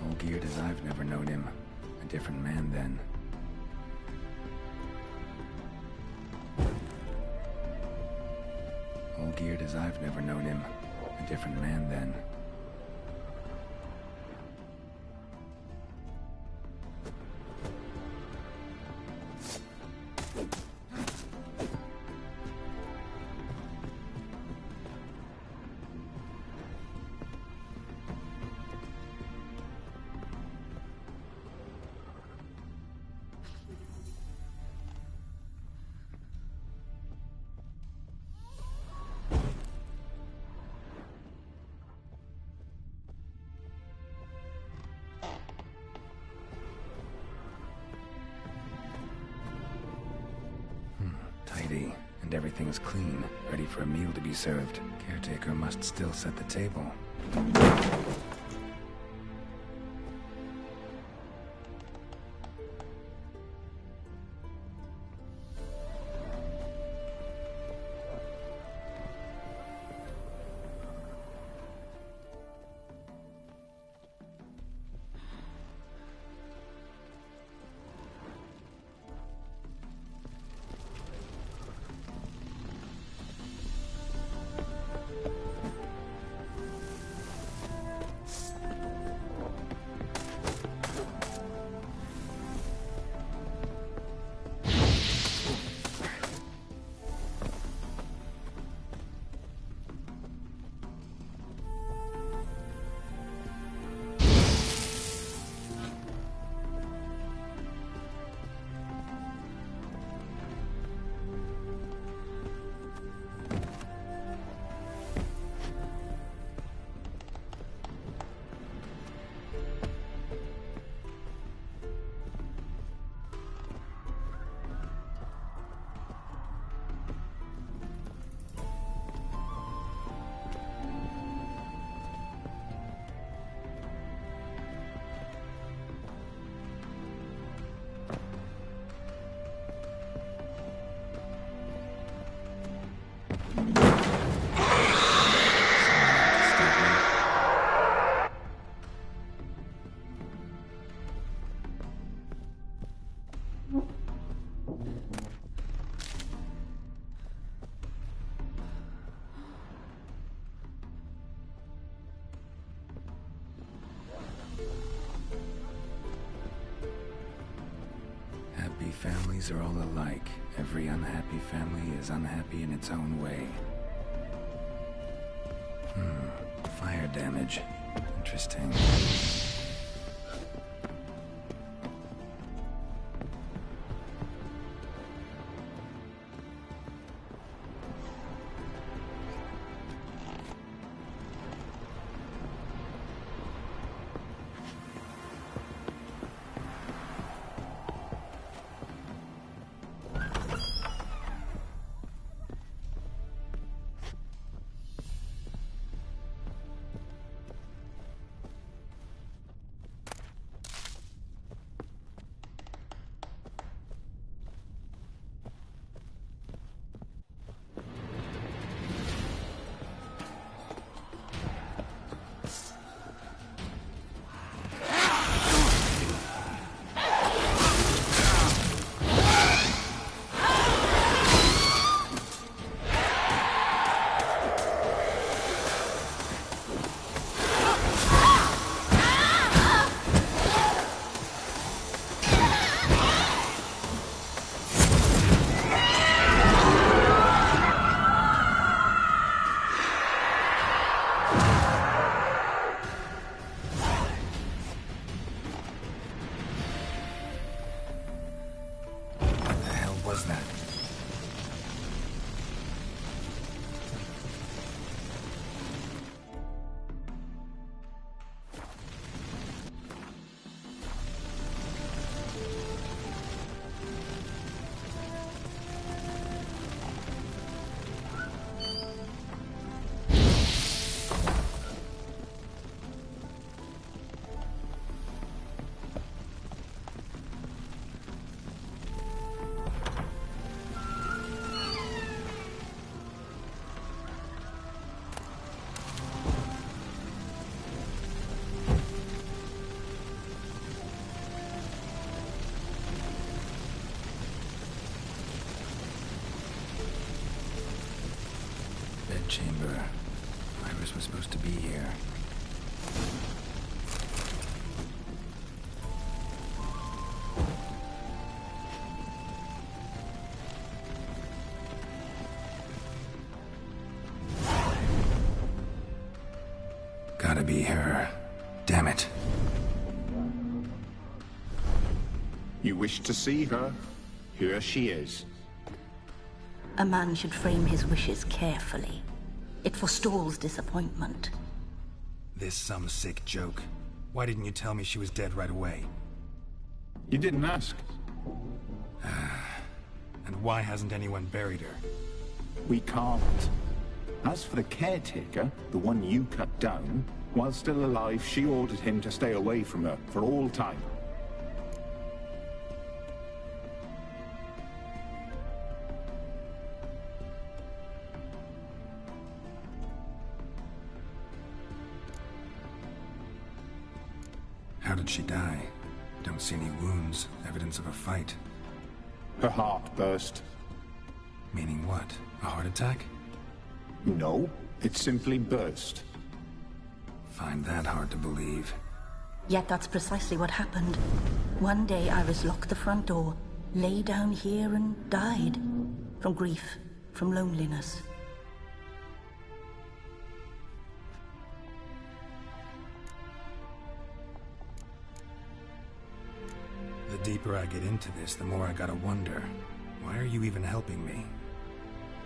All geared as I've never known him. A different man then. All geared as I've never known him. A different man then. Tidy, and everything's clean, ready for a meal to be served. Caretaker must still set the table. Happy families are all alike. Every unhappy family is unhappy in its own way. Fire damage. Interesting. Chamber. Iris was supposed to be here. Gotta be her. Damn it. You wish to see her? Here she is. A man should frame his wishes carefully. It forestalls disappointment. This some sick joke. Why didn't you tell me she was dead right away? You didn't ask. And why hasn't anyone buried her? We can't. As for the caretaker, the one you cut down, while still alive, she ordered him to stay away from her for all time. How did she die? Don't see any wounds, evidence of a fight. Her heart burst. Meaning what? A heart attack? No, it simply burst. Find that hard to believe. Yet that's precisely what happened. One day Iris locked the front door, lay down here and died. From grief, from loneliness. The deeper I get into this, the more I gotta wonder. Why are you even helping me?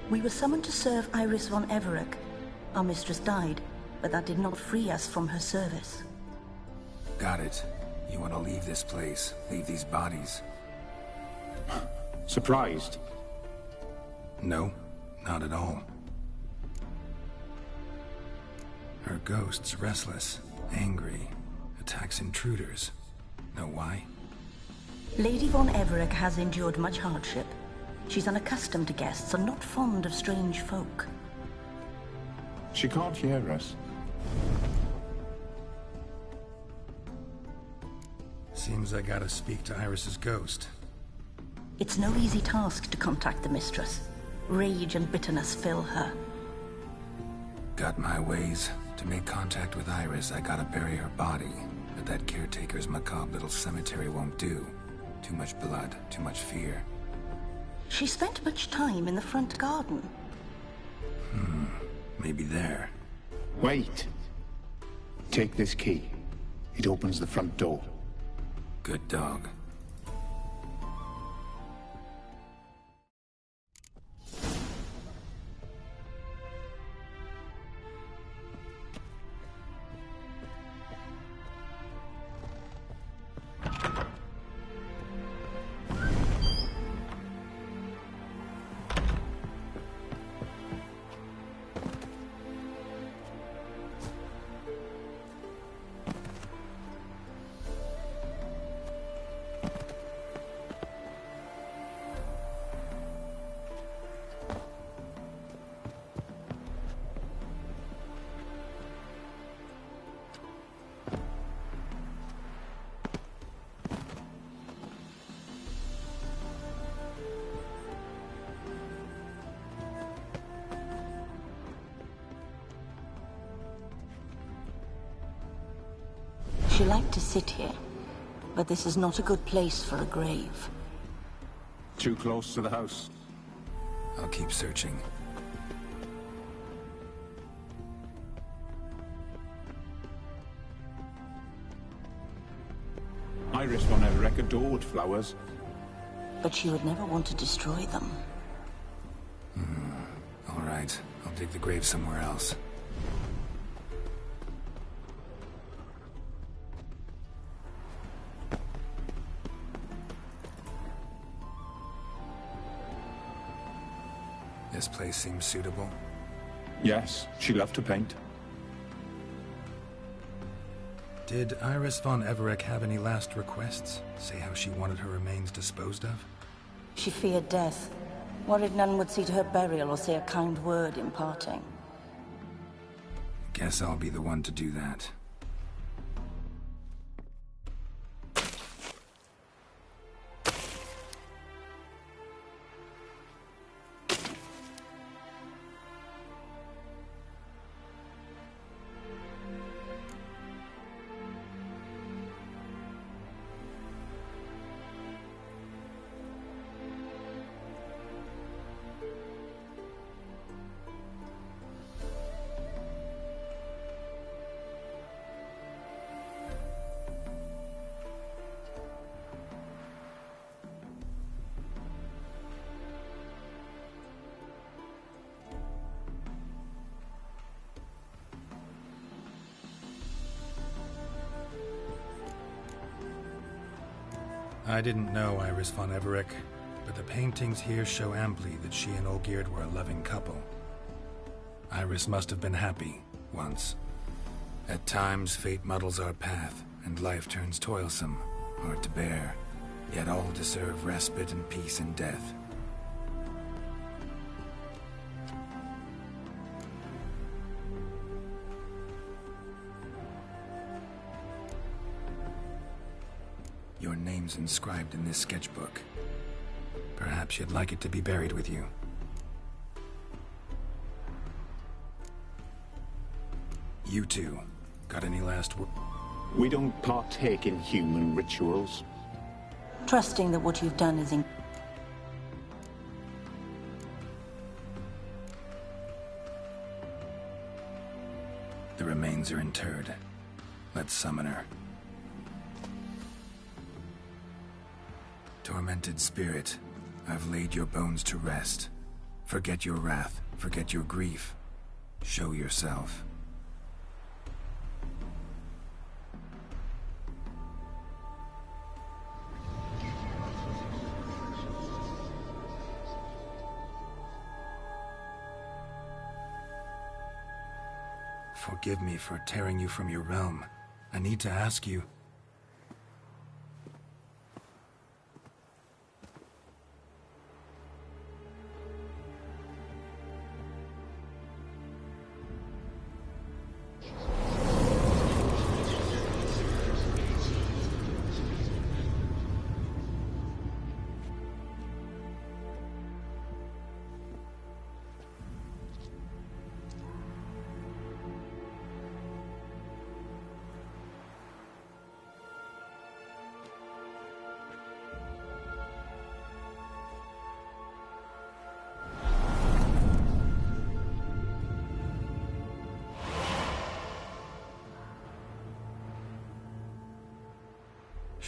We were summoned to serve Iris von Everec. Our mistress died, but that did not free us from her service. Got it. You want to leave this place, leave these bodies. Surprised? No, not at all. Her ghost's restless, angry, attacks intruders. Know why? Lady von Everec has endured much hardship. She's unaccustomed to guests and not fond of strange folk. She can't hear us. Seems I gotta speak to Iris's ghost. It's no easy task to contact the mistress. Rage and bitterness fill her. Got my ways. To make contact with Iris, I gotta bury her body. But that caretaker's macabre little cemetery won't do. Too much blood, too much fear. She spent much time in the front garden. Maybe there. Wait. Take this key. It opens the front door. Good dog. She liked to sit here, but this is not a good place for a grave. Too close to the house. I'll keep searching. Iris von Everett adored flowers. But she would never want to destroy them. All right, I'll dig the grave somewhere else. This place seems suitable. Yes, she loved to paint. Did Iris von Everett have any last requests? Say how she wanted her remains disposed of? She feared death. Worried none would see to her burial or say a kind word in parting. Guess I'll be the one to do that. I didn't know Iris von Everett, but the paintings here show amply that she and Olgierd were a loving couple. Iris must have been happy, once. At times, fate muddles our path, and life turns toilsome, hard to bear, yet all deserve respite and peace in death. Your name's inscribed in this sketchbook. Perhaps you'd like it to be buried with you. You two, got any last word? We don't partake in human rituals. Trusting that what you've done is in... The remains are interred. Let's summon her. Tormented spirit, I've laid your bones to rest. Forget your wrath, forget your grief. Show yourself. Forgive me for tearing you from your realm. I need to ask you...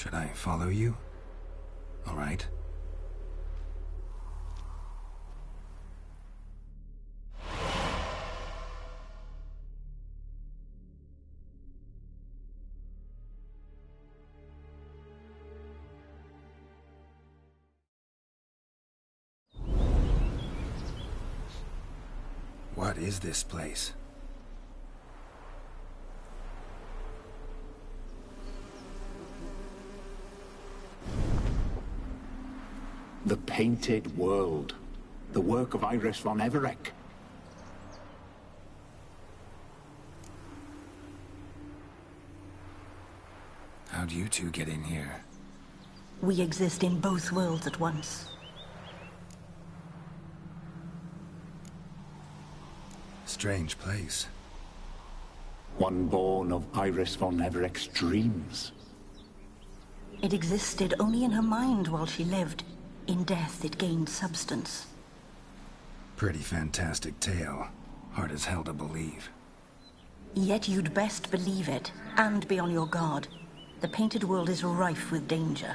Should I follow you? All right. What is this place? The Painted World. The work of Iris von Everec. How'd you two get in here? We exist in both worlds at once. Strange place. One born of Iris von Everec's dreams. It existed only in her mind while she lived. In death, it gained substance. Pretty fantastic tale. Hard as hell to believe. Yet you'd best believe it, and be on your guard. The Painted World is rife with danger.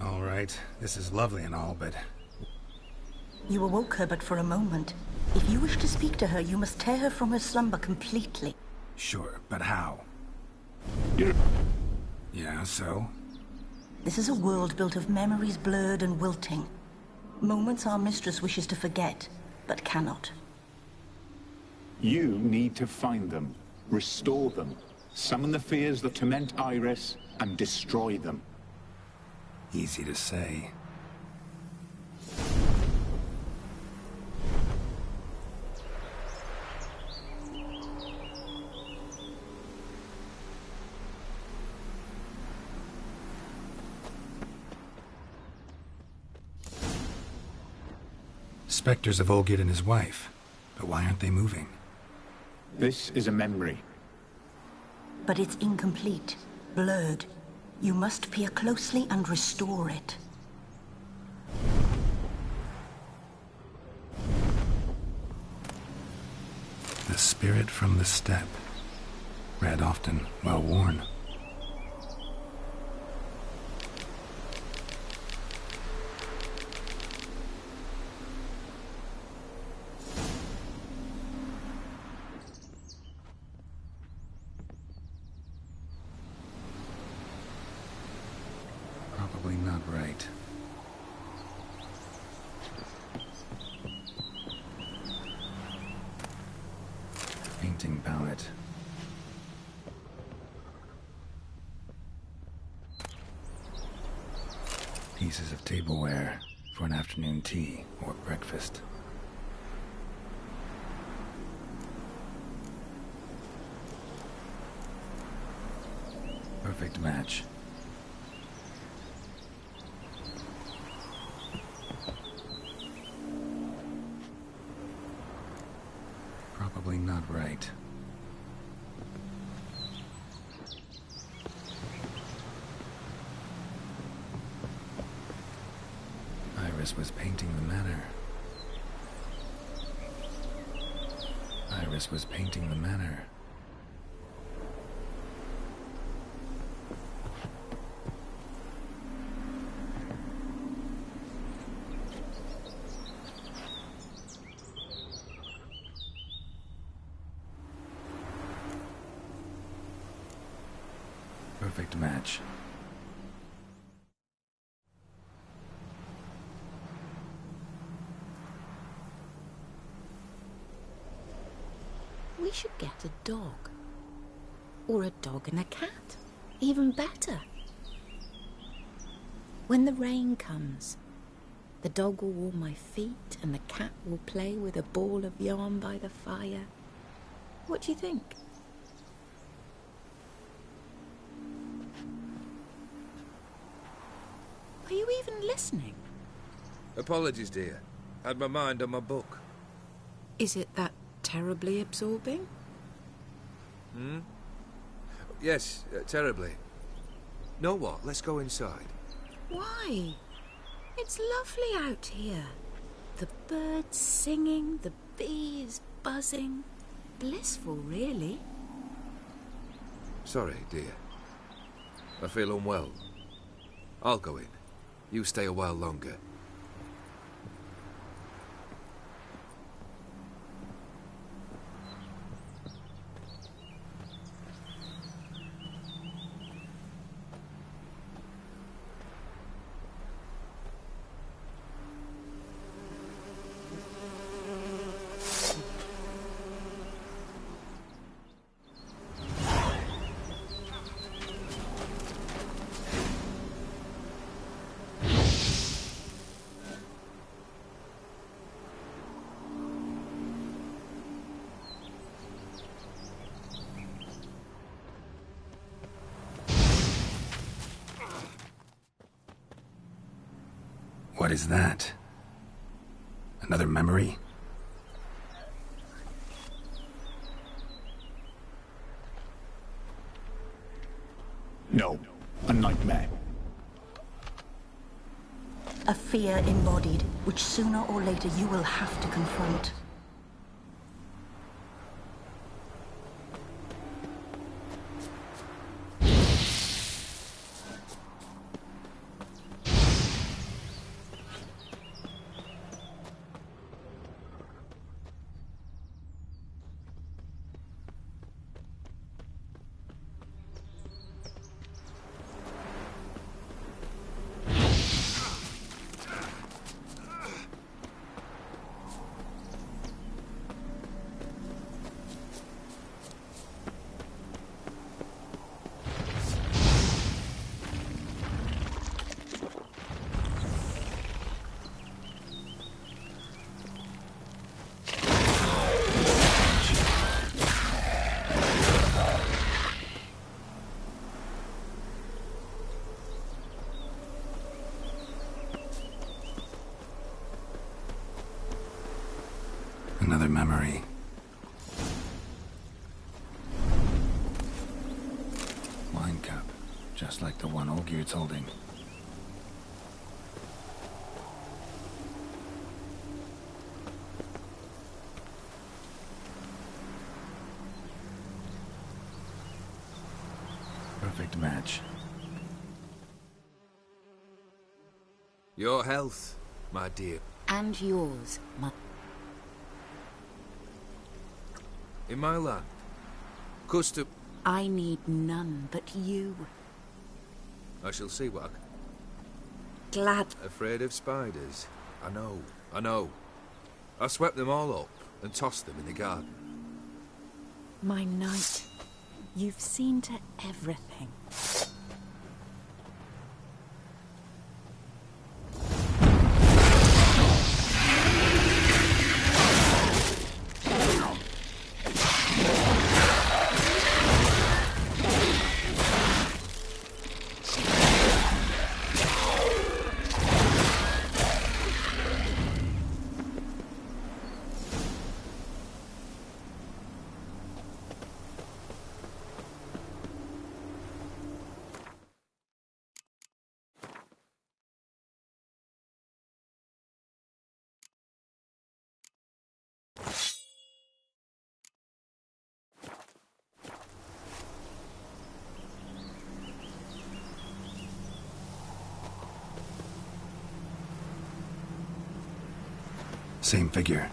All right, this is lovely and all, but... You awoke her but for a moment. If you wish to speak to her, you must tear her from her slumber completely. Sure, but how? Yeah, so? This is a world built of memories blurred and wilting. Moments our mistress wishes to forget, but cannot. You need to find them, restore them, summon the fears that torment Iris, and destroy them. Easy to say. Spectres of Olgid and his wife. But why aren't they moving? This is a memory. But it's incomplete, blurred. You must peer closely and restore it. The spirit from the steppe. Read often, well worn. Probably not right. Painting palette. Pieces of tableware for an afternoon tea or breakfast. Perfect match. Probably not right. Iris was painting the manor. Iris was painting the manor. Perfect match. We should get a dog. Or a dog and a cat. Even better. When the rain comes, the dog will warm my feet and the cat will play with a ball of yarn by the fire. What do you think? Are you even listening? Apologies, dear. Had my mind on my book. Is it that terribly absorbing? Hmm? Yes, terribly. Know what? Let's go inside. Why? It's lovely out here. The birds singing, the bees buzzing. Blissful, really. Sorry, dear. I feel unwell. I'll go in. You stay a while longer. What is that? Another memory? No, a nightmare. A fear embodied, which sooner or later you will have to confront. Another memory. Wine cup, just like the one Olgier's holding. Perfect match. Your health, my dear. And yours, my... In my land, custom... I need none but you. I shall see what I can... Glad... Afraid of spiders? I know. I swept them all up and tossed them in the garden. My knight, you've seen to everything. Same figure.